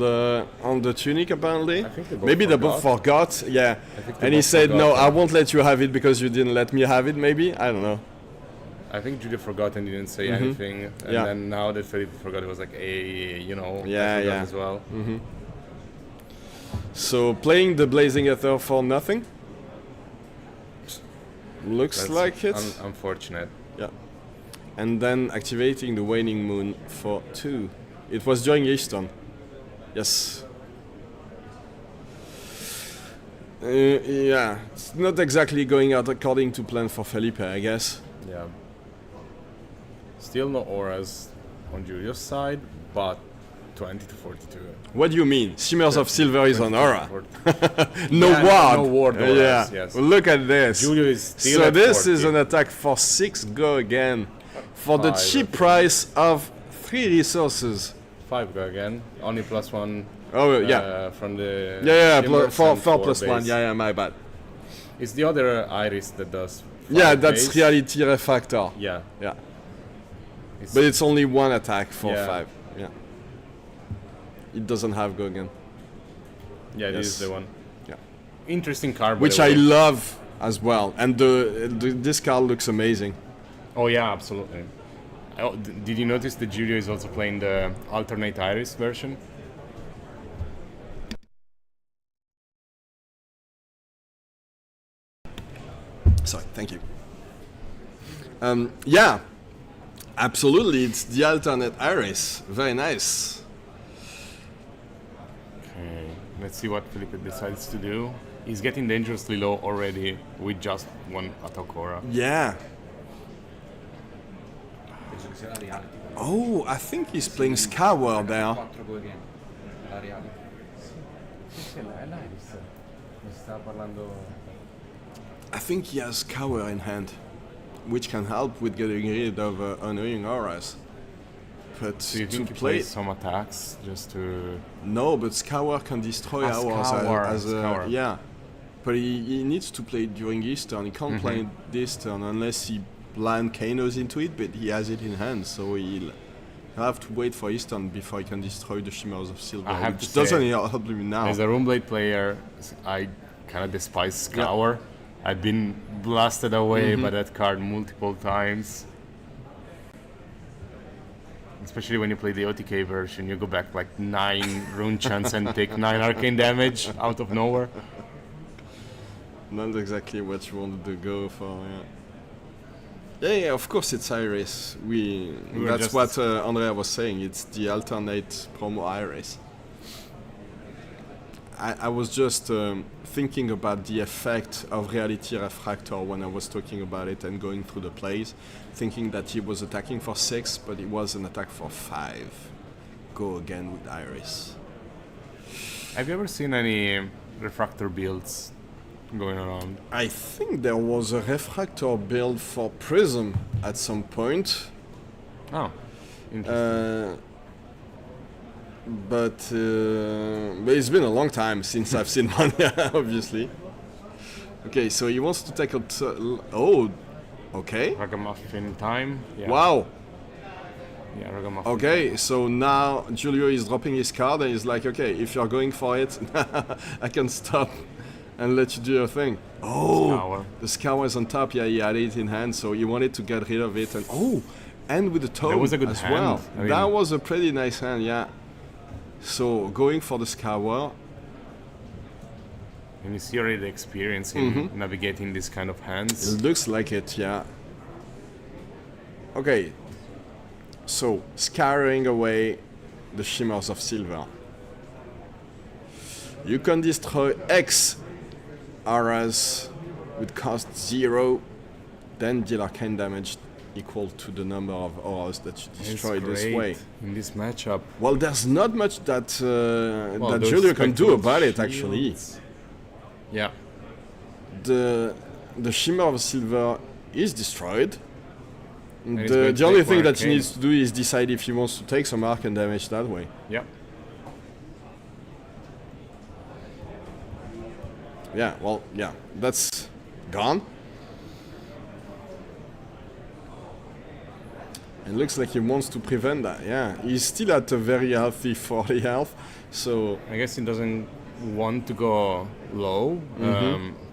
the tunic apparently. I think they both Maybe they both forgot, yeah. think they And he both said, forgot, "No, yeah. I won't let you have it because you didn't let me have it." Maybe, I don't know. I think Julia forgot and didn't say anything, and Yeah. then now that Felipe forgot, it was like, hey, you know, I Yeah, forgot yeah. as well. So playing the Blazing Ether for nothing? Looks That's like it. unfortunate. Yeah. And then activating the Waning Moon for 2. It was during Eastern. Yes. Yeah, it's not exactly going out according to plan for Felipe, I guess. Yeah. Still no auras on Julia's side, but 20 to 42. What do you mean? Shimmers of Silver is 20 on to aura. 40. No Yeah, ward. no ward auras, Yeah. yes. Well, look at this. Julio is still So at this 40. is an attack for 6. Go again. For the 5, cheap I think. price of 3 resources. 5 go again. Only +1 Oh yeah. from the Yeah, Shimmers for and 4 plus base. 1. Yeah, my bad. It's the other Iris that does. Yeah, 5 that's base. Reality Refractor. Yeah. Yeah. It's But it's only one attack for Yeah. 5. Yeah. It doesn't have Gogan. yeah, this yes. is the one. Yeah. Interesting card, by Which the I way. love as well. And this card looks amazing. Oh yeah, absolutely. Oh, did you notice that Julio is also playing the alternate Iris version? Sorry, thank you. Yeah, absolutely. It's the alternate Iris. Very nice. Okay, let's see what Felipe decides to do. He's getting dangerously low already with just one attack aura. Yeah. Penso che sia la reality. Oh, I think he's playing Scour there. 4 go again. La reality. I think he has Scour in hand, which can help with getting rid of annoying auras. But Do you to think he play, plays some attacks just to... no, but Scour can destroy Ah, auras Scour, as a Scour. yeah. But he needs to play it during his turn. He can't play it this turn unless he blind Kanos into it, but he has it in hand, so he'll have to wait for his turn before he can destroy the Shimmers of Silver, I have which to say, doesn't help him now. As a Runeblade player, I kind of despise Scour. I've been blasted away by that card multiple times. Especially when you play the OTK version, you go back like 9 rune chants and take 9 arcane damage out of nowhere. Not exactly what you wanted to go for, yeah. Yeah, of course it's Iris. were That's just- what Andrea was saying. It's the alternate promo Iris. I was just thinking about the effect of Reality Refractor when I was talking about it and going through the plays, thinking that he was attacking for 6, but it was an attack for 5. Go again with Iris. Have you ever seen any refractor builds going around? I think there was a Refractor build for Prism at some point. Oh, interesting. But it's been a long time since I've seen one, obviously. Okay, so he wants to take a... oh, okay. Ragamuffin time. Yeah. Wow. Yeah, Ragamuffin. Okay, so now Julio is dropping his card and he's like, okay, if you're going for it, I can stop and let you do your thing. Oh, Scour. the Scour is on top. Yeah, he had it in hand, so he wanted to get rid of it. And with the tome was a good as hand. well. I mean- That was a pretty nice hand, yeah. So going for the Scour. And you see already the experience in navigating this kind of hands. It looks like it, yeah. Okay. So, scouring away the Shimmers of Silver. You can destroy X auras with cost 0, then deal arcane damage equal to the number of auras that you It's destroy this great way. in this matchup. Well, there's not much that that those Julio can do spectral about it, actually. shields. Yeah. The Shimmer of Silver is destroyed. And he's going to The only take thing one that he arcane. needs to do is decide if he wants to take some arcane damage that way. Yeah. Yeah, well, yeah, that's gone. It looks like he wants to prevent that, yeah. He's still at a very healthy 40 health, so... I guess he doesn't want to go low.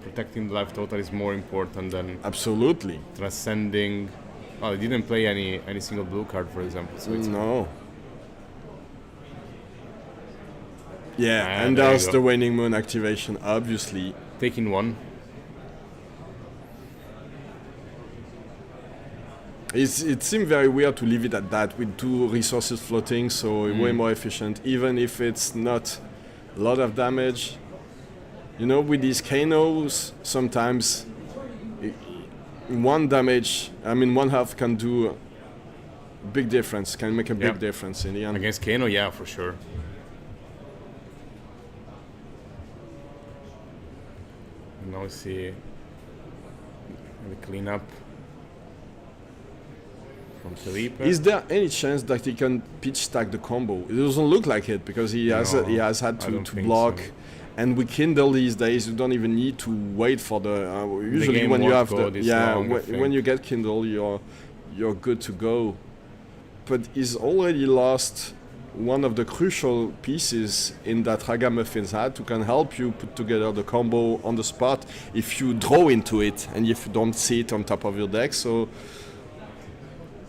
Protecting the life total is more important than Absolutely. transcending Oh, he didn't play any single blue card, for example. So it's No. Yeah, Ah, and there you there's go. the waning moon activation, obviously. taking one. It seemed very weird to leave it at that with 2 resources floating, so way more efficient, even if it's not a lot of damage. You know, with these Kanos, sometimes one health can do a big difference, can make a big difference in the end. Against Kano, yeah, for sure. Now we see the cleanup from Felipe. Is there any chance that he can pitch stack the combo? It doesn't look like it because he has had I to don't think block. so. And with Kindle these days, you don't even need to wait for the. Usually, game when you have workload the is long, I when you think. get Kindle, you're good to go. But he's already lost one of the crucial pieces in that Ragamuffins hat who can help you put together the combo on the spot if you draw into it and if you don't see it on top of your deck. So.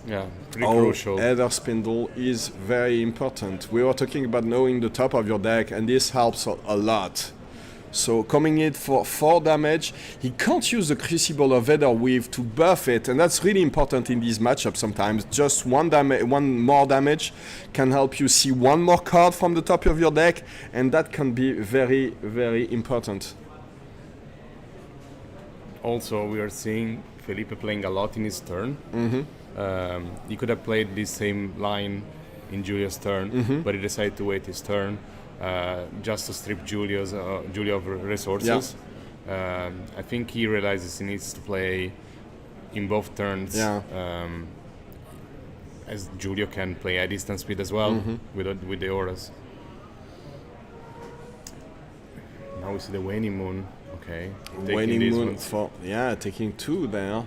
Yeah, pretty crucial. Heather Spindle is very important. We were talking about knowing the top of your deck, and this helps a lot. So coming in for 4 damage, he can't use the Crucible of Heather Weave to buff it, and that's really important in these matchups sometimes. Just one more damage can help you see one more card from the top of your deck, and that can be very, very important. Also, we are seeing Felipe playing a lot in his turn. He could have played this same line in Giulio's turn, but he decided to wait his turn just to strip Giulio of resources. I think he realizes he needs to play in both turns, as Giulio can play at distance speed as well with the auras. Now we see the waning moon. Okay, Waning these Moon ones. for taking 2 there.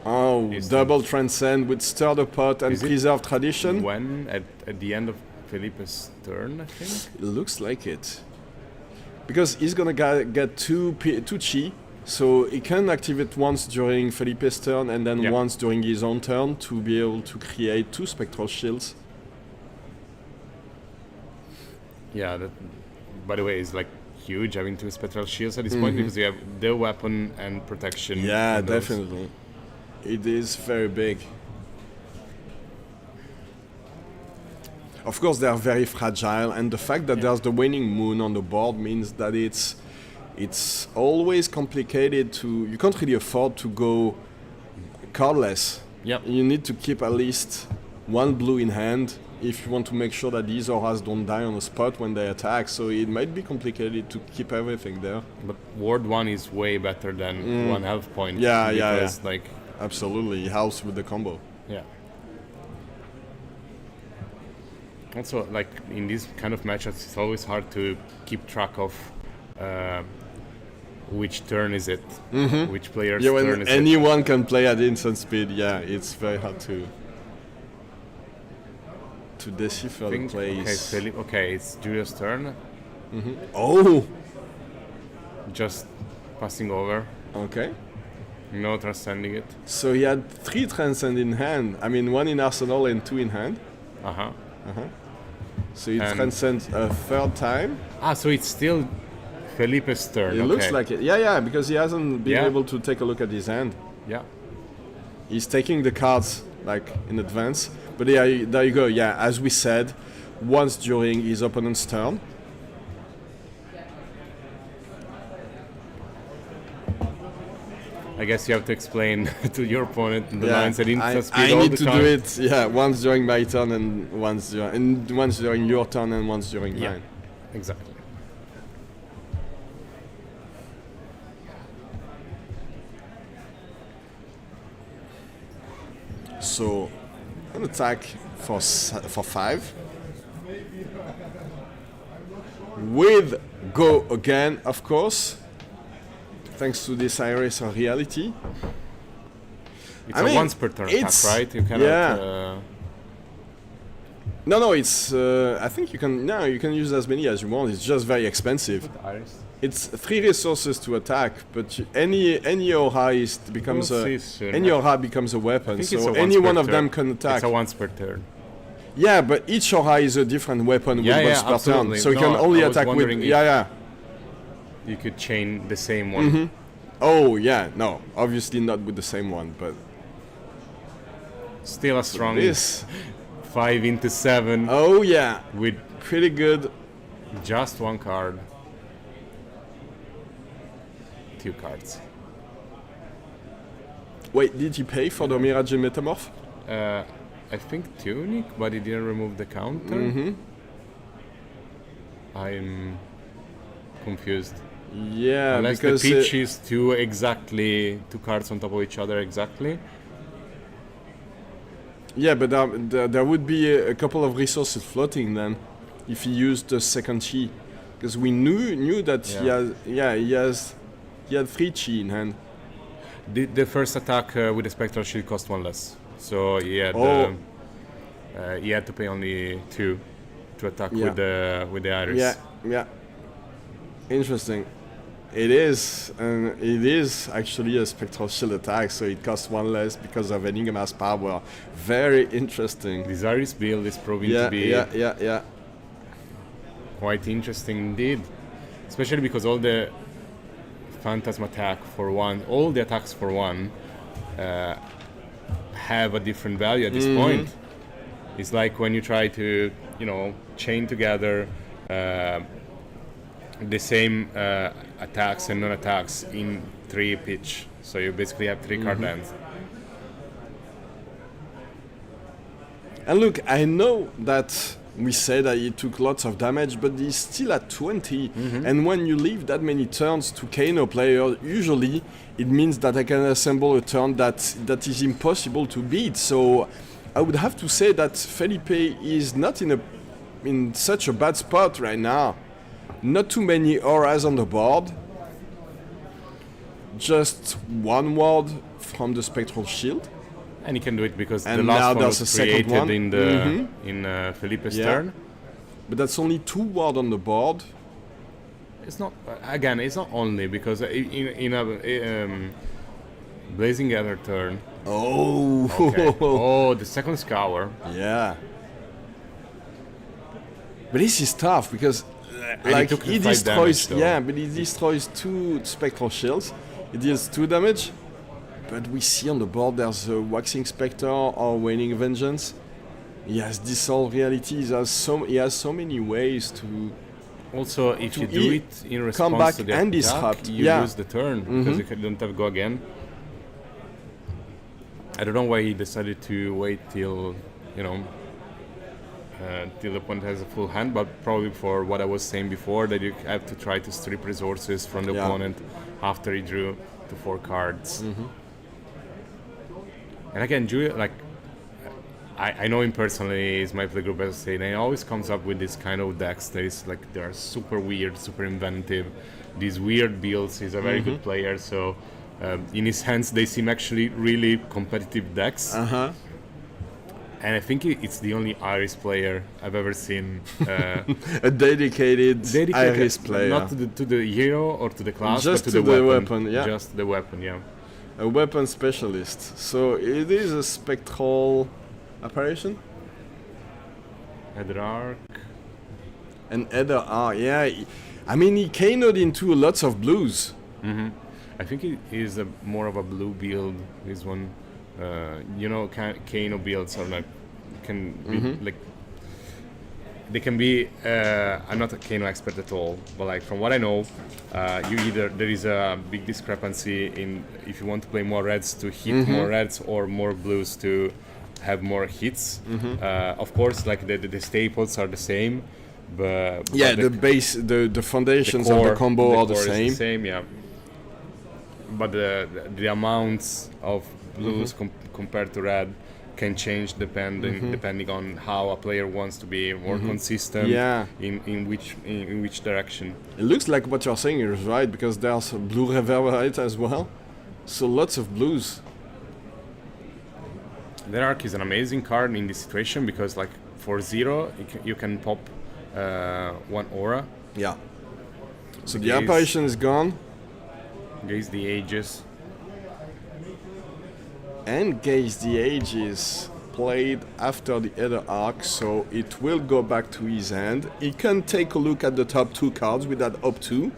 Oh, Is double transcend with stir the pot and Is it preserve tradition. When at the end of Felipe's turn, I think. It looks like it, because he's gonna get two chi, so he can activate once during Felipe's turn and then once during his own turn to be able to create 2 spectral shields. Yeah, that, by the way, is like huge having 2 spectral shields at this point because you have the weapon and protection. Yeah, on those. definitely. It is very big. Of course, they are very fragile, and the fact that there's the waning moon on the board means that it's always complicated to. You can't really afford to go cardless. Yep. You need to keep at least 1 blue in hand if you want to make sure that these auras don't die on the spot when they attack. So it might be complicated to keep everything there. But Ward 1 is way better than 1 health point. Yeah, because, like, absolutely, it helps with the combo. yeah. Also, like in these kind of matchups, it's always hard to keep track of which turn is it, which player's Yeah, turn when is anyone can play at instant speed, it's very hard to decipher it. the plays. Okay, it's Julia's turn. Oh, Just passing over, okay. no transcending it. So he had 3 transcend in hand. I mean, 1 in arsenal and 2 in hand. So he And- transcends a 3rd time. So it's still Felipe's turn. It looks like it. Yeah, because he hasn't been Yeah. able to take a look at his hand. Yeah. He's taking the cards like in advance. But yeah, there you go. Yeah, as we said, once during his opponent's turn. I guess you have to explain to your opponent the lines at instant speed I all need the to time. do it. Yeah, once during my turn and once during your turn and once during mine. Exactly. So, an attack for 5. With go again, of course. Thanks to this Iris of reality. It's I a mean, once per turn attack, it's- right? You cannot. yeah. No, it's. I think you can. No, you can use as many as you want. It's just very expensive. Iris. It's 3 resources to attack, but any aura becomes We'll a see soon. any aura becomes a weapon. think it's So a any once one per of them turn. can attack. It's a once per turn. Yeah, but each aura is a different weapon Yeah, with yeah, once per turn. absolutely. So you No, can only I was attack with wondering if- yeah. You could chain the same one. Oh yeah, no, obviously not with the same one, but Still a strong this. 5 into 7 Oh yeah, with pretty good. just one card. 2 cards. Wait, did he pay for the Mirage Metamorph? I think Tunic, but he didn't remove the counter. I'm confused. Yeah, Unless the because pitch is 2 cards on top of each other exactly. yeah, but there would be a couple of resources floating then, if he used the second chi, because we knew that he had 3 chi in hand. The first attack with the Spectral Shield cost 1 less. So he had, he had to pay only 2 to attack Yeah. with the Iris. Yeah. Interesting. It is actually a Spectral Shield attack, so it costs 1 less because of Enigma's power. Very interesting. This Iris build is proving Yeah, to be yeah. quite interesting indeed. Especially because all the Phantasm attack for 1, all the attacks for 1 have a different value at this point. It's like when you try to, chain together the same attacks and non-attacks in 3 pitch. So you basically have 3 card lands. And look, I know that we said that he took lots of damage, but he's still at 20. And when you leave that many turns to Kano player, usually it means that I can assemble a turn that is impossible to beat. So I would have to say that Felipe is not in such a bad spot right now. Not too many auras on the board. Just 1 ward from the Spectral Shield. And he can do it because And the now last one there's was a second created one. in Felipe's Yeah. turn. But that's only 2 ward on the board. It's not it's not only because in a Blazing Gather turn. Oh, Okay. Oh, the second scour. yeah. But this is tough because, he like, took he 5 destroys. damage, though. Yeah, but he destroys 2 Spectral Shields. He deals 2 damage. But we see on the board there's a Waxing Spectre or Waning Vengeance. He has Dissolve Reality. He has so many ways to. Also, if To you do eat, it in come response back to the and attack, disrupt. you Yeah. lose the turn because you don't have go again. I don't know why he decided to wait till till the opponent has a full hand, but probably for what I was saying before, that you have to try to strip resources from the Yeah. opponent after he drew the 4 cards. And again, I know him personally, he's my play group as I say, and he always comes up with this kind of decks that is like, they are super weird, super inventive, these weird builds. He's a very good player, so in his hands they seem actually really competitive decks. And I think it's the only Iris player I've ever seen A dedicated Iris player. not to the hero or to the class, Just but to to the the weapon, yeah. Just the weapon, yeah. A weapon specialist. So it is a spectral apparition? Edrarch. And Eder, yeah. I mean, he KO'd into lots of blues. I think it is more of a blue build. This one, Kano builds are like can be like they can be. I'm not a Kano expert at all, but like from what I know, there is a big discrepancy in if you want to play more reds to hit more reds or more blues to have more hits. Of course, like the staples are the same, but Yeah, but the base, the foundations core- of the combo are the core is same. yeah. But the amounts of blues compared to red can change depending on how a player wants to be more consistent. Yeah. In which direction. It looks like what you're saying is right, because there's a blue reverberate as well. So lots of blues. The Arc is an amazing card in this situation because like for 0 you can pop 1 aura. Yeah. So the apparition is gone. Gaze the Ages. And Gaze the Ages played after the other arc, so it will go back to his hand. He can take a look at the top 2 cards with that up 2.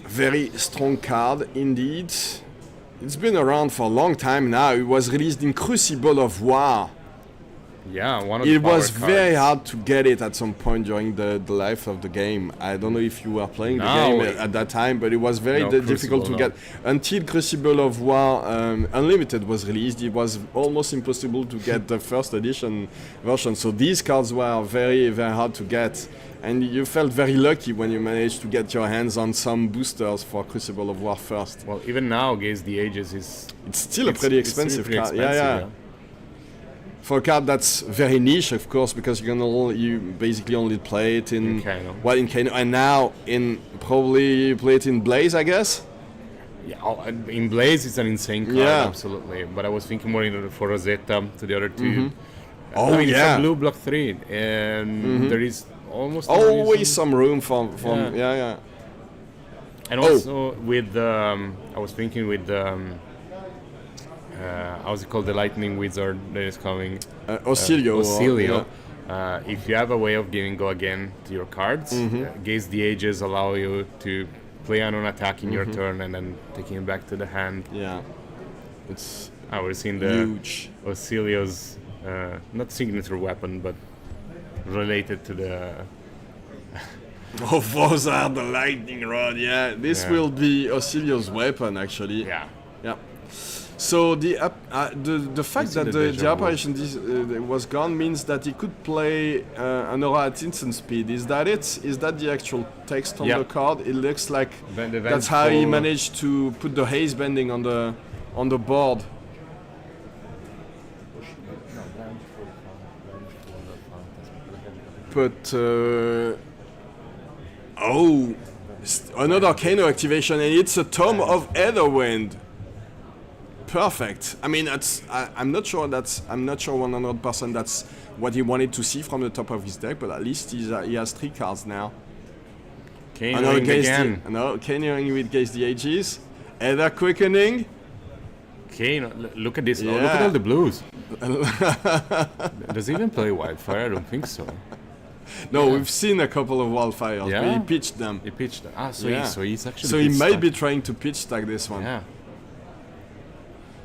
Very strong card indeed. It's been around for a long time now. It was released in Crucible of War. Yeah, one of the It was power very cards. hard to get it at some point during the life of the game. I don't know if you were playing the game at that time, but it was very difficult to get. Until Crucible of War Unlimited was released, it was almost impossible to get the first edition version. So these cards were very, very hard to get. And you felt very lucky when you managed to get your hands on some boosters for Crucible of War first. Well, even now, Gaze the Ages is... It's still a pretty expensive pretty card. expensive, Yeah. For a card that's very niche, of course, because you basically only play it in Kano. Well, in Kano, and now probably you play it in Blaze, I guess. Yeah, in Blaze it's an insane card, Yeah. absolutely. But I was thinking more for Rosetta to the other two. Oh, I mean, yeah. it's a blue block 3, and there is almost no Always reason- some room for yeah. And also with I was thinking with how's it called, the Lightning Wizard that is coming, Auxilio. Auxilio. If you have a way of giving go again to your cards, Gaze the Ages allow you to play an attack in your turn and then taking it back to the hand. Yeah. It's We're seeing the huge. Auxilio's not signature weapon, but related to the Oh, those are the lightning rod. Yeah, this Yeah. will be Auxilio's weapon actually. yeah. Yeah. So the fact It's that in the the deja vu. apparition was gone means that he could play an aura at instant speed. Is that it? Is that the actual text on Yeah. the card? It looks like The that's how he vengeful- managed to put the haze bending on the board. But another Kano activation, and it's a Tome of Etherwind. Perfect. I mean, I'm not sure 100% that's what he wanted to see from the top of his deck, but at least he has 3 cards now. Kanoing again. Kanoing with Gaze the Ages. Ether Quickening. Kano, look at this. Oh, look Yeah. at all the blues. Does he even play Wildfire? I don't think so. No, we've seen a couple of Wildfires, but Yeah? he pitched them. He pitched. So he's actually. So he pitch might stack. be trying to pitch stack this one. Yeah.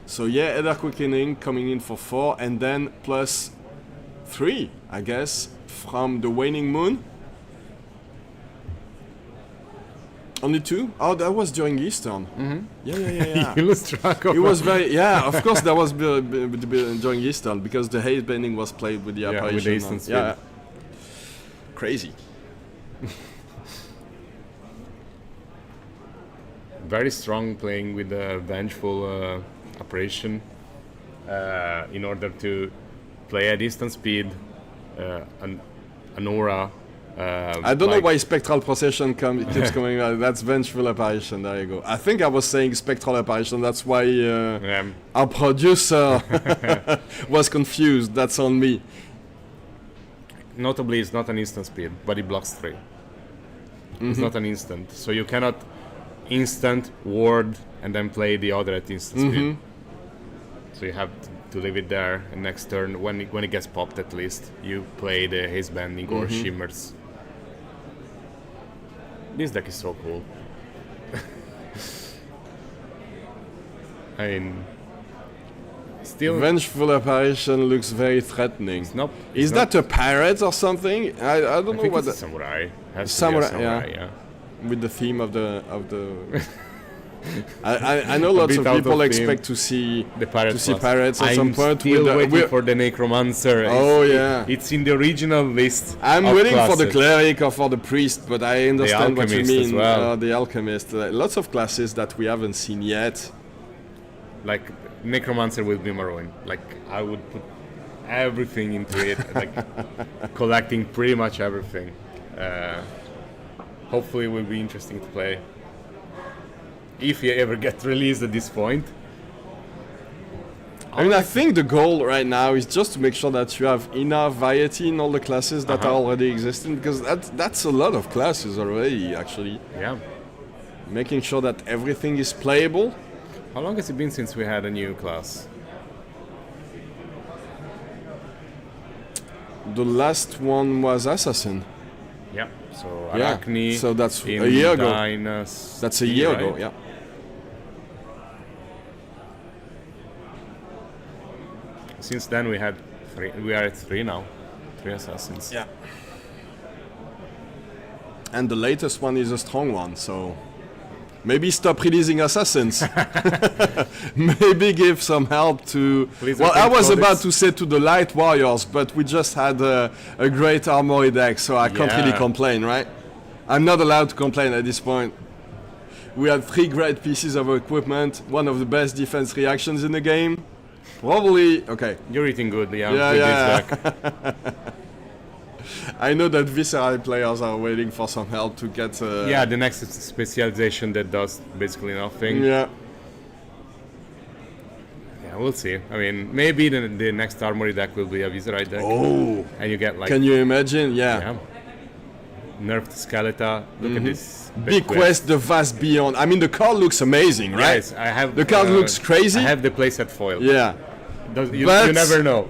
So yeah, Ether Quickening coming in for 4, and then plus 3, I guess, from the Waning Moon. Only 2? Oh, that was during Eastern. Mm-hmm. Yeah. You lose track of. It was very, yeah, of course that was during Eastern, because the haze bending was played with the Yeah, with apparition. instant speed. Yeah. Crazy. Very strong playing with the vengeful apparition in order to play at instant speed, an aura. I don't know why Spectral Procession keeps coming out. That's Vengeful Apparition, there you go. I think I was saying Spectral Apparition, that's why our producer was confused, that's on me. Notably, it's not an instant speed, but it blocks 3. It's not an instant, so you cannot instant ward and then play the other at instant speed. So you have to leave it there, and next turn, when it gets popped at least, you play the haze bending or shimmers. This deck is so cool. I mean, still, Vengeful Apparition looks very threatening. it's not. Is that a pirate or something? I don't I know think what it's a the, samurai. Has Samurai, to be a samurai, yeah. yeah. with the theme of the I know lots bit of out people of theme. expect to see The pirates. pirates at some point. Still with waiting we're- for the necromancer. Oh, yeah. It's in the original list. I'm of waiting for the classes. cleric or for the priest, but I understand what you alchemist as mean. well. The alchemist. Lots of classes that we haven't seen yet. Like necromancer will be my ruin. Like I would put everything into it, like collecting pretty much everything. Hopefully, it will be interesting to play. If you ever get released at this point. I mean, I think the goal right now is just to make sure that you have enough variety in all the classes that are already existing, because that's a lot of classes already, actually. Yeah. Making sure that everything is playable. How long has it been since we had a new class? The last one was Assassin. Yeah. So Yeah, Arachne. so that's in a year ago. Dynasty, That's a year right? ago, yeah. Since then we had three. We are at 3 now. 3 assassins. Yeah. And the latest one is a strong one, so maybe stop releasing assassins. Maybe give some help to. Please Well, repeat I was codex. about to say to the light warriors, but we just had a great armory deck, so I can't really Yeah. complain, right? I'm not allowed to complain at this point. We had 3 great pieces of equipment, one of the best defense reactions in the game. Probably okay. You're eating good, yeah. Yeah, with yeah. this deck. I know that visceral players are waiting for some help to get. Yeah, the next specialization that does basically nothing. Yeah. Yeah, we'll see. I mean, maybe the next armory deck will be a Viserai deck. Oh. And you get like Can you imagine? yeah, nerfed Skeletor. Look at this Big Quest, the vast beyond. I mean, the card looks amazing, right? Yes, I have. The card looks crazy. I have the playset foil. Yeah. You But- never know.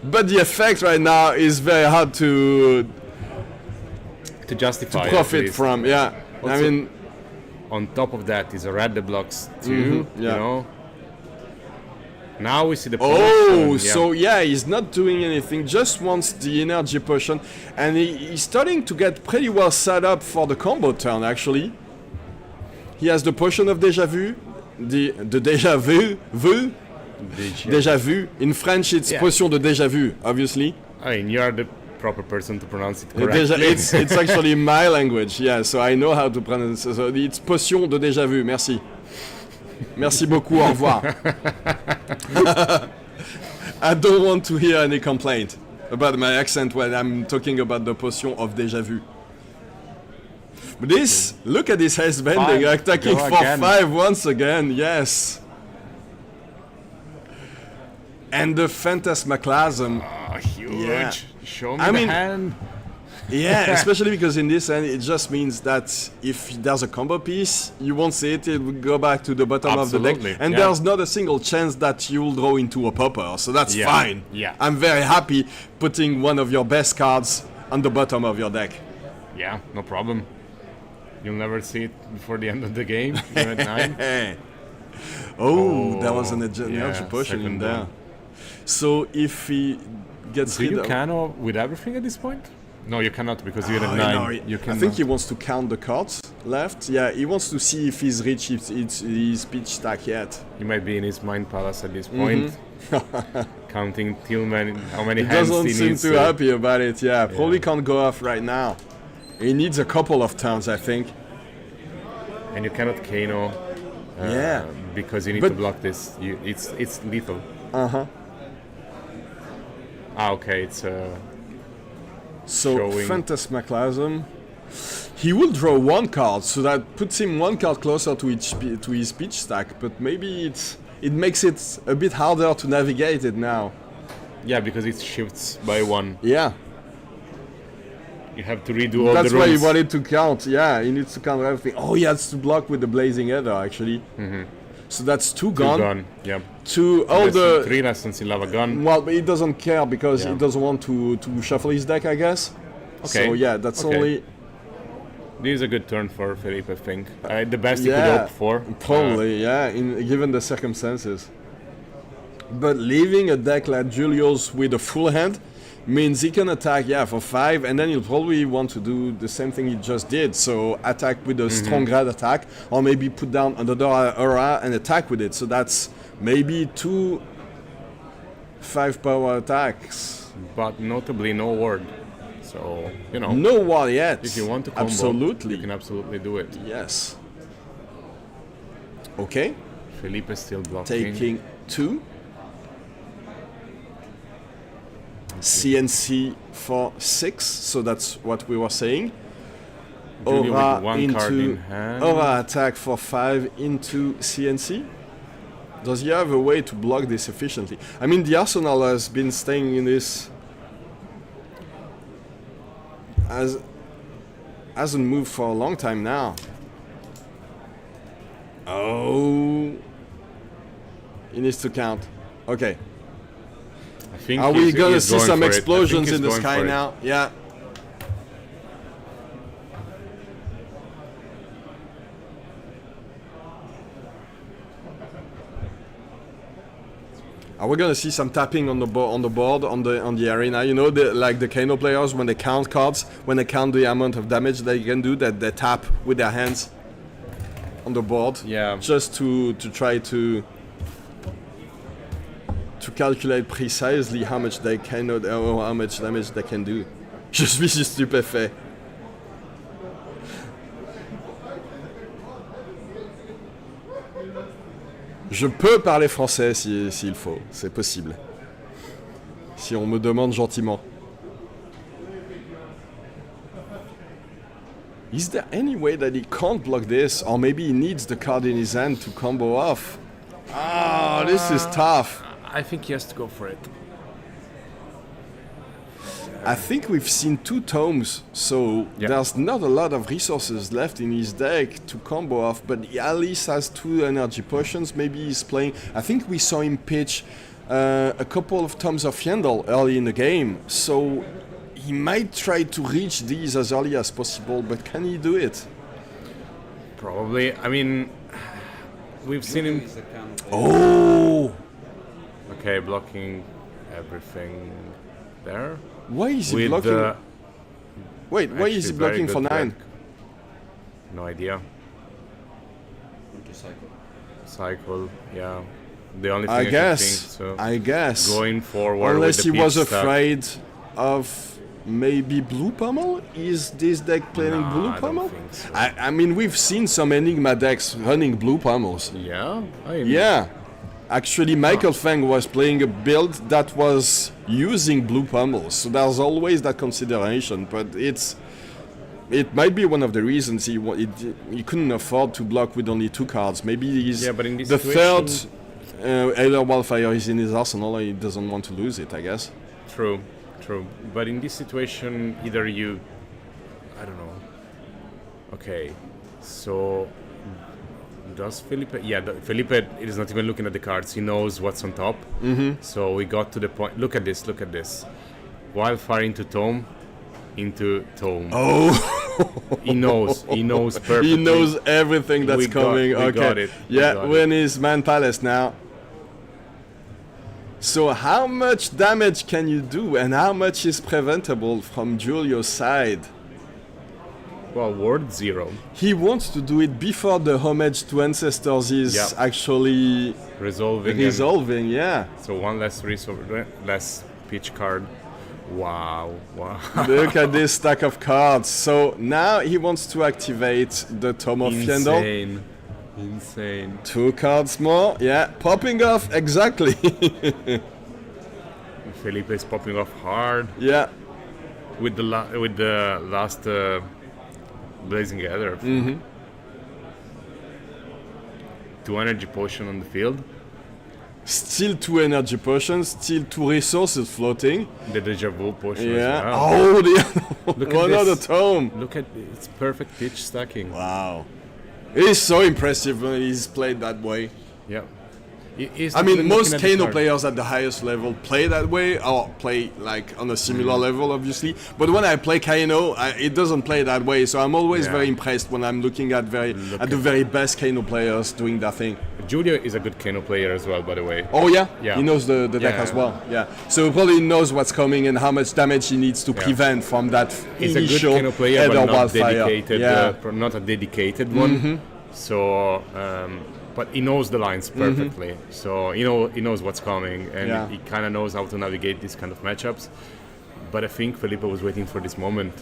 But the effect right now is very hard to To justify at profit least. from. Yeah. I Also- mean, On top of that is a red that blocks 2. yeah. You know. Now we see the oh, potion, yeah. so yeah, he's not doing anything, just wants the energy potion, and he's starting to get pretty well set up for the combo turn, actually. He has the potion of déjà vu, the déjà vu, déjà vu. In French, it's Yeah. potion de déjà vu, obviously. I mean, you are the proper person to pronounce it correctly. It's actually my language, yeah, so I know how to pronounce it. So it's potion de déjà vu, merci. Merci beaucoup, au revoir. I don't want to hear any complaint about my accent when I'm talking about the potion of déjà vu. But this, look at this haste bending, 5, attacking go for again. 5 once again, yes. And the Phantasmaclasm. Oh, huge. Yeah. Show me I the mean- hand. Yeah, especially because in this end, it just means that if there's a combo piece, you won't see it, it will go back to the bottom of the Absolutely, deck. And yeah. there's not a single chance that you'll draw into a popper, so that's Yeah, fine. yeah. I'm very happy putting one of your best cards on the bottom of your deck. Yeah, no problem. You'll never see it before the end of the game. You're at 9. Oh, there was an yeah, energy potion in second there. one. So if he gets Do rid you of... Kano with everything at this point? No, you cannot because you're Oh, at 9. You I can. think he wants to count the cards left. Yeah, he wants to see if he's reached his pitch stack yet. He might be in his mind palace at this point, counting Tillman how many He hands doesn't he seem needs. too happy about it. Yeah, probably can't go off right now. He needs a couple of turns, I think. And you cannot Kano. Yeah. Because you need But- to block this. It's lethal. Uh-huh. Ah, okay. It's So Showing. Phantasmaclasm. He will draw one card, so that puts him one card closer to his pitch stack. But maybe it makes it a bit harder to navigate it now. yeah, because it shifts by 1. Yeah, You have to redo all that's the why he rules. wanted to count. Yeah, he needs to count everything. Oh, he has to block with the Blazing Heather actually. So that's 2 Two gone. gone. Yeah. All the 3 lessons in Lava Gun. Well, but he doesn't care because Yeah. he doesn't want to shuffle his deck, I guess. Okay. So yeah, that's Okay. only This is a good turn for Felipe, I think. The best he yeah, could hope for. probably yeah, given the circumstances. But leaving a deck like Julio's with a full hand means he can attack for 5, and then he'll probably want to do the same thing he just did. So attack with a strong red attack, or maybe put down another aura and attack with it. So that's maybe 2 5-power attacks. But notably no ward. So, you know, No wall yet. if you want to combo, absolutely. you can absolutely do it. Yes. Okay, Felipe is still blocking. taking 2. CNC for 6, so that's what we were saying. Julio Aura with 1 card in into hand. Aura attack for 5 into CNC. Does he have a way to block this efficiently? I mean, the Arsenal has been staying in this... hasn't moved for a long time now. Oh... He needs to count. Okay. I think Are we gonna he's see going some for it. I think explosions he's in the going sky for it. now? Yeah. Are we gonna see some tapping on the board on the arena? You know, like the Kano players when they count cards, when they count the amount of damage they can do, that they tap with their hands on the board. Yeah. Just to try to calculate precisely how much they can or how much damage they can do. Je suis stupéfait. Je peux parler français s'il faut, c'est possible. Si on me demande gentiment. Is there any way that he can't block this? Or maybe he needs the card in his hand to combo off? Ah, this is tough. I think he has to go for it. I think we've seen 2 tomes, so Yeah. there's not a lot of resources left in his deck to combo off, but he at least has 2 energy potions. Maybe he's playing... I think we saw him pitch a couple of tomes of Yandel early in the game, so he might try to reach these as early as possible, but can he do it? Probably. I mean, we've seen him. He's a kind of Oh! Okay, blocking everything there. Why is he With blocking? the Wait, why is he actually very blocking for good 9? deck. No idea. into cycle. Cycle, yeah. The only thing I can guess. think, so I guess. going forward Unless with he the was peach stack. afraid of maybe Blue Pummel? Is this deck playing Nah, Blue I don't Pummel? think so. I mean, we've seen some Enigma decks running Blue Pummels. Yeah? I mean, Yeah. Actually, Michael Feng was playing a build that was using Blue Pummels, so there's always that consideration, but it might be one of the reasons he couldn't afford to block with only 2 cards. Maybe he's Yeah, but in this the third situation- Aelia Wildfire is in his arsenal and he doesn't want to lose it, I guess. True. But in this situation, either you... I don't know. Okay, so... Does Felipe... Yeah, Felipe is not even looking at the cards. He knows what's on top. Mm-hmm. So we got to the point... Look at this. Wildfire into Tome. Oh! He knows perfectly. He knows everything that's We got- coming. we Okay. got it. We Yeah, got when is Man Palace now? So how much damage can you do and how much is preventable from Giulio's side? Well, word 0. He wants to do it before the homage to ancestors is Yeah. actually Resolving. resolving, yeah. So one less less pitch card. Wow. Look at this stack of cards. So now he wants to activate the Tome of Yandel. Insane. 2 cards more, yeah, popping off, exactly. Felipe is popping off hard Yeah. with the last Blazing Gather. 2 energy potion on the field. Still 2 energy potions, still 2 resources floating. The Deja Vu potion Yeah. as well. Oh, Look at one other this. tome. Look at it's perfect pitch stacking. Wow. It is so impressive when he's played that way. Yeah. I mean, most Kano players at the highest level play that way, or play like on a similar level, obviously. But when I play Kano, it doesn't play that way. So I'm always Yeah. very impressed when I'm looking at the very best Kano players doing that thing. Julio is a good Kano player as well, by the way. Oh yeah, Yeah. he knows the deck Yeah. as well. Yeah, so he probably knows what's coming and how much damage he needs to prevent from that He's a good initial Kano player, Elder but not Wildfire. dedicated. Yeah. Not a dedicated one. So, but he knows the lines perfectly. So he knows what's coming, and Yeah. he kind of knows how to navigate these kind of matchups. But I think Felipe was waiting for this moment.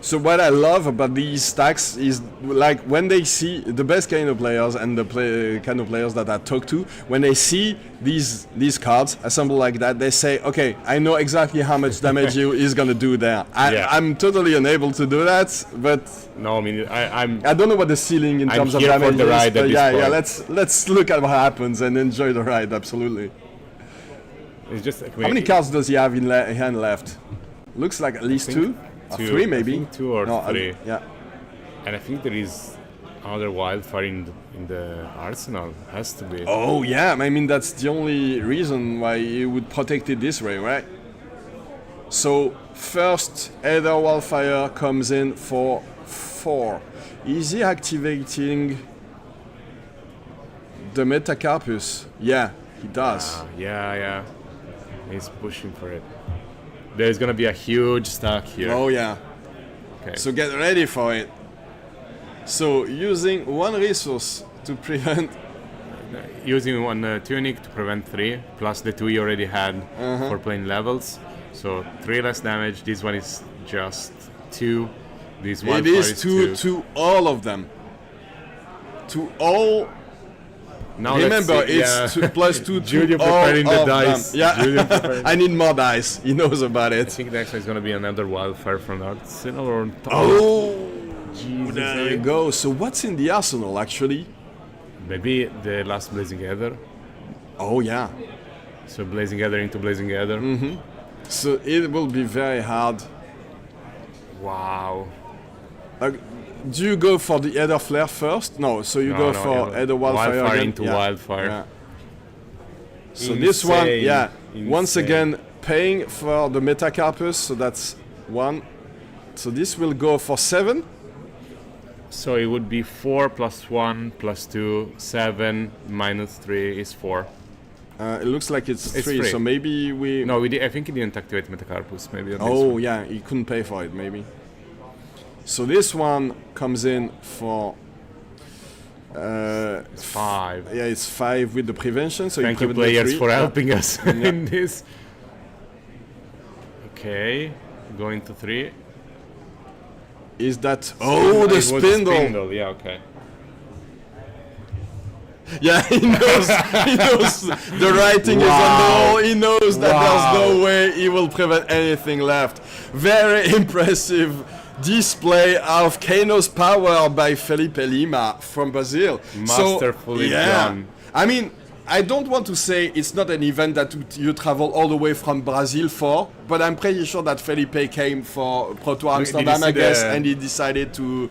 So what I love about these stacks is like when they see the best kind of players and the kind of players that I talk to, when they see these cards assembled like that, they say, okay, I know exactly how much damage you is gonna do there. I'm totally unable to do that, but no, I mean I don't know what the ceiling in terms of here damage for the is, ride but at this point. let's look at what happens and enjoy the ride. Absolutely. it's just like How many cards does he have in hand left? Looks like at least two. Or two, three maybe. I think 2 or 3. Yeah. And I think there is another wildfire in the arsenal. Has to be. Oh yeah, I mean that's the only reason why you would protect it this way, right? So first Aether Wildfire comes in for 4. Is he activating the Metacarpus? Yeah, he does. Yeah. He's pushing for it. There's gonna be a huge stack here. Oh yeah. Okay. So get ready for it. So using 1 resource to prevent. Using 1 tunic to prevent 3, plus the 2 you already had for playing levels. So 3 less damage. This one is just 2. This one It is 2 to all of them. To all. Now Remember, let's see. it's plus 2 Julio to all preparing the of dice. them. Yeah, Julio preparing- I need more dice. He knows about I it. think next is gonna be another wildfire from the arsenal or Oh, Jesus. there you go. So what's in the arsenal actually? Maybe the last Blazing Gather. Oh yeah. So Blazing Gather into Blazing Gather. So it will be very hard. Wow. Do you go for the Aether Flare first? No, so you go for yeah. Aether Wildfire Wildfire again? into Yeah. Wildfire. Yeah. So this one, Insane. yeah, once Insane. again paying for the Metacarpus, so that's 1. So this will go for 7. So it would be 4 plus 1 plus 2, 7 minus 3 is 4. It looks like it's 3, free. so maybe we... No, I think he didn't activate Metacarpus. Maybe on this Oh one. yeah, he couldn't pay for it maybe. So this one comes in for... It's 5. Yeah, it's 5 with the prevention, so Thank you, prevent the players, 3. for Yeah. helping us in this. Okay, going to 3. Is that... Oh, the It was a spindle! Yeah, okay. Yeah, he knows. He knows the writing is on the wall. He knows that there's no way he will prevent anything left. Very impressive display of Kano's power by Felipe Lima from Brazil. Masterfully done. I mean, I don't want to say it's not an event that you travel all the way from Brazil for, but I'm pretty sure that Felipe came for Pro Tour Amsterdam, I guess, and he decided to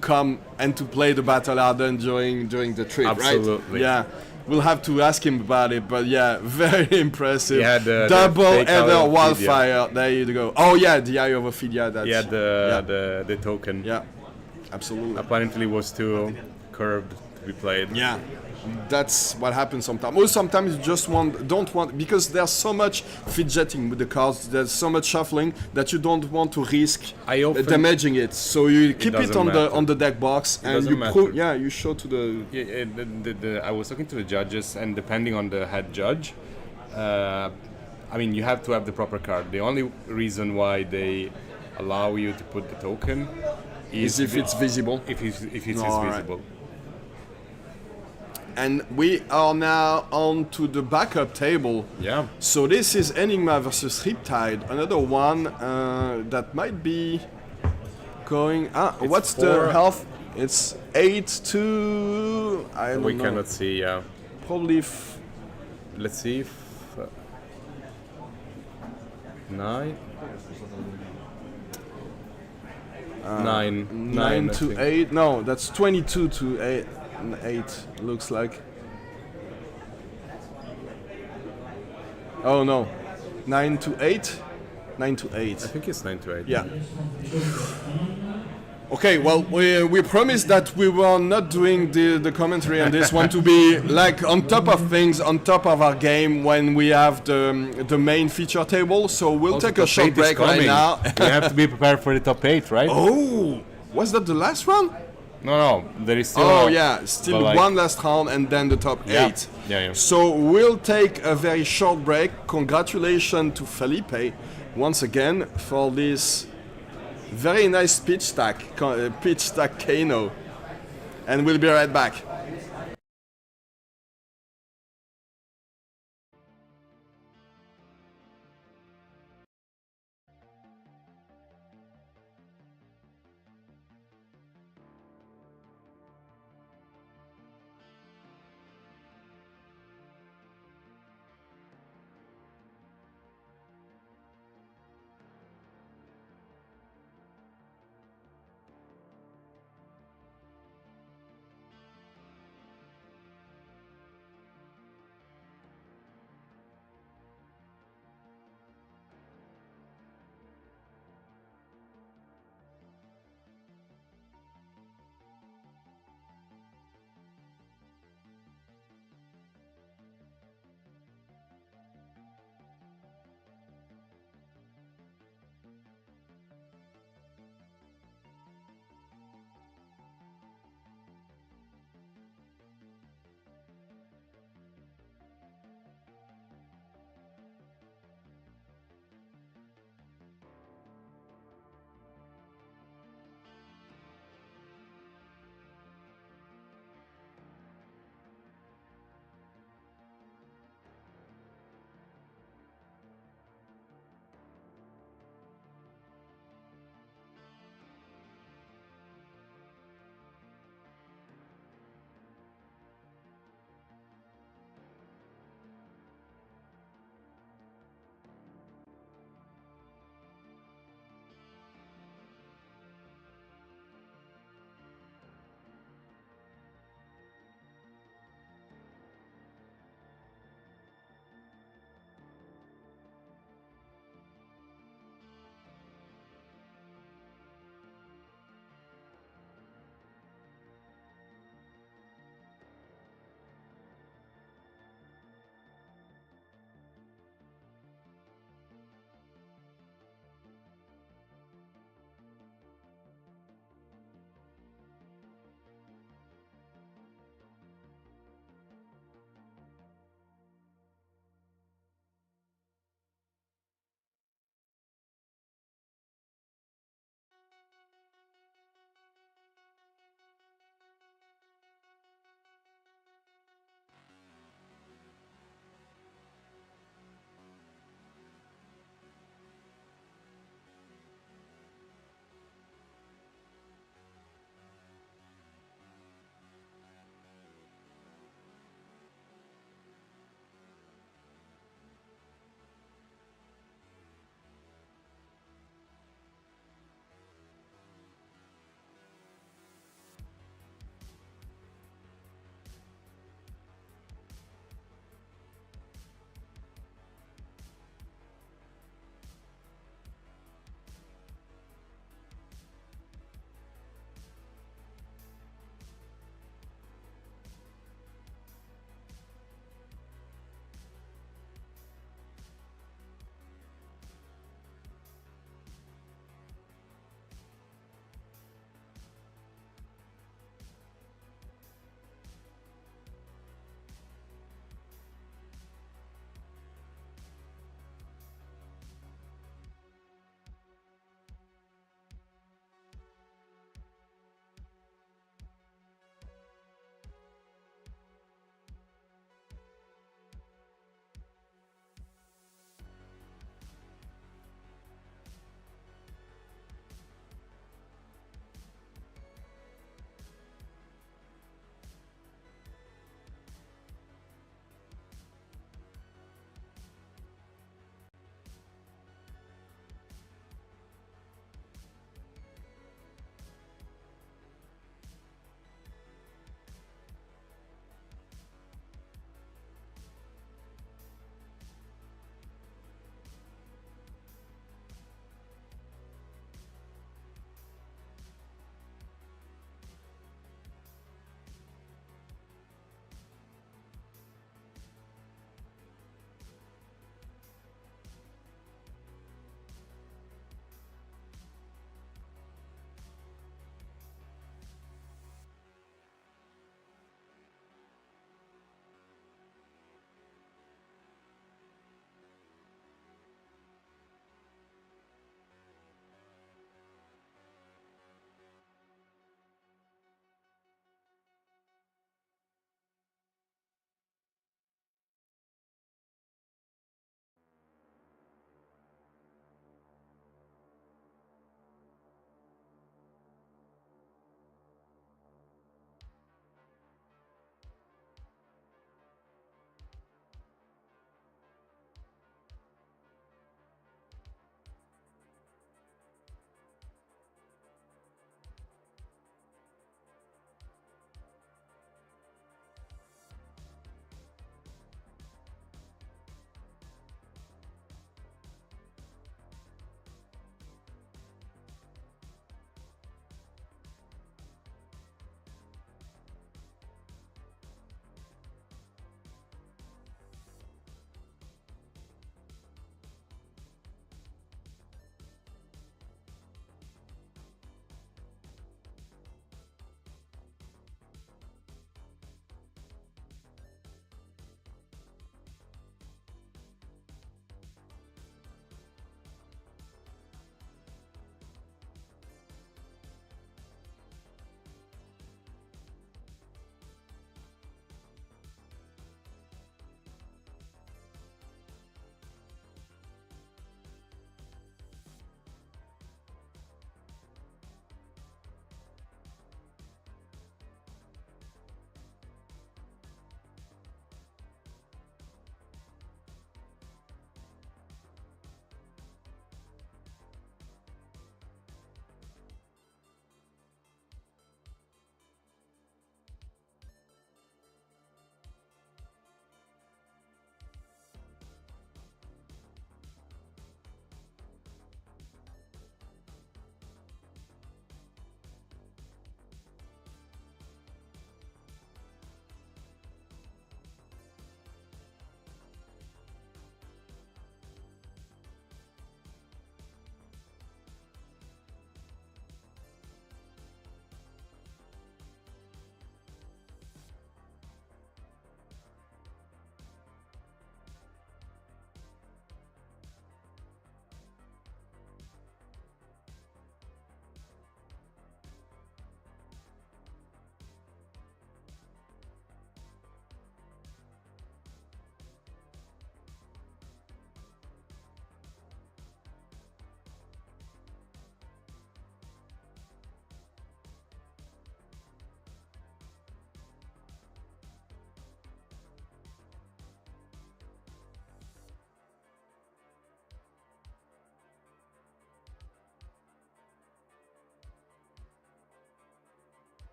come and to play the Battle Hardened during the trip, Absolutely. right? Yeah. We'll have to ask him about it, but yeah, very impressive. Yeah, the Double fake Eye Aether of Wildfire. There you go. Oh yeah, the Eye of Ophidia. That's Yeah, the token. yeah, absolutely. Apparently was too curved to be played. Yeah, that's what happens sometimes. Or sometimes you just don't want because there's so much fidgeting with the cards. There's so much shuffling that you don't want to risk I often- damaging it. So you keep it doesn't on matter. the deck box and doesn't you matter. you show to the I was talking to the judges, and depending on the head judge, I mean, you have to have the proper card. The only reason why they allow you to put the token is if it's visible. If it's All right. visible. And we are now on to the backup table. Yeah. So this is Enigma versus Riptide, another one that might be going. What's the 4. health? It's 8 to. I don't We know. cannot see. Yeah. Probably. Let's see if 9. 9 I to think. 8. No, that's 22 to 8. 8 looks like. Oh no, 9 to 8. 9 to 8. I think it's 9 to 8. Yeah. Okay, well, we promised that we were not doing the commentary on this one to be like on top of things, on top of our game when we have the main feature table. So we'll Also, take a top short 8 is break right coming. now. We have to be prepared for the top 8, right? Oh, was that the last one? No, there is still. Oh yeah, still but like- one last round and then the top Yeah. 8. Yeah. So we'll take a very short break. Congratulations to Felipe once again for this Very nice pitch stack, pitch stack Kano. And we'll be right back.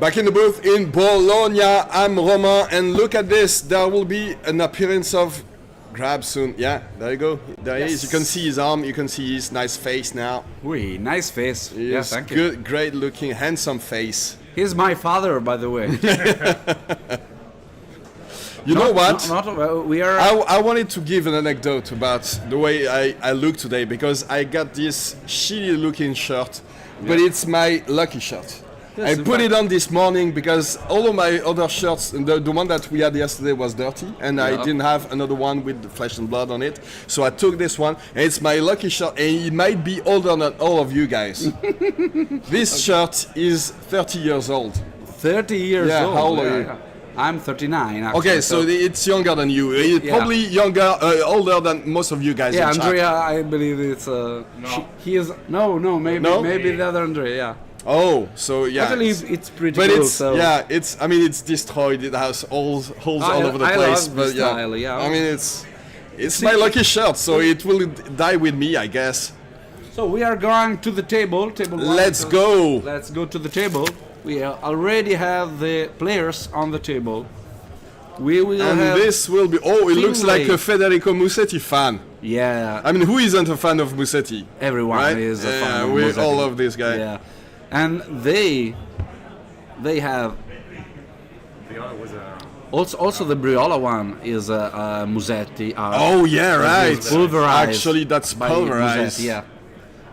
Back in the booth in Bologna, I'm Romain, and look at this. There will be an appearance of Grab soon. Yeah, there you go. There he is. You can see his arm. You can see his nice face now. Oui, nice face. Yeah, thank you. Good, great looking, handsome face. He's my father, by the way. You know what? We are. I wanted to give an anecdote about the way I look today, because I got this shitty looking shirt, but it's my lucky shirt. Yes, I put it on this morning because all of my other shirts, the one that we had yesterday was dirty, and I didn't have another one with the flesh and blood on it. So I took this one, and it's my lucky shirt, and it might be older than all of you guys. This shirt is 30 years old. 30 years old. Yeah, how old are you? Yeah. I'm 39. Actually, Okay, so it's younger than you. It's probably older than most of you guys. Yeah, in chat. Andrea, I believe it's. He is. Maybe the other Andrea. Yeah. Oh, so yeah. Actually, it's pretty But cool. it's so. I mean, it's destroyed. It has holes all over the I place. love But the style, yeah. I mean, it's my lucky shirt, so it will die with me, I guess. So we are going to the table. Table one. Let's go. Let's go to the table. We already have the players on the table. We will And have. this will be. Oh, it looks like Finlay. a Federico Musetti fan. Yeah. I mean, who isn't a fan of Musetti? Everyone Right? is a fan of we Musetti. all love this guy. Yeah. And they have. Also the Briola one is Musetti. Oh yeah, right. Pulverized. Actually, that's by pulverized. Musetti, yeah.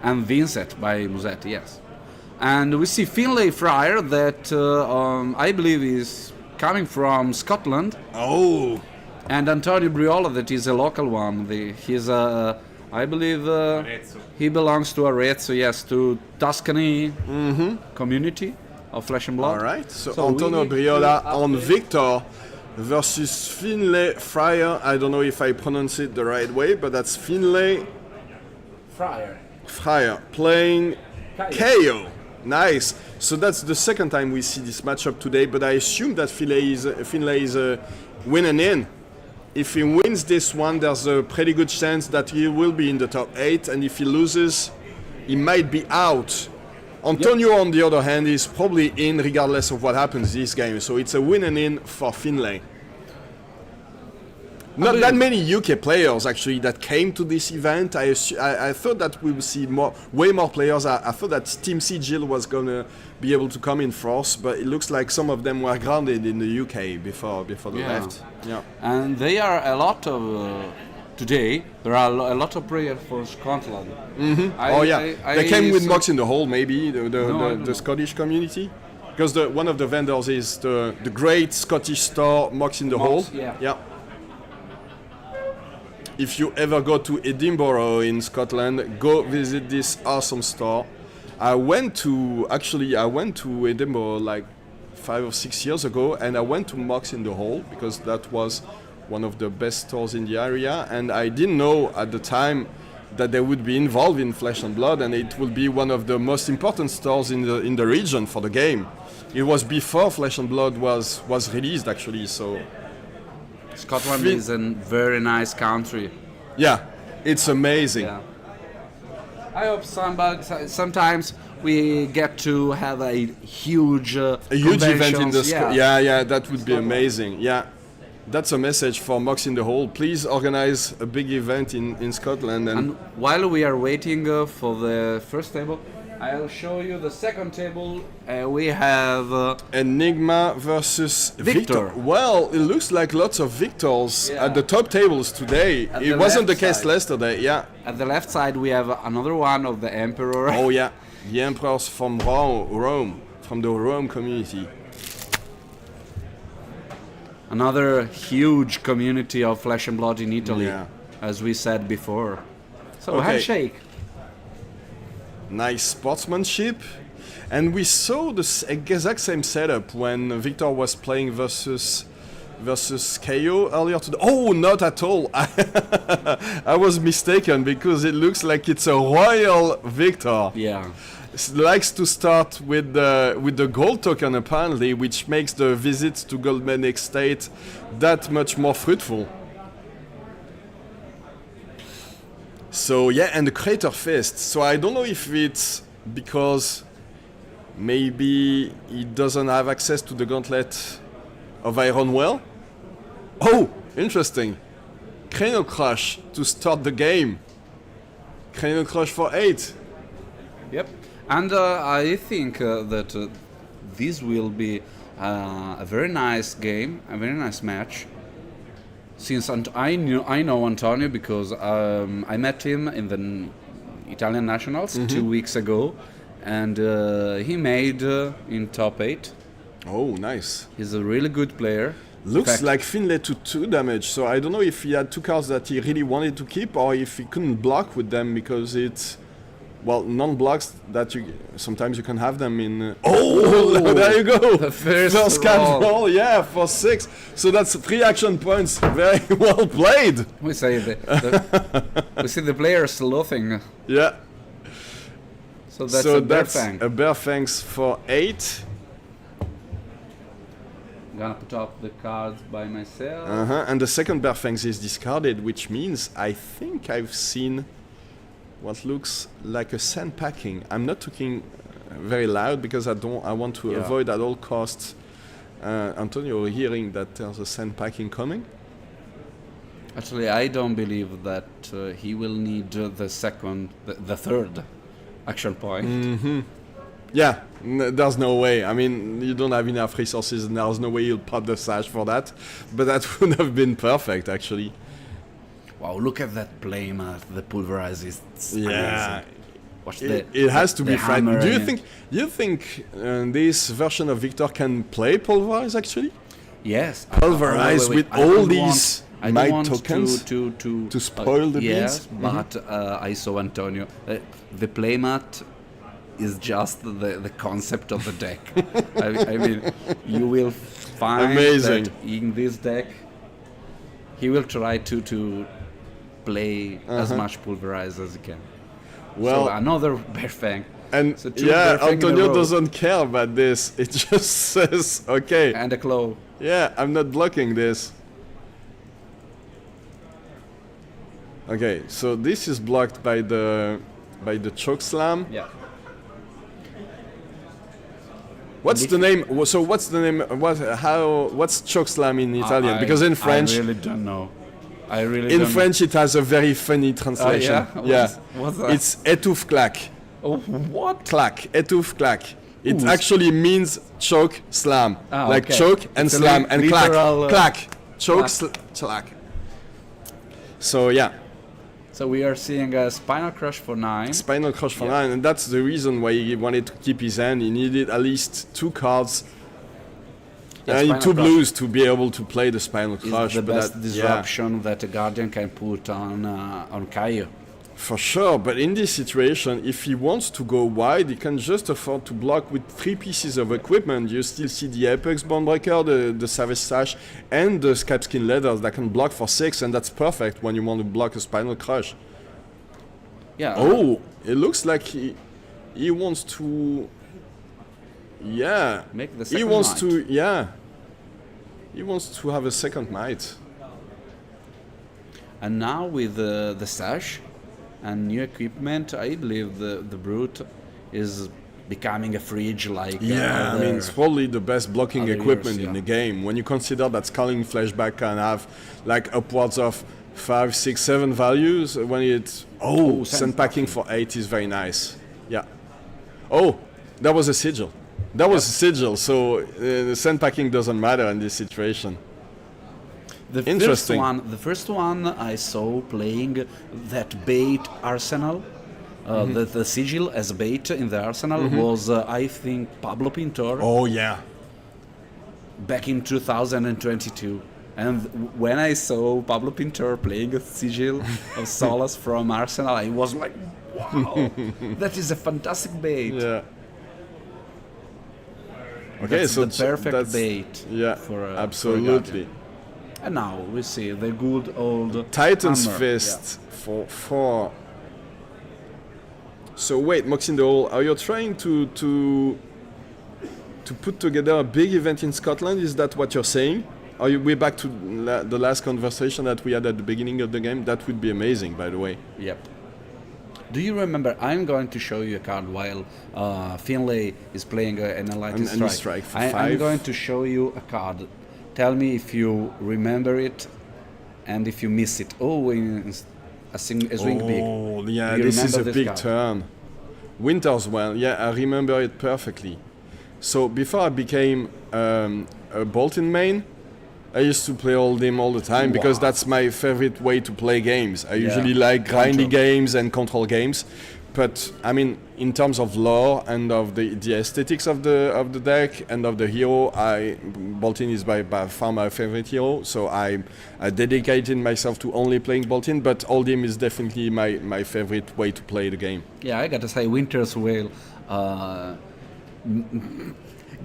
And Vincent by Musetti, yes. And we see Finlay Fryer that I believe is coming from Scotland. Oh. And Antonio Briola that is a local one. He's I believe he belongs to Arezzo, yes, to Tuscany community of Flesh and Blood. All right. So So Antonio we- Briola on Victor versus Finlay Fryer. I don't know if I pronounce it the right way, but that's Finlay Fryer playing Kayo. Nice. So that's the second time we see this matchup today, but I assume that Finlay is winning in. If he wins this one, there's a pretty good chance that he will be in the top 8, and if he loses, he might be out. Antonio, on the other hand, is probably in regardless of what happens this game, so it's a winning in for Finlay. Not that many UK players actually that came to this event. I thought that we would see way more players. I thought that Team Sigil was gonna be able to come in first, but it looks like some of them were grounded in the UK before they left. Yeah. And they are a lot of today. There are a lot of players for Scotland. They came with Mox in the Hole, maybe I don't know. the Scottish community, because one of the vendors is the great Scottish store Mox in the Hole. Yeah. If you ever go to Edinburgh in Scotland, go visit this awesome store. I went to Edinburgh like 5 or 6 years ago, and I went to Mox in the Hole because that was one of the best stores in the area, and I didn't know at the time that they would be involved in Flesh and Blood, and it will be one of the most important stores in the region for the game. It was before Flesh and Blood was released actually, so Scotland is a very nice country. yeah, it's amazing. Yeah. I hope sometimes we get to have a huge Event in the yeah. yeah, that would be amazing. Yeah, that's a message for Mox in the Hole. Please organize a big event in Scotland. And while we are waiting for the first table, I'll show you the second table. We have Enigma versus Victor. Victor. Well, it looks like lots of Victors Yeah. at the top tables today. At It the wasn't the left case side. yesterday. Yeah. at the left side we have another one of the Emperor. Oh yeah, the emperors from Rome, from the Rome community. Another huge community of Flesh and Blood in Italy, Yeah. as we said before. So Okay. handshake. Nice sportsmanship. And we saw the exact same setup when Victor was playing versus Kayo earlier today. Oh, not at all. I was mistaken because it looks like it's a royal Victor. Yeah. Likes to start with the gold token apparently, which makes the visits to Goldman Estate that much more fruitful. So yeah, and the Crater Fest. So I don't know if it's because Maybe he doesn't have access to the gauntlet of Iron Well. Oh, interesting. Cranial Crush to start the game. Cranial Crush for 8. Yep. And I think that this will be a very nice game, a very nice match. Since I know Antonio because I met him in the Italian Nationals 2 weeks ago, and he made in top 8. Oh, nice. He's a really good player. Looks like Finlay to 2 damage, so I don't know if he had 2 cards that he really wanted to keep or if he couldn't block with them because it's, well, non-blocks that you sometimes you can have them in. Oh, there you go. The first card roll, yeah, for 6. So that's 3 action points. Very well played. We say we see the player sleuthing. Yeah. So that's a Bear Fang. A Bear Fangs for 8. Gonna put up the cards by myself. And the second Bear Fangs is discarded, which means I think I've seen what looks like a sand packing. I'm not talking very loud because I want to avoid at all costs Antonio hearing that there's a sand packing coming. Actually, I don't believe that he will need the third action point. Yeah, there's no way. I mean, you don't have enough resources and there's no way you'll pop the sash for that. But that would have been perfect, actually. Wow, look at that playmat, the pulverize is yeah. amazing. Watch It has to be frightening. Do you think this version of Victor can play Pulverize, actually? Yes. Pulverize with all these might tokens to spoil the yes, beans? But I saw Antonio. The playmat is just the concept of the deck. I mean, you will find that in this deck, he will try to play as much Pulverize as he can. Well, so another Bear Fang. And so Antonio doesn't care about this. It just says, okay. And a claw. Yeah, I'm not blocking this. Okay, so this is blocked by the choke slam. Yeah. What's the name? So what's the name? What's choke slam in Italian? Because in French, I really don't know. In French, it has a very funny translation. What's that? It's étouffe claque. Oh, what? Claque, étouffe claque. It actually means choke slam, like okay. choke and it's slam and clack, clack, choke, clack. So yeah. So we are seeing a Spinal Crush for 9. Spinal Crush for 9, and that's the reason why he wanted to keep his hand. He needed at least 2 cards. And 2 blues to be able to play the Spinal Crush. Is the best disruption that a Guardian can put on Kayo. For sure, but in this situation, if he wants to go wide, he can just afford to block with 3 pieces of equipment. You still see the Apex Bonebreaker, the Savage Sash, and the Scalpskin Leathers that can block for 6, and that's perfect when you want to block a Spinal Crush. Yeah. Oh, it looks like he wants to... Yeah. Make the second he wants might. to... Yeah. He wants to have a second might. And now with the Sash and new equipment, I believe the Brute is becoming a fridge like I mean, it's probably the best blocking equipment in the game. When you consider that Sculling Flashback can have like upwards of 5, 6, 7 values, when it's sandpacking for 8 is very nice. Yeah. Oh, that was a sigil. That was a sigil, so the sandpacking doesn't matter in this situation. Interesting. The first one I saw playing that bait arsenal, the sigil as bait in the arsenal was, I think, Pablo Pintor. Oh, yeah. Back in 2022. And when I saw Pablo Pintor playing a sigil of Solace from Arsenal, I was like, wow, that is a fantastic bait. Yeah. Okay, that's so the perfect bait. Yeah, for absolutely. For and now we see the good old Titan's hammer. Fist for 4. So wait, Mox in the Hole, are you trying to put together a big event in Scotland? Is that what you're saying? Are you way back to the last conversation that we had at the beginning of the game? That would be amazing, by the way. Yep. Do you remember? I'm going to show you a card while Finlay is playing an Enlightened An Strike. strike for I'm 5. going to show you a card. Tell me if you remember it and if you miss it. Oh, in a swing big. Oh, yeah, Do you this is a remember this big card? turn. Winter's Well, yeah, I remember it perfectly. So before I became a Bolton main, I used to play Hold'em all the time because that's my favorite way to play games. I usually like grindy games and control games. But I mean, in terms of lore and of the aesthetics of the deck and of the hero, Bolton is by far my favorite hero. So I dedicated myself to only playing Bolton. But Hold'em is definitely my favorite way to play the game. Yeah, I gotta say, Winter's Whale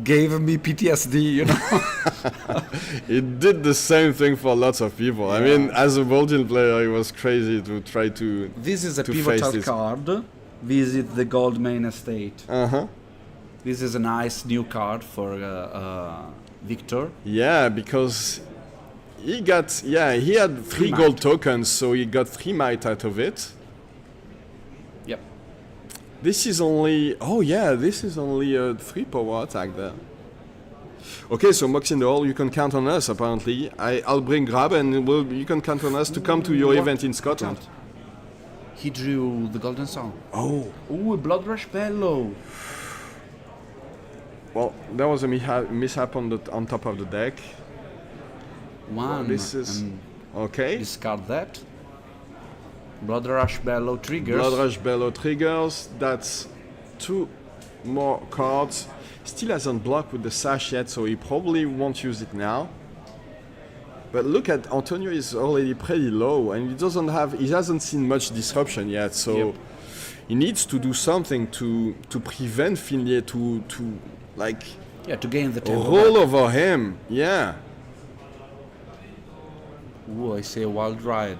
gave me PTSD, you know. It did the same thing for lots of people. I mean, as a Bolton player, it was crazy to try to. This is a to face pivotal this. card. Visit the Gold Main Estate. Uh-huh. This is a nice new card for Victor. Yeah, because he had 3 might. gold tokens, so he got 3 might out of it. Yep. This is only a 3 power attack there. Okay, so Mox in the hole, you can count on us apparently. I'll bring Grab and you can count on us to come to your event in Scotland. He drew the Golden Song. Oh. Ooh, a Blood Rush Bellow. Well, there was a mishap on top of the deck. One. This is and okay. discard that. Blood Rush Bellow triggers. Blood Rush Bellow triggers. That's 2 more cards. Still hasn't blocked with the sash yet, so he probably won't use it now. But look at Antonio is already pretty low, and he hasn't seen much disruption yet. So he needs to do something to prevent Finlay to to gain the table. roll over him. Yeah. Ooh, I see a Wild Ride.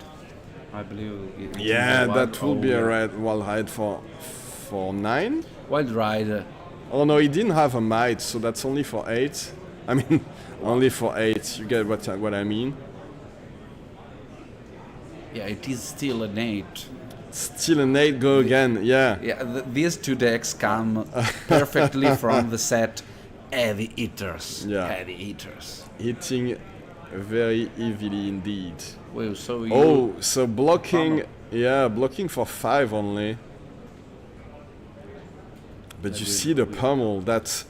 I believe. Yeah, that will be a wild ride for 9. Wild Ride. Oh no, he didn't have a might, so that's only for 8. I mean, only for 8. You get what I mean? Yeah, it is still an 8. Still an 8, go again, yeah. Yeah, these 2 decks come perfectly from the set Heavy Hitters. Yeah. Heavy Hitters. Hitting very heavily indeed. Well, so you... Oh, so blocking, blocking for 5 only. But you see the pummel, that's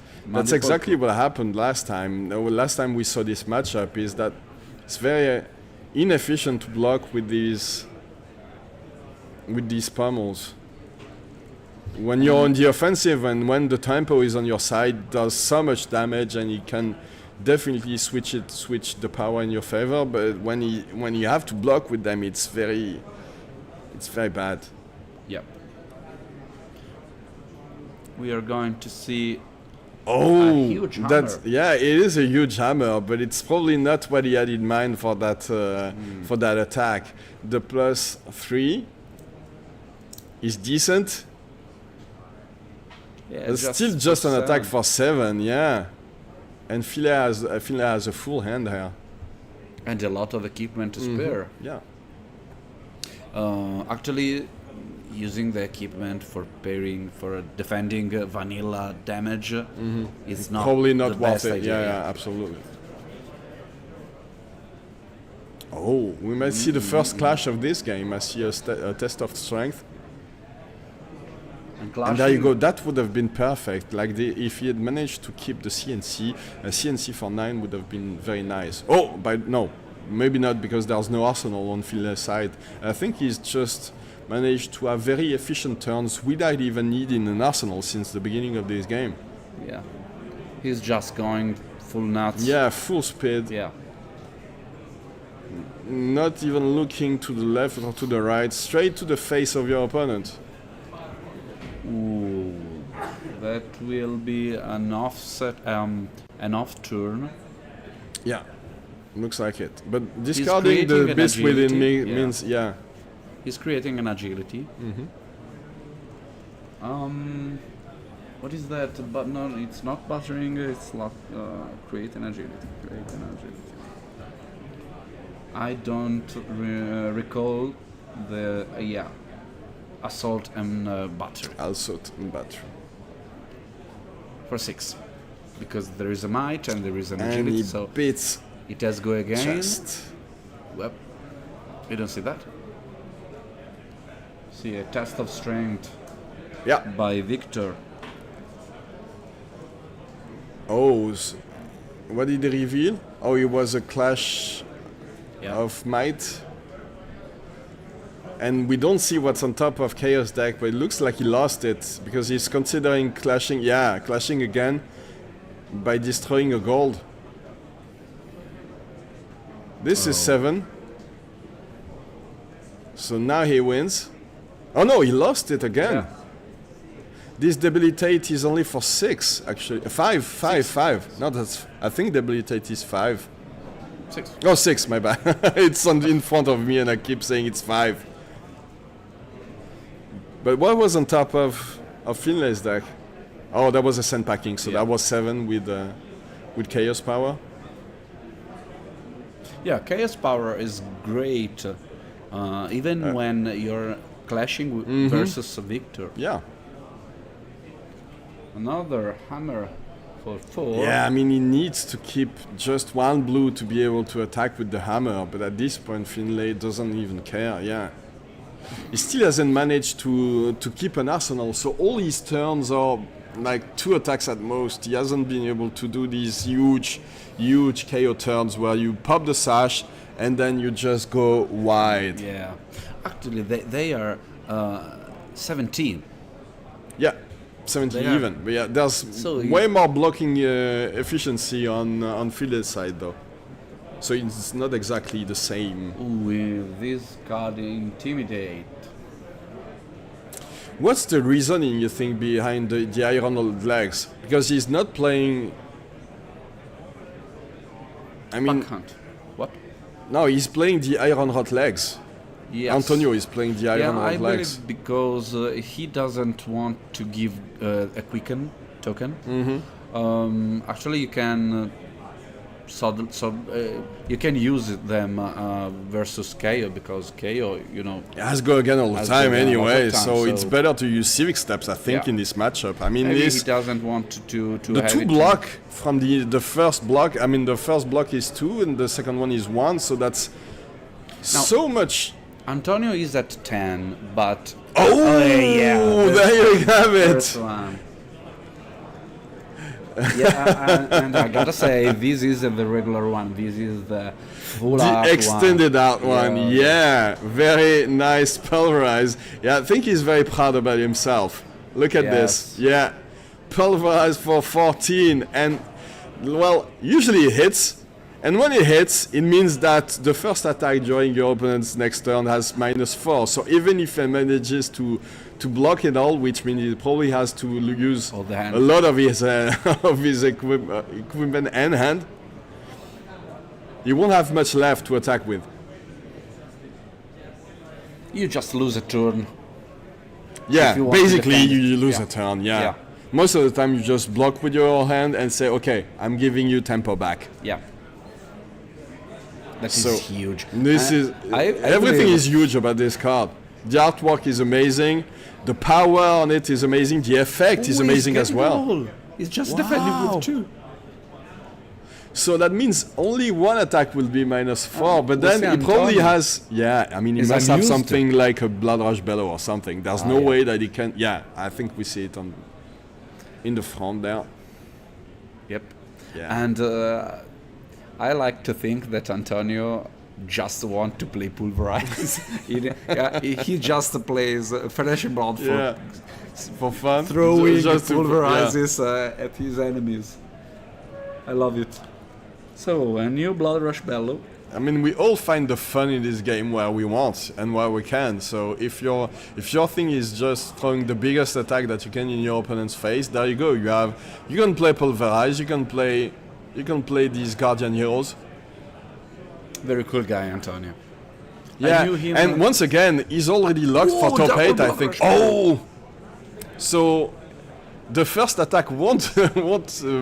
exactly what happened last time. Last time we saw this matchup is that it's very inefficient to block with these pummels. When you're on the offensive and when the tempo is on your side, it does so much damage, and you can definitely switch the power in your favor. But when you have to block with them, it's very bad. Yep. We are going to see Oh, a huge hammer. It is a huge hammer, but it's probably not what he had in mind for that attack. The +3 is decent. Yeah, It's still just an attack for 7, yeah. And Finlay has a full hand here. and a lot of equipment to spare. Yeah. Actually, using the equipment for pairing for defending vanilla damage is not Probably not the worth best it. idea. Yeah, absolutely. Oh, we might see the first clash of this game. I see a test of strength. And there you go. That would have been perfect. Like if he had managed to keep the CNC, a CNC for 9 would have been very nice. Oh, but no, maybe not, because there's no arsenal on Finlay's side. I think he's just managed to have very efficient turns without even needing an arsenal since the beginning of this game. Yeah, he's just going full nuts. Yeah, full speed. Yeah. Not even looking to the left or to the right, straight to the face of your opponent. Ooh, that will be an offset, an off turn. Yeah, looks like it. But discarding creating the an beast within me agility, means, yeah. He's creating an agility. What is that? But no, it's not buttering. It's like create an agility. Create an agility. I don't recall the assault and battery Assault and battery. for 6, because there is a might and there is an And agility, he so beats it has go again. chest. Well, you don't see that. See a test of strength Yeah. by Victor. Oh, what did he reveal? Oh, it was a clash Yeah. of might. And we don't see what's on top of Chaos deck, but it looks like he lost it because he's considering clashing. Yeah, clashing again by destroying a gold. This is 7. So now he wins. Oh no, he lost it again. Yeah. This debilitate is only for 6, actually. 5. No, that's. I think debilitate is 5. 6. Oh, 6, my bad. It's in front of me and I keep saying it's 5. But what was on top of Finlay's deck? Oh, that was a sand packing, so Yeah. that was 7 with Chaos Power. Yeah, Chaos Power is great, even when you're clashing versus a Victor. Yeah. Another hammer for 4. Yeah, I mean, he needs to keep just 1 blue to be able to attack with the hammer, but at this point, Finlay doesn't even care, yeah. He still hasn't managed to keep an arsenal, so all his turns are like 2 attacks at most. He hasn't been able to do these huge KO turns where you pop the sash and then you just go wide. Yeah. Actually, they are 17. Yeah, 17 They are- even. But yeah, there's So way more blocking efficiency on Philea's side though. So it's not exactly the same. With this card Intimidate. What's the reasoning you think behind the Iron Legs? Because he's not playing. I mean, Backhand. What? no, he's playing the Iron Hot Legs. Yes. Antonio is playing the Iron I Hot Legs. believe because he doesn't want to give a quicken token. Actually, you can you can use them versus KO, because KO, It has go again all the Has time go again all the anyway, time, so it's so- better to use Civic Steps, I think, Yeah. in this matchup. I mean, maybe he this, doesn't want to the have 2 it. block from the first block, I mean, the first block is 2 and the second one is 1, so that's so much. Antonio is at 10, but Oh, yeah, there you have first it. one. Yeah, and I gotta say, this isn't the regular one. This is the full art The extended out one, yeah, very nice pulverize. Yeah, I think he's very proud about himself. Look at this, Yes. yeah, pulverize for 14, and well, usually it hits, and when it hits, it means that the first attack during your opponent's next turn has -4. So even if he manages to block it all, which means he probably has to use All the hand. a lot of his equipment and hand, he won't have much left to attack with. You just lose a turn. Yeah, you want to basically defend. you lose Yeah. a turn, yeah. Yeah. Most of the time you just block with your hand and say, okay, I'm giving you tempo back. Yeah. That is So, huge. This is everything believe- is huge about this card. The artwork is amazing, the power on it is amazing, the effect is Oh, amazing he's as getting well. all. He's just defending Wow. with 2. So that means only 1 attack will be -4, but we'll then see he probably Antonio. has, I mean, he Is must have unused. something like a Blood Rush Bellow or something. There's no yeah. way that he can, I think we see it in the front there. Yep. Yeah. And I like to think that Antonio just want to play pulverize. he just plays Federation Board for Yeah, for fun. throwing Just to- pulverizes at his enemies. I love it. So, a new Blood Rush Bellow. I mean, we all find the fun in this game where we want and where we can. So if your thing is just throwing the biggest attack that you can in your opponent's face, there you go. You can play pulverize. You can play these guardian heroes. Very cool guy, Antonio. Yeah, knew him- and once again, he's already locked for Oh, top double 8, I block think. rush. Oh! So, the first attack won't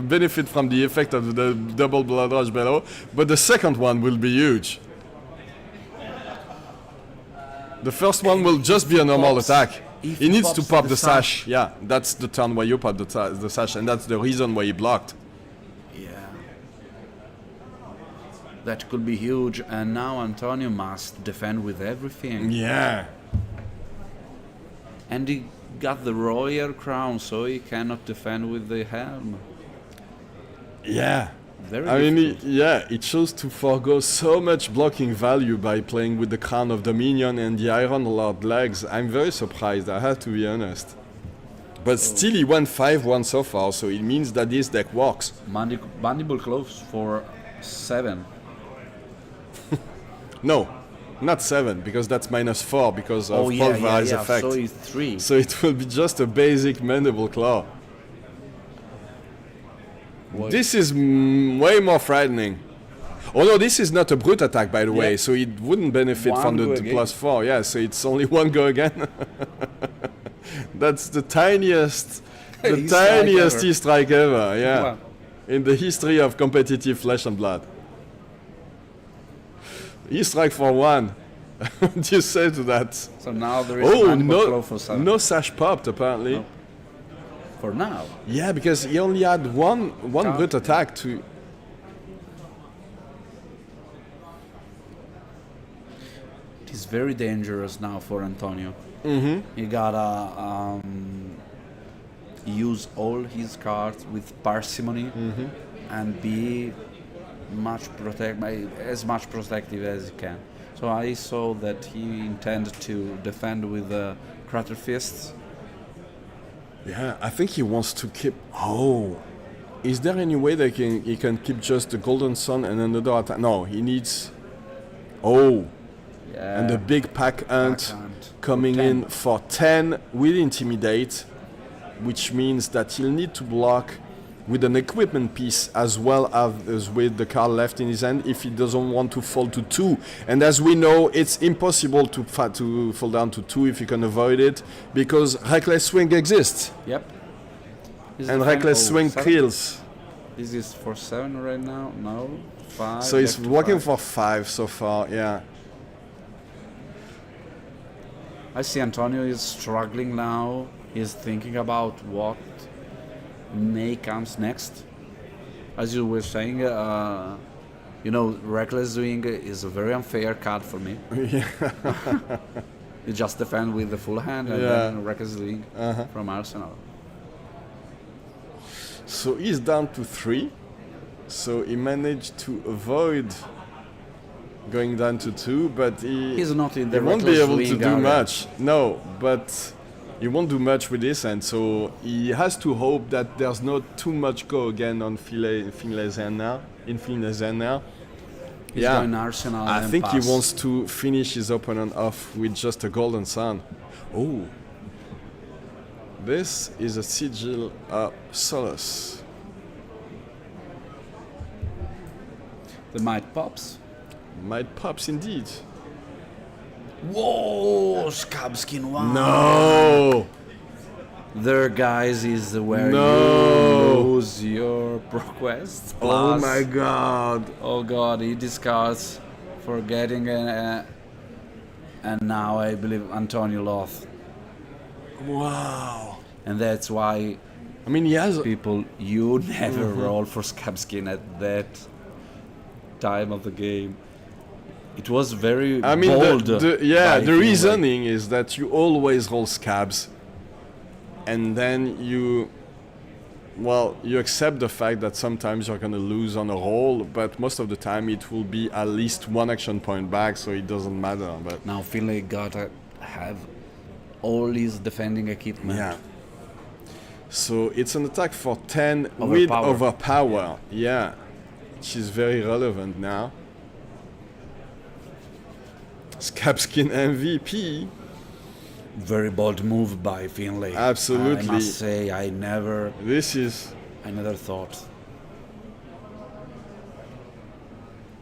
benefit from the effect of the double Blood Rush Bellow, but the second one will be huge. The first one will just be a normal attack. If He needs to pops pop the sash. Yeah, that's the turn where you pop the sash, and that's the reason why he blocked. Yeah. That could be huge, and now Antonio must defend with everything. Yeah. And he got the royal crown, so he cannot defend with the helm. Yeah. Very I mean, difficult. it chose to forgo so much blocking value by playing with the Crown of Dominion and the Iron Lord legs. I'm very surprised, I have to be honest. But still, he went 5-1 so far, so it means that this deck works. Mandible close for 7. No, not 7, because that's -4 because of pulverize effect. So it's 3. So it will be just a basic Mandible Claw. What? This is way more frightening. Oh no, this is not a brute attack, by the way, Yeah. so it wouldn't benefit One from go the again. +4. Yeah, so it's only one go again. That's the tiniest, E-strike E-strike ever. Yeah, Wow. in the history of competitive Flesh and Blood. E-strike for 1. What do you say to that? So now there is Oh Mandible Claw no, for 7. no sash popped apparently. No. For now. Yeah, because he only had one Count. brute attack to. It is very dangerous now for Antonio. Mm-hmm. He gotta use all his cards with parsimony and be as much protective as he can. So I saw that he intended to defend with the Crater Fists. Yeah, I think he wants to keep. Oh, is there any way that he can keep just the Golden Sun and another attack? No, he needs. Oh, Yeah. and the big pack ant Ant. coming 10. in for 10 with Intimidate, which means that he'll need to block with an equipment piece as well as with the card left in his hand if he doesn't want to fall to 2. And as we know, it's impossible to fall down to 2 if you can avoid it, because Reckless Swing exists. Yep. Is And it Reckless fine? Swing 7? kills. This is for 7 right now? No. 5. So he's back to working 5. for 5 so far, yeah. I see Antonio is struggling now. He's thinking about what may comes next. As you were saying, Reckless Swing is a very unfair card for me. You just defend with the full hand and Yeah. then Reckless Swing from Arsenal. So he's down to 3. So he managed to avoid going down to 2, but He's not in he the won't be Reckless able to Swing do area. much. No, but he won't do much with this, and so he has to hope that there's not too much go again on Finlay Zen now. He's Yeah. going Arsenal I and think pass. he wants to finish his opponent off with just a Golden Sun. Oh. This is a Sigil Solace. The Might Pops. Might pops indeed. Whoa, Scabskin 1. No! There, guys, is where No. you lose your ProQuest. Oh Plus- my god. Oh god, he discards for getting and now I believe Antonio lost. Wow. And that's why I mean, he has. people, you never roll for Scabskin at that time of the game. It was very I mean, bold. the by Finlay. reasoning is that you always roll scabs, and then you accept the fact that sometimes you're gonna lose on a roll, but most of the time it will be at least 1 action point back, so it doesn't matter. But Now Finlay gotta have all his defending equipment. yeah. So it's an attack for 10 with Overpower. overpower. Yeah, which is very relevant now. Scabskin MVP. Very bold move by Finlay. Absolutely. I must say, I never This is thought.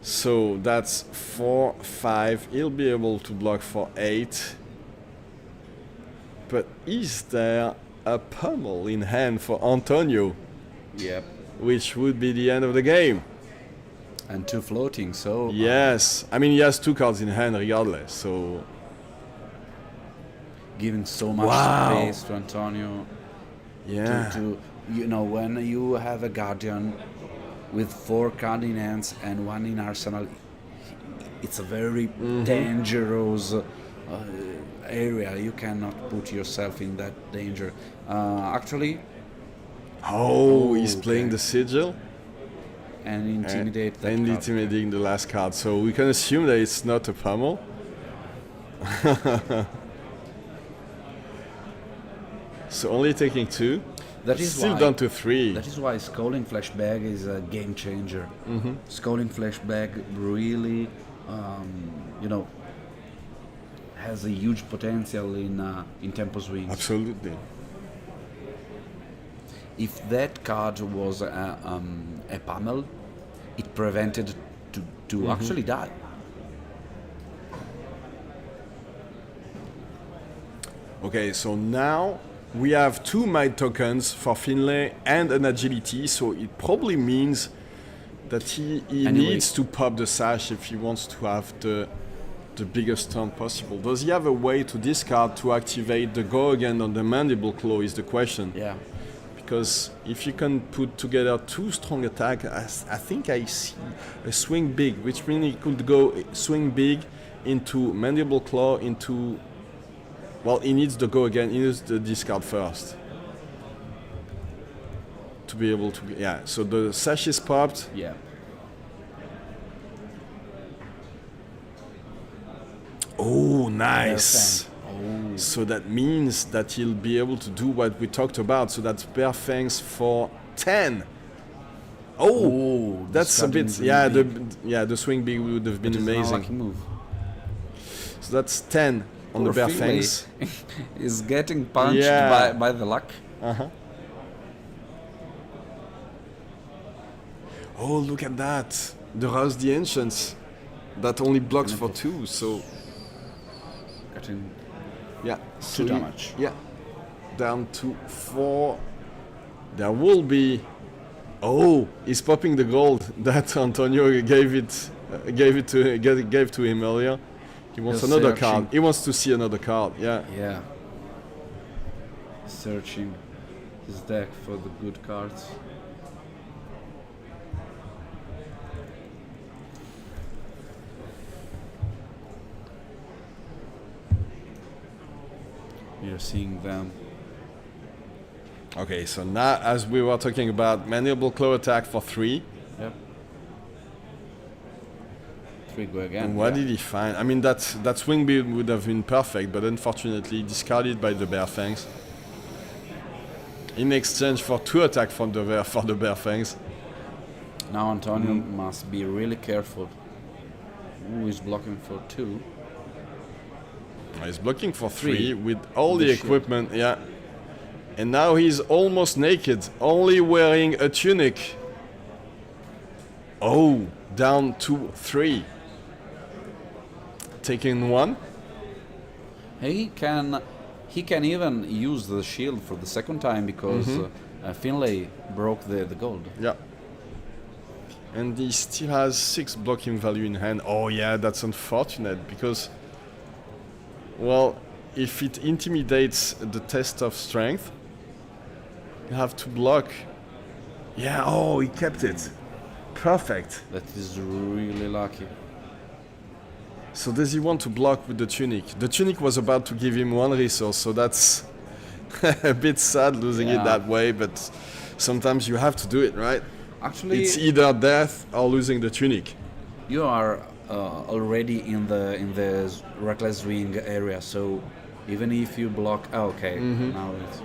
so that's 4, 5. He'll be able to block for 8. But is there a pummel in hand for Antonio, Yep. which would be the end of the game? And 2 floating, so Yes, I mean he has 2 cards in hand regardless. So giving so much Wow. space to Antonio. Yeah. To you know, when you have a guardian with 4 card in hands and 1 in arsenal, it's a very dangerous area. You cannot put yourself in that danger. Actually, He's playing okay. the sigil and intimidate that and card. intimidating the last card. So we can assume that it's not a pummel. So only taking 2. That is Still why, down to 3. That is why Scalding Flashbag is a game changer. Scalding Flashbag really, has a huge potential in tempo swings. Absolutely. If that card was a pummel, it prevented to actually die. Okay, so now we have 2 might tokens for Finlay and an agility, so it probably means that he Anyway. needs to pop the sash if he wants to have the biggest turn possible. Does he have a way to discard to activate the go again on the mandible claw is the question. Yeah. Because if you can put together 2 strong attack, I think I see a swing big, which means he could go swing big into mandible claw into... Well, he needs the go again, he needs the discard first. To be able to... Yeah, so the sash is popped. Yeah. Oh, nice! Oh. So that means that he'll be able to do what we talked about. So that's bare fangs for 10. Oh, that's a bit. The swing big would have been amazing. Lucky move. So that's 10 on the Poor bare Finlay fangs. is getting punched Yeah. by the luck. Oh, look at that! The Rouse the Ancients. That only blocks for 2. So Getting yeah, 2 he- damage. Yeah, down to 4. There will be. Oh, he's popping the gold that Antonio gave to him earlier. He wants He's another searching. card. He wants to see another card. Yeah. Yeah. Searching his deck for the good cards. You're seeing them. Okay, so now as we were talking about, mandible claw attack for 3. Yep. 3 go again. And what yeah. did he find? I mean, that swing build would have been perfect, but unfortunately discarded by the Bear Fangs. In exchange for 2 attack from the Bear Fangs. Now Antonio must be really careful. Who is blocking for 2? He's blocking for 3 3 with all with the the shield. equipment, yeah. And now he's almost naked, only wearing a tunic. Oh, down to 3. Taking 1. He can even use the shield for the second time because Finlay broke the gold. Yeah. And he still has 6 blocking value in hand. Oh yeah, that's unfortunate because, well, if it intimidates the test of strength, you have to block. Yeah, oh, he kept it. Perfect. That is really lucky. So does he want to block with the tunic? The tunic was about to give him 1 resource, so that's a bit sad losing it Yeah. that way, but sometimes you have to do it, right? Actually, It's either death or losing the tunic. you are already in the reckless swing area, so even if you block, okay, now it's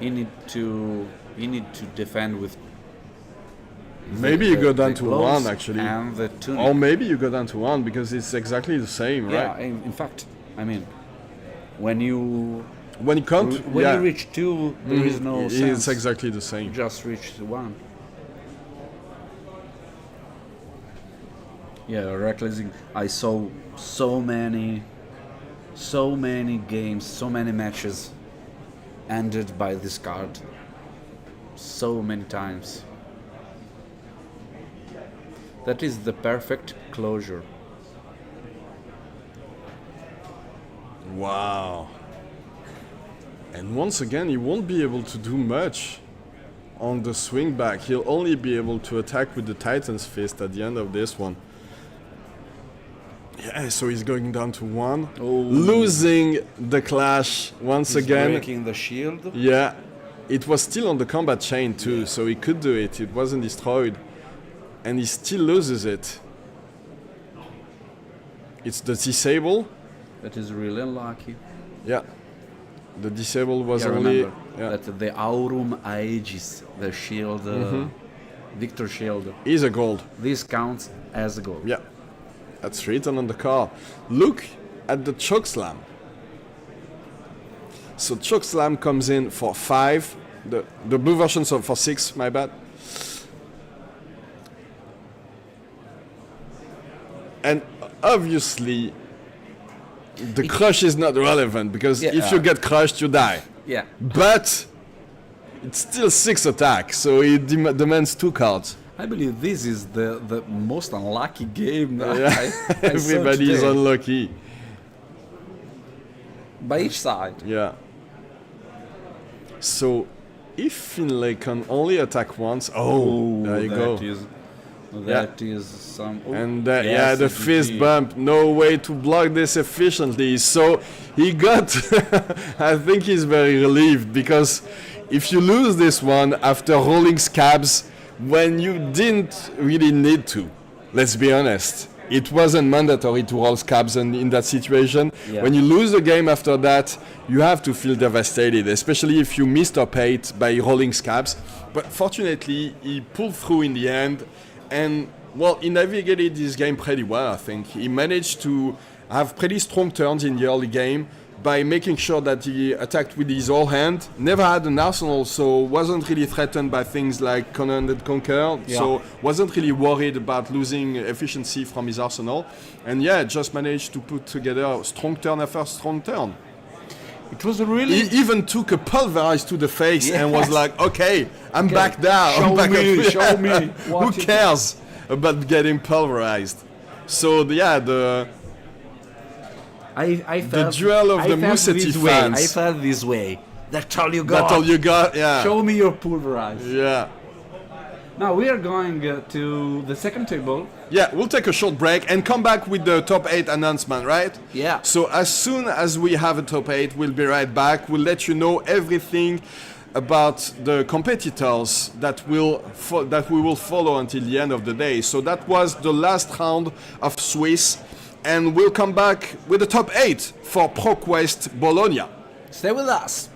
you need to defend with. Maybe you go down the to gloves 1 actually. and the tunic. Or maybe you go down to 1 because it's exactly the same, Yeah, right? in fact, I mean, when you When you come to, when you reach 2, there is no it's sense. exactly the You same. just reached 1. Yeah, recklessing. I saw so many games, so many matches ended by this card. So many times. That is the perfect closure. Wow. And once again, he won't be able to do much on the swing back. He'll only be able to attack with the Titan's Fist at the end of this one. Yeah, so he's going down to 1. Losing the clash once again. Breaking the shield. Yeah, it was still on the combat chain too, so he could do it. It wasn't destroyed. And he still loses it. It's the disable. That is really unlucky. Yeah. The disable was Yeah, only... remember Yeah. that the Aurum Aegis, the shield, Victor shield, Is a gold. this counts as a goal. Yeah. That's written on the card. Look at the Chokeslam. So Chokeslam comes in for 5. The blue version so for 6, my bad. And obviously the crush is not relevant because if you get crushed you die. Yeah. But it's still 6 attack, so it demands 2 cards. I believe this is the most unlucky game that I Everybody saw is today. unlucky. By each side. Yeah. So if Finlay can only attack once, there you go. That is some. And yes, the it fist is. bump, no way to block this efficiently. So he got, I think he's very relieved because if you lose this one after rolling scabs when you didn't really need to, let's be honest, it wasn't mandatory to roll scabs in that situation. Yeah. When you lose the game after that, you have to feel devastated, especially if you missed top 8 by rolling scabs. But fortunately, he pulled through in the end. And, well, he navigated this game pretty well, I think. He managed to have pretty strong turns in the early game by making sure that he attacked with his whole hand. Never had an arsenal, so wasn't really threatened by things like Command and Conquer. Yeah. So wasn't really worried about losing efficiency from his arsenal. And yeah, just managed to put together a strong turn after strong turn. It was really. He even took a pulverize to the face and was like, okay, I'm back down. Show I'm back me, up. show me Who what it cares about getting pulverized? So the I felt duel of I the felt Musetti this way. fans. I felt this way. That's all you got. that's all you got. Yeah. Show me your pulverize. Yeah. Now we are going to the second table. Yeah, we'll take a short break and come back with the top 8 announcement, right? Yeah. So as soon as we have a top 8, we'll be right back. We'll let you know everything about the competitors that we will follow until the end of the day. So that was the last round of Swiss, and we'll come back with the top 8 for ProQuest Bologna. Stay with us.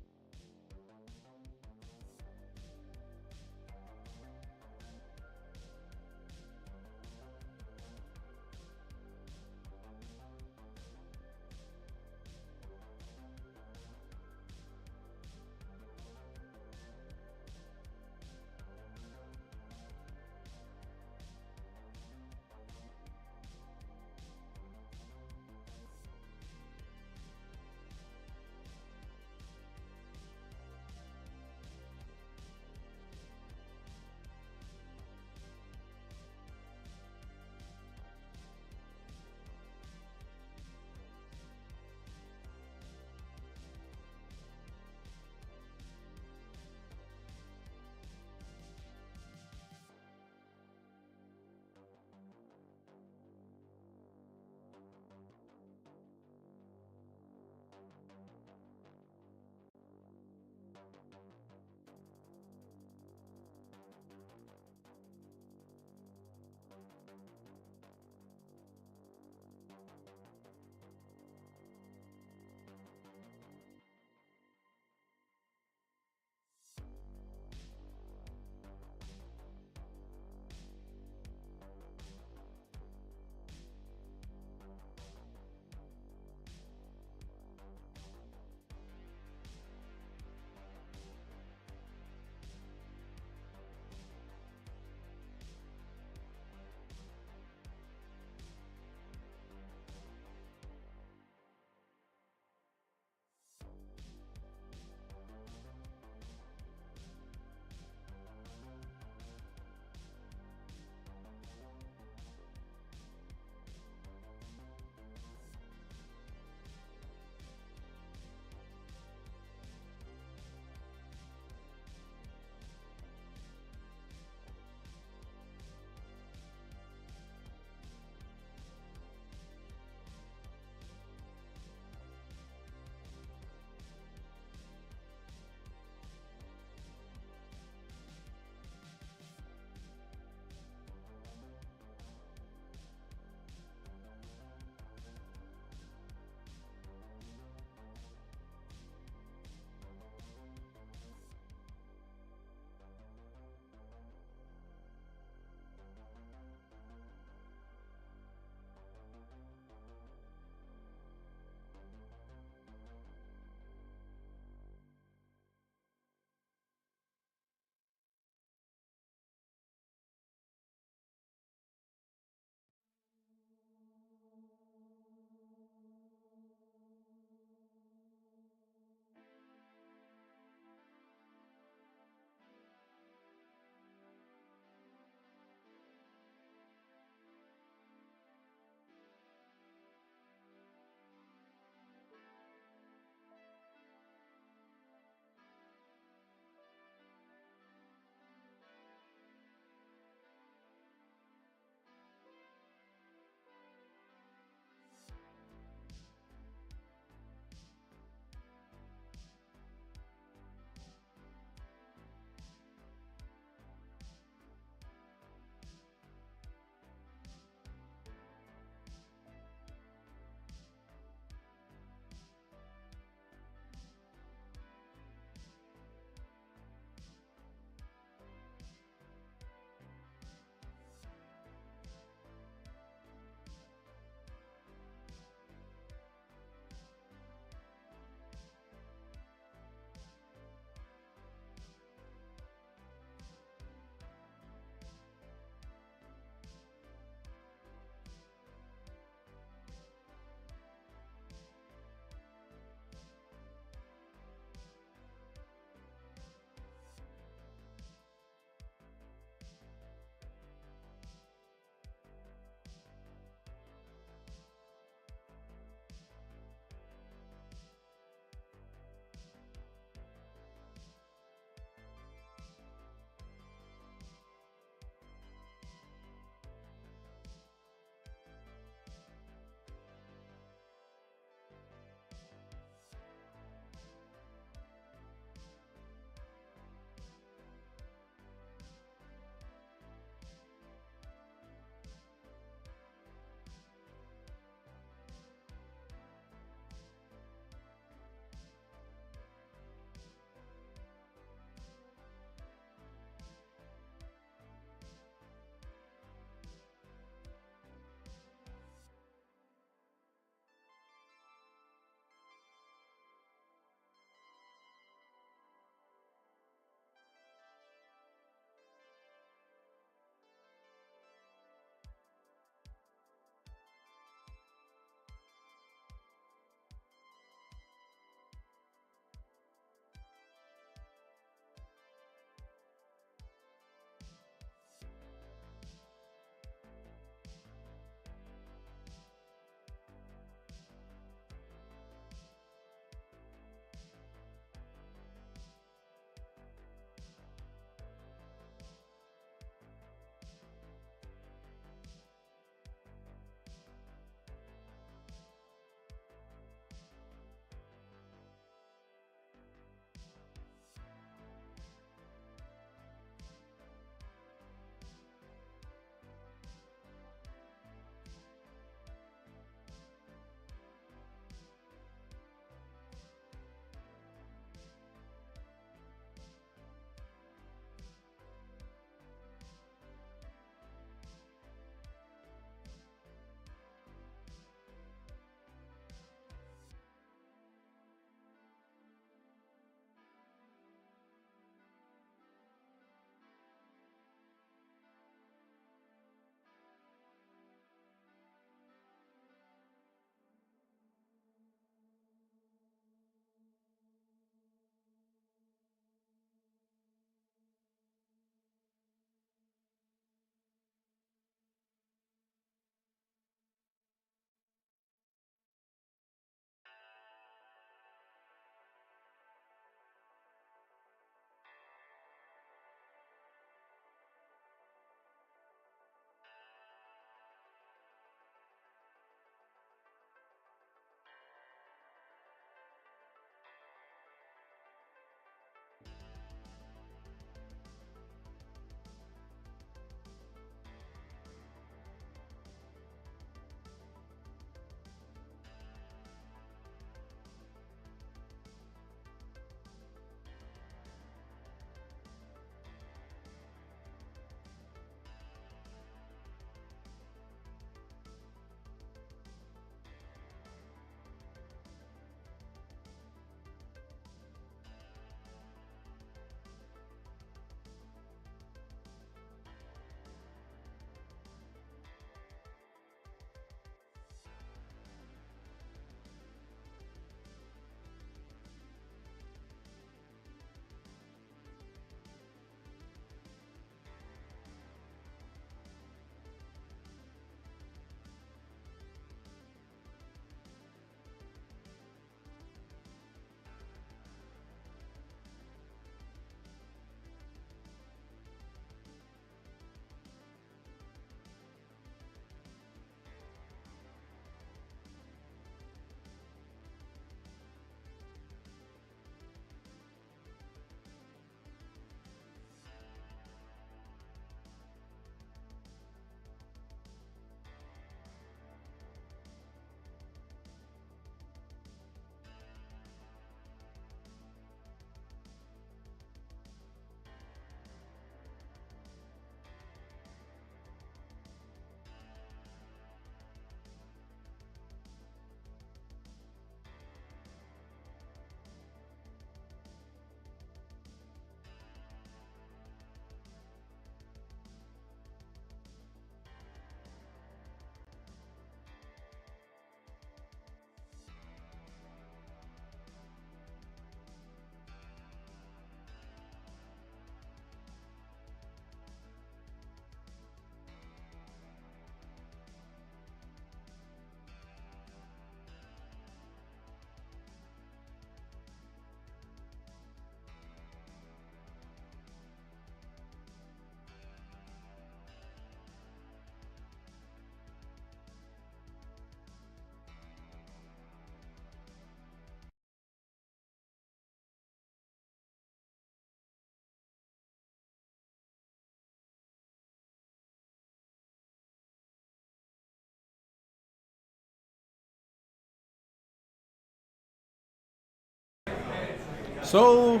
So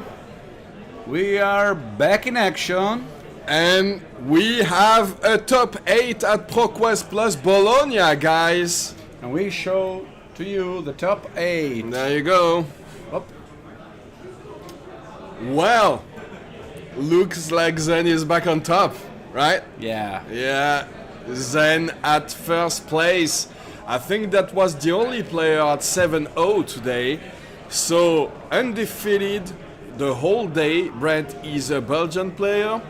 we are back in action. And we have a top 8 at ProQuest plus Bologna, guys. And we show to you the top 8. There you go. Up. Well, looks like Zen is back on top, right? Yeah. Yeah, Zen at first place. I think that was the only player at 7-0 today. So undefeated the whole day. Brent is a Belgian player.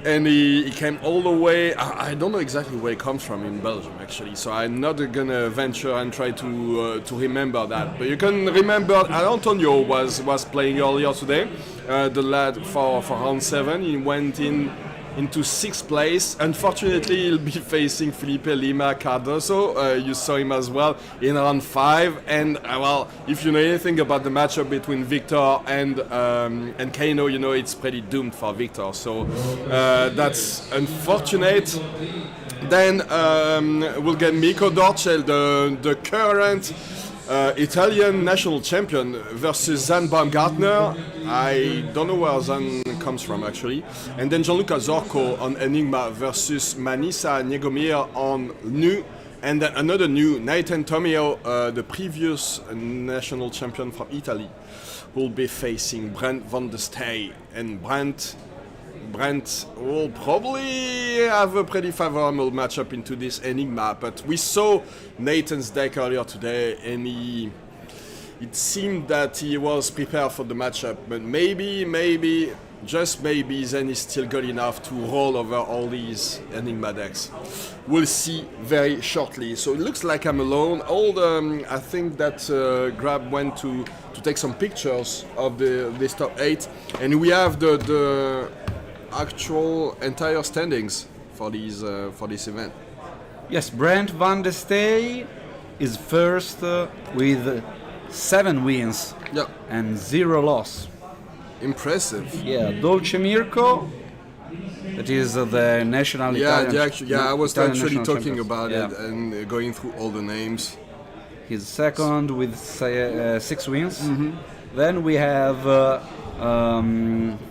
And he came all the way. I don't know exactly where he comes from in Belgium, actually. So I'm not gonna venture and try to remember that. But you can remember Antonio was playing earlier today. The lad for round 7. He went into 6th place. Unfortunately, he'll be facing Felipe Lima Cardoso. You saw him as well in round 5. And well, if you know anything about the matchup between Victor and Kano, you know it's pretty doomed for Victor. So that's unfortunate. Then we'll get Miko Dorcel, the current Italian national champion, versus Zan Baumgartner. I don't know where Zan comes from, actually. And then Gianluca Zorco on Enigma versus Manisa Niegomir on Nu. And then another new, Nathan Tomio, the previous national champion from Italy, will be facing Brent van der Stey. And Brent will probably have a pretty favorable matchup into this Enigma, but we saw Nathan's deck earlier today, and it seemed that he was prepared for the matchup, but maybe, just maybe, Zen is still good enough to roll over all these Enigma decks. We'll see very shortly. So it looks like I'm alone. I think that Grab went to take some pictures of this top 8, and we have the actual entire standings for this event. Yes, Brent van der Stey is first with 7 wins and 0 loss. Impressive. Yeah, Dolce Mirko, that is the national Italian. I was Italian actually national talking champions. about Yeah. it and going through all the names. He's second with 6 wins. Then we have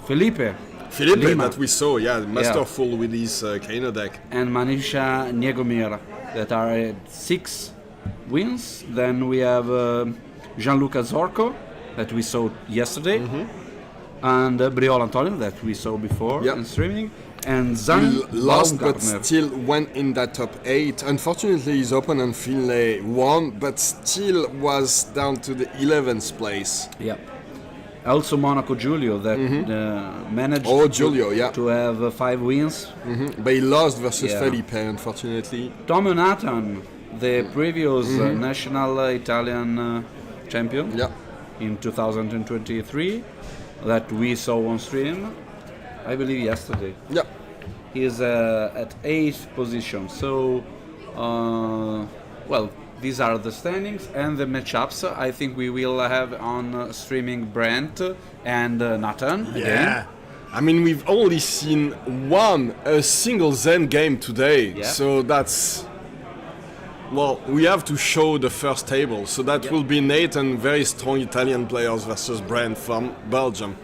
Felipe Lima, that we saw, masterful with his Kano deck. and Manisha Niegomir that are at 6 wins. Then we have Gianluca Zorco that we saw yesterday, and Briol Antonio that we saw before in streaming, and Zan Lost but Baumgartner. still went in that top 8. Unfortunately, his opponent Finlay won, but still was down to the 11th place. Yeah. Also Monaco Giulio that managed to have 5 wins. But he lost versus Yeah. Felipe, unfortunately. Tomio Nathan, the previous national Italian champion in 2023 that we saw on stream, I believe yesterday. Yeah. He is at 8th position. So, well, these are the standings and the matchups. I think we will have on streaming Brent and Nathan again. I mean, we've only seen a single Zen game today. Yeah. So that's... Well, we have to show the first table. So that will be Nathan, very strong Italian players versus Brent from Belgium.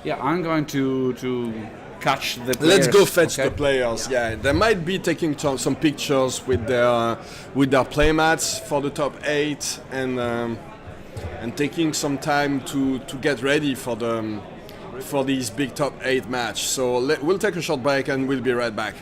Yeah, I'm going to catch the players. Let's go fetch okay? the players. Yeah, they might be taking some pictures with their playmats for the top 8 and taking some time to get ready for this big top 8 match. So we'll take a short break and we'll be right back.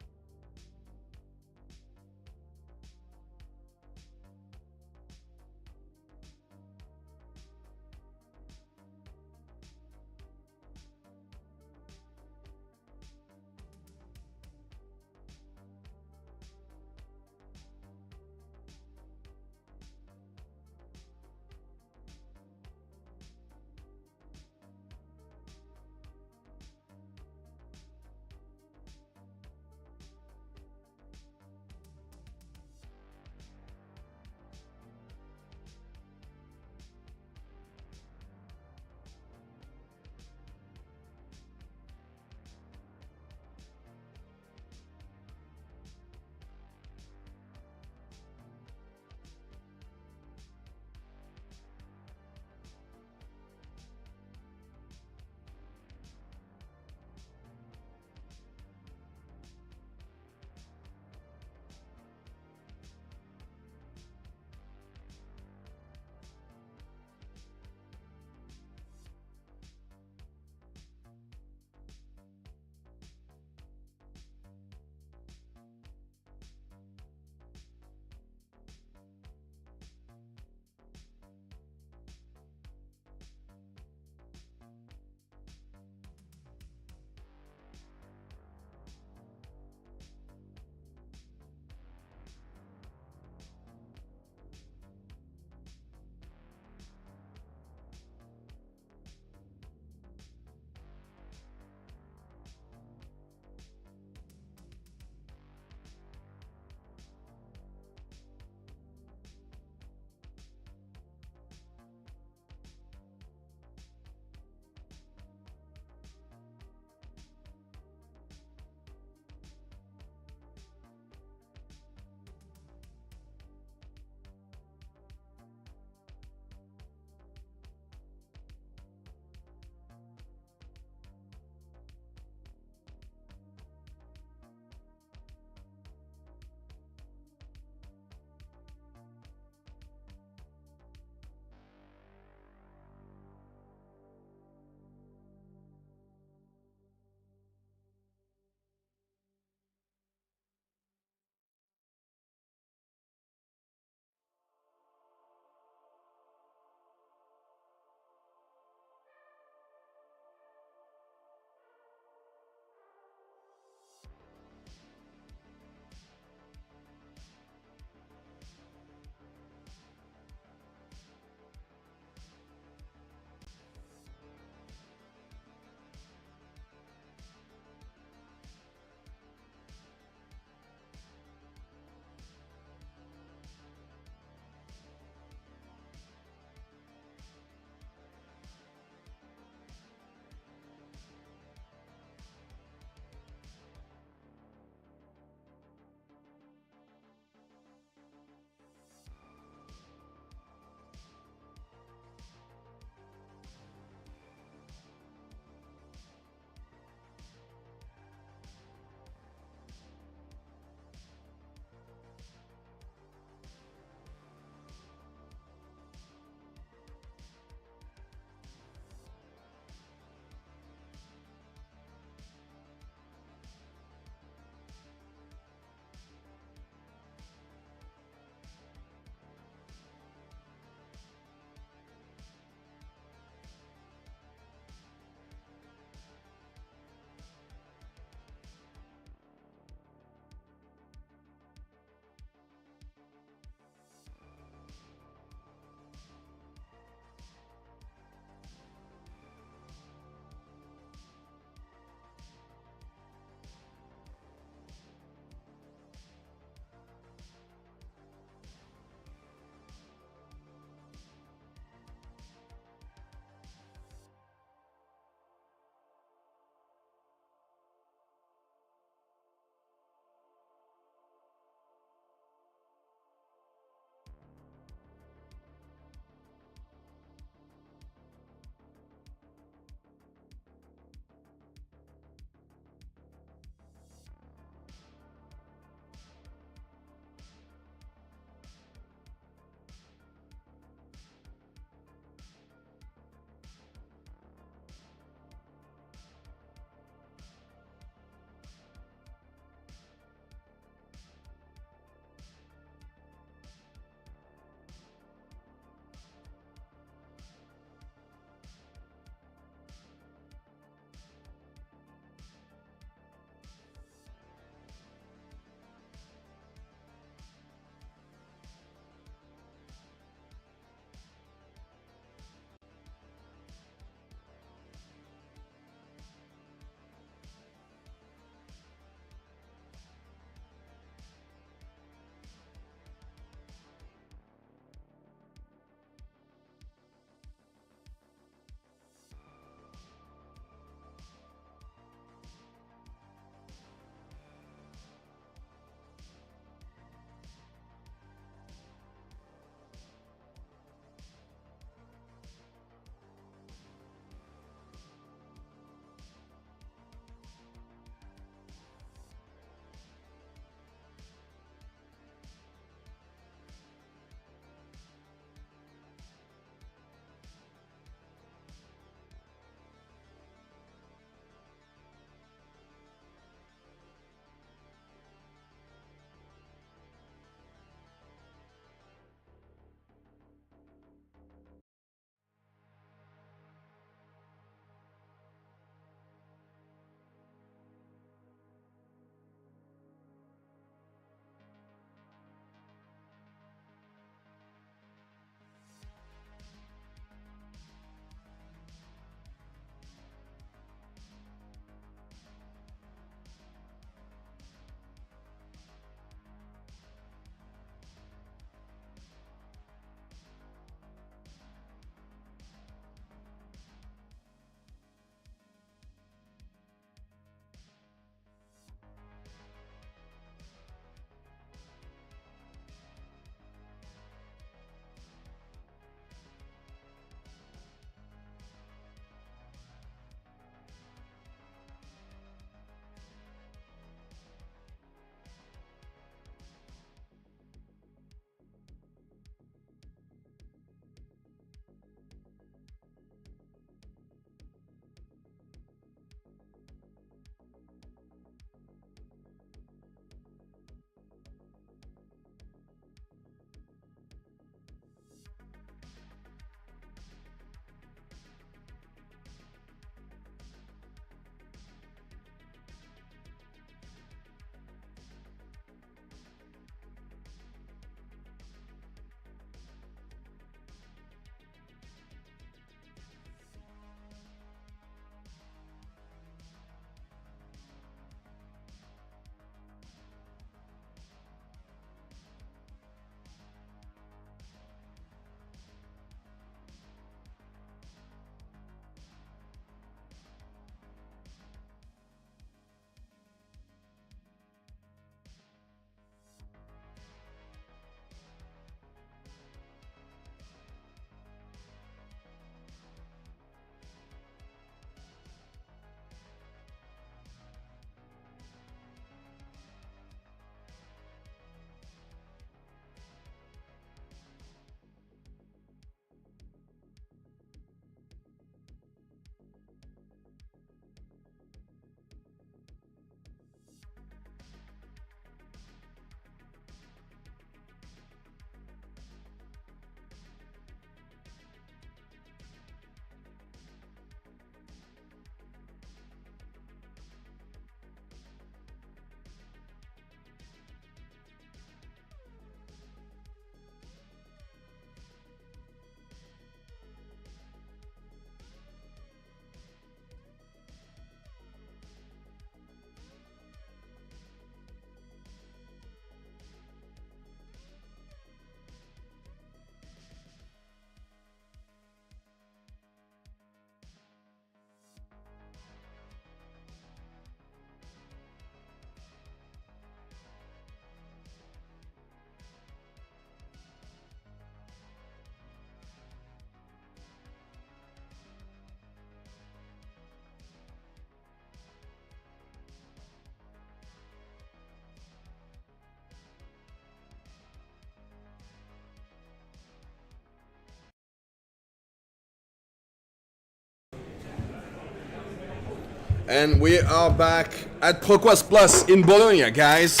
And we are back at ProQuest Plus in Bologna, guys.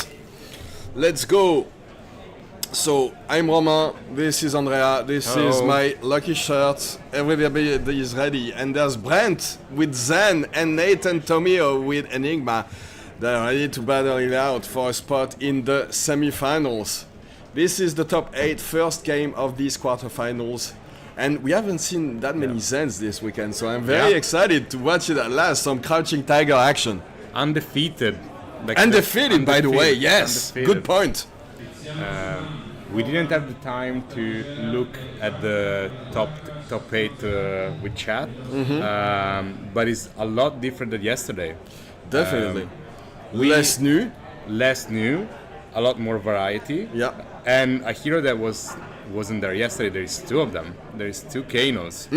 Let's go. So, I'm Romain, this is Andrea, this is my lucky shirt. Everybody is ready. And there's Brent with Zen and Nathan Tomio with Enigma. They're ready to battle it out for a spot in the semi-finals. This is the top 8 first game of these quarterfinals. And we haven't seen that many Zens this weekend, so I'm very excited to watch it at last. Some Crouching Tiger action. Undefeated. Like Undefeated, by the way, yes. Undefeated. Good point. We didn't have the time to look at the top 8 with chat, but it's a lot different than yesterday. Definitely. Less new. Less new, a lot more variety. Yeah. And a hero that wasn't there yesterday, there is 2 of them. There is 2 Kanos.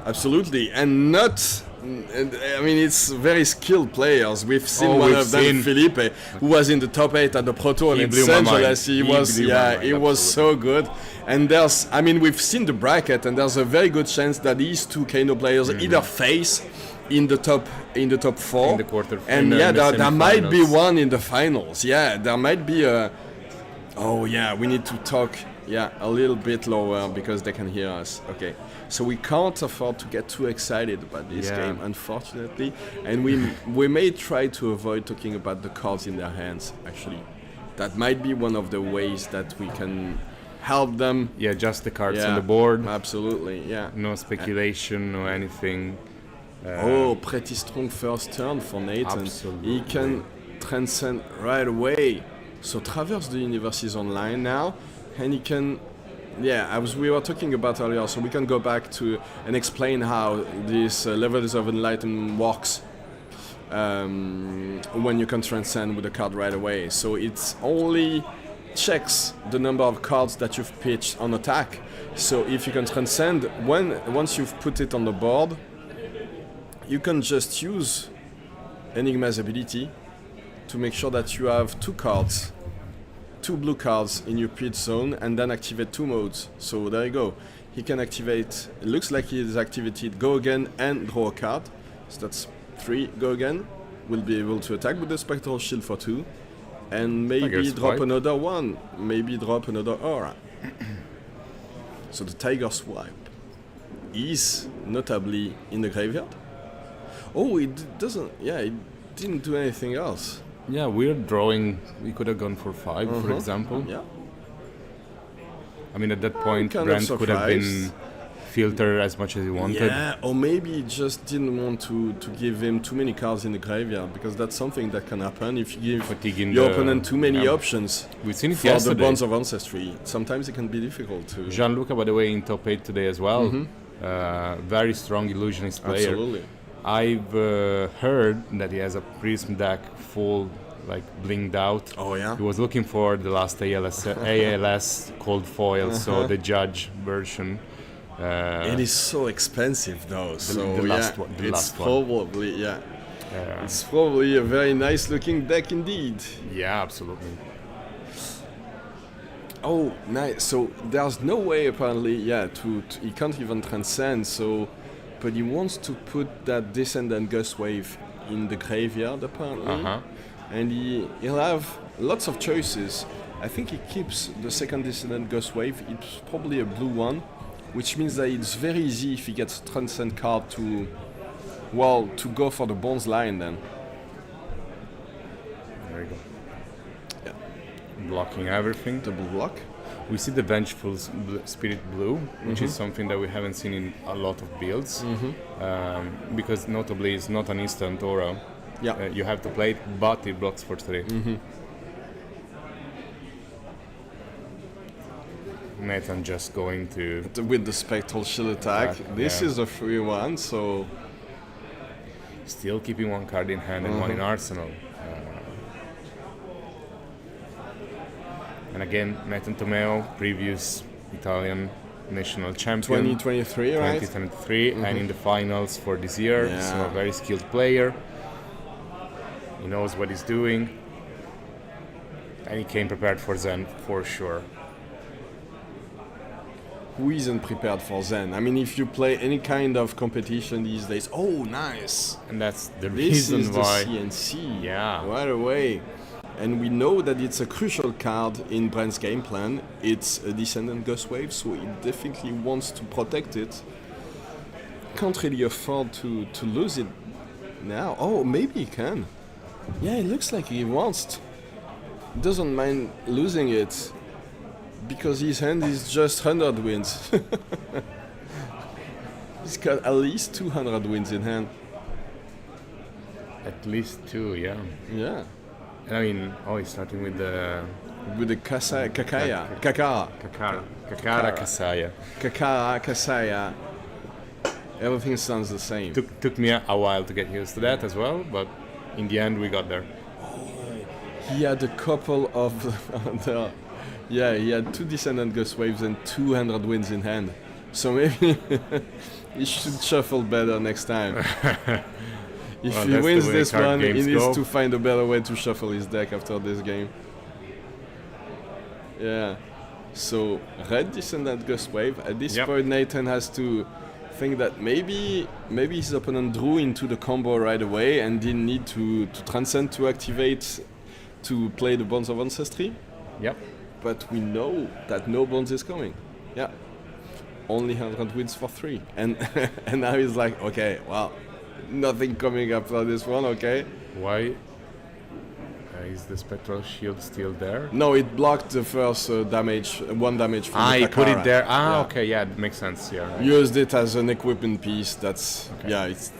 Absolutely, and not. I mean, it's very skilled players. We've seen one of them, Felipe, who was in the top 8 at the Pro Tour in Los Angeles. He was so good. And we've seen the bracket, and there's a very good chance that these 2 Kano players either face in the top 4, in the quarter, and there might be one in the finals. Yeah, there might be a. Oh yeah, we need to talk. Yeah, a little bit lower because they can hear us. Okay, so we can't afford to get too excited about this game, unfortunately, and we may try to avoid talking about the cards in their hands. Actually, that might be one of the ways that we can help them. Yeah, just the cards on the board. Absolutely, yeah. No speculation, no anything. Pretty strong first turn for Nathan. Absolutely. He can transcend right away. So Traverse the Universe is online now, and he can, as we were talking about earlier, so we can go back to and explain how this Levels of Enlightenment works when you can transcend with a card right away. So it's only checks the number of cards that you've pitched on attack. So if you can transcend, once you've put it on the board, you can just use Enigma's ability to make sure that you have 2 blue cards in your pitch zone, and then activate 2 modes. So there you go. He can activate, it looks like he has activated Go Again and draw a card. So that's 3 Go Again. Will be able to attack with the Spectral Shield for 2. And maybe drop another 1. Maybe drop another Aura. So the Tiger Swipe is notably in the graveyard. Oh, it doesn't, it didn't do anything else. Yeah, we're drawing. We could have gone for 5, for example. Yeah. I mean, at that point, Brent could have been filtered as much as he wanted. Yeah, or maybe he just didn't want to give him too many cards in the graveyard, because that's something that can happen if you give your opponent too many options. We've seen it for yesterday. The Bonds of Ancestry. Sometimes it can be difficult to. Gianluca, by the way, in top 8 today as well. Very strong illusionist player. Absolutely. I've heard that he has a Prism deck full, like, blinged out. Oh yeah. He was looking for the last ALS cold foil, so the Judge version. It is so expensive though. So the last one. It's probably it's probably a very nice looking deck indeed. Yeah, absolutely. Oh, nice. So there's no way apparently, he can't even transcend. So. But he wants to put that Descendant Gust Wave in the graveyard apparently, and he'll have lots of choices. I think he keeps the second Descendant Gust Wave. It's probably a blue one, which means that it's very easy if he gets a Transcend card to go for the Bonds line then. There you go. Yeah. Blocking everything. Double block. We see the Vengeful Spirit Blue, which is something that we haven't seen in a lot of builds, because notably it's not an instant aura. Yeah. You have to play it, but it blocks for 3. Nathan just going to... With the Spectral Shield attack. This is a free one, so... Still keeping 1 card in hand and 1 in arsenal. And again, Nathan Tomeo, previous Italian national champion. 2023, right? 2023, and in the finals for this year. So a very skilled player. He knows what he's doing. And he came prepared for Zen, for sure. who isn't prepared for Zen? I mean, if you play any kind of competition these days, oh, nice. And that's the This reason is why. the CNC. Yeah. Right away. And we know that it's a crucial card in Brand's game plan. It's a Descendant Ghost Wave, so he definitely wants to protect it. Can't really afford to lose it now. Oh, maybe he can. Yeah, it looks like he wants. Doesn't mind losing it because his hand is just 100 wins. He's got at least 200 wins in hand. At least 2, yeah. Yeah. And I mean, he's starting with the With the Kakara. Kakara Kasaya. Kakara, Kasaya. Everything sounds the same. Took me a while to get used to that as well, but in the end we got there. He had a couple of... he had 2 Descendant Ghost Waves and 200 wins in hand. So maybe he should shuffle better next time. If he wins this one, he needs to find a better way to shuffle his deck after this game. Yeah. So, red Descendant Ghost Wave. At this point, Nathan has to think that maybe his opponent drew into the combo right away and didn't need to transcend to activate to play the Bonds of Ancestry. Yep. But we know that no Bonds is coming. Yeah. Only 100 wins for 3. And and now he's like, okay, well, nothing coming after this one, okay. Why is the Spectral Shield still there? No, it blocked the first damage, 1 damage from the he put it Kakara. there. Yeah. Okay, yeah, it makes sense. Yeah. Right. Used it as an equipment piece. That's Okay. it's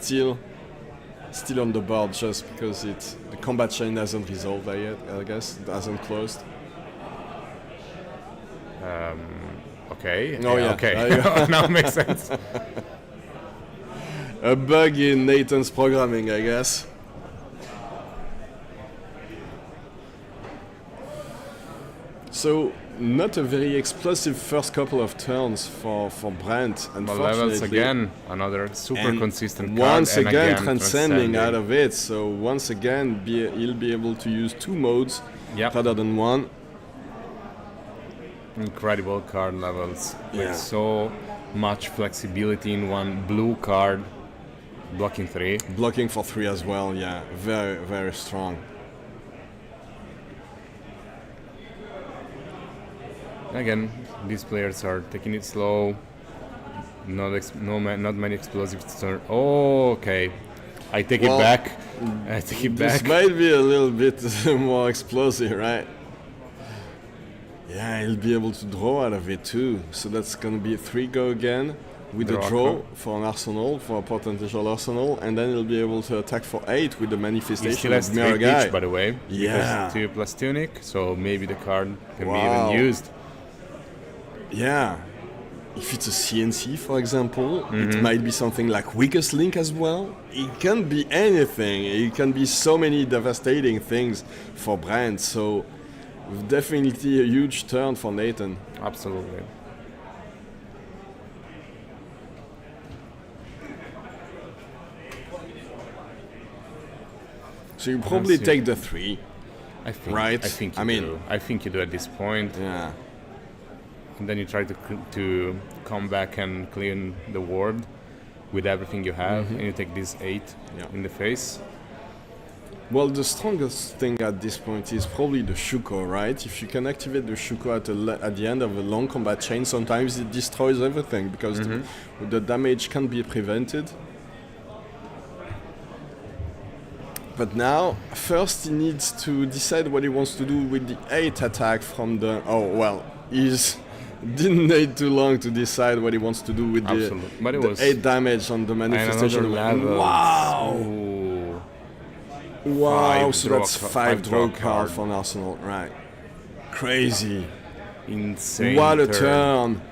still on the board just because the combat chain hasn't resolved yet. I guess it hasn't closed. Okay. Oh, yeah. Okay. Yeah. Now it makes sense. A bug in Nathan's programming, I guess. So not a very explosive first couple of turns for Brandt, But unfortunately. levels again, another super And consistent card. once and again transcending out of it. So once again, he'll be able to use 2 modes rather than 1. Incredible card levels Yeah. with so much flexibility in one blue card, blocking 3. Blocking for 3 as well, yeah. Very, very strong. Again, these players are taking it slow. Not many explosives. Oh, okay. I take it back. I take it This back. might be a little bit more explosive, right? Yeah, he'll be able to draw out of it too. So that's gonna be a 3 go again with a draw for an arsenal, for a potential arsenal, and then he'll be able to attack for 8 with the He manifestation still has of 3 Mirror each, Guy. by the way. Yeah. Because 2 plus Tunic, so maybe the card can be Wow. even used. Yeah. If it's a CNC, for example, it might be something like Weakest Link as well. It can be anything. It can be so many devastating things for Brandt. So definitely a huge turn for Nathan. Absolutely. So you probably see. take the 3. I think. Right. I think you I mean- do. I think you do at this point. Yeah. And then you try to come back and clean the ward with everything you have, and you take this 8 in the face. Well, the strongest thing at this point is probably the Shuko, right? If you can activate the Shuko at the end of a long combat chain, sometimes it destroys everything because the damage can be prevented. But now, first he needs to decide what he wants to do with the 8 attack from the... Oh, well, didn't take too long to decide what he wants to do with But it the was 8 damage on the manifestation. level. Wow! Ooh. Wow, 5 so draw that's ca- 5 draw draw card card. for an Arsenal, right. Crazy. Insane. What a turn.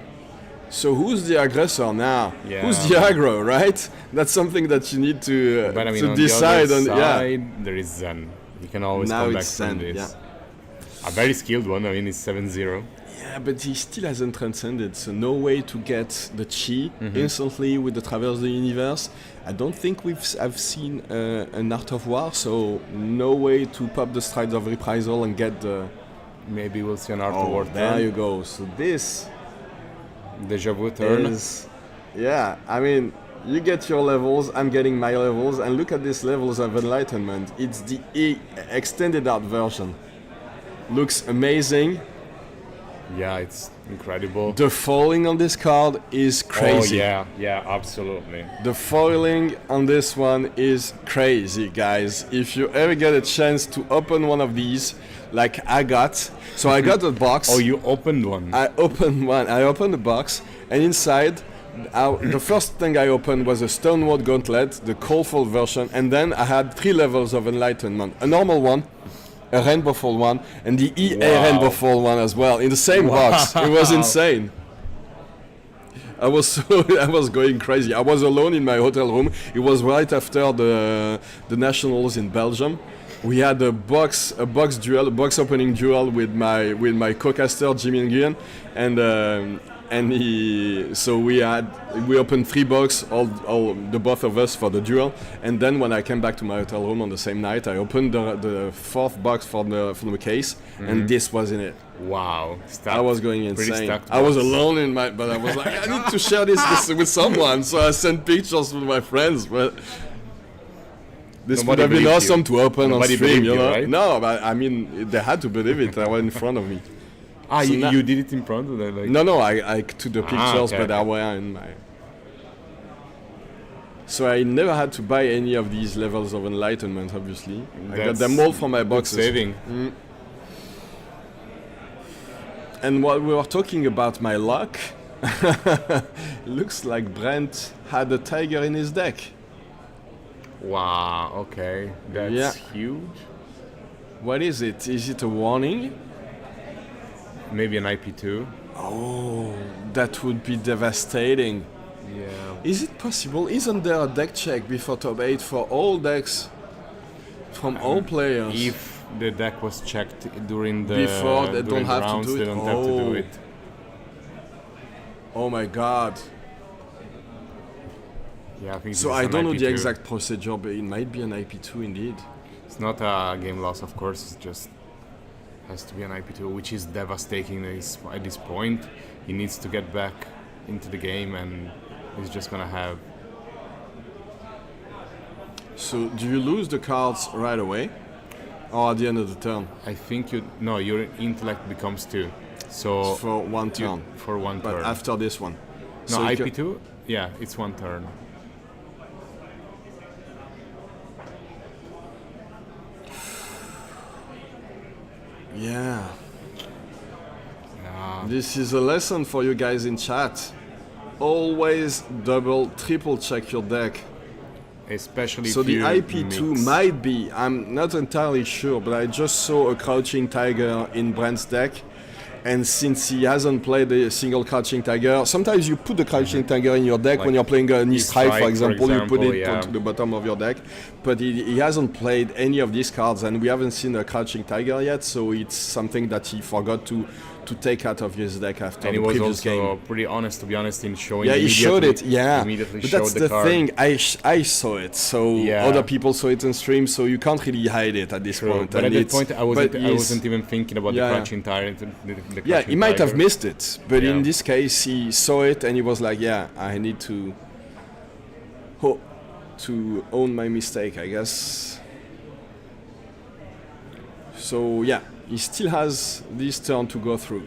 So who's the aggressor now? Yeah. Who's the aggro, right? That's something that you need to, But I mean, to on decide the other on. side, there is Zen. You can always Now come back it's from Zen, this. A very skilled one. I mean, it's 7-0. Yeah, but he still hasn't transcended, so no way to get the chi instantly with the Traverse the Universe. I don't think I've seen an Art of War, so no way to pop the Strides of Reprisal and get the... Maybe we'll see an Art of War there 10. you go. So this Deja vu turn. is, yeah, I mean, you get your levels, I'm getting my levels, and look at these levels of enlightenment. It's the extended out version. Looks amazing. Yeah, it's incredible. The foiling on this card is crazy. Oh yeah, absolutely. The foiling on this one is crazy, guys. If you ever get a chance to open one of these, like I got, so I got a box. Oh, you opened one. I opened one. I opened the box, and inside, the first thing I opened was a Stonewall Gauntlet, the Coldfall version, and then I had 3 levels of enlightenment: a normal one, a Rainbow Fall one, and the EA Rainbow Fall one as well in the same box. It was insane. I was going crazy. I was alone in my hotel room. It was right after the nationals in Belgium. We had a box opening duel with my co-caster Jimmy Nguyen, we opened 3 boxes, all the both of us for the duel, and then when I came back to my hotel room on the same night, I opened the 4th box from the case, and this was in it. Wow, I was going insane. I was alone but I was like, I need to share this with someone, so I sent pictures with my friends, but this would have been awesome to open on stream, you know? Right? No, but I mean, they had to believe it. They were in front of me. So you did it in front of them? Like... No, I took the pictures, okay, but I were in my... So I never had to buy any of these levels of enlightenment, obviously. I got them all from my boxes. Saving. And while we were talking about my luck, looks like Brent had a tiger in his deck. Wow, okay. That's huge. What is it? Is it a warning? Maybe an IP2. Oh, that would be devastating. Yeah. Is it possible? Isn't there a deck check before top 8 for all decks from all players? If the deck was checked during the before, they during don't have rounds, to do it. They don't have to do it. Oh my god. Yeah, I think So it's I an don't know the IP2. exact procedure, but it might be an IP2 indeed. It's not a game loss, of course. It just has to be an IP2, which is devastating at this point. He needs to get back into the game, and he's just gonna have... So do you lose the cards right away? Or at the end of the turn? I think your intellect becomes 2. So For one turn. For one But turn. after this one. No, So IP2? Yeah, it's 1 turn. Yeah. This is a lesson for you guys in chat. Always double, triple check your deck. Especially So if the you IP2 mix. might be, I'm not entirely sure, but I just saw a Crouching Tiger in Brent's deck. And since he hasn't played a single Crouching Tiger, sometimes you put the Crouching Tiger in your deck Like when you're playing an E-Strike, for example, you put it yeah. onto the bottom of your deck. But he hasn't played any of these cards, and we haven't seen a Crouching Tiger yet, so it's something that he forgot to take out of his deck after And the he was previous also game. pretty honest, to be honest, in showing. Yeah, he showed it. Yeah, Immediately but showed that's the the card. thing. I saw it, so Yeah. other people saw it on stream, so you can't really hide it at this True. point. But and at that it's- point, I but he's- wasn't even thinking about Yeah. the Crouching Tiger. Yeah, he might have missed. missed it, but Yeah. in this case, he saw it and he was like, "Yeah, I need to own my mistake, I guess." So yeah, he still has this turn to go through.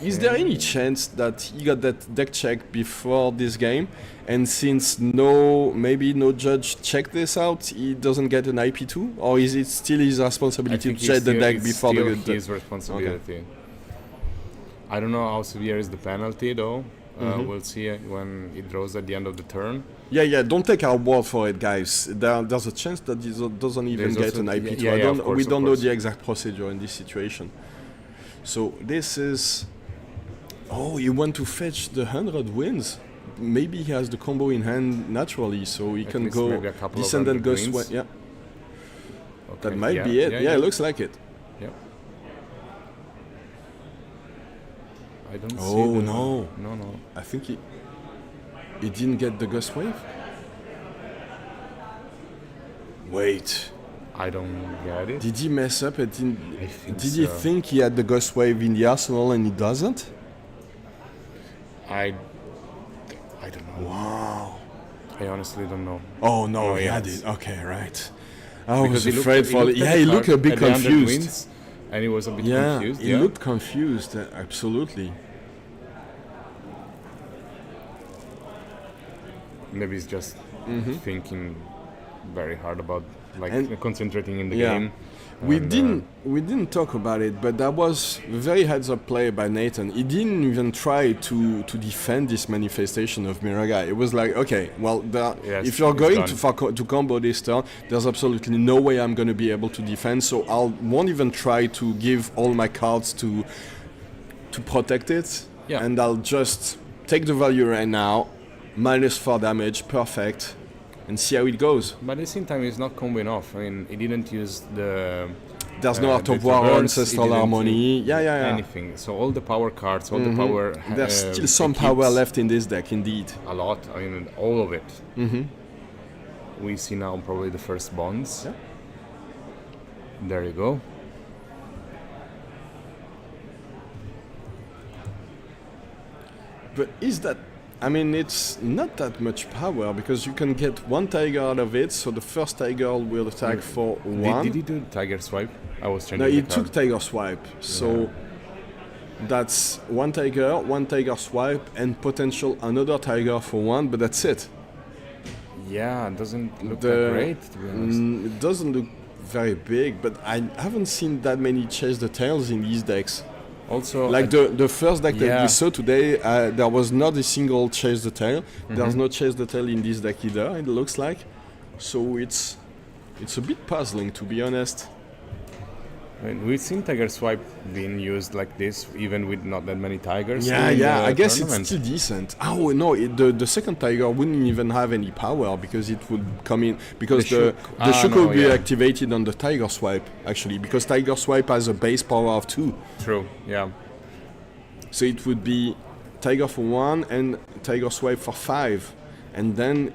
Is there any chance that he got that deck check before this game, and since maybe no judge checked this out, he doesn't get an IP2, or is it still his responsibility to check the deck before the his responsibility. I don't know how severe is the penalty though. We'll see when it draws at the end of the turn. Yeah, don't take our word for it, guys. There's a chance that he doesn't even There's get also- an IP2. yeah, of course, We of don't know course. the exact procedure in this situation. So this is... Oh, he went to fetch the 100 wins. Maybe he has the combo in hand naturally, so he At can least go maybe a couple of Descendant 100 Ghost. wins. Yeah, Okay. that might be it. Yeah, it looks like it. Yeah. I don't see Oh the... no! No. I think he didn't get the Ghost Wave. Wait. I don't get it. Did he mess up? Did think he so. think he had the Ghost Wave in the arsenal and he doesn't? I don't know. Wow. I honestly don't know. Oh no, he yeah, had it's- it. Okay, right. I was Because he afraid looked- for. looked at Yeah, the he looked a card bit at the 100 confused. wins, and he was a bit Yeah, confused. he looked confused. Absolutely. Maybe he's just thinking very hard about And- concentrating in the Yeah. game. We And, didn't talk about it, but that was a very heads-up play by Nathan. He didn't even try to defend this manifestation of Miraga. It was like, okay, well, Yes, if you're it's going done. to combo this turn, there's absolutely no way I'm going to be able to defend. So won't even try to give all my cards to protect it, Yeah. and I'll just take the value right now, -4 damage, perfect, and see how it goes. but at the same time, he's not comboing off. I mean, he didn't use the There's no Art the of War or traverse, Ancestral he didn't Harmony. do Yeah. anything. So all the power cards, all the power. There's still some kits, power left in this deck, indeed. A lot. I mean, all of it. We see now probably the first bonds. Yeah. There you go. But is that... I mean, it's not that much power, because you can get one tiger out of it, so the first tiger will attack for one. Did he do tiger swipe? I was changing No, the he card. took tiger swipe, so that's one tiger swipe, and potential another tiger for one, but that's it. Yeah, it doesn't look The- that great, to be honest. It doesn't look very big, but I haven't seen that many chase the tails in these decks. Also, Like the first deck that Yeah. we saw today, there was not a single chase the tail. There's no chase the tail in this deck either, it looks like. So it's a bit puzzling, to be honest. I mean, we've seen tiger swipe being used like this, even with not that many tigers. Yeah, in yeah, the I guess tournament. it's still decent. Oh no, the second tiger wouldn't even have any power, because it would come in, because The the Shook. Shook No, will be yeah. activated on the tiger swipe, actually, because tiger swipe has a base power of 2. True, yeah. So it would be tiger for 1 and tiger swipe for 5. And then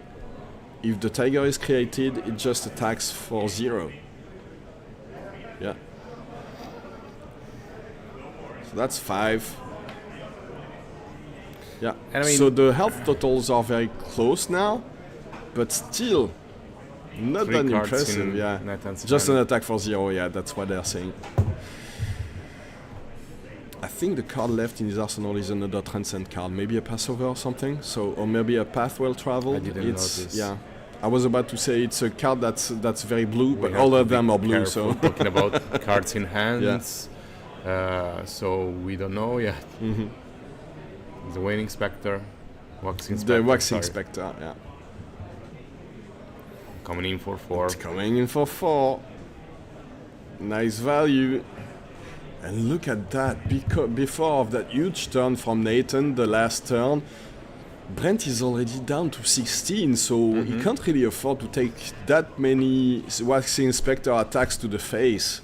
if the tiger is created, it just attacks for 0. Yeah. So that's 5. Yeah. And I mean- so the health totals are very close now, but still not 3 that cards impressive. in Yeah. Nathan's Just an hand. attack for 0. Yeah, that's what they're saying. I think the card left in his arsenal is another Transcend card, maybe a Passover or something. So, or maybe a Path Well Traveled. I didn't notice. Yeah, I was about to say it's a card that's very blue, We but have all to of be them are blue. careful So talking about cards in hands. So we don't know yet. The Waning Spectre, Waxing Spectre. the Waxing sorry, Spectre, yeah, coming in for 4. it's coming in for 4. Nice value. And look at that! Before of that huge turn from Nathan, the last turn, Brent is already down to 16, so he can't really afford to take that many Waxing Spectre attacks to the face.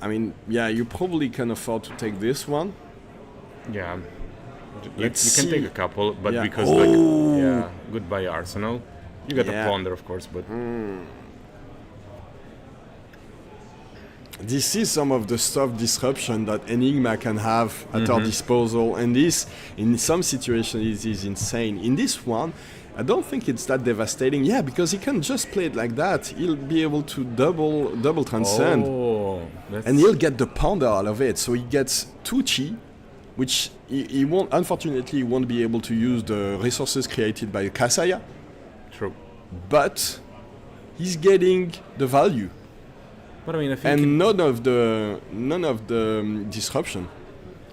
I mean, yeah, you probably can afford to take this one. Yeah. Let's you can see. take a couple, but Yeah. because Oh. like, yeah, goodbye Arsenal. You got Yeah. a Ponder, of course, but This is some of the stuff disruption that Enigma can have at our disposal, and this, in some situations, is insane. In this one, I don't think it's that devastating. Yeah, because he can just play it like that. He'll be able to double transcend, that's and he'll get the pounder out of it. So he gets 2 chi, which he won't. Unfortunately, he won't be able to use the resources created by Kasaya, true. but he's getting the value. But I mean, I think And none of the disruption.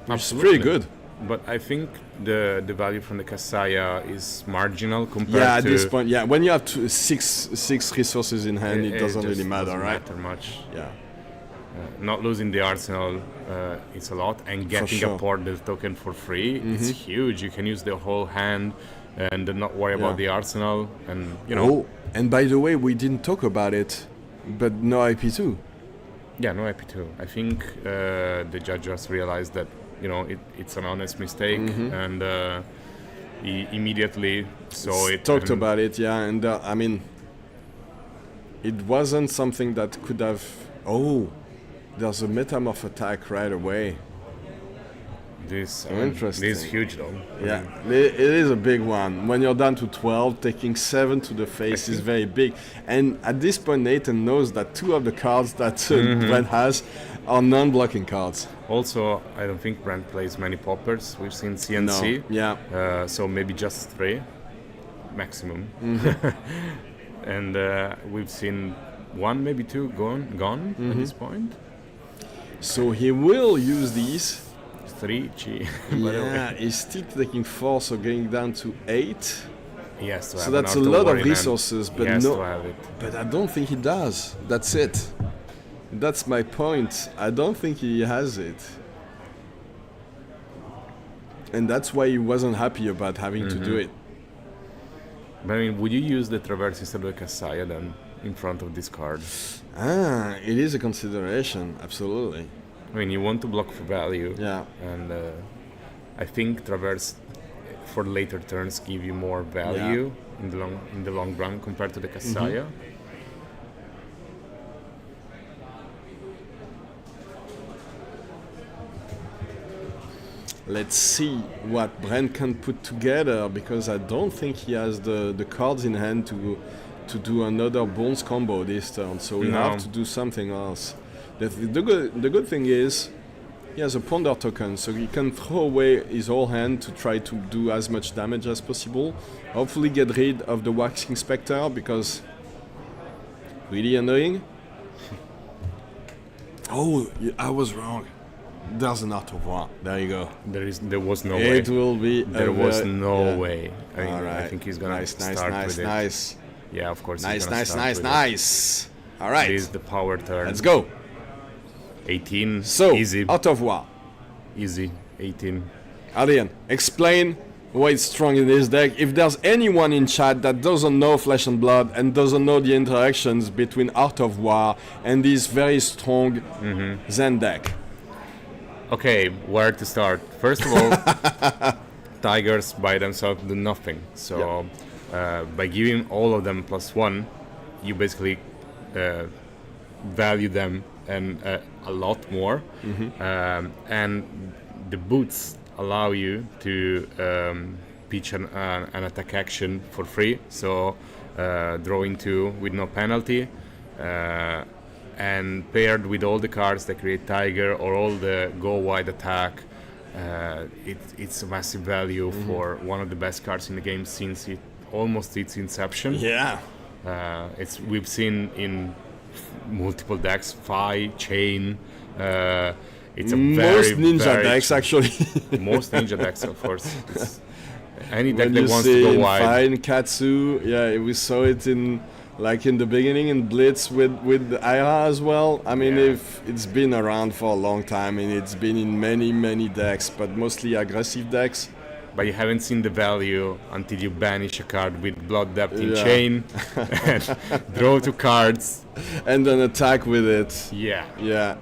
It's absolutely. pretty good. But I think the value from the Kasaya is marginal compared Yeah, at to this point, yeah. When you have six resources in hand, it doesn't just really matter, doesn't right? matter much. Yeah. Not losing the arsenal, it's a lot, and getting sure. a portal token for free, it's huge. You can use the whole hand and not worry about the arsenal, and you know. Oh, and by the way, we didn't talk about it, but no IP2. Yeah, no IP2. I think the judge just realized that it's an honest mistake, and he immediately saw it. Talked and about it, yeah, and I mean, it wasn't something that could have. Oh, there's a metamorph attack right away. This Interesting. This is huge though. Yeah, it is a big one. When you're down to 12, taking 7 to the face is very big. And at this point, Nathan knows that 2 of the cards that Brent has are non-blocking cards. Also, I don't think Brent plays many poppers. We've seen CNC. No. Yeah. So maybe just 3 maximum. And we've seen 1, maybe 2 gone at this point. So he will use these. 3 G. Yeah, he's still taking 4, so going down to 8. Yes. So that's a lot of resources, but he has no. to have it. But I don't think he does. That's it. That's my point. I don't think he has it. And that's why he wasn't happy about having to do it. But I mean, would you use the Traverse instead of the Kasaya then in front of this card? It is a consideration, absolutely. I mean, you want to block for value. Yeah. And I think Traverse for later turns give you more value in the long run compared to the Kasaya. Let's see what Brent can put together, because I don't think he has the cards in hand to do another Bones combo this turn. So we have to do something else. The good thing is he has a Ponder token, so he can throw away his whole hand to try to do as much damage as possible. Hopefully get rid of the Waxing Spectre, because really annoying. Oh, I was wrong. There's an Art of War. There you go. There was no way. It will be. There was no way. I mean, All right. I think he's gonna start with it. Nice. Yeah, of course. Nice. All right. This is the power turn. Let's go. 18. So, easy. Art of War. Easy. 18. Adrian, explain why it's strong in this deck. If there's anyone in chat that doesn't know Flesh and Blood and doesn't know the interactions between Art of War and this very strong Zen deck. Okay, where to start? First of all, Tigers by themselves do nothing. So by giving all of them +1, you basically value them and a lot more. And the boots allow you to pitch an attack action for free. So drawing 2 with no penalty. And paired with all the cards that create Tiger or all the go wide attack, it's a massive value for one of the best cards in the game since almost its inception. Yeah. We've seen in multiple decks, Phi, Chain. It's a most ninja decks actually. Most ninja decks, of course. Any deck when that you wants see to go in wide. Fine, Katsu, yeah, we saw it in the beginning in Blitz with Ira as well. I mean, if it's been around for a long time and it's been in many decks, but mostly aggressive decks. But you haven't seen the value until you banish a card with Blood Depth in Chain and draw 2 cards. And then attack with it. Yeah. Yeah.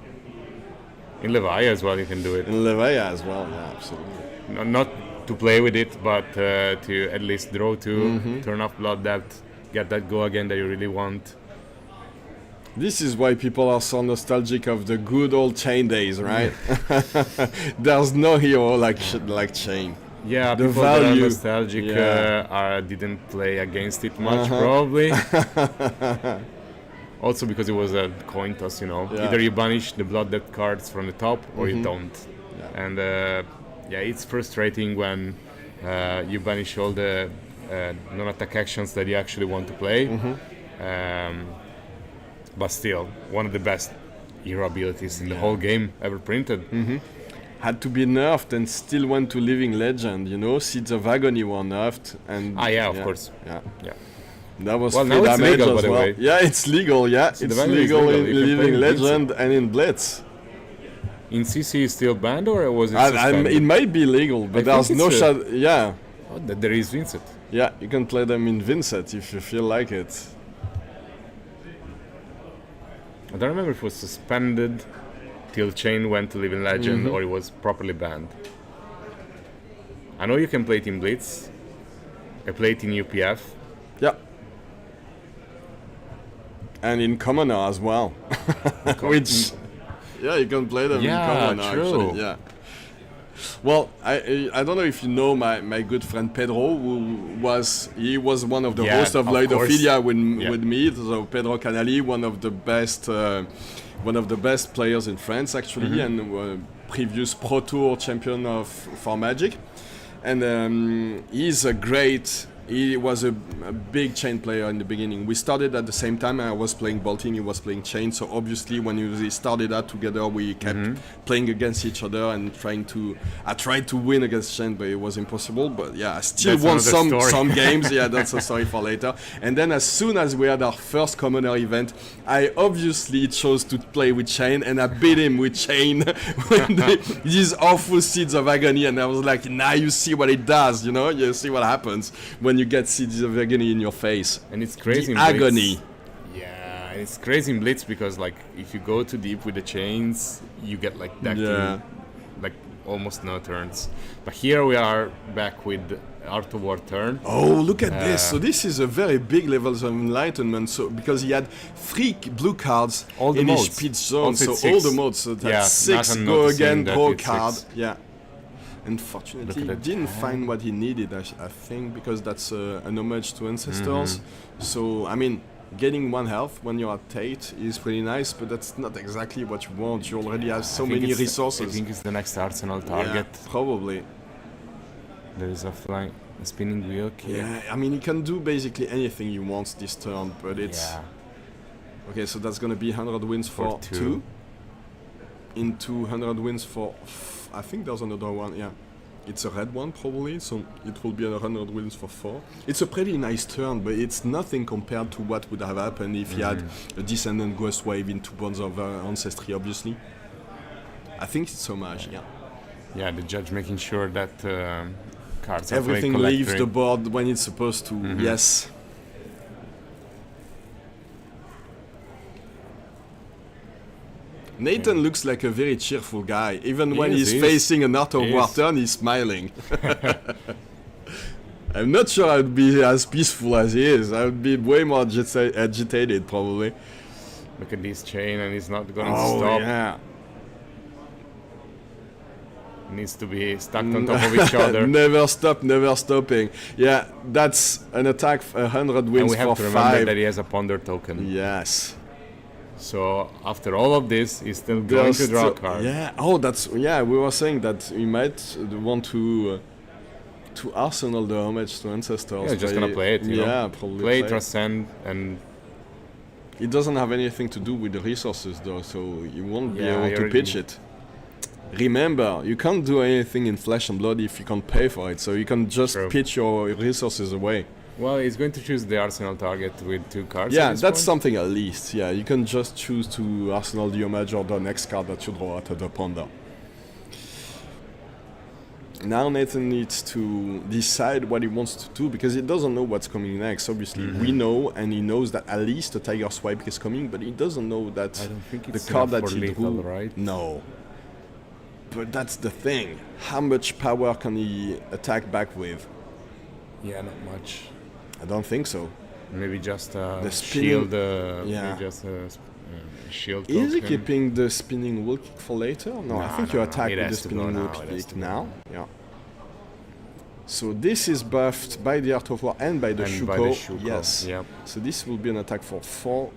In Levia as well you can do it. In Levia as well, yeah, absolutely. Not to play with it, but to at least draw 2, turn off Blood Depth, get that go again that you really want. This is why people are so nostalgic of the good old Chain days, right? There's no hero like Chain. Yeah, the people that are value. nostalgic didn't play against it much, probably. Also because it was a coin toss, you know. Yeah. Either you banish the Blood Depth cards from the top or you don't. Yeah. And it's frustrating when you banish all the non-attack actions that you actually want to play. But still, one of the best hero abilities in the whole game ever printed. Had to be nerfed and still went to Living Legend, you know. Seeds of Agony were nerfed. And of course. Yeah. Yeah. That was Well, free now it's damage legal, as by the well. way. Yeah, it's legal, yeah. So it's the value is legal legal. in You can play Living in Legend and in Blitz. In CC is still banned or was it suspended? It might be legal, but I there's think no it's shot. Yeah. Oh, there is Vincent. Yeah, you can play them in Vincent if you feel like it. I don't remember if it was suspended till Chain went to Living Legend or it was properly banned. I know you can play it in Blitz. I play it in UPF. Yeah. And in Commoner as well. Which, yeah, you can play them in Commoner, true. actually. Yeah. Well, I don't know if you know my good friend Pedro, was one of the hosts of Ludophilia with me. So Pedro Canali, one of the best players in France actually, and previous Pro Tour champion for Magic, and he was a big chain player in the beginning. We started at the same time. I was playing Bolting, he was playing chain. So obviously, when we started that together, we kept playing against each other and I tried to win against chain, but it was impossible. But yeah, I still won some games. Yeah, that's a story for later. And then as soon as we had our first Commoner event, I obviously chose to play with chain, and I beat him with chain with these awful Seeds of Agony. And I was like, now you see what it does, you see what happens when you get Seeds of Agony in your face. And it's crazy. The agony. Yeah, it's crazy in Blitz because like if you go too deep with the chains, you get like decking like almost no turns. But here we are back with Art of War turn. Oh, look at this! So this is a very big level of enlightenment. So because he had 3 blue cards in his speed zone, so all the modes. So that's 6. Go again, draw a card. 6. Yeah. Unfortunately, he didn't find what he needed, I think, because that's an homage to ancestors. So, I mean, getting 1 health when you're at Tate is pretty nice, but that's not exactly what you want. You already have so many resources. I think it's the next arsenal target. Yeah, probably. There is a spinning wheel here. Yeah, I mean, he can do basically anything he wants this turn, but it's... Yeah. Okay, so that's going to be 100 wins for 2. Into 100 wins for... I think there's another one, yeah. It's a red one, probably, so it will be 100 wins for 4. It's a pretty nice turn, but it's nothing compared to what would have happened if he had a Descendant Ghost Wave into Bonds of Ancestry, obviously. I think it's homage, yeah. Yeah, the judge making sure that cards everything leaves the board when it's supposed to, yes. Nathan looks like a very cheerful guy. Even when he's facing an Art of War turn, he's smiling. I'm not sure I'd be as peaceful as he is. I would be way more agitated, probably. Look at this chain, and he's not going to stop. Yeah. Needs to be stacked on top of each other. Never stop, never stopping. Yeah, that's an attack 100 wins for 5. And we have to remember that he has a Ponder token. Yes. So after all of this, he's still going to draw a card. Yeah. Oh, we were saying that he might want to arsenal the homage to ancestors. Yeah, just gonna play it. Probably play Transcend, and it doesn't have anything to do with the resources though, so you won't be able to pitch it. Remember, you can't do anything in Flesh and Blood if you can't pay for it, so you can just pitch your resources away. Well, he's going to choose the arsenal target with 2 cards. Yeah, that's something at least. Yeah, you can just choose to arsenal the homage or the next card that you draw out of the ponder. Now Nathan needs to decide what he wants to do because he doesn't know what's coming next. Obviously, we know, and he knows that at least the Tiger Swipe is coming, but he doesn't know that the card that he drew. Right? No. But that's the thing. How much power can he attack back with? Yeah, not much. I don't think so. Maybe just the shield. Maybe just shield. Is he keeping the spinning wheel kick for later? No, I think you attack with the spinning wheel kick now. Yeah. So this is buffed by the Art of War and by the Shuko. Yes. Yep. So this will be an attack for 4.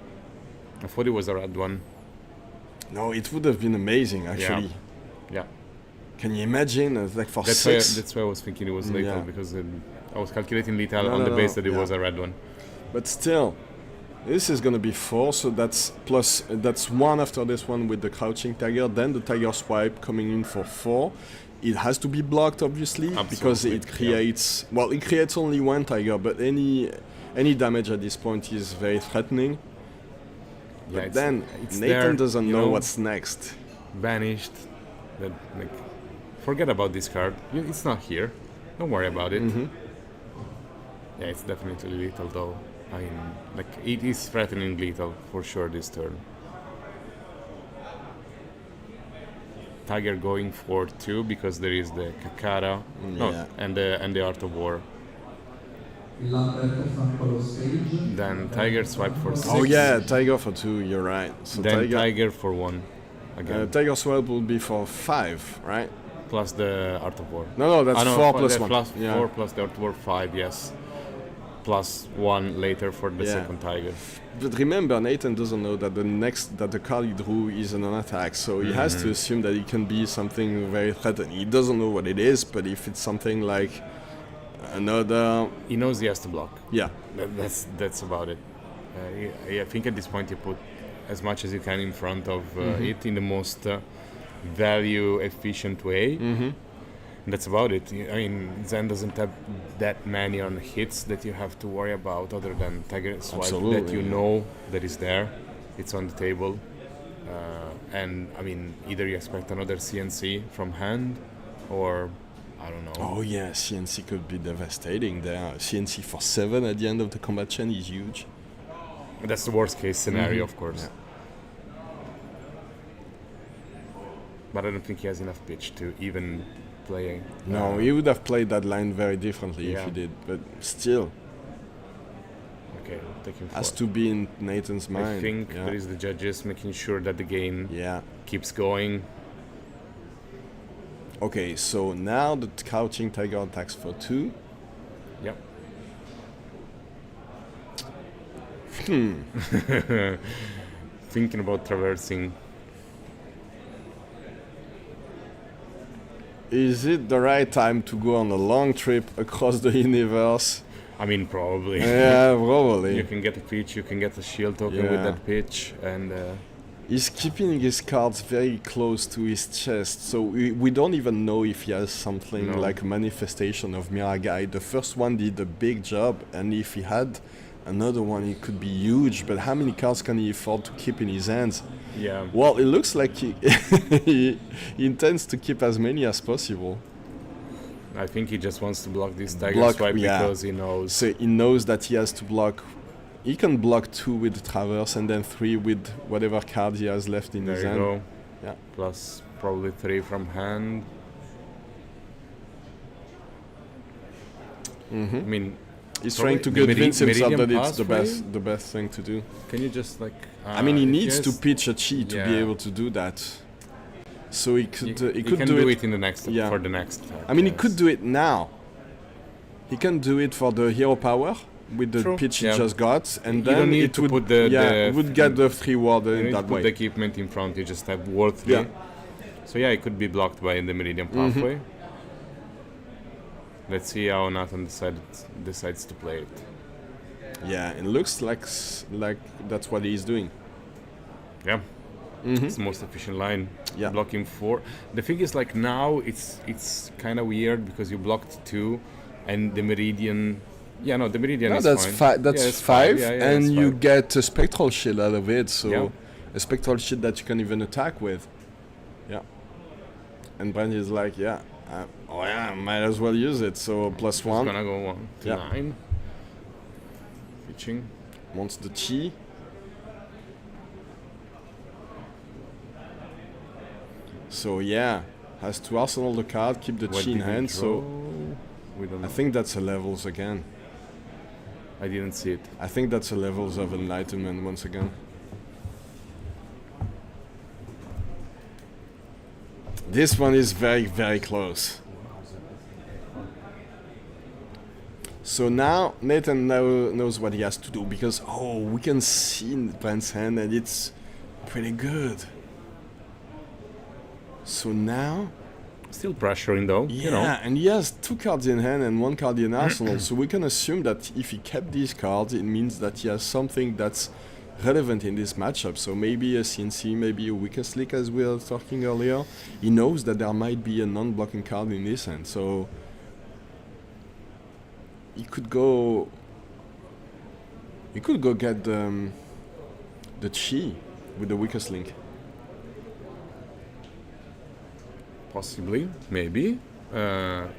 I thought it was a red one. No, it would have been amazing actually. Yeah. Can you imagine like for 6? That's why I was thinking it was lethal because I was calculating lethal on the base that it was a red one. But still, this is gonna be 4, so that's 1 after this one with the Crouching Tiger, then the Tiger Swipe coming in for 4. It has to be blocked obviously. Absolutely. Because it creates it creates only 1 Tiger, but any damage at this point is very threatening. Yeah, but then Nathan doesn't know what's next. Banished. Forget about this card. It's not here. Don't worry about it. Yeah, it's definitely lethal though. I mean, it is threatening lethal for sure this turn. Tiger going for 2 because there is the Kakara and the Art of War. Then tiger swipe for 6. Oh yeah, tiger for 2. You're right. So Then tiger for 1. Again. tiger swipe will be for 5, right? Plus the Art of War. No, that's 4 plus 1. Plus Yeah. 4 plus the Art of War 5, yes. Plus 1 later for the Yeah. second tiger. But remember, Nathan doesn't know that the card he drew is an attack, so he has to assume that it can be something very threatening. He doesn't know what it is, but if it's something like another, He knows he has to block. yeah, That's about it. I think at this point you put as much as you can in front of it in the most value efficient way. And that's about it. I mean, Zen doesn't have that many on hits that you have to worry about other than tiger swipe Absolutely, that you know that is there. It's on the table. And I mean, either you expect another CNC from hand or I don't know. oh yeah, CNC could be devastating there. CNC for 7 at the end of the combat chain is huge. That's the worst case scenario, of course. Yeah. But I don't think he has enough pitch to even play. No, he would have played that line very differently if Yeah. he did, but still, Okay, taking 4. has to be in Nathan's mind. I think yeah. there is the judges making sure that the game Yeah. keeps going. Okay, so now the crouching tiger attacks for 2. Yep. Thinking about traversing. Is it the right time to go on a long trip across the universe? I mean, probably. Yeah, You probably. can get a pitch, you can get a shield token with Yeah. that pitch, and He's keeping his cards very close to his chest, so we don't even know if he has something No. like a manifestation of Miragai. The first one did a big job, and if he had another one, it could be huge, but how many cards can he afford to keep in his hands? yeah. Well, it looks like he intends to keep as many as possible. I think he just wants to block this tiger Block, swipe yeah. because he knows. So he knows that he has to block. He can block 2 with the traverse and then 3 with whatever card he has left in There his you hand. go. Yeah. Plus probably 3 from hand. I mean, He's Probably trying to the convince himself Meridian that it's pathway? the best thing to do. can you just like? I mean, he if needs to has- pitch a chi to be Yeah. able to do that. So he could You, he you could can do it. in the next Yeah. for the next. Attack, I mean, he yes. could do it now. He can do it for the hero power with the True, pitch yeah. he just got, and You then don't need it to would put the- it would get the 3 ward You need to that put the way. equipment in front. You just have ward 3. Yeah. So yeah, it could be blocked by the Meridian pathway. Let's see how Nathan decides to play it. Yeah, it looks like that's what he's doing. Yeah. It's the most efficient line. Yeah. Blocking 4. The thing is, like now, it's kind of weird because you blocked 2, and the Meridian. Yeah, no, the Meridian No, is that's fine. That's Yeah, it's 5, Yeah, yeah, and it's you 5. get a spectral shield out of it. So Yeah. a spectral shield that you can even attack with. Yeah. And Brandy is like, yeah, oh yeah, might as well use it. So plus It's 1. gonna go 1 to Yeah. 9. Pitching. Wants the chi. So yeah, has to arsenal the card, keep the What chi in did we hand. So draw? We don't know. I think that's a levels again. I didn't see it. I think that's a levels of enlightenment once again. This one is very, very close. So now Nathan knows what he has to do because we can see in Brent's hand and it's pretty good. So now, Still pressuring though. yeah, You know. and he has 2 cards in hand and 1 card in arsenal. So we can assume that if he kept these cards, it means that he has something that's relevant in this matchup. So maybe a CNC, maybe a weakest link as we were talking earlier. He knows that there might be a non-blocking card in this hand. So he could go get the chi with the weakest link. Possibly, maybe.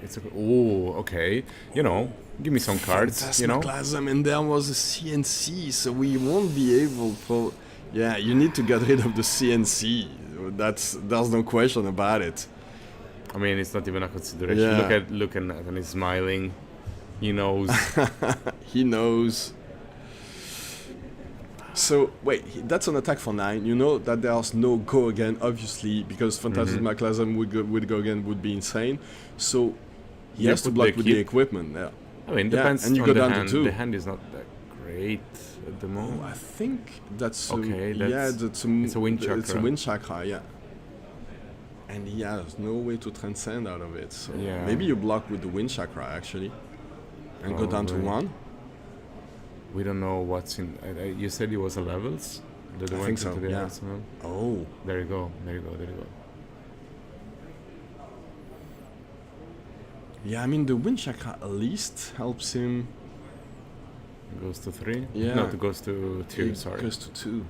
It's okay. You know, give me some cards. You know. Phantasmaglasm, and there was a CNC, so we won't be able to. Yeah, you need to get rid of the CNC. There's no question about it. I mean, it's not even a consideration. Yeah. Look at Nathan is smiling. He knows. He knows. So wait, that's an attack for 9. You know that there's no go again, obviously, because Phantasmaclasm with go again would be insane. So he has to block with the equipment. Yeah. I mean, depends and you on go the down hand. to 2. The hand is not that great at the moment. I think that's Okay, it's a wind chakra. It's a wind chakra, yeah. And he has no way to transcend out of it. So Yeah. maybe you block with the wind chakra actually, and go down to Probably. 1. We don't know what's in. You said it was a levels. Did it I went think so, into the yeah. arsenal? Oh, There you go. There you go. There you go. yeah. I mean, the wind chakra at least helps him. Goes to 3. Yeah. No, it goes to 2. It Sorry. goes to 2.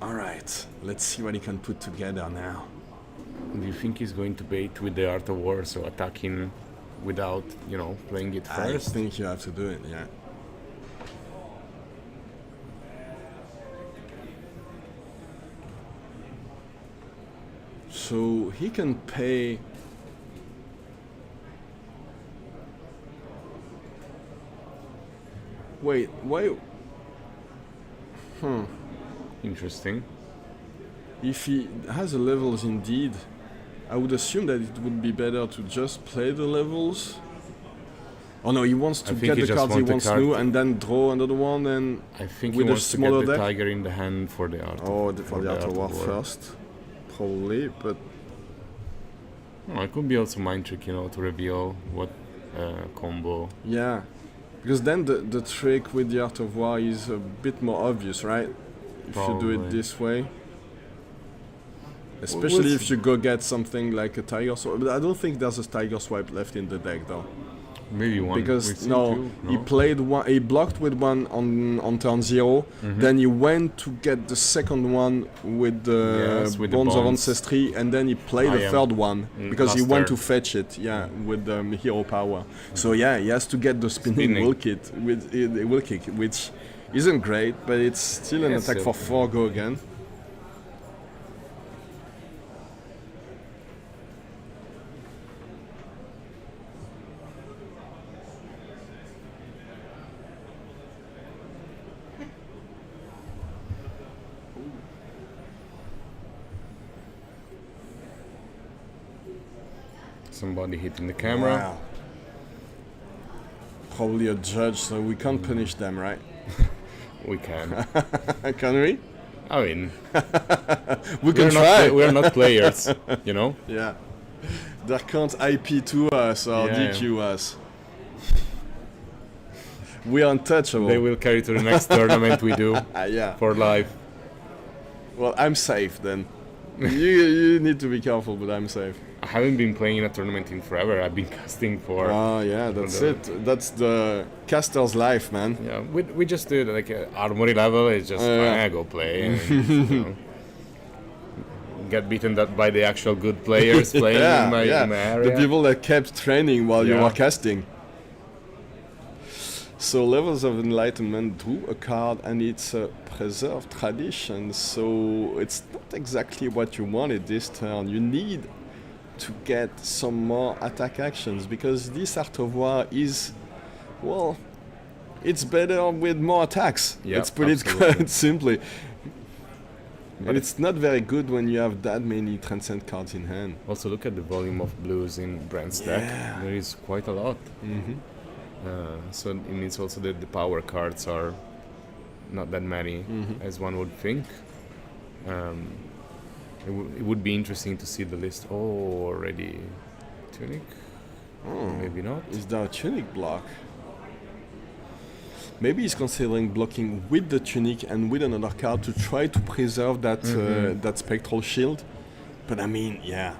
All right, let's see what he can put together now. Do you think he's going to bait with the Art of War, so attacking without, playing it I first? think you have to do it. Yeah. So he can pay. Wait, why? Interesting. If he has the levels indeed, I would assume that it would be better to just play the levels. Oh no, he wants to I think get he the just cards he want the wants card. to and then draw another one and I think with he a wants to smaller get the deck? tiger in the hand for the Art. for the Art of War first. Probably, but Oh, it could be also mind trick, to reveal what combo. yeah. Because then the trick with the Art of War is a bit more obvious, right? If you do it Probably. this way. Especially What's- if you go get something like a tiger swipe. But I don't think there's a tiger swipe left in the deck though. Maybe one. Because We've seen no, two, he played one. He blocked with one on turn 0. Then he went to get the second one with the Yes, with the Bonds of bonds. Ancestry, and then he played the am. third one because he last went turn. to fetch it. Yeah, with the hero power. So yeah, he has to get the spinning Spinning. will kit with will kick, which isn't great, but it's still an Yes, attack for 4 go again. Somebody hitting the camera. Wow. Probably a judge, so we can't punish them, right? We can. Can we? I mean, We can try. we're not players, Yeah. They can't IP to us or Yeah, DQ us. We are untouchable. They will carry to the next tournament we do Yeah. for life. Well, I'm safe then. you need to be careful, but I'm safe. I haven't been playing in a tournament in forever. I've been casting for. Oh, yeah, that's the- it. That's the caster's life, man. Yeah, we just do like armory level. It's just Yeah. go play. And, get beaten by the actual good players playing in my area. The people that kept training while you Yeah. were casting. So Levels of Enlightenment drew a card and it's a preserved tradition, so it's not exactly what you wanted this turn. You need to get some more attack actions because this Art of War is, well, it's better with more attacks. Yeah, Let's put it absolutely. quite simply. But And it's not very good when you have that many Transcend cards in hand. Also, look at the volume of blues in Brand's deck. Yeah. There is quite a lot. Mm-hmm. So it means also that the power cards are not that many as one would think. It would be interesting to see the list. Oh, already Tunic? Maybe not. Is there a Tunic block? Maybe he's considering blocking with the Tunic and with another card to try to preserve that that Spectral Shield. But I mean, yeah.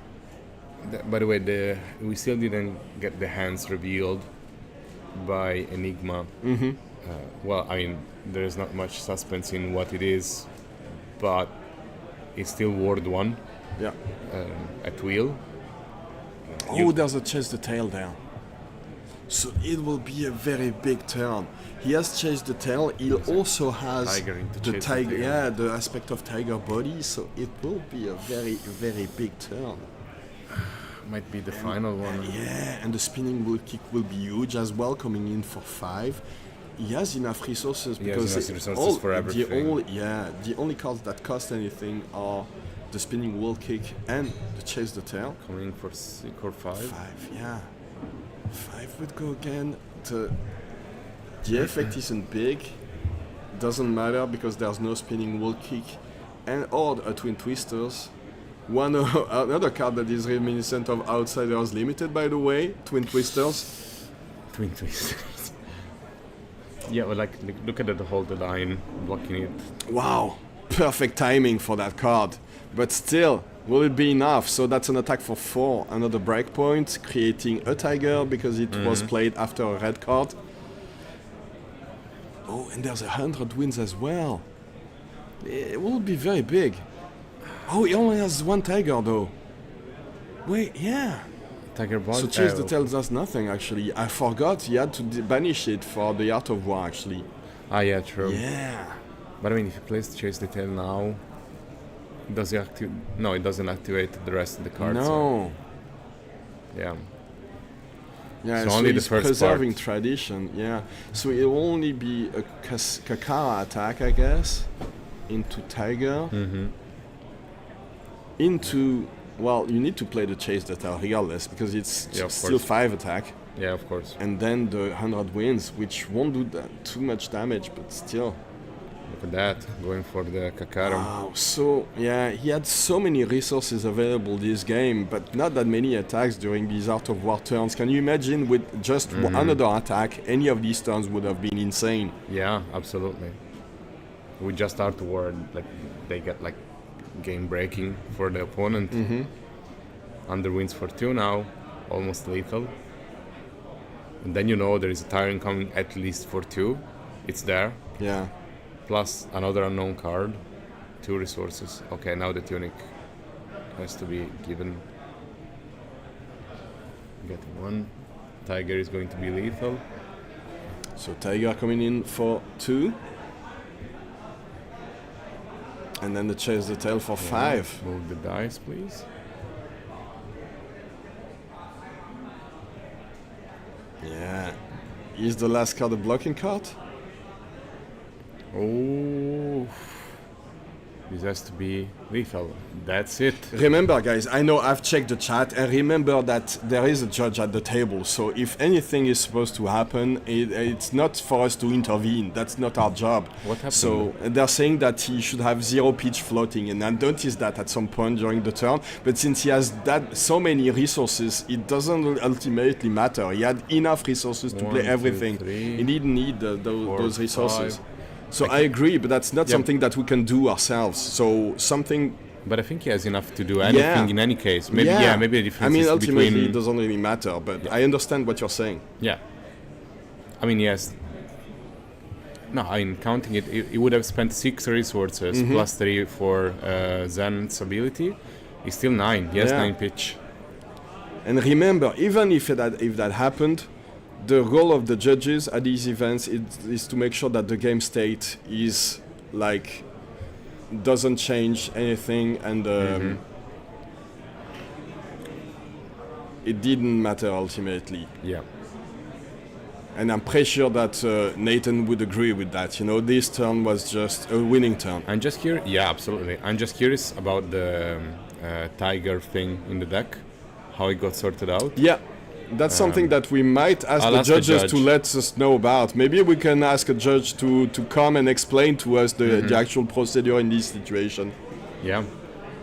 By the way, we still didn't get the hands revealed by Enigma. Well, I mean, there is not much suspense in what it is, but it's still Ward 1 Yeah. at will. Oh, there's a Chase the Tail there. So it will be a very big turn. He has Chase the Tail. He also has Tiger into the Chase the tiger, Tail. yeah, the aspect of Tiger body. So it will be a very, very big turn. Might be the final one. Yeah, and the spinning will kick will be huge as well, coming in for 5. He has enough resources because enough resources for everything. The only cards that cost anything are the spinning wheel kick and the chase the tail. Coming for 6 or 5. 5, yeah. 5 would go again. The effect isn't big. Doesn't matter because there's no spinning wheel kick and or a twin twisters. Another card that is reminiscent of Outsiders Limited, by the way, twin twisters. Twin twisters. Yeah, well, like look at it, hold the line, blocking it. Wow, perfect timing for that card. But still, will it be enough? So that's an attack for 4, another breakpoint, creating a tiger because it was played after a red card. Oh, and there's 100 wins as well. It will be very big. Oh, he only has 1 tiger though. Wait, yeah. Tiger ball. So Chase the Tail does nothing actually. I forgot he had to banish it for the Art of War actually. Ah, yeah, true. Yeah. But I mean, if you place Chase the Tail now, does it activate? No, it doesn't activate the rest of the cards. No. Yeah. Yeah, So so only the he's first preserving part. tradition. Yeah. So it will only be a Kakara attack, I guess, into Tiger. Into, well, you need to play the Chase the Tail regardless because it's Yeah, of still course. 5 attack. Yeah, of course. And then the 100 wins, which won't do too much damage, but still. Look at that, going for the Kakara. Wow, so yeah, he had so many resources available this game, but not that many attacks during these Art of War turns. Can you imagine with just another attack, any of these turns would have been insane? Yeah, absolutely. We just start the war, like they get like game breaking for the opponent. Under wins for 2 now, almost lethal. And then you know there is a Tyrant coming at least for 2. It's there. Yeah. Plus another unknown card. 2 resources. Okay, now the tunic has to be given. Getting 1. Tiger is going to be lethal. So Tiger coming in for 2. And then the Chase the Tail for 5. Move the dice, please. Yeah. Is the last card a blocking card? Oh, this has to be lethal. That's it. Remember, guys, I know I've checked the chat, and remember that there is a judge at the table. So if anything is supposed to happen, it's not for us to intervene. That's not our job. What happened? So they're saying that he should have 0 pitch floating, and I noticed that at some point during the turn. But since he has so many resources, it doesn't ultimately matter. He had enough resources to 1, play 2, everything. 3, He didn't need 4, those resources. 5. So I agree, but that's not something that we can do ourselves. So something. But I think he has enough to do anything in any case. Maybe maybe the difference I mean, is ultimately, between. it doesn't really matter. But I understand what you're saying. Yeah. I mean, yes. No, I mean, counting it, he would have spent 6 resources plus 3 for Zen's ability. He's still 9. He has 9 pitch. And remember, even if that happened, the role of the judges at these events is to make sure that the game state is like doesn't change anything, and it didn't matter ultimately. Yeah. And I'm pretty sure that Nathan would agree with that. You know, this turn was just a winning turn. I'm just curious. Yeah, absolutely. I'm just curious about the tiger thing in the deck, how it got sorted out. Yeah. That's something that we might ask I'll the ask the judges judge. to let us know about. Maybe we can ask a judge to come and explain to us the actual procedure in this situation. Yeah.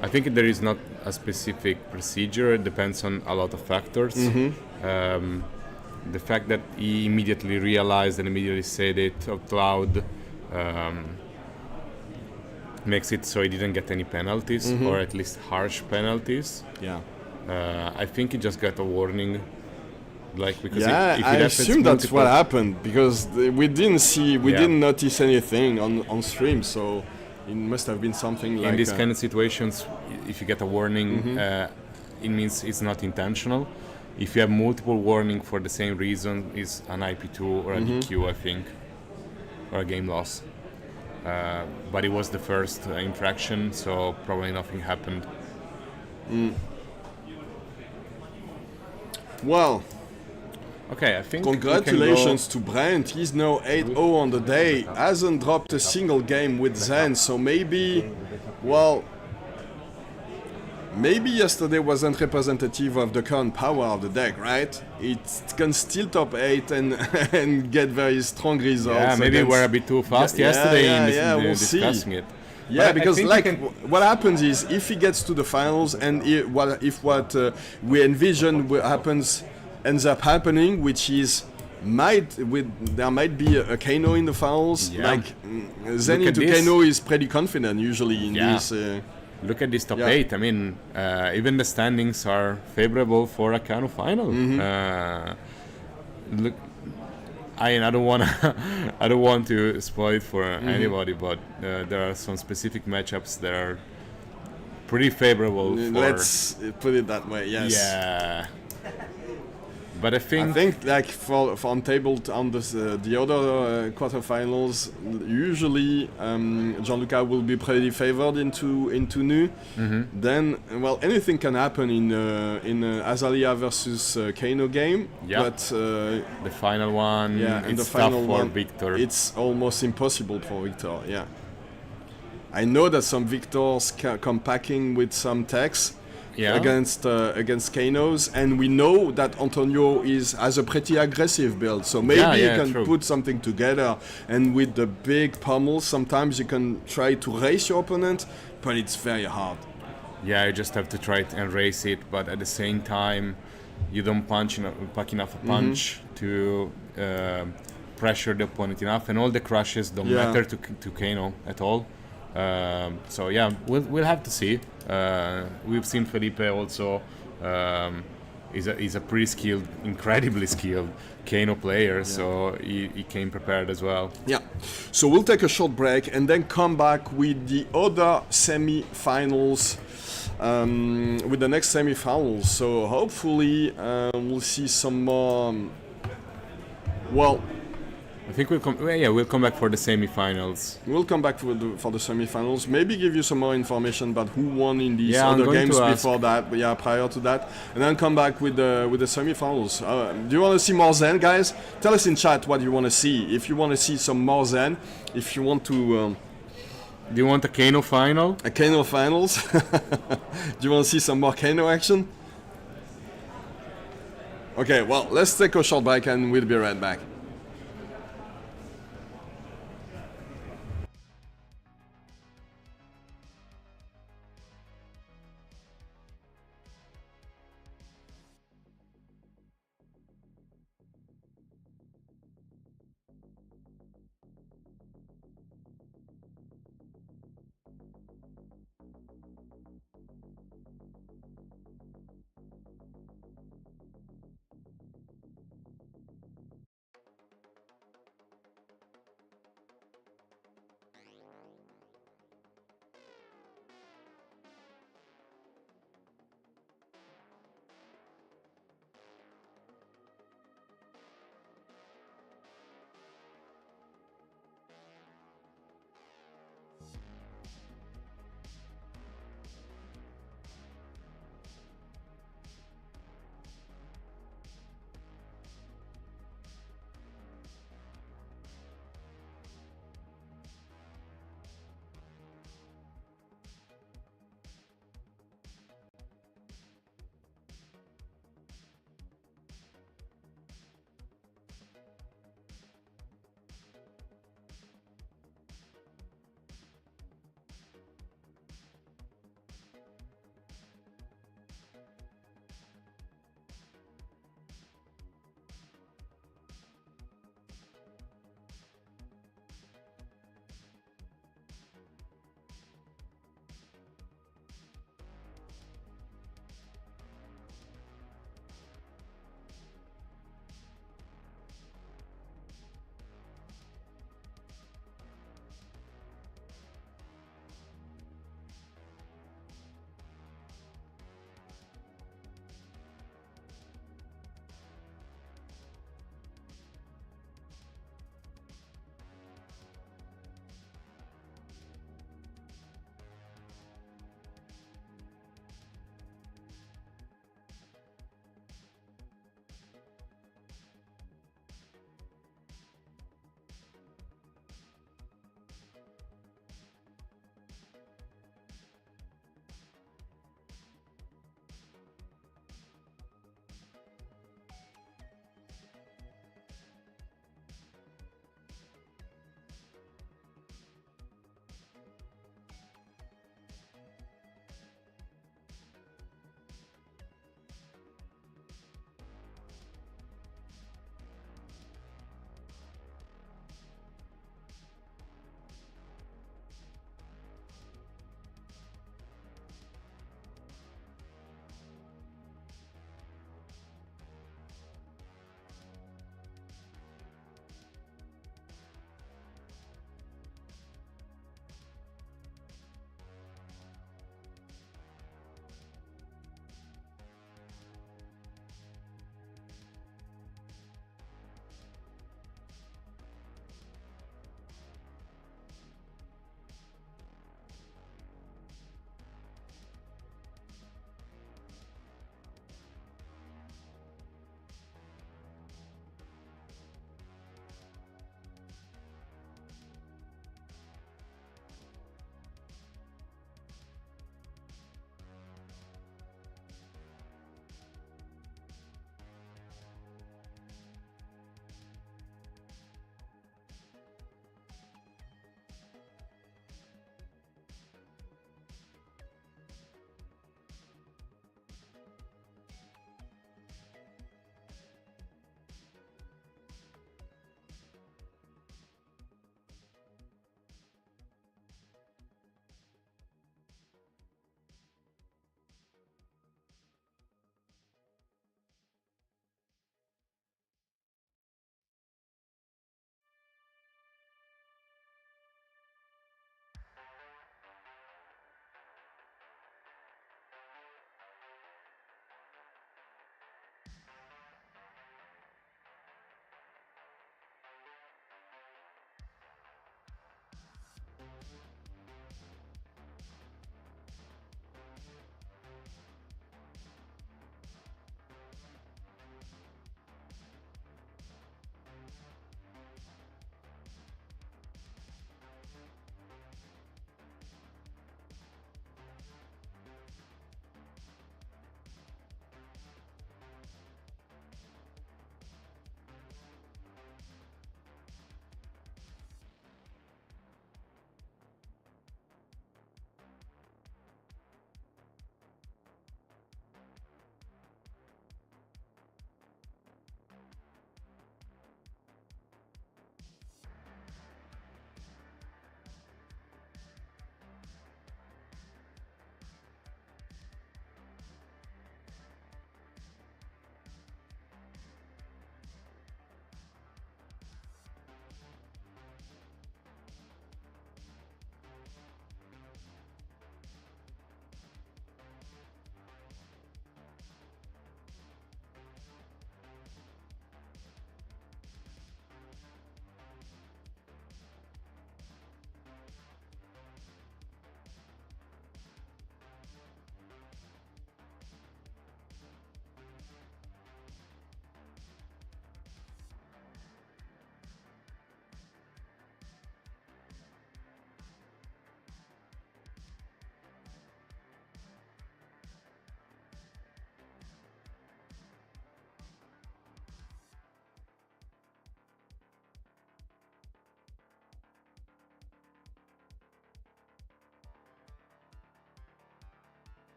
I think there is not a specific procedure. It depends on a lot of factors. The fact that he immediately realized and immediately said it out loud makes it so he didn't get any penalties, or at least harsh penalties. Yeah. I think he just got a warning. Like, because Yeah, if I it assume that's what happened because we didn't notice anything on stream, so it must have been something like. In these kind of situations, if you get a warning, it means it's not intentional. If you have multiple warning for the same reason, is an IP2 or a DQ, I think, or a game loss. But it was the first infraction, so probably nothing happened. Well, Okay, I think we can congratulations to Brent. He's now 8-0 on the day. Hasn't dropped a single game with Zen, so maybe, well, maybe yesterday wasn't representative of the current power of the deck, right? It can still top 8 and and get very strong results. Yeah, maybe against- we're a bit too fast Yeah, yesterday yeah, in yeah, we'll see. discussing it. Yeah, I because think like we can- what happens is if he gets to the finals and if what we envision ends up happening, which is there might be a Kano in the finals. Yeah. Like Zen Look at into this. Kano is pretty confident usually in Yeah. this. Look at this top Yeah. 8. I mean, even the standings are favorable for a Kano final. Look, I don't want I don't want to spoil it for anybody, but there are some specific matchups that are pretty favorable. Let's put it that way. Yes. Yeah. But I I think think like for on the other quarterfinals, usually Gianluca will be pretty favored into Nu. Then well, anything can happen in Aelia versus Kano game. Yeah. But the final one, yeah, and it's the final tough for one, Victor. it's almost impossible for Victor. Yeah. I know that some Victors come packing with some techs. Yeah. Against Kanos, and we know that Antonio has a pretty aggressive build, so maybe you can true. put something together. And with the big pummels, sometimes you can try to race your opponent, but it's very hard. Yeah, you just have to try and race it, but at the same time, you don't pack enough a punch to pressure the opponent enough, and all the crushes don't matter to Kano at all. So yeah, we'll have to see. We've seen Felipe also is a pretty skilled, incredibly skilled Kano player, so he came prepared as well. Yeah. So we'll take a short break and then come back with the other semi-finals. With the next semi-finals. So hopefully we'll see some more. Well, I think we'll come back for the semi-finals. we'll come back for the semi-finals. Maybe give you some more information about who won in these Yeah, I'm other going games to ask. before that. But yeah, prior to that, and then come back with the semi-finals. Do you want to see more Zen, guys? Tell us in chat what you want to see. If you want to see some more Zen, if you want to Do you want a Kano final? a Kano finals, do you want to see some more Kano action? Okay, well, let's take a short break and we'll be right back.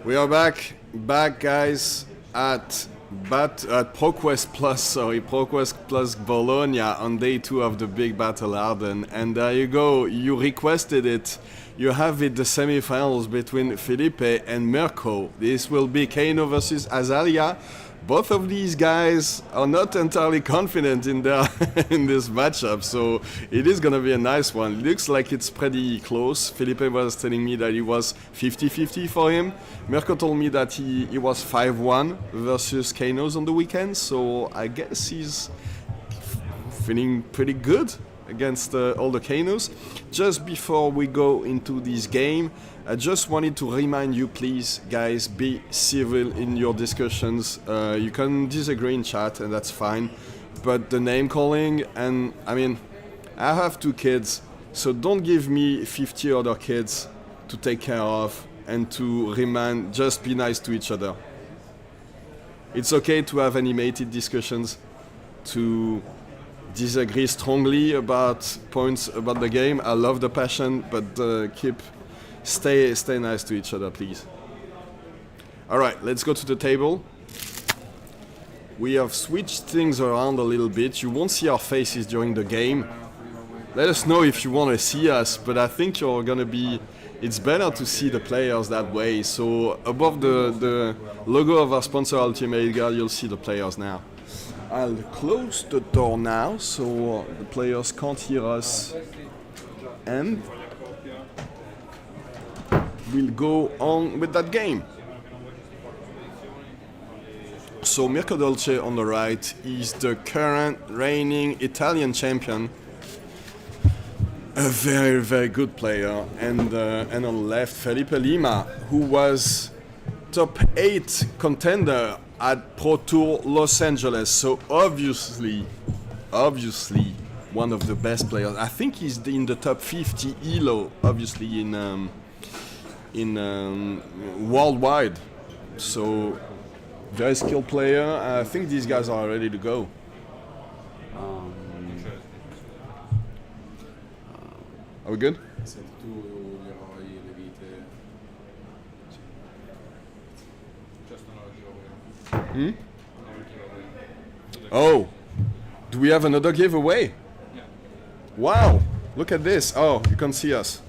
We are back guys, at ProQuest Plus Bologna on day 2 of the big battle Hardened. And there you go, you requested it. You have it, the semi-finals between Felipe and Mirko. This will be Kayo versus Aelia. Both of these guys are not entirely confident in their in this matchup, so it is gonna be a nice one. It looks like it's pretty close. Felipe was telling me that it was 50-50 for him. Mirko told me that he was 5-1 versus Kayo on the weekend, so I guess he's feeling pretty good against all the Kayos. Just before we go into this game, I just wanted to remind you, please, guys, be civil in your discussions. You can disagree in chat, and that's fine. But the name calling, and I mean, I have 2 kids, so don't give me 50 other kids to take care of and to remind, just be nice to each other. It's okay to have animated discussions, to disagree strongly about points about the game. I love the passion, but stay nice to each other, please. All right, let's go to the table. We have switched things around a little bit. You won't see our faces during the game. Let us know if you want to see us, but I think you're gonna be. It's better to see the players that way. So above the logo of our sponsor Ultimate Guard, you'll see the players now. I'll close the door now so the players can't hear us, and we'll go on with that game. So Mirko Dolce on the right is the current reigning Italian champion, a very, very good player, and on the left Felipe Lima, who was top 8 contender at Pro Tour Los Angeles, so obviously one of the best players. I think he's in the top 50 ELO, obviously in worldwide. So very skilled player. I think these guys are ready to go. Are we good? Hmm? Oh, do we have another giveaway? Wow, look at this. Oh, you can see us.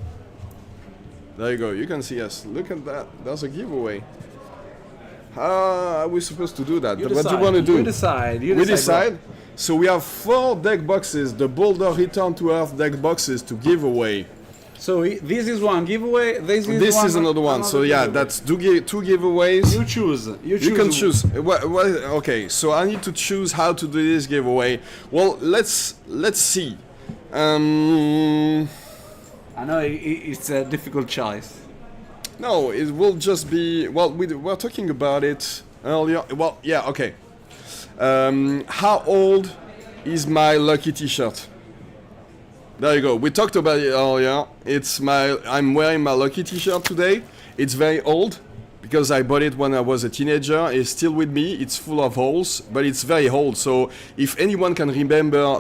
There you go, you can see us. Look at that, that's a giveaway. How are we supposed to do that? What do you want to do? You decide. We decide? So we have 4 deck boxes, the Boulder Return to Earth deck boxes to give away. So this is one giveaway. This is another one. So yeah, giveaway. that's 2 giveaways. You choose. You can choose. Okay, so I need to choose how to do this giveaway. Well, let's see. I know it's a difficult choice. No, it will just be. Well, we were talking about it earlier. Well, yeah, okay. How old is my lucky T-shirt? There you go. We talked about it earlier. I'm wearing my lucky T-shirt today. It's very old because I bought it when I was a teenager. It's still with me. It's full of holes, but it's very old. So if anyone can remember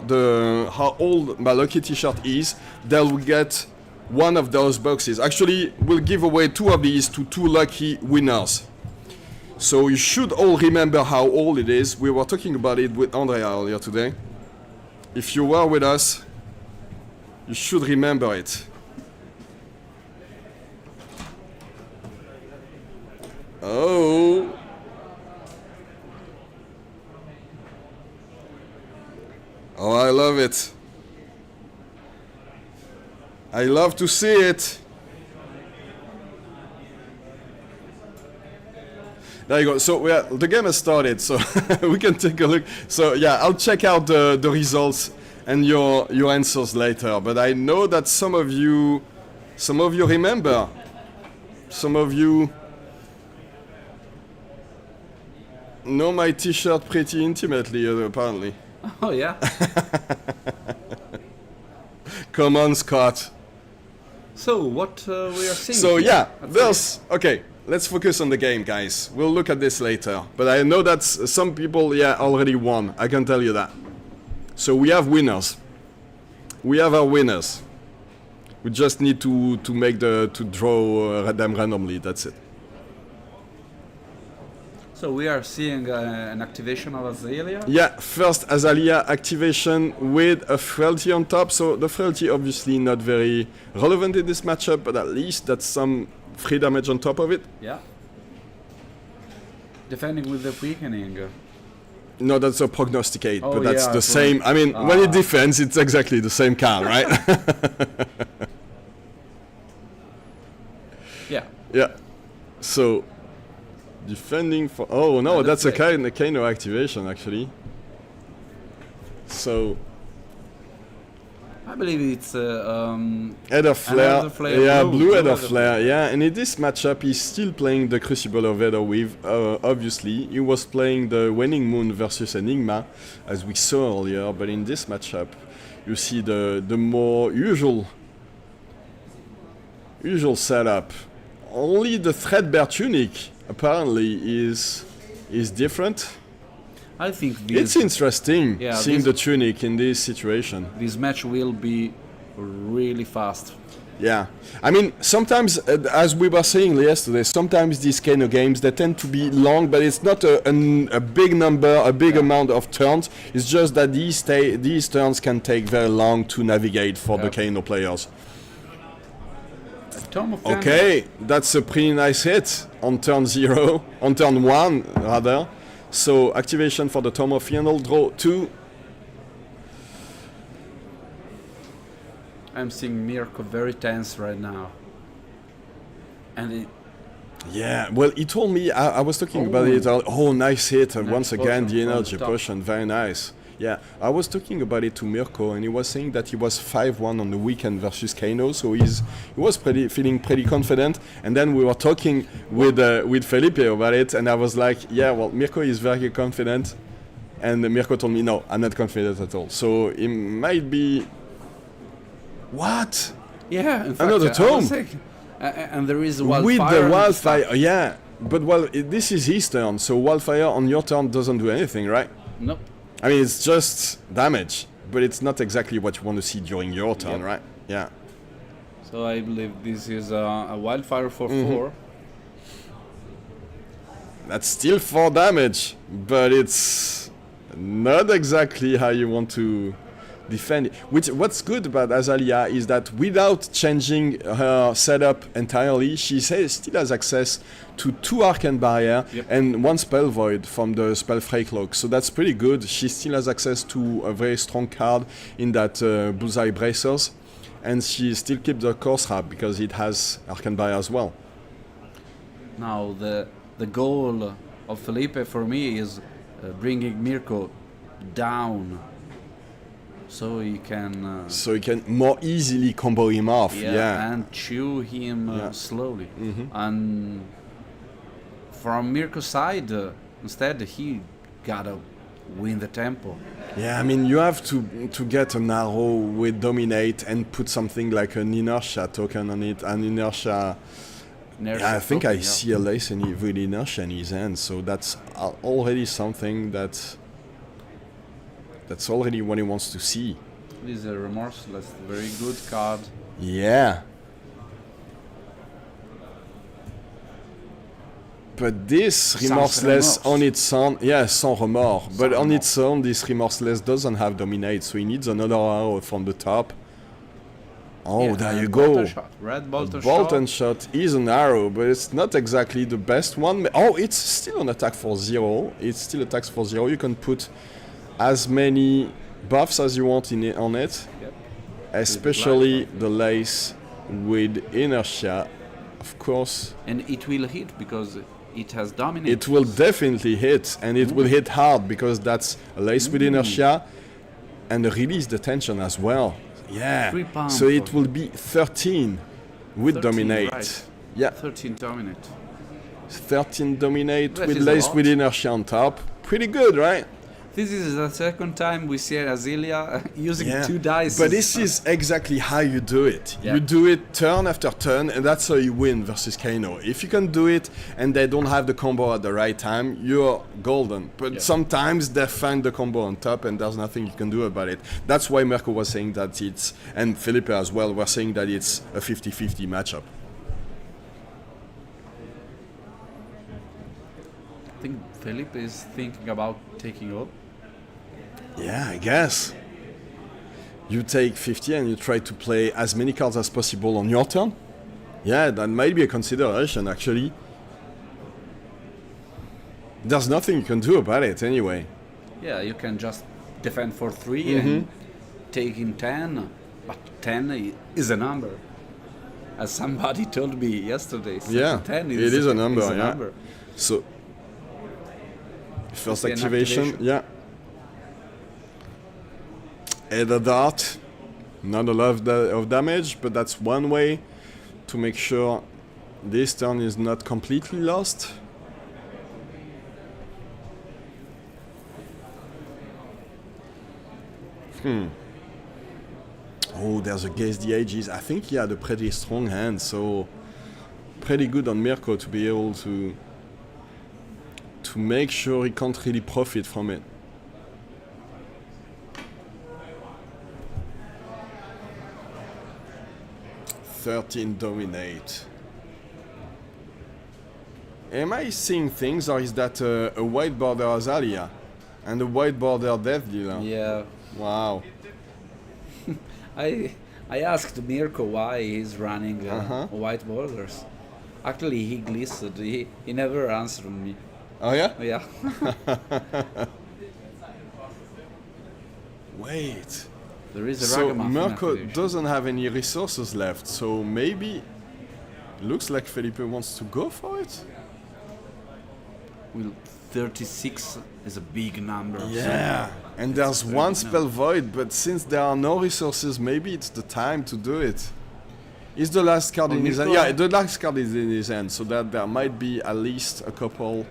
how old my lucky T-shirt is, they'll get one of those boxes. Actually, we'll give away 2 of these to 2 lucky winners. So you should all remember how old it is. We were talking about it with Andrea earlier today. If you were with us, you should remember it. Oh. Oh, I love it. I love to see it. There you go. So the game has started, so we can take a look. So yeah, I'll check out the results and your answers later. But I know that some of you remember. Some of you know my T-shirt pretty intimately, apparently. Oh yeah. Come on, Scott. So what we are seeing? So yeah, okay. Let's focus on the game, guys. We'll look at this later. But I know that some people, already won. I can tell you that. So we have winners. We have our winners. We just need to draw them randomly. That's it. So we are seeing an activation of Aelia. Yeah, first Aelia activation with a frailty on top. So the frailty obviously not very relevant in this matchup, but at least that's some free damage on top of it. Yeah. Defending with the weakening. No, that's a prognosticate, Oh, but that's yeah, the so- same. I mean, when it defends, it's exactly the same card, right? Yeah. Yeah. So defending for. Oh no, that's a Kano activation actually. So I believe it's Head of Flare, Another flare, yeah, blue blue Head Head of of Flare, yeah. And in this matchup, he's still playing the Crucible of Vader with. Obviously, he was playing the Waning Moon versus Enigma, as we saw earlier. But in this matchup, you see the more usual setup. Only the Threadbare Tunic apparently is different. I think It's interesting Yeah, seeing this- the Tunic in this situation. this match will be really fast. Yeah, I mean, sometimes, as we were saying yesterday, sometimes these kind of games, they tend to be long, but it's not a big number, a big amount of turns. It's just that these turns can take very long to navigate for the Kano players. Tom of Okay, that's a pretty nice hit on turn 1 rather. So activation for the Tome of Fiendal, draw 2. I'm seeing Mirko very tense right now. And Yeah, well, he told me, I was talking about it, nice hit, and Nice once again, potion the from energy the top. potion, very nice. Yeah, I was talking about it to Mirko, and he was saying that he was 5-1 on the weekend versus Kano, so he was feeling pretty confident. And then we were talking with Felipe about it, and I was like, yeah, well, Mirko is very confident, and Mirko told me, no, I'm not confident at all. So it might be... What? yeah, in fact, Another I was tome. saying- and there is wildfire. With the and wildfire, stuff. yeah. But this is his turn, so wildfire on your turn doesn't do anything, right? Nope. I mean, it's just damage, but it's not exactly what you want to see during your turn, Yep. right? Yeah. So I believe this is a wildfire for Mm-hmm. 4. That's still 4 damage, but it's not exactly how you want to defend it. What's good about Aelia is that without changing her setup entirely, she still has access to 2 Arcane Barrier and 1 Spell Void from the Spellfray Cloak. So that's pretty good. She still has access to a very strong card in that Bullseye Bracers, and she still keeps the Course Wrap because it has Arcane Barrier as well. Now the goal of Felipe for me is bringing Mirko down, so he can So you can more easily combo him off. Yeah. and chew him Yeah. slowly. Mhm. And from Mirko's side, instead he gotta win the tempo. Yeah, I mean, you have to get an arrow with Dominate and put something like an Inertia token on it, an Inertia. Yeah, I think I see a lace with Inertia in his hand, so that's already something that's already what he wants to see. This is a remorseless, very good card. Yeah. But this Remorseless remorse. on its own, yeah, sans remorse. But on its own, this Remorseless doesn't have Dominate, so he needs another arrow from the top. Oh, Yeah, there you and go. Bolter shot. Red Bolter Bolton shot. shot is an arrow, but it's not exactly the best one. Oh, it's still an attack for 0. It's still attacks for 0. You can put as many buffs as you want on it, Yep. especially the lace with Inertia, of course. And it will hit because it has dominated. It will definitely hit, and it will hit hard because that's a lace with Inertia and release the tension as well. Yeah, 3 pounds so it for- will be 13 with 13, Dominate. right. Yeah, 13 dominate. 13 Dominate That with is a lace lot. with Inertia on top. Pretty good, right? This is the second time we see Aelia using 2 dice. But this is exactly how you do it. Yeah. You do it turn after turn, and that's how you win versus Kano. If you can do it and they don't have the combo at the right time, you're golden. But sometimes they find the combo on top, and there's nothing you can do about it. That's why Mirko was saying that it's, and Felipe as well, were saying that it's a 50-50 matchup. I think Felipe is thinking about taking over. Yeah, I guess. You take 50 and you try to play as many cards as possible on your turn. Yeah, that might be a consideration, actually. There's nothing you can do about it anyway. Yeah, you can just defend for 3 and take in 10, but 10 is a number. As somebody told me yesterday, Yeah, 10 it is a number, is a yeah. number. So, first An activation, yeah. Add a dart. Not a lot of damage, but that's one way to make sure this turn is not completely lost. Oh, there's against the ages. I think he had a pretty strong hand, so pretty good on Mirko to be able to make sure he can't really profit from it. Dominate. Am I seeing things, or is that a white border Aelia and a white border Death Dealer? Yeah, Wow. I asked Mirko why he's running white borders. Actually, he glistened. He never answered me. Oh yeah? Yeah. Wait. There is a So Ragamuffin Mirko activation. doesn't have any resources left, so maybe looks like Felipe wants to go for it. Well, 36 is a big number. Yeah. And there's very one big spell void, but since there are no resources, maybe it's the time to do it. Is the last card in his hand? Mirko? Yeah, the last card is in his hand, so that there might be at least a couple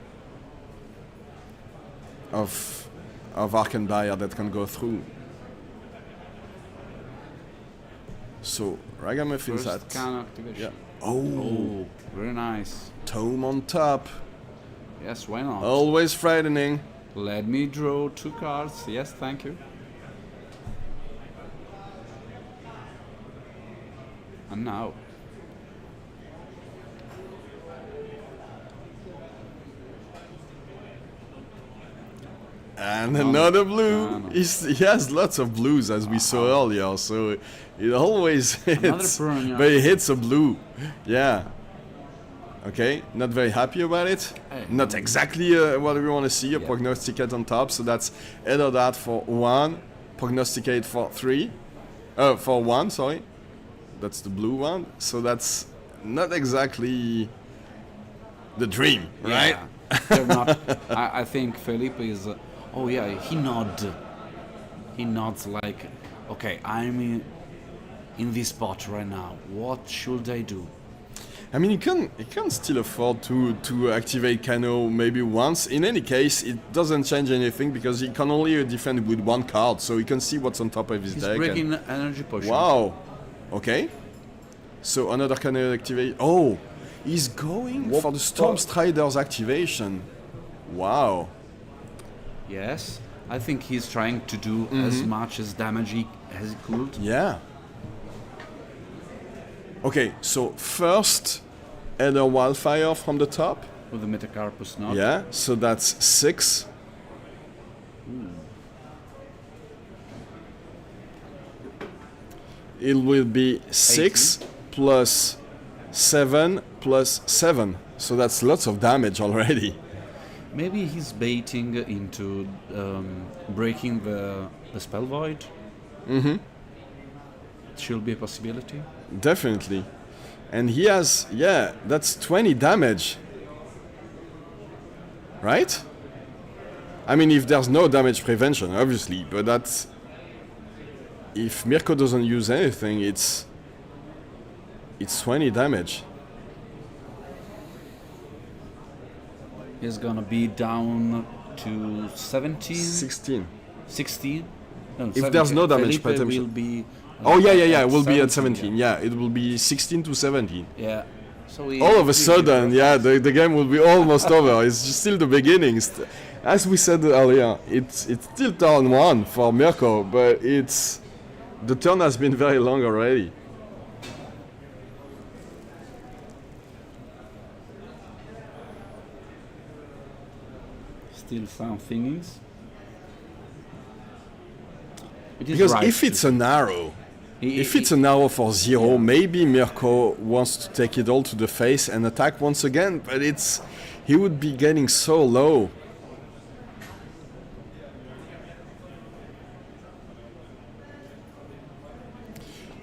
of Arcane Barrier that can go through. So Ragamuffin First at can activation. yeah. Oh, Oh, very nice. Tome on top. Yes, why not? Always frightening. Let me draw 2 cards. Yes, thank you. And now. And another blue. no. He has lots of blues, as we saw earlier, so it always hits. Piranha. But he hits a blue. Yeah. Okay, not very happy about it. Hey. Not exactly what we want to see, a prognosticate on top, so that's either that for 1, prognosticate for 3. For 1, sorry. That's the blue one, so that's not exactly the dream, right? Yeah. They're not. I think Felipe is. Oh yeah, he nods. He nods like, okay, I'm in this spot right now. What should I do? I mean, he can still afford to activate Kano maybe once. In any case, it doesn't change anything because he can only defend with 1 card, so he can see what's on top of his He's deck. breaking energy potion. Wow. Okay. So another Kano activate. Oh, he's going for the Storm Strider's activation. Wow. Yes, I think he's trying to do as much as damage as he could. Yeah. Okay, so first, Elder Wildfire from the top. With the Metacarpus knot. Yeah, so that's 6. It will be 6 plus 7 plus 7. So that's lots of damage already. Maybe he's baiting into breaking the spell void. Mm-hmm. Should be a possibility. Definitely. And he has, yeah, that's 20 damage. Right? I mean, if there's no damage prevention, obviously, but that's... If Mirko doesn't use anything, it's 20 damage. He's gonna be down to 17? 16. 16? No, If there's no damage Felipe prevention. will be... Oh, yeah, it will be at 17, 17. Yeah, it will be 16 to 17. Yeah. So he All of a sudden, yeah, the game will be almost over. It's just still the beginning. As we said earlier, it's still turn 1 for Mirko, but the turn has been very long already. still some things. It is Because right if it's an arrow, I- if it's an arrow for 0, maybe Mirko wants to take it all to the face and attack once again, but he would be getting so low.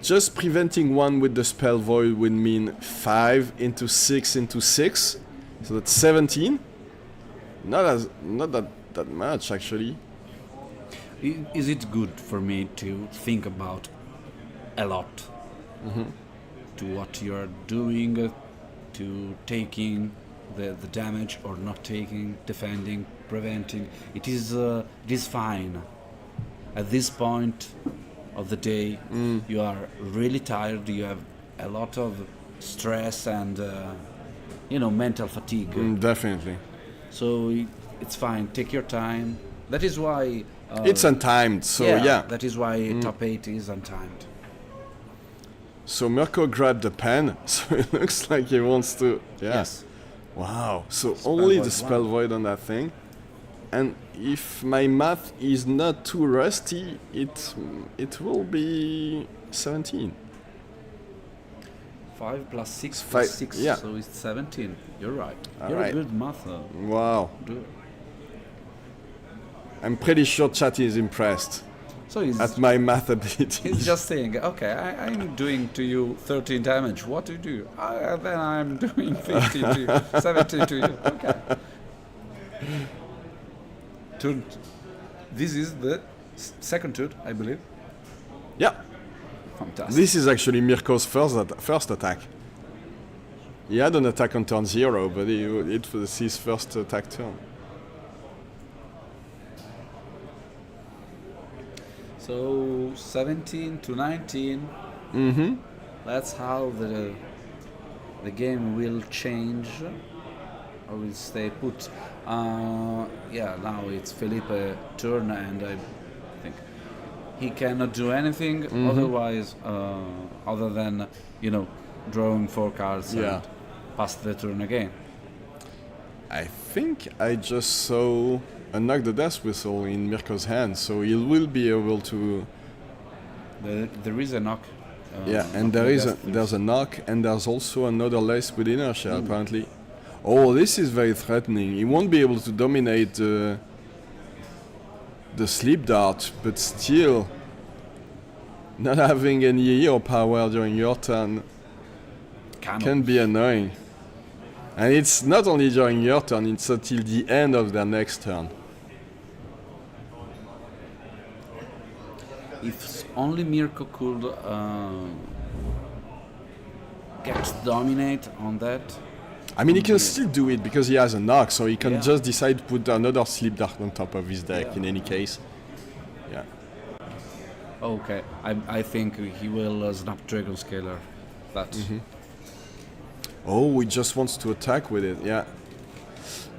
Just preventing one with the spell void would mean 5 into 6 into 6, so that's 17. Not that much actually. Is it good for me to think about a lot to what you are doing, to taking the damage or not taking, defending, preventing? It is fine. At this point of the day, you are really tired. You have a lot of stress and mental fatigue. Definitely. So it's fine. Take your time. That is why. It's untimed, so yeah. That is why top 8 is untimed. So Mirko grabbed the pen, so it looks like he wants to. Yeah. Yes. Wow. So Spell only void the spell one. void on that thing, and if my math is not too rusty, it will be 17. 5 plus 6 Five- plus 6, yeah. so it's 17. You're right. All You're right. a good mather. Wow. Do- I'm pretty sure chat is impressed So he's, at my math ability. he's just saying, okay, I'm doing to you 13 damage. What do you do? Then I'm doing 15 to you, 17 to you. Okay. Turn. This is the second turn, I believe. Yeah. Fantastic. This is actually Mirko's first attack. He had an attack on turn 0, but it was his first attack turn. So 17 to 19. Mm-hmm. That's how the game will change or will stay put. Now it's Felipe turn, and I think he cannot do anything otherwise other than drawing 4 cards Yeah. and pass the turn again. I think I just saw a knock the death whistle in Mirko's hand, so he will be able to. There is a knock. And there's a knock, and there's also another lace with inertia apparently. Oh, this is very threatening. He won't be able to dominate the sleep dart, but still, not having any hero power during your turn can be annoying. And it's not only during your turn; it's until the end of their next turn. If only Mirko could get dominate on that. I mean, he can still do it because he has a knock, so he can Yeah. just decide to put another sleep dart on top of his deck. Yeah. In any case, yeah. Okay, I think he will Snapdragon Scaler. That. Oh, he just wants to attack with it. Yeah,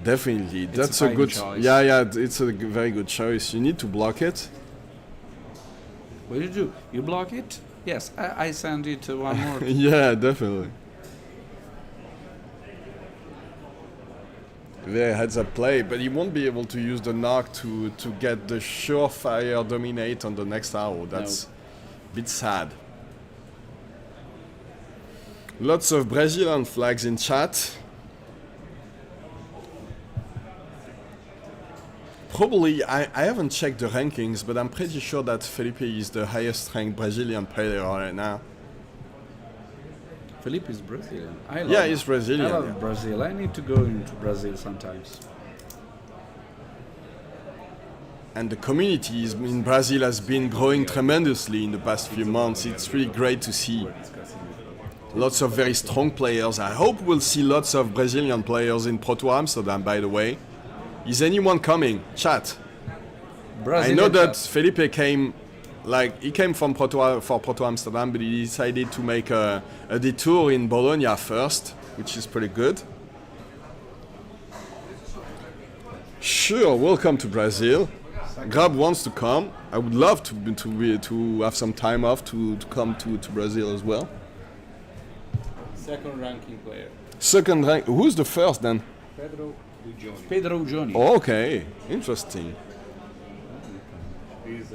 definitely. It's That's a a fine good. choice. Yeah. It's a very good choice. You need to block it. What do you do? You block it? Yes, I send it one more. Yeah, definitely. Very heads up play, but he won't be able to use the knock to get the surefire dominate on the next arrow. That's a bit sad. Lots of Brazilian flags in chat. Probably, I haven't checked the rankings, but I'm pretty sure that Felipe is the highest ranked Brazilian player right now. Felipe is Brazilian. I love Yeah, he's Brazilian. I love yeah. Brazil. I need to go into Brazil sometimes. And the community in Brazil has been growing tremendously in the past few months. It's really great to see. Lots of very strong players. I hope we'll see lots of Brazilian players in Pro Tour Amsterdam, by the way. Is anyone coming? Chat. I know that Felipe came from Pro Tour Amsterdam, but he decided to make a detour in Bologna first, which is pretty good. Sure, welcome to Brazil. Grab wants to come. I would love to have some time off to come to Brazil as well. Second ranking player. Second rank. Who's the first then? Pedro Pedro Ujoni. Okay, interesting. He's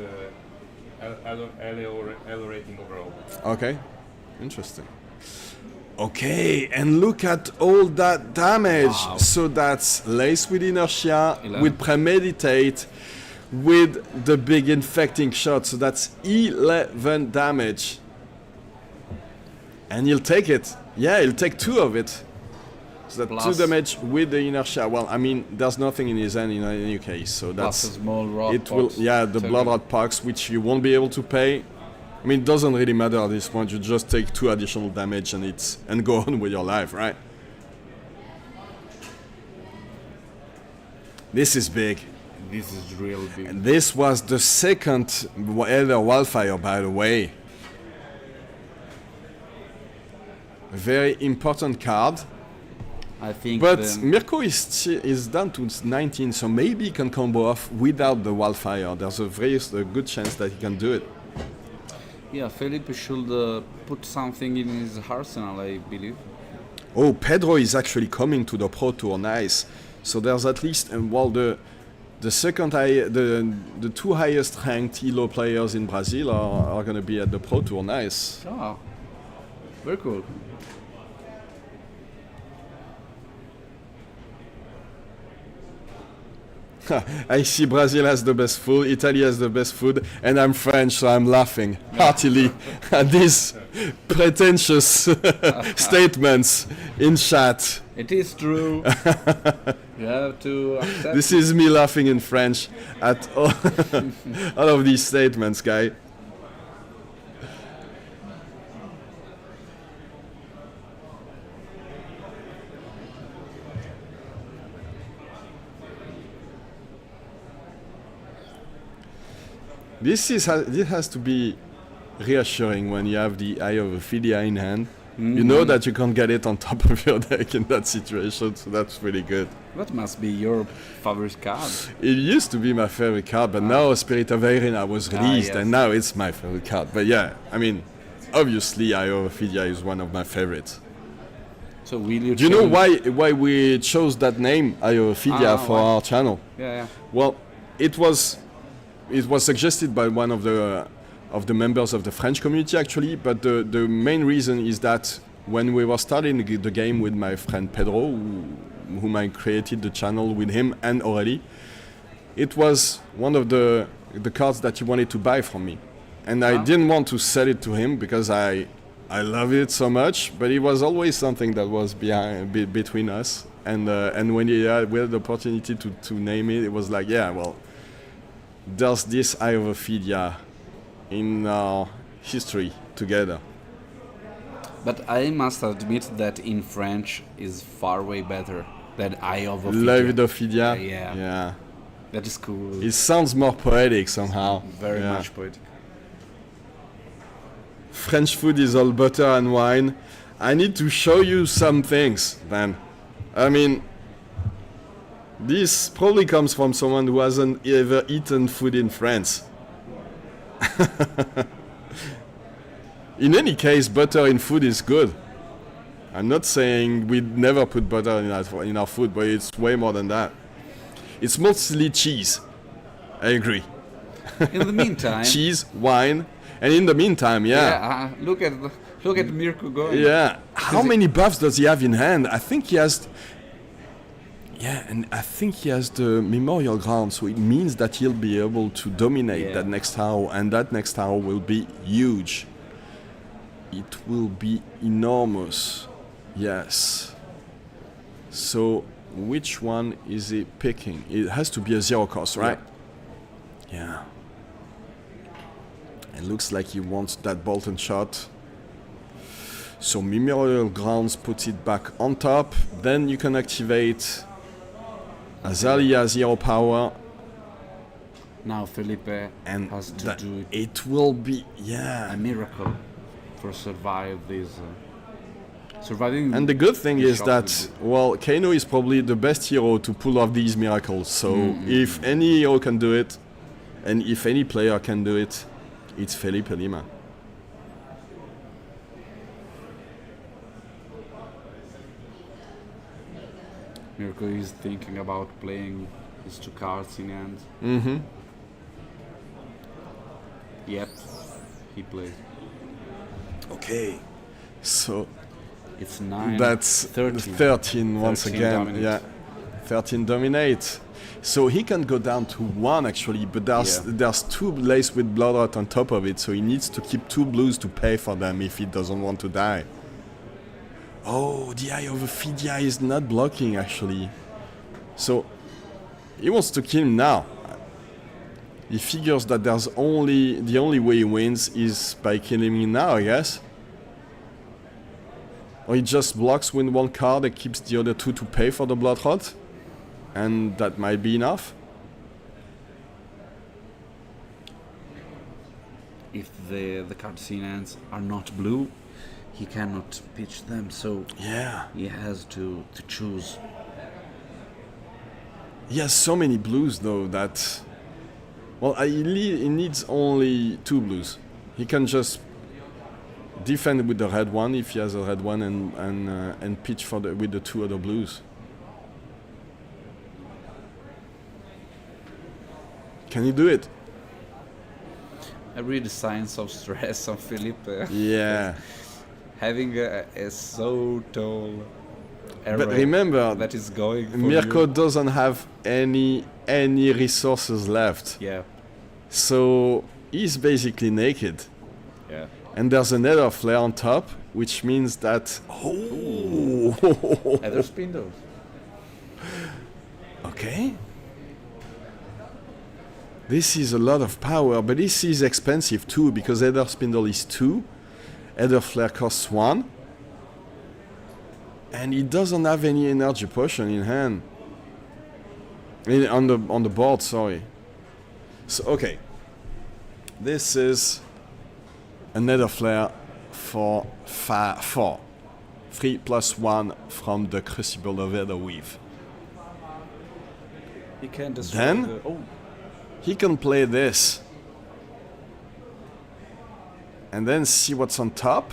L rating overall. Okay, interesting. Okay, and look at all that damage. Wow. So that's Lace with Inertia, 11. with Premeditate, with the big infecting shot. So that's 11 damage. And he'll take it. Yeah, he'll take 2 of it. So that's 2 Plus- damage with the Inertia. Well, I mean, there's nothing in his hand in any case. So Plus a that's... small rod It will, box. yeah, the So blood good. rod packs, which you won't be able to pay. I mean, it doesn't really matter at this point. You just take 2 additional damage and go on with your life, right? This is big. This is real big. And this was the second Elder Wildfire, by the way. A very important card. I think. But the- Mirko is down to 19, so maybe he can combo off without the Wildfire. There's a good chance that he can do it. yeah, Felipe should put something in his arsenal, I believe. Oh, Pedro is actually coming to the Pro Tour. Nice. So there's at least the second the 2 highest ranked Elo players in Brazil are going to be at the Pro Tour. Nice. Oh, very cool. I see Brazil has the best food, Italy has the best food, and I'm French, so I'm laughing heartily at these pretentious statements in chat. It is true. You have to accept. This is me laughing in French at all of these statements, guy. This has to be reassuring when you have the Eye of Ophelia in hand. You know that you can't get it on top of your deck in that situation, so that's really good. That must be your favorite card. It used to be my favorite card, but now Spirit of Irina was released, yes. and now it's my favorite card. But yeah, I mean, obviously Eye of Ophelia is one of my favorites. So will you? Do you know change- why we chose that name, Eye of Ophelia, for why? our channel? Yeah, Well, it was suggested by one of the members of the French community actually, but the main reason is that when we were starting the game with my friend Pedro, whom I created the channel with him and Aurélie, it was one of the cards that he wanted to buy from me, and I didn't want to sell it to him because I love it so much, but it was always something that was between us, and when we had the opportunity to name it, it was like, yeah, well, there's this Eye of Ophelia in our history together. but I must admit that in French is far way better than Eye of Ophelia. Love Ophelia. Yeah. That is cool. It sounds more poetic somehow. Very Yeah. much poetic. French food is all butter and wine. I need to show you some things, man. I mean, this probably comes from someone who hasn't ever eaten food in France. In any case, butter in food is good. I'm not saying we'd never put butter in our food, but it's way more than that. It's mostly cheese. I agree. In the meantime, Cheese, wine, and in the meantime, look at Mirko going. Yeah. How many buffs does he have in hand? I think he has. Yeah, and I think he has the Memorial Ground, so it means that he'll be able to dominate that next tower, and that next tower will be huge. It will be enormous. Yes. So, which one is he picking? It has to be a 0 cost, right? Yeah. It looks like he wants that bolt and shot. So Memorial Grounds puts it back on top. Then you can activate Aelia 0 power. Now Felipe And has to that do it will be, a miracle for survive this. Surviving. And the good thing the is shot that, will well, Kano is probably the best hero to pull off these miracles. So if any hero can do it, and if any player can do it, it's Felipe Lima. Mirko is thinking about playing his 2 cards in hand. Mm-hmm. Yep, he plays. Okay. So It's 9. that's 13. 13 once 13 again. dominate. Yeah. 13 dominate. So he can go down to 1 actually, but there's 2 laced with Bloodrot on top of it, so he needs to keep 2 blues to pay for them if he doesn't want to die. Oh, the Eye of Ophidia is not blocking actually. So he wants to kill him now. He figures that the only way he wins is by killing him now, I guess. Or he just blocks with 1 card and keeps the other 2 to pay for the Bloodrot. And that might be enough. If the cards in hands are not blue, he cannot pitch them, so Yeah. he has to choose. He has so many blues though that... Well, he needs only 2 blues. He can just defend with the red one if he has a red one and pitch for with the 2 other blues. Can he do it? I read the signs of stress on Felipe. Yeah. Having a so tall arrow But remember, that is going for Mirko you. doesn't have any resources left. Yeah, So he's basically naked. yeah. And there's another flare on top, which means that... Oh! Other spindles. Okay. This is a lot of power, but this is expensive too, because Ether Spindle is 2, Ether Flare costs 1, and he doesn't have any energy potion in hand. On the board, sorry. So okay. This is another flare for 4. 3 plus 1 from the Crucible of Ether Weave. He can destroy Then? the... Oh, He can play this. And then see what's on top.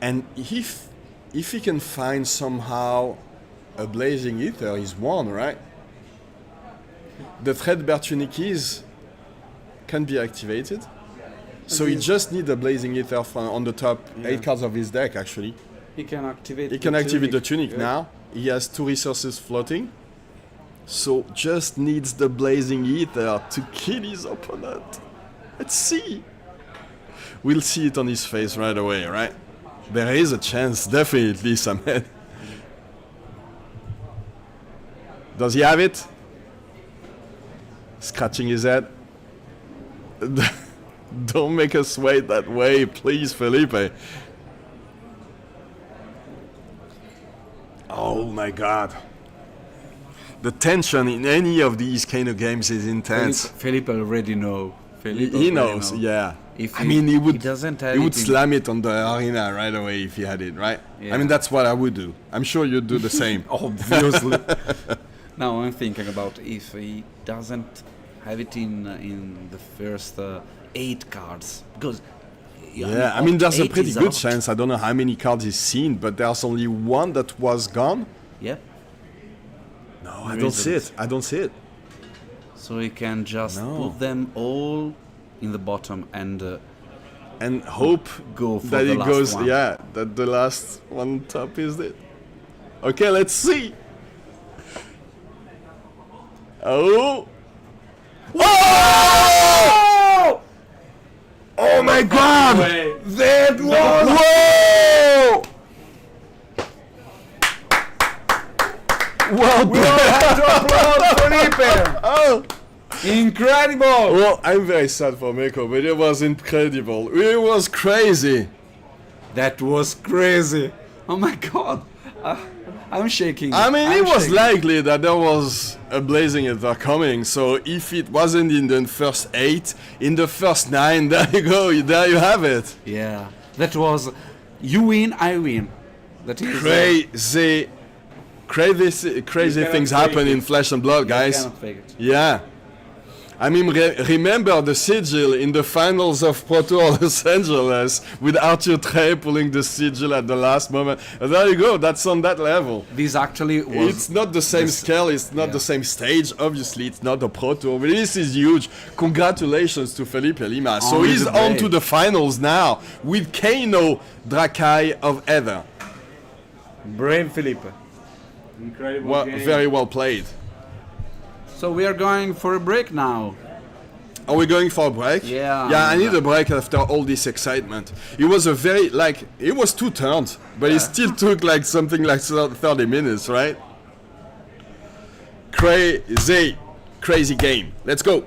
And if he can find somehow a Blazing Ether, he's won, right? The Threadbare Tunic can be activated. So he just needs a Blazing Ether on the top 8 cards of his deck, actually. he can activate He can activate the Tunic now. He has 2 resources floating. So just needs the Blazing Ether to kill his opponent. Let's see. We'll see it on his face right away, right? There is a chance, definitely, Samed. Does he have it? Scratching his head. Don't make us wait that way, please, Felipe. Oh my god. The tension in any of these kind of games is intense. Felipe already know. He knows, yeah. If I mean, he would doesn't have he would it in- slam it on the arena right away if he had it, right? Yeah. I mean, that's what I would do. I'm sure you'd do the same. Obviously. Now I'm thinking about if he doesn't have it in the first 8 cards, because Yeah, I mean, there's a 8 pretty is good out. chance. I don't know how many cards he's seen, but there's only 1 that was gone. Yep. No, I There don't isn't. see it. I don't see it. So he can just No. put them all in the bottom and And hope go for that the it last goes, one. yeah, that the last one top is it. Okay, let's see. Oh! Oh! Oh my god! That was... Whoa! Well done! Oh! incredible. Well, I'm very sad for Meko, but it was incredible. It was crazy. That was crazy. Oh my god. I'm shaking. I mean, I'm it was shaking. likely that there was a Blazing Ether coming, so if it wasn't in the first 8, in the first 9, there you go, there you have it. Yeah. That was you win, I win. That is Crazy cannot things fake happen it. in Flesh and Blood, you guys. cannot fake it. Yeah. I mean, remember the sigil in the finals of Pro Tour Los Angeles with Arthur Trey pulling the sigil at the last moment. And there you go. That's on that level. This actually was. It's not the same scale. It's not the same stage. Obviously, it's not a Pro Tour. But this is huge. Congratulations to Felipe Lima. So Only he's the on brave. to the finals now with Kano Drakai of Ether. Brave Felipe. Incredible Well, game. very well played. So we are going for a break now. Are we going for a break? Yeah. Yeah, I need a break after all this excitement. It was a very, it was 2 turns, but it still took something like 30 minutes, right? Crazy game. Let's go.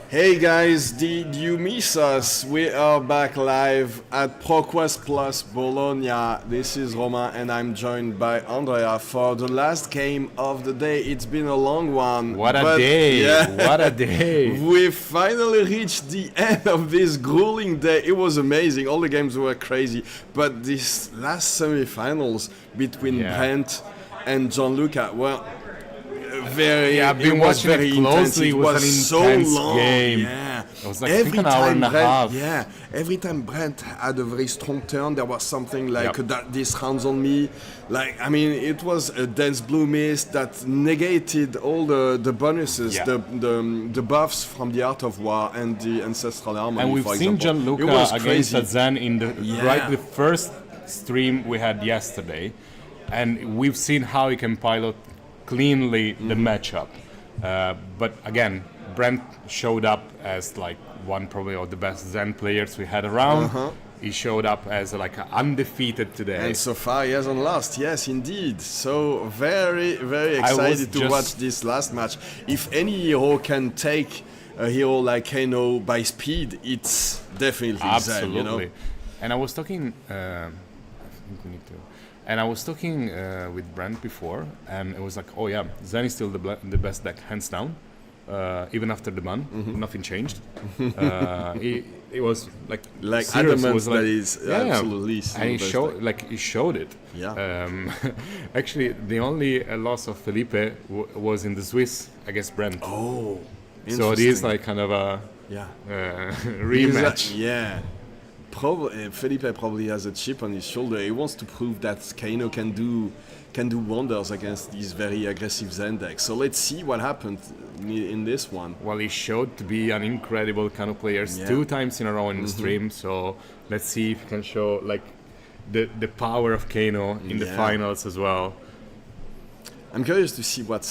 Hey guys, did you miss us? We are back live at ProQuest Plus Bologna. This is Romain and I'm joined by Andrea for the last game of the day. It's been a long one. What a day! Yeah, What a day! we finally reached the end of this grueling day. It was amazing. All the games were crazy. But this last semi-finals between Brent and Gianluca were very. I've been watching it closely. It was an intense game. Yeah, it was like every an hour and a half. Yeah, every time Brent had a very strong turn, there was something like that. This hands on me, like I mean, it was a dense blue mist that negated all the bonuses, the buffs from the Art of War and the Ancestral Harmony. And we've for seen example. Gianluca against Zen in the the first stream we had yesterday, and we've seen how he can pilot cleanly the matchup, but again, Brent showed up as like one probably of the best Zen players we had around. He showed up as like undefeated today, and so far he hasn't lost. Yes, indeed. So very, very excited to watch this last match. If any hero can take a hero like Kano by speed, it's definitely Zen. You know? And I was talking. I think we need to. And I was talking with Brent before, and it was like, oh yeah, Zen is still the best deck, hands down. Even after the ban, nothing changed. It was like adamant was like, that is absolutely. And he showed it. Yeah. Actually, the only loss of Felipe was in the Swiss against Brent. Oh, so it is like kind of a rematch. Felipe probably has a chip on his shoulder. He wants to prove that Kano can do wonders against these very aggressive Zen decks. So let's see what happened in this one. Well, he showed to be an incredible Kano player 2 times in a row in the stream. So let's see if he can show like the power of Kano in the finals as well. I'm curious to see what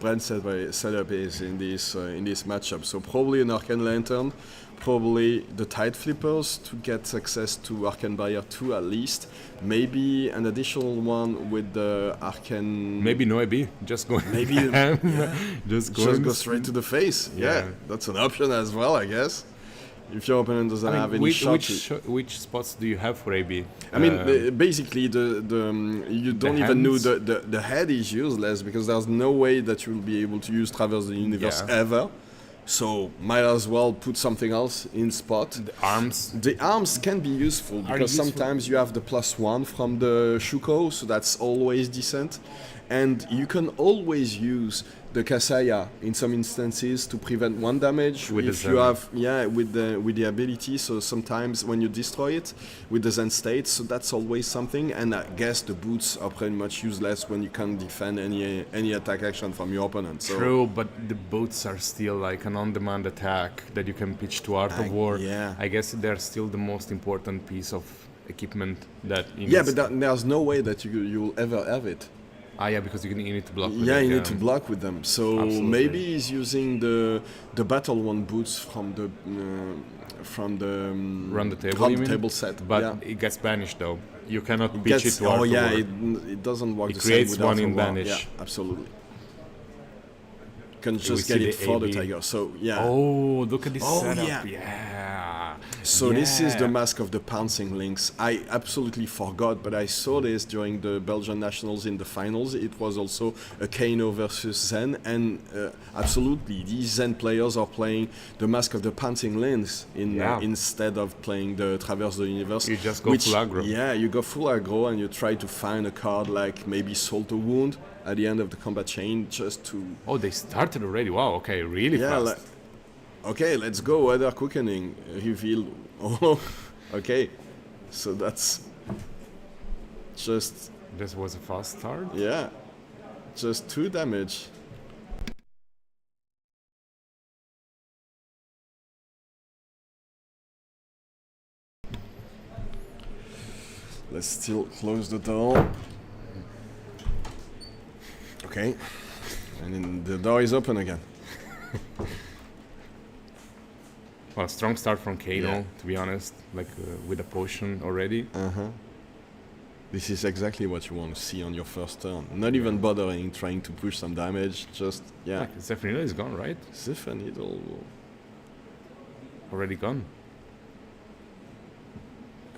Brent's setup is in this matchup. So probably an Arcane Lantern, probably the Tide Flippers to get access to Arcane Barrier 2 at least. Maybe an additional one with the Arcane. Maybe no AB, just go. Maybe just go straight to the face. Yeah, that's an option as well, I guess. If your opponent doesn't have any shot. Which spots do you have for AB? I mean, basically, you don't even know the head is useless because there's no way that you'll be able to use Traverse the Universe ever. So might as well put something else in spot. The arms can be useful because sometimes you have the +1 from the Shuko, so that's always decent. And you can always use the Kasaya in some instances to prevent 1 damage if you have with the ability. So sometimes when you destroy it with the Zen state, so that's always something. And I guess the boots are pretty much useless when you can't defend any attack action from your opponent. So true, but the boots are still like an on-demand attack that you can pitch to Art of War. Yeah, I guess they're still the most important piece of equipment that. But there's no way that you'll ever have it. Because you need to block with you need to block with them. So maybe he's using the Battle One boots from the Run the Table set. But it gets banished though. You cannot pitch it to Art of War. It doesn't work it the creates same one in War. banish. Yeah, absolutely. Can just get it for the Tiger. So Oh, look at this setup. So this is the Mask of the Pouncing Lynx. I absolutely forgot, but I saw this during the Belgian Nationals in the finals. It was also a Kano versus Zen, and absolutely, these Zen players are playing the Mask of the Pouncing Lynx instead of playing the Traverse the Universe. You just go full aggro. Yeah, you go full aggro and you try to find a card like maybe Salt to Wound at the end of the combat chain just to... Oh, they started already. Wow, okay, really fast. Okay, let's go. Weather Quickening. Reveal. Oh, okay. So that's just... This was a fast start? Yeah. Just 2 damage. Let's still close the door. Okay. And then the door is open again. Well, strong start from Kano, to be honest, like with a potion already. This is exactly what you want to see on your first turn. Not even bothering trying to push some damage, just, Zephyr Needle is gone, right? Zephyr Needle... already gone.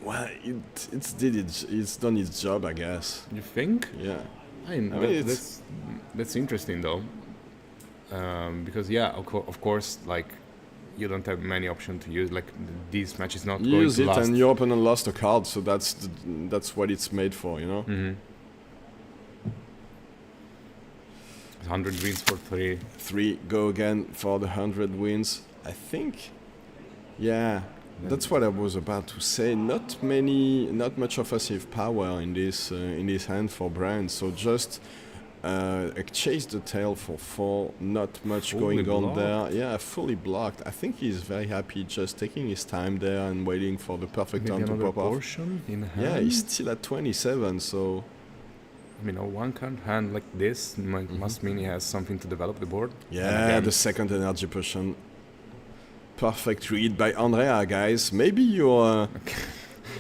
Well, it's done its job, I guess. You think? Yeah. I mean, that's interesting though, because of course, like you don't have many options to use. Like this match is not You going use to it last. and your opponent lost a card, so that's what it's made for, you know. 100 wins for 3. 3 go again for the 100 wins. I think. Yeah. That's what I was about to say. Not much offensive power in this hand for Brand. So just chase the tail for 4. Not much Fully going on blocked. there. Yeah, fully blocked. I think he's very happy, just taking his time there and waiting for the perfect Maybe turn to another pop off. portion in hand. Yeah, he's still at 27. So I mean, a one card hand like this must mean he has something to develop the board. And yeah, again, the second energy potion. Perfect read by Andrea, guys. Maybe you're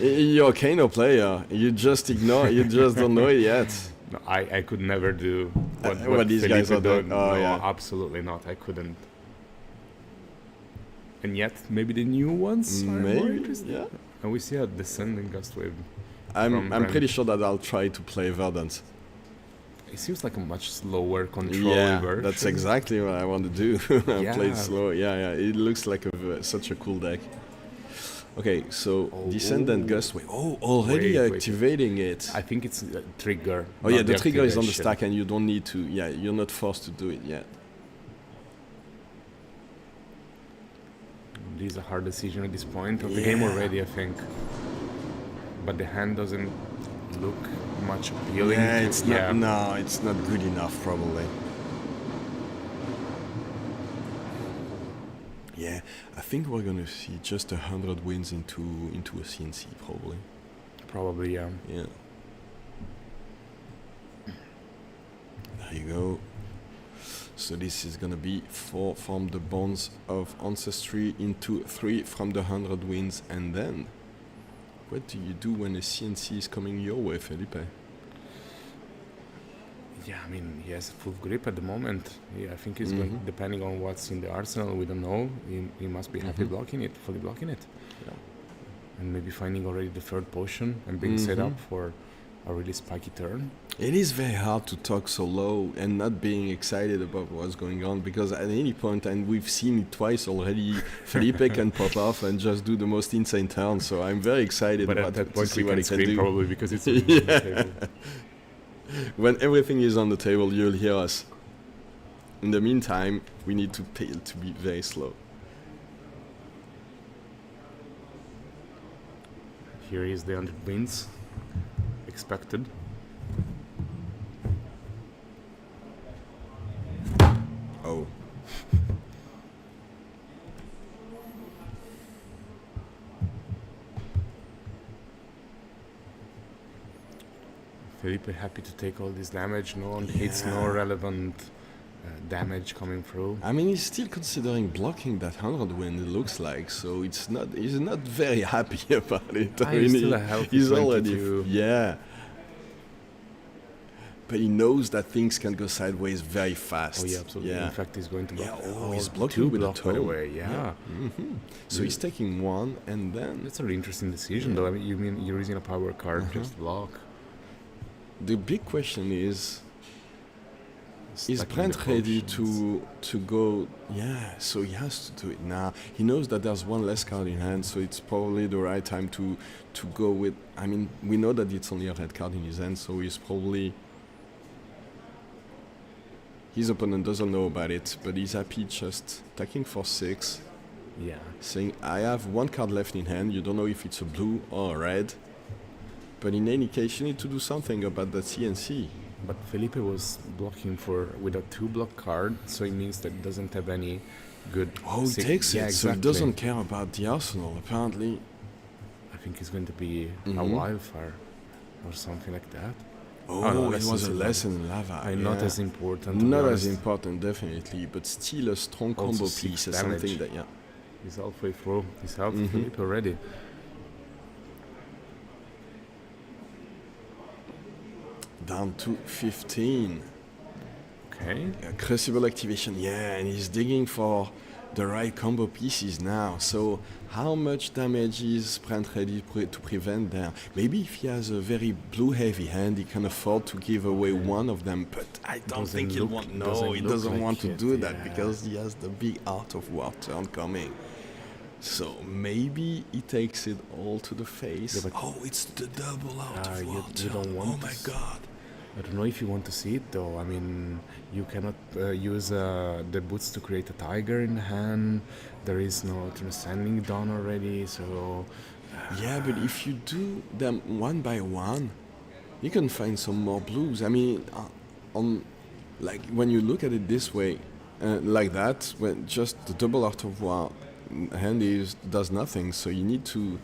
a Kano player. You just ignore. You just don't know it yet. no, I could never do what these guys Felipe are did. doing. Oh, No, yeah. absolutely not. I couldn't. And yet, maybe the new ones are more Maybe. interesting. Yeah. And we see a descending gust wave. I'm Brand. pretty sure that I'll try to play Verdant. It seems like a much slower control Yeah, version. that's exactly what I want to do. I play it Yeah. slow. Yeah. It looks like such a cool deck. Okay, so Descendant Gust Wave. Oh, already Wait. activating it. I think it's a trigger. Oh yeah, not the trigger is on the activation. stack, and you don't need to. Yeah, you're not forced to do it yet. This is a hard decision at this point of the game already, I think. But the hand doesn't look much appealing. Yeah, to- it's not. No, it's not good enough, probably. Yeah, I think we're gonna see just 100 wins into a CNC, probably. Probably, yeah. Yeah. There you go. So this is gonna be 4 from the Bonds of Ancestry into 3 from the 100 wins, and then what do you do when a CNC is coming your way, Felipe? Yeah, I mean, he has full grip at the moment. Yeah, I think he's going, depending on what's in the arsenal, we don't know. He must be happy blocking it, fully blocking it. Yeah. And maybe finding already the third potion and being set up for a really spiky turn. It is very hard to talk so low and not being excited about what's going on, because at any point, and we've seen it twice already, Felipe can pop off and just do the most insane turn. So I'm very excited But about at that to point, see we what can he can scream do. probably because it's on the table. When everything is on the table, you'll hear us. In the meantime, we need to be very slow. Here is the 100 wins expected. Oh. Felipe happy to take all this damage. No hits, no relevant damage coming through. I mean, he's still considering blocking that 100 win, it looks like, so he's not very happy about it. I He's mean, still a healthy he's already 22. yeah. But he knows that things can go sideways very fast. Oh yeah, absolutely. Yeah. In fact, he's going to block. Yeah, he's two blocking with a block, by the toe. way. Yeah. So he's taking one, and then That's a really interesting decision, though. I mean, you mean you're using a power card just block? the big question is Stacking Brent the ready potions. to go? Yeah, so he has to do it now. He knows that there's one less card in hand, so it's probably the right time to go with. I mean, we know that it's only a red card in his hand, so he's probably. His opponent doesn't know about it, but he's happy just attacking for 6, Yeah. saying, I have one card left in hand, you don't know if it's a blue or a red, but in any case, you need to do something about that CNC. But Felipe was blocking with a 2-block card, so it means that it doesn't have any good. Oh, he takes it, so he doesn't care about the arsenal, apparently. I think it's going to be a wildfire or something like that. Oh, no, it lessons was a in lesson in lava. Not yeah. as important. to be Not as honest. important, definitely, but still a strong Also combo 6 piece is damage. something that, yeah. He's halfway through. He's helping Felipe already. Down to 15. Okay. Crucible activation, yeah, and he's digging for the right combo pieces now. So how much damage is Brent ready to prevent there? Maybe if he has a very blue heavy hand, he can afford to give away one of them, but I don't think he'll want. No, he doesn't want to do that because he has the big Art of War turn coming. So maybe he takes it all to the face. Yeah, oh, it's the double Art of War you don't want oh my god. I don't know if you want to see it though. I mean, you cannot use the boots to create a tiger in hand. There is no transcending done already, so... Yeah, but if you do them one by one, you can find some more blues. I mean, like when you look at it this way, like that, when just the double Art of War hand does nothing, so you need to...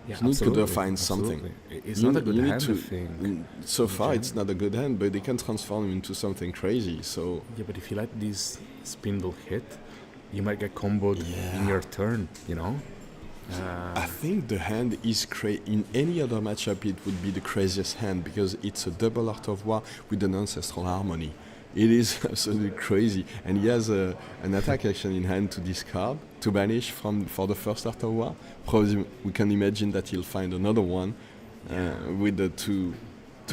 Yeah, you need to define something. It's not a good hand, I think. So far, it's not a good hand, but they can transform into something crazy. So yeah, but if you let this spindle hit, you might get comboed in your turn. You know. I think the hand is in any other matchup it would be the craziest hand because it's a double Art of War with an ancestral harmony. It is absolutely crazy, and he has an attack action in hand to discard, to banish for the first Art of War. Probably we can imagine that he'll find another one with the two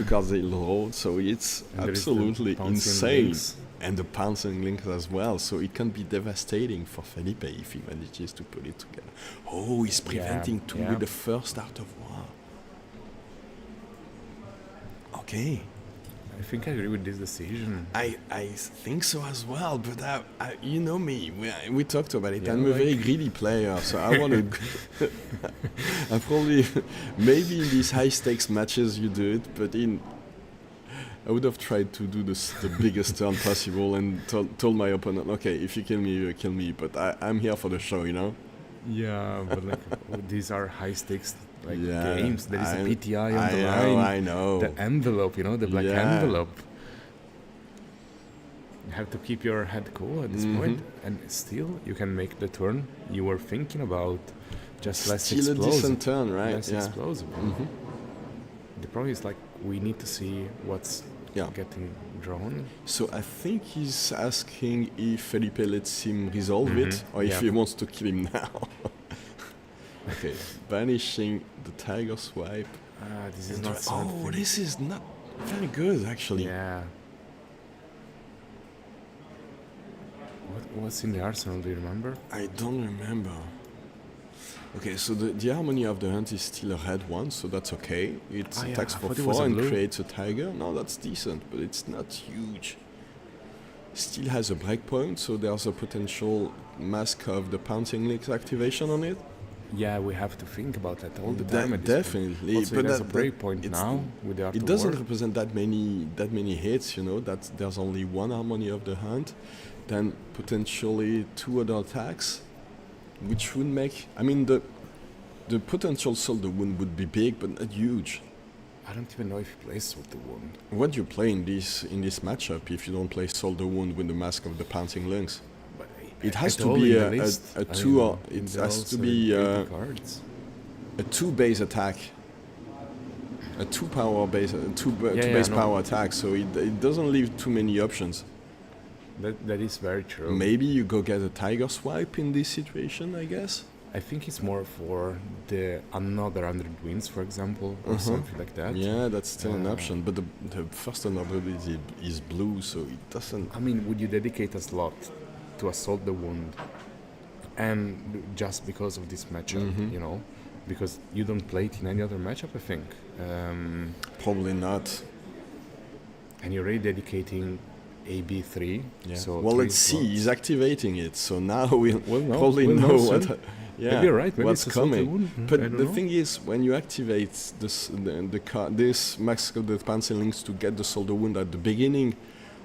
cards he'll hold. So it's absolutely insane, links. And the pouncing links as well. So it can be devastating for Felipe if he manages to put it together. Oh, he's preventing two with the first Art of War. Okay. I think I agree with this decision. I think so as well, but I you know me, we talked about it. I'm a very greedy player, so I want to... I probably... Maybe in these high-stakes matches you do it, but I would have tried to do the biggest turn possible and told my opponent, okay, if you kill me, you kill me, but I'm here for the show, you know? Yeah, but like these are high-stakes games. There is a PTI on the line. I know. The envelope, you know, the black envelope. You have to keep your head cool at this point, and still you can make the turn you were thinking about. Just less explosive. Still a decent turn, right? Less explosive. The problem is we need to see what's getting drawn. So I think he's asking if Felipe lets him resolve it, or if he wants to kill him now. Okay, banishing the tiger swipe. This is not something. Oh, this is not very good, actually. Yeah. What's in the arsenal, do you remember? I don't remember. Okay, so the harmony of the hunt is still a red one, so that's okay. It attacks for 4 and creates a tiger. No, that's decent, but it's not huge. Still has a breakpoint, so there's a potential mask of the pouncing links activation on it. Yeah, we have to think about that all the time. Definitely, also, but there's a breakpoint now with the Art it of doesn't War. represent that many hits. You know that there's only one harmony of the hunt, then potentially 2 other attacks, which would make. I mean the potential Solder Wound would be big, but not huge. I don't even know if he plays Solder Wound. What do you play in this matchup if you don't play Solder Wound with the mask of the pouncing lungs? It has to be a 2 or it has to be a 2 base attack, a 2 power base, base power attack. So it doesn't leave too many options. That is very true. Maybe you go get a tiger swipe in this situation, I guess. I think it's more for the another 100 wins, for example, or something like that. Yeah, that's still an option, but the first another is blue, so it doesn't. I mean, would you dedicate a slot to assault the wound, and just because of this matchup, you know, because you don't play it in any other matchup, I think. Probably not. And you're already dedicating AB3. Yeah. So well, let's see. He's activating it, so now we'll probably know what. Maybe you're right. Maybe what's coming? But the know. thing is, when you activate this mask of the pouncing links to get the Solder Wound at the beginning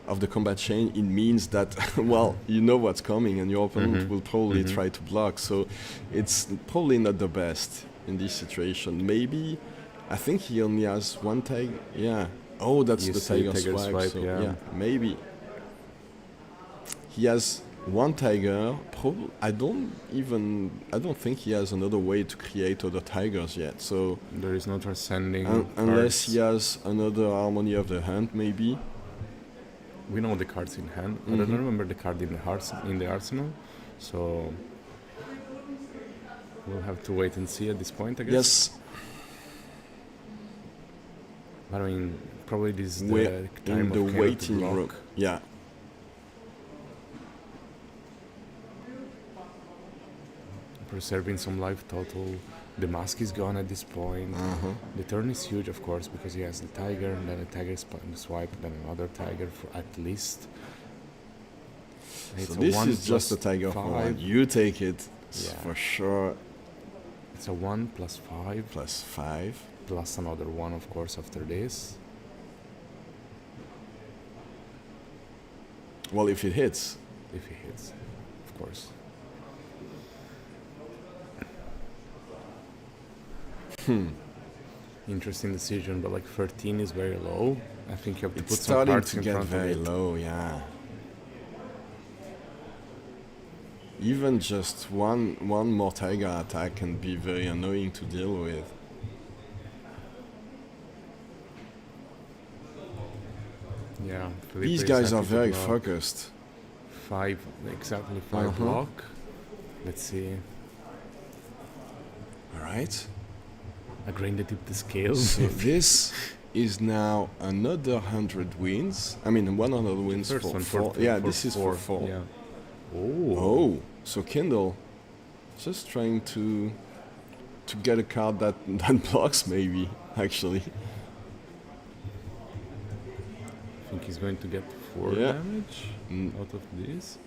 of the combat chain, it means that well, you know what's coming, and your opponent will probably try to block. So it's probably not the best in this situation. Maybe I think he only has one tag. Yeah. Oh, that's the tiger swipe. So yeah, maybe he has one tiger. I don't think he has another way to create other tigers yet. So there is no transcending unless he has another harmony of the hunt, maybe. We know the cards in hand. I don't remember the card in the arsenal, So we'll have to wait and see at this point, I guess. Yes. But I mean, probably this is We're the time in the of Kayo to waiting block. room. Yeah. Preserving some life total. The mask is gone at this point. The turn is huge, of course, because he has the tiger, and then a tiger swipe, then another tiger for at least. So this is just a tiger for 1. You take it for sure. It's a 1 plus 5. Plus 5. Plus another 1, of course, after this. Well, if it hits. If he hits, of course. Interesting decision, but like 13 is very low. I think you have to It's put some starting cards to in get front very of it. low, yeah. Even just one more tiger attack can be very annoying to deal with. Yeah, Felipe These is guys are happy to very block. focused. 5, exactly 5 block. Let's see. Alright. Agreeing to tip the scale. So this is now another 100 wins. I mean 100 wins First for one 4. Yeah, this is for 4. Yeah. Oh. Oh, so Kindle just trying to get a card that blocks maybe, actually. I think he's going to get 4 Yeah. damage out of this.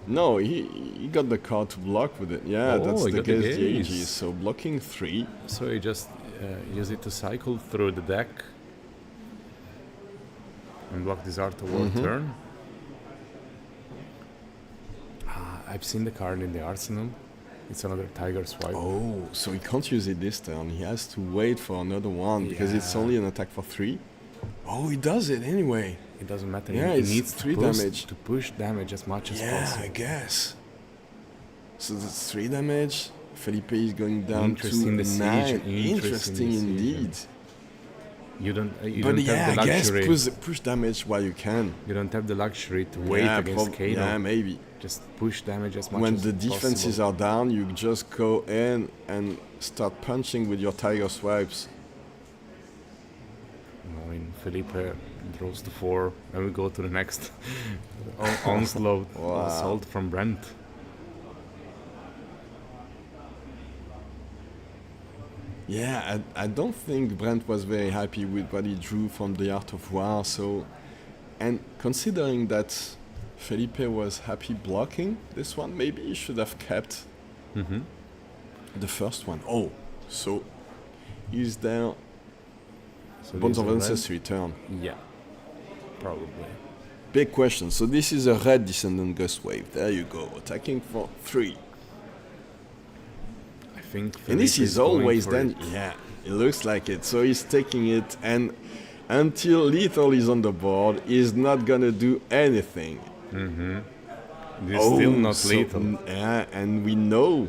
No, he got the card to block with it. Yeah, Oh, that's he the got the gaze gaze. gauge. So blocking 3. So he just use it to cycle through the deck and block this Art of War turn. I've seen the card in the arsenal. It's another tiger swipe. Oh, so he can't use it this turn. He has to wait for another one because it's Yeah. only an attack for 3. Oh, he does it anyway. It doesn't matter. Yeah, he it's needs 3 to push, damage. to push damage as much as Yeah, possible. I guess. So that's 3 damage. Felipe is going down Interesting to decision, 9. interesting Interesting decision. indeed. You don't. You But don't yeah, have the I guess luxury. push damage while you can. You don't have the luxury to wait against Kano. Yeah, maybe. Just push damage as much When as the defenses possible. are down, you just go in and start punching with your tiger swipes. I mean, Felipe draws to 4, and we go to the next onslaught Wow. assault from Brent. Yeah, I don't think Brent was very happy with what he drew from the Art of War. So, and considering that Felipe was happy blocking this one, maybe he should have kept the first one. Oh, so he's there. So Bonds these of are red. Ancestry turn. Yeah, probably. Big question. So this is a red Descendant Gust Wave. There you go, attacking for 3. I think. And this Felipe is going always for then, it. yeah, it looks like it. So he's taking it, and until lethal is on the board, he's not gonna do anything. This is still not so, lethal. Yeah, and we know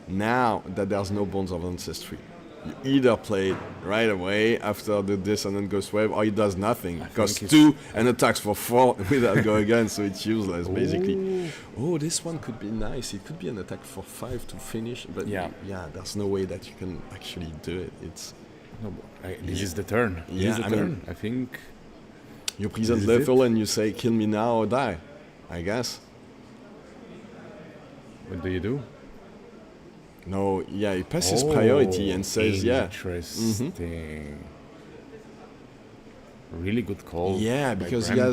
now that there's no Bonds of Ancestry. You either play it right away after the Descendant Ghost Wave, or he does nothing. Costs think 2 and attacks for 4 without go again, so it's useless basically. Oh, this one could be nice. It could be an attack for 5 to finish, but Yeah. there's no way that you can actually do it. It's No, this is the turn. This Yeah, is the I mean- turn. I think. you present This is lethal and you say kill me now or die, I guess. What do you do? No, yeah, he passes priority and says Interesting. Really good call. Yeah, by because he Brent.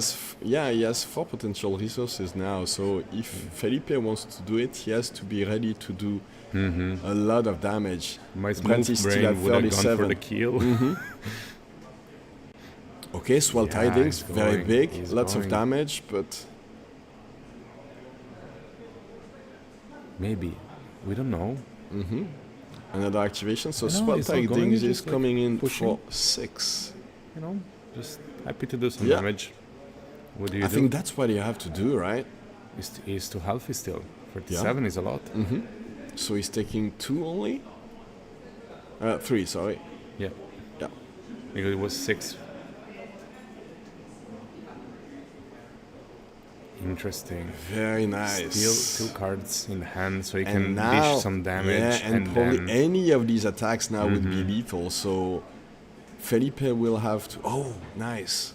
has 4 potential resources now. So if Felipe wants to do it, he has to be ready to do a lot of damage. My Brent smooth is still brain at would have gone for 37. the kill. Okay, Swell Yeah, Tidings, he's very going, big, he's lots of going. damage, but Maybe. We don't know. another activation. So No, Swell he's not going, Tidings he's is just, like, coming in pushing. for 6. You know, just happy to do some Yeah. damage. What do you I do? think that's what you have to do, right? Is too healthy still. 37 is a lot. So he's taking 2 only? 3, sorry. Yeah. Yeah. Because it was 6. Interesting. Very nice. Still 2 cards in the hand, so you And can now, dish some damage. yeah, and probably then any of these attacks now would be lethal. So Felipe will have to. Oh, nice.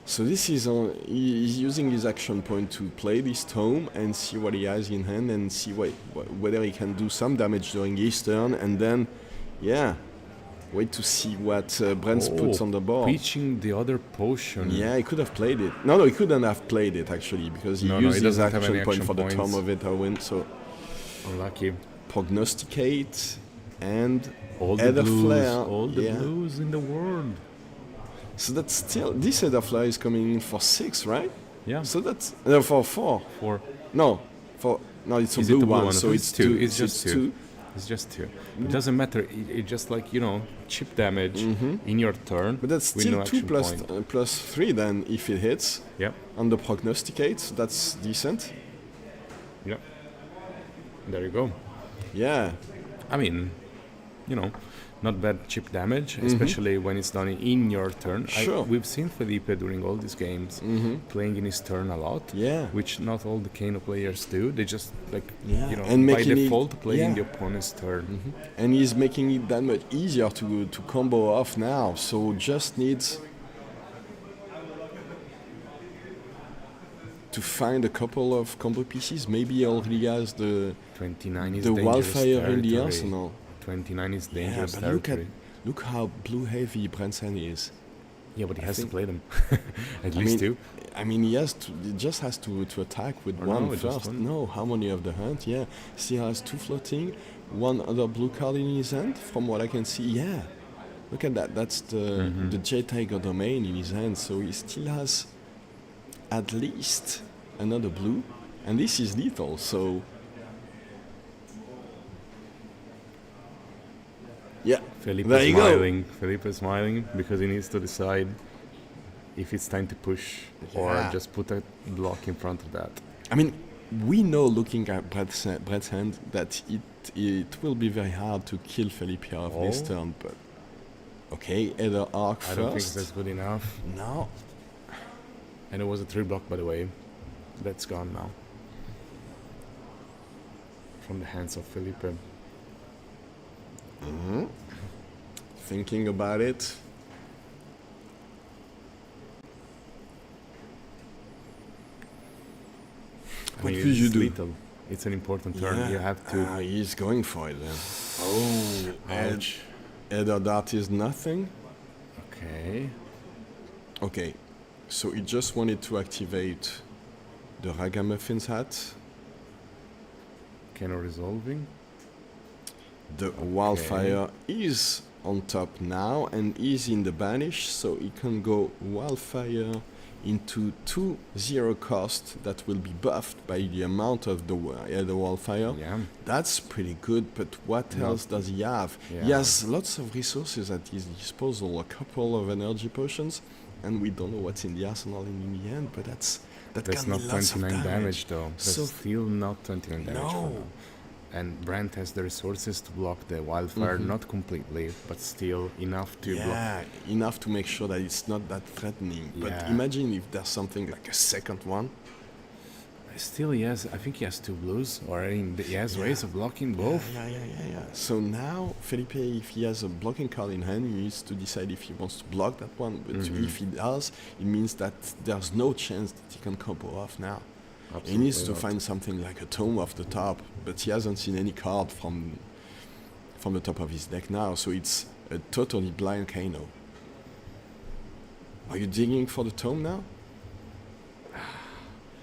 So this is he's using his action point to play this tome and see what he has in hand and see whether he can do some damage during his turn, and then, yeah, wait to see what Brent puts on the board. Pitching the other potion. Yeah, he could have played it. No, he couldn't have played it actually because he used he his doesn't have action any point action for the points. Tome of Etherwind. So Unlucky. Prognosticate and All the Ether blues. Flare. All the Yeah. blues in the world. So that's still this Ether Flare is coming in for 6, right? Yeah. So that's no, for 4. 4. No, it's a Is it blue the blue one, one? so it's 2. 2. It's just 2. It's just 2. It doesn't matter. It just like, chip damage in your turn. But that's with still no 2 action point. plus 3 then if it hits Yep. on the Prognosticate. So that's decent. Yep. There you go. Yeah. I mean, not bad chip damage, especially when it's done in your turn. Sure. We've seen Felipe during all these games playing in his turn a lot, Yeah. which not all the Kano players do. They just And by making it- default play in yeah. the opponent's turn. And he's making it that much easier to combo off now. So just needs to find a couple of combo pieces. Maybe he already has the 29 is the dangerous wildfire in the territory. arsenal. 29 is Yeah, dangerous but territory. look how blue heavy Branson is. Yeah, but he has to think- play them. At I least mean, 2. I mean, he just has to attack with Or one no, just first. one. No, harmony of the hand. Yeah, still has 2 floating, 1 other blue card in his hand. From what I can see, yeah. Look at that. That's the Jet Tiger domain in his hand. So he still has at least another blue, and this is lethal. So yeah, Felipe there you go. smiling. Felipe is smiling because he needs to decide if it's time to push or Yeah. just put a block in front of that. I mean, we know looking at Brett's hand that it will be very hard to kill Felipe off this Oh. turn, but okay, either arc I don't think first. that's good enough. No. And it was a 3 block, by the way. That's gone now. From the hands of Felipe. Thinking about it. What mean, could you it's do? lethal. It's an important turn. You have to. He's going for it then. Oh, Ouch. Either that is nothing. Okay. Okay, so he just wanted to activate the Ragamuffin's hat, Kano resolving. the Wildfire is on top now and is in the banish, so he can go Wildfire into 2/0 cost that will be buffed by the amount of the Wildfire. Yeah. That's pretty good, but what No. else does he have? He Yeah. has lots of resources at his disposal, a couple of energy potions, and we don't know what's in the arsenal in the end, but that That's can not be lots of 29 damage though. That's So still not 29 damage for No. now. And Brandt has the resources to block the wildfire, not completely, but still enough to block. Yeah, enough to make sure that it's not that threatening. But Yeah. imagine if there's something like a second one. Still, I think he has 2 blues, or he has ways of blocking both. Yeah. So now, Felipe, if he has a blocking card in hand, he needs to decide if he wants to block that one. But if he does, it means that there's no chance that he can combo off now. He needs to find something like a tome off the top, but he hasn't seen any card from the top of his deck now, so it's a totally blind Kano. Are you digging for the tome now?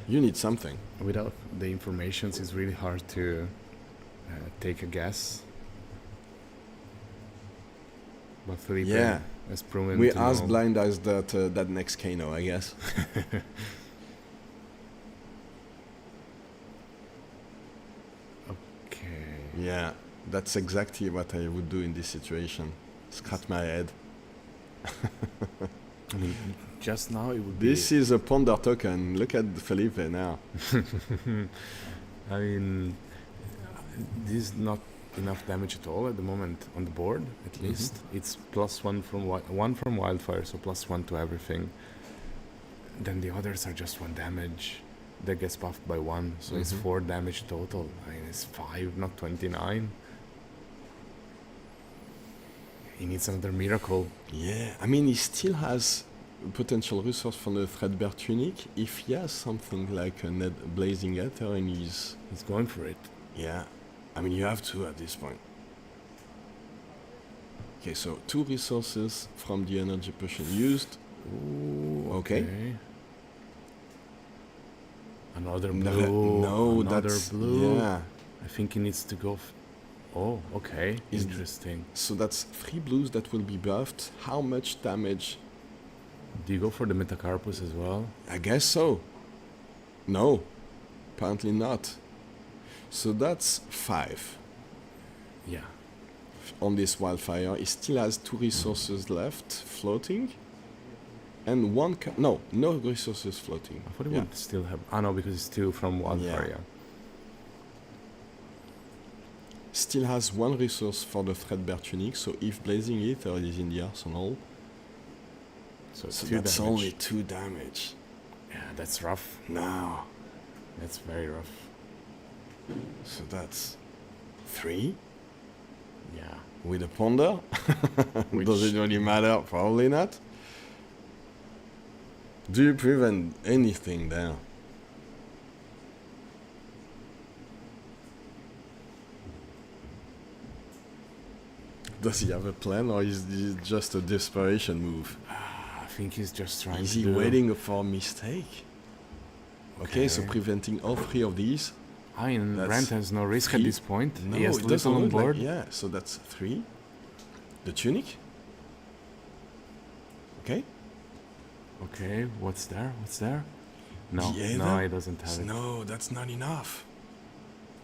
You need something. Without the information, it's really hard to take a guess. But Felipe Yeah. has proven We're to as know. blind as that next Kano, I guess. Okay. Yeah, that's exactly what I would do in this situation. Scratch my head. I mean, just now it would This is a Ponder token. Look at Felipe now. I mean, this is not enough damage at all at the moment on the board. At least it's +1 from one from wildfire, so +1 to everything. then the others are just 1 damage. That gets buffed by 1, so it's 4 damage total. I mean, it's 5, not 29. He needs another miracle. Yeah, I mean, he still has potential resource from the Threadbare Tunic. If he has something like a Blazing Ether and he's going for it. Yeah, I mean, you have to at this point. Okay, so 2 resources from the energy potion used. Ooh, okay. Another blue. No, another that's blue. Yeah. I think he needs to go. Oh, okay. Interesting. So that's 3 blues that will be buffed. How much damage? Do you go for the Metacarpus as well? I guess so. No, apparently not. So that's 5. Yeah. On this wildfire, he still has 2 resources left floating. And 1 no resources floating. I thought he would still have. Ah, no, because it's 2 from wildfire. Yeah. Still has 1 resource for the Threadbare Tunic, so if Blazing Ether is in the arsenal, so that's damage. only 2 damage. Yeah, that's rough. No. That's very rough. So that's 3. Yeah. With a Ponder. Does it really matter? Probably not. Do you prevent anything there? Does he have a plan, or is this just a desperation move? I think he's just trying is to he waiting for a mistake? Okay, so preventing all 3 of these. I mean, Brent has no risk 3. at this point. No, he has it little on look board. yeah, so that's 3. The Tunic. Okay. Okay, what's there? What's there? No, The no, Aether? he doesn't have it. No, that's not enough.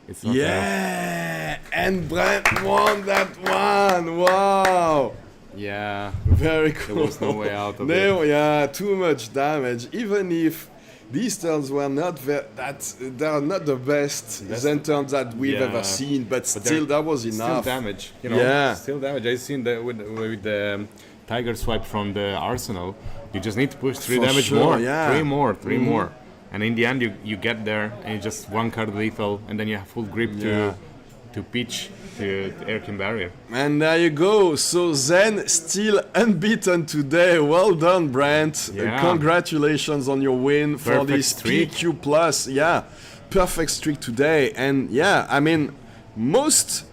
It's not enough. Yeah, and Brent won that one. Wow. Yeah. Very cool. There was no way out of it. Yeah, too much damage. Even if these turns were not they are not the best Zen turns that we've ever seen, but still that was enough. Still damage, you know. Yeah. Still damage. I've seen that with the Tiger Swipe from the Arsenal. You just need to push 3 For damage sure, more. yeah. 3 more, 3 more. And in the end, you get there, and you just 1 card lethal, and then you have full grip to pitch to Airkin Barrier. And there you go. So Zen still unbeaten today. Well done, Brent. Yeah. Congratulations on your win for Perfect this streak. PQ Plus. Yeah, perfect streak today. And yeah, I mean, most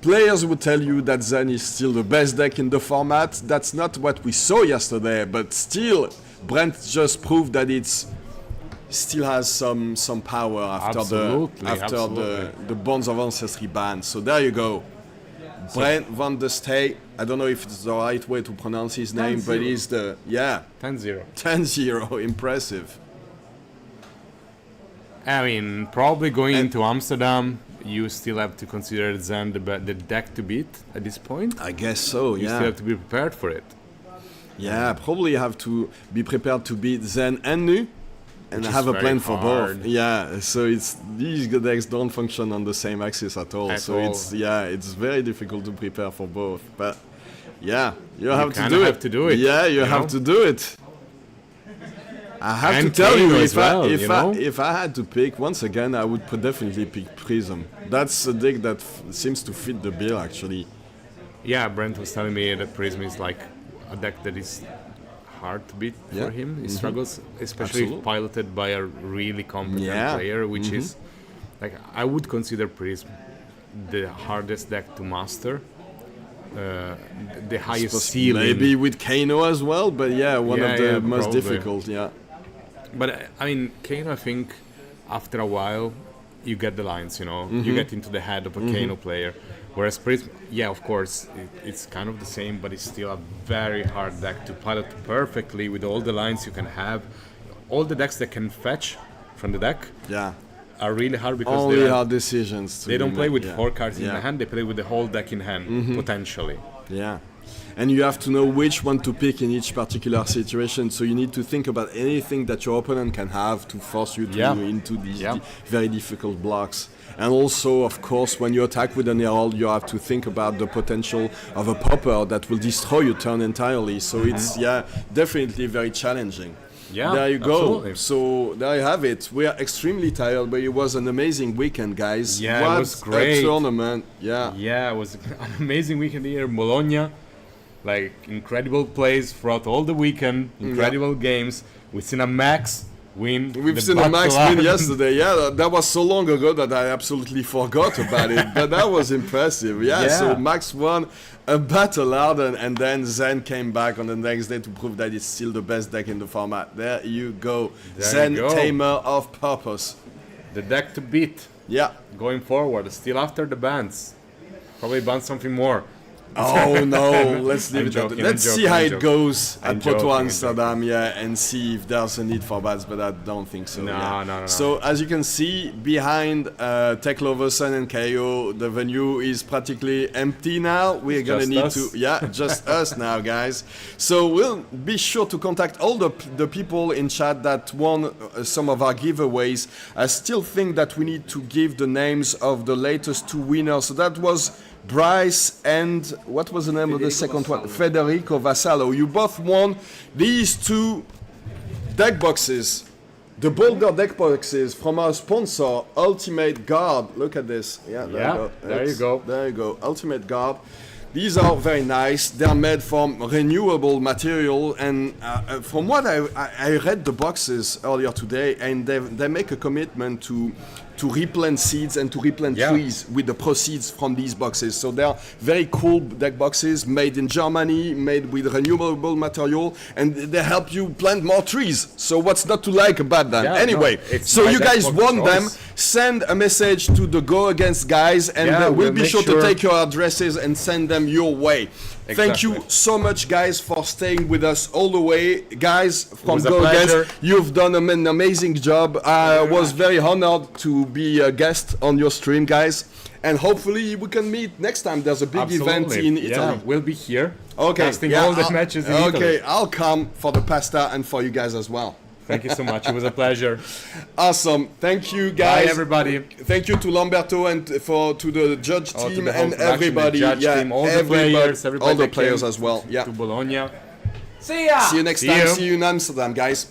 players would tell you that Zen is still the best deck in the format. That's not what we saw yesterday, but still, Brent just proved that it's still has some power after the Bonds of Ancestry ban. So there you go. Brent van der Stey. I don't know if it's the right way to pronounce his name, but he's 10-0. 10-0. Impressive. I mean, probably going into Amsterdam, you still have to consider Zen the deck to beat at this point. I guess so, You still have to be prepared for it. Yeah, probably have to be prepared to beat Zen and Nu. And have a plan for both. Yeah, so these decks don't function on the same axis at all. It's very difficult to prepare for both. But yeah, you have to do it. Yeah, you have to do it. I have to tell you, if I had to pick once again, I would definitely pick Prism. That's a deck that seems to fit the bill actually. Yeah, Brent was telling me that Prism is like a deck that is hard to beat for him. He struggles, especially if piloted by a really competent player, which is like I would consider Prism the hardest deck to master, the highest ceiling. Maybe with Kano as well, but one of the most difficult. Yeah. But I mean, Kano, I think after a while you get the lines. You get into the head of a Kano player. Whereas Prism, of course, it's kind of the same, but it's still a very hard deck to pilot perfectly with all the lines you can have. All the decks that can fetch from the deck are really hard because only hard decisions. They don't play with 4 cards in the hand, they play with the whole deck in hand, potentially. Yeah. And you have to know which one to pick in each particular situation, so you need to think about anything that your opponent can have to force you to into these very difficult blocks. And also, of course, when you attack with an Herald, you have to think about the potential of a popper that will destroy your turn entirely. So it's definitely very challenging. Yeah, there you go. absolutely. So there you have it. We are extremely tired, but it was an amazing weekend, guys. Yeah, what it was great. A tournament. Yeah. Yeah, it was an amazing weekend here in Bologna. Like incredible plays throughout all the weekend, incredible games. We've seen a Max win. We've seen a Max win yesterday. Yeah, that was so long ago that I absolutely forgot about it. But that was impressive. Yeah, so Max won a battle Hardened, and then Zen came back on the next day to prove that it's still the best deck in the format. There you go. Zen, Tamer of Purpose. The deck to beat. Yeah. Going forward, still after the bans. Probably ban something more. Oh no, let's leave I'm it joking, at that. Let's I'm see joking, how I'm it joking. goes I'm at Proto joking, I'm Amsterdam, and see if there's a need for bats, but I don't think so. No. So as you can see, behind Tech Lover, Sun and Kayo, the venue is practically empty now. We're gonna need us. to, just us now, guys. So we'll be sure to contact all the people in chat that won some of our giveaways. I still think that we need to give the names of the latest 2 winners. So that was Bryce and what was the name of the second one? Federico Vassallo. You both won these 2 deck boxes, the Boulder deck boxes from our sponsor, Ultimate Guard. Look at this. Yeah, there you go. There you go. Ultimate Guard. These are very nice. They are made from renewable material, and from what I read the boxes earlier today, and they make a commitment to replant seeds and to replant trees with the proceeds from these boxes. So they are very cool deck boxes made in Germany, made with renewable material, and they help you plant more trees. So what's not to like about them? Anyway, so you guys won them. Send a message to the Go Against guys, and we'll be sure to take your addresses and send them your way. Thank you so much, guys, for staying with us all the way. Guys from Go Against, you've done an amazing job. I was very honored to be a guest on your stream, guys. And hopefully we can meet next time. There's a big event in Italy. Yeah, we'll be here. Okay. Casting all the matches in Italy. Okay, I'll come for the pasta and for you guys as well. Thank you so much. It was a pleasure. Awesome. Thank you, guys. Bye, everybody. Thank you to Lamberto and to the judge team and everybody. The judge team, all the players, everybody all the players as well. To Bologna. See ya. See you next time. See you in Amsterdam, guys.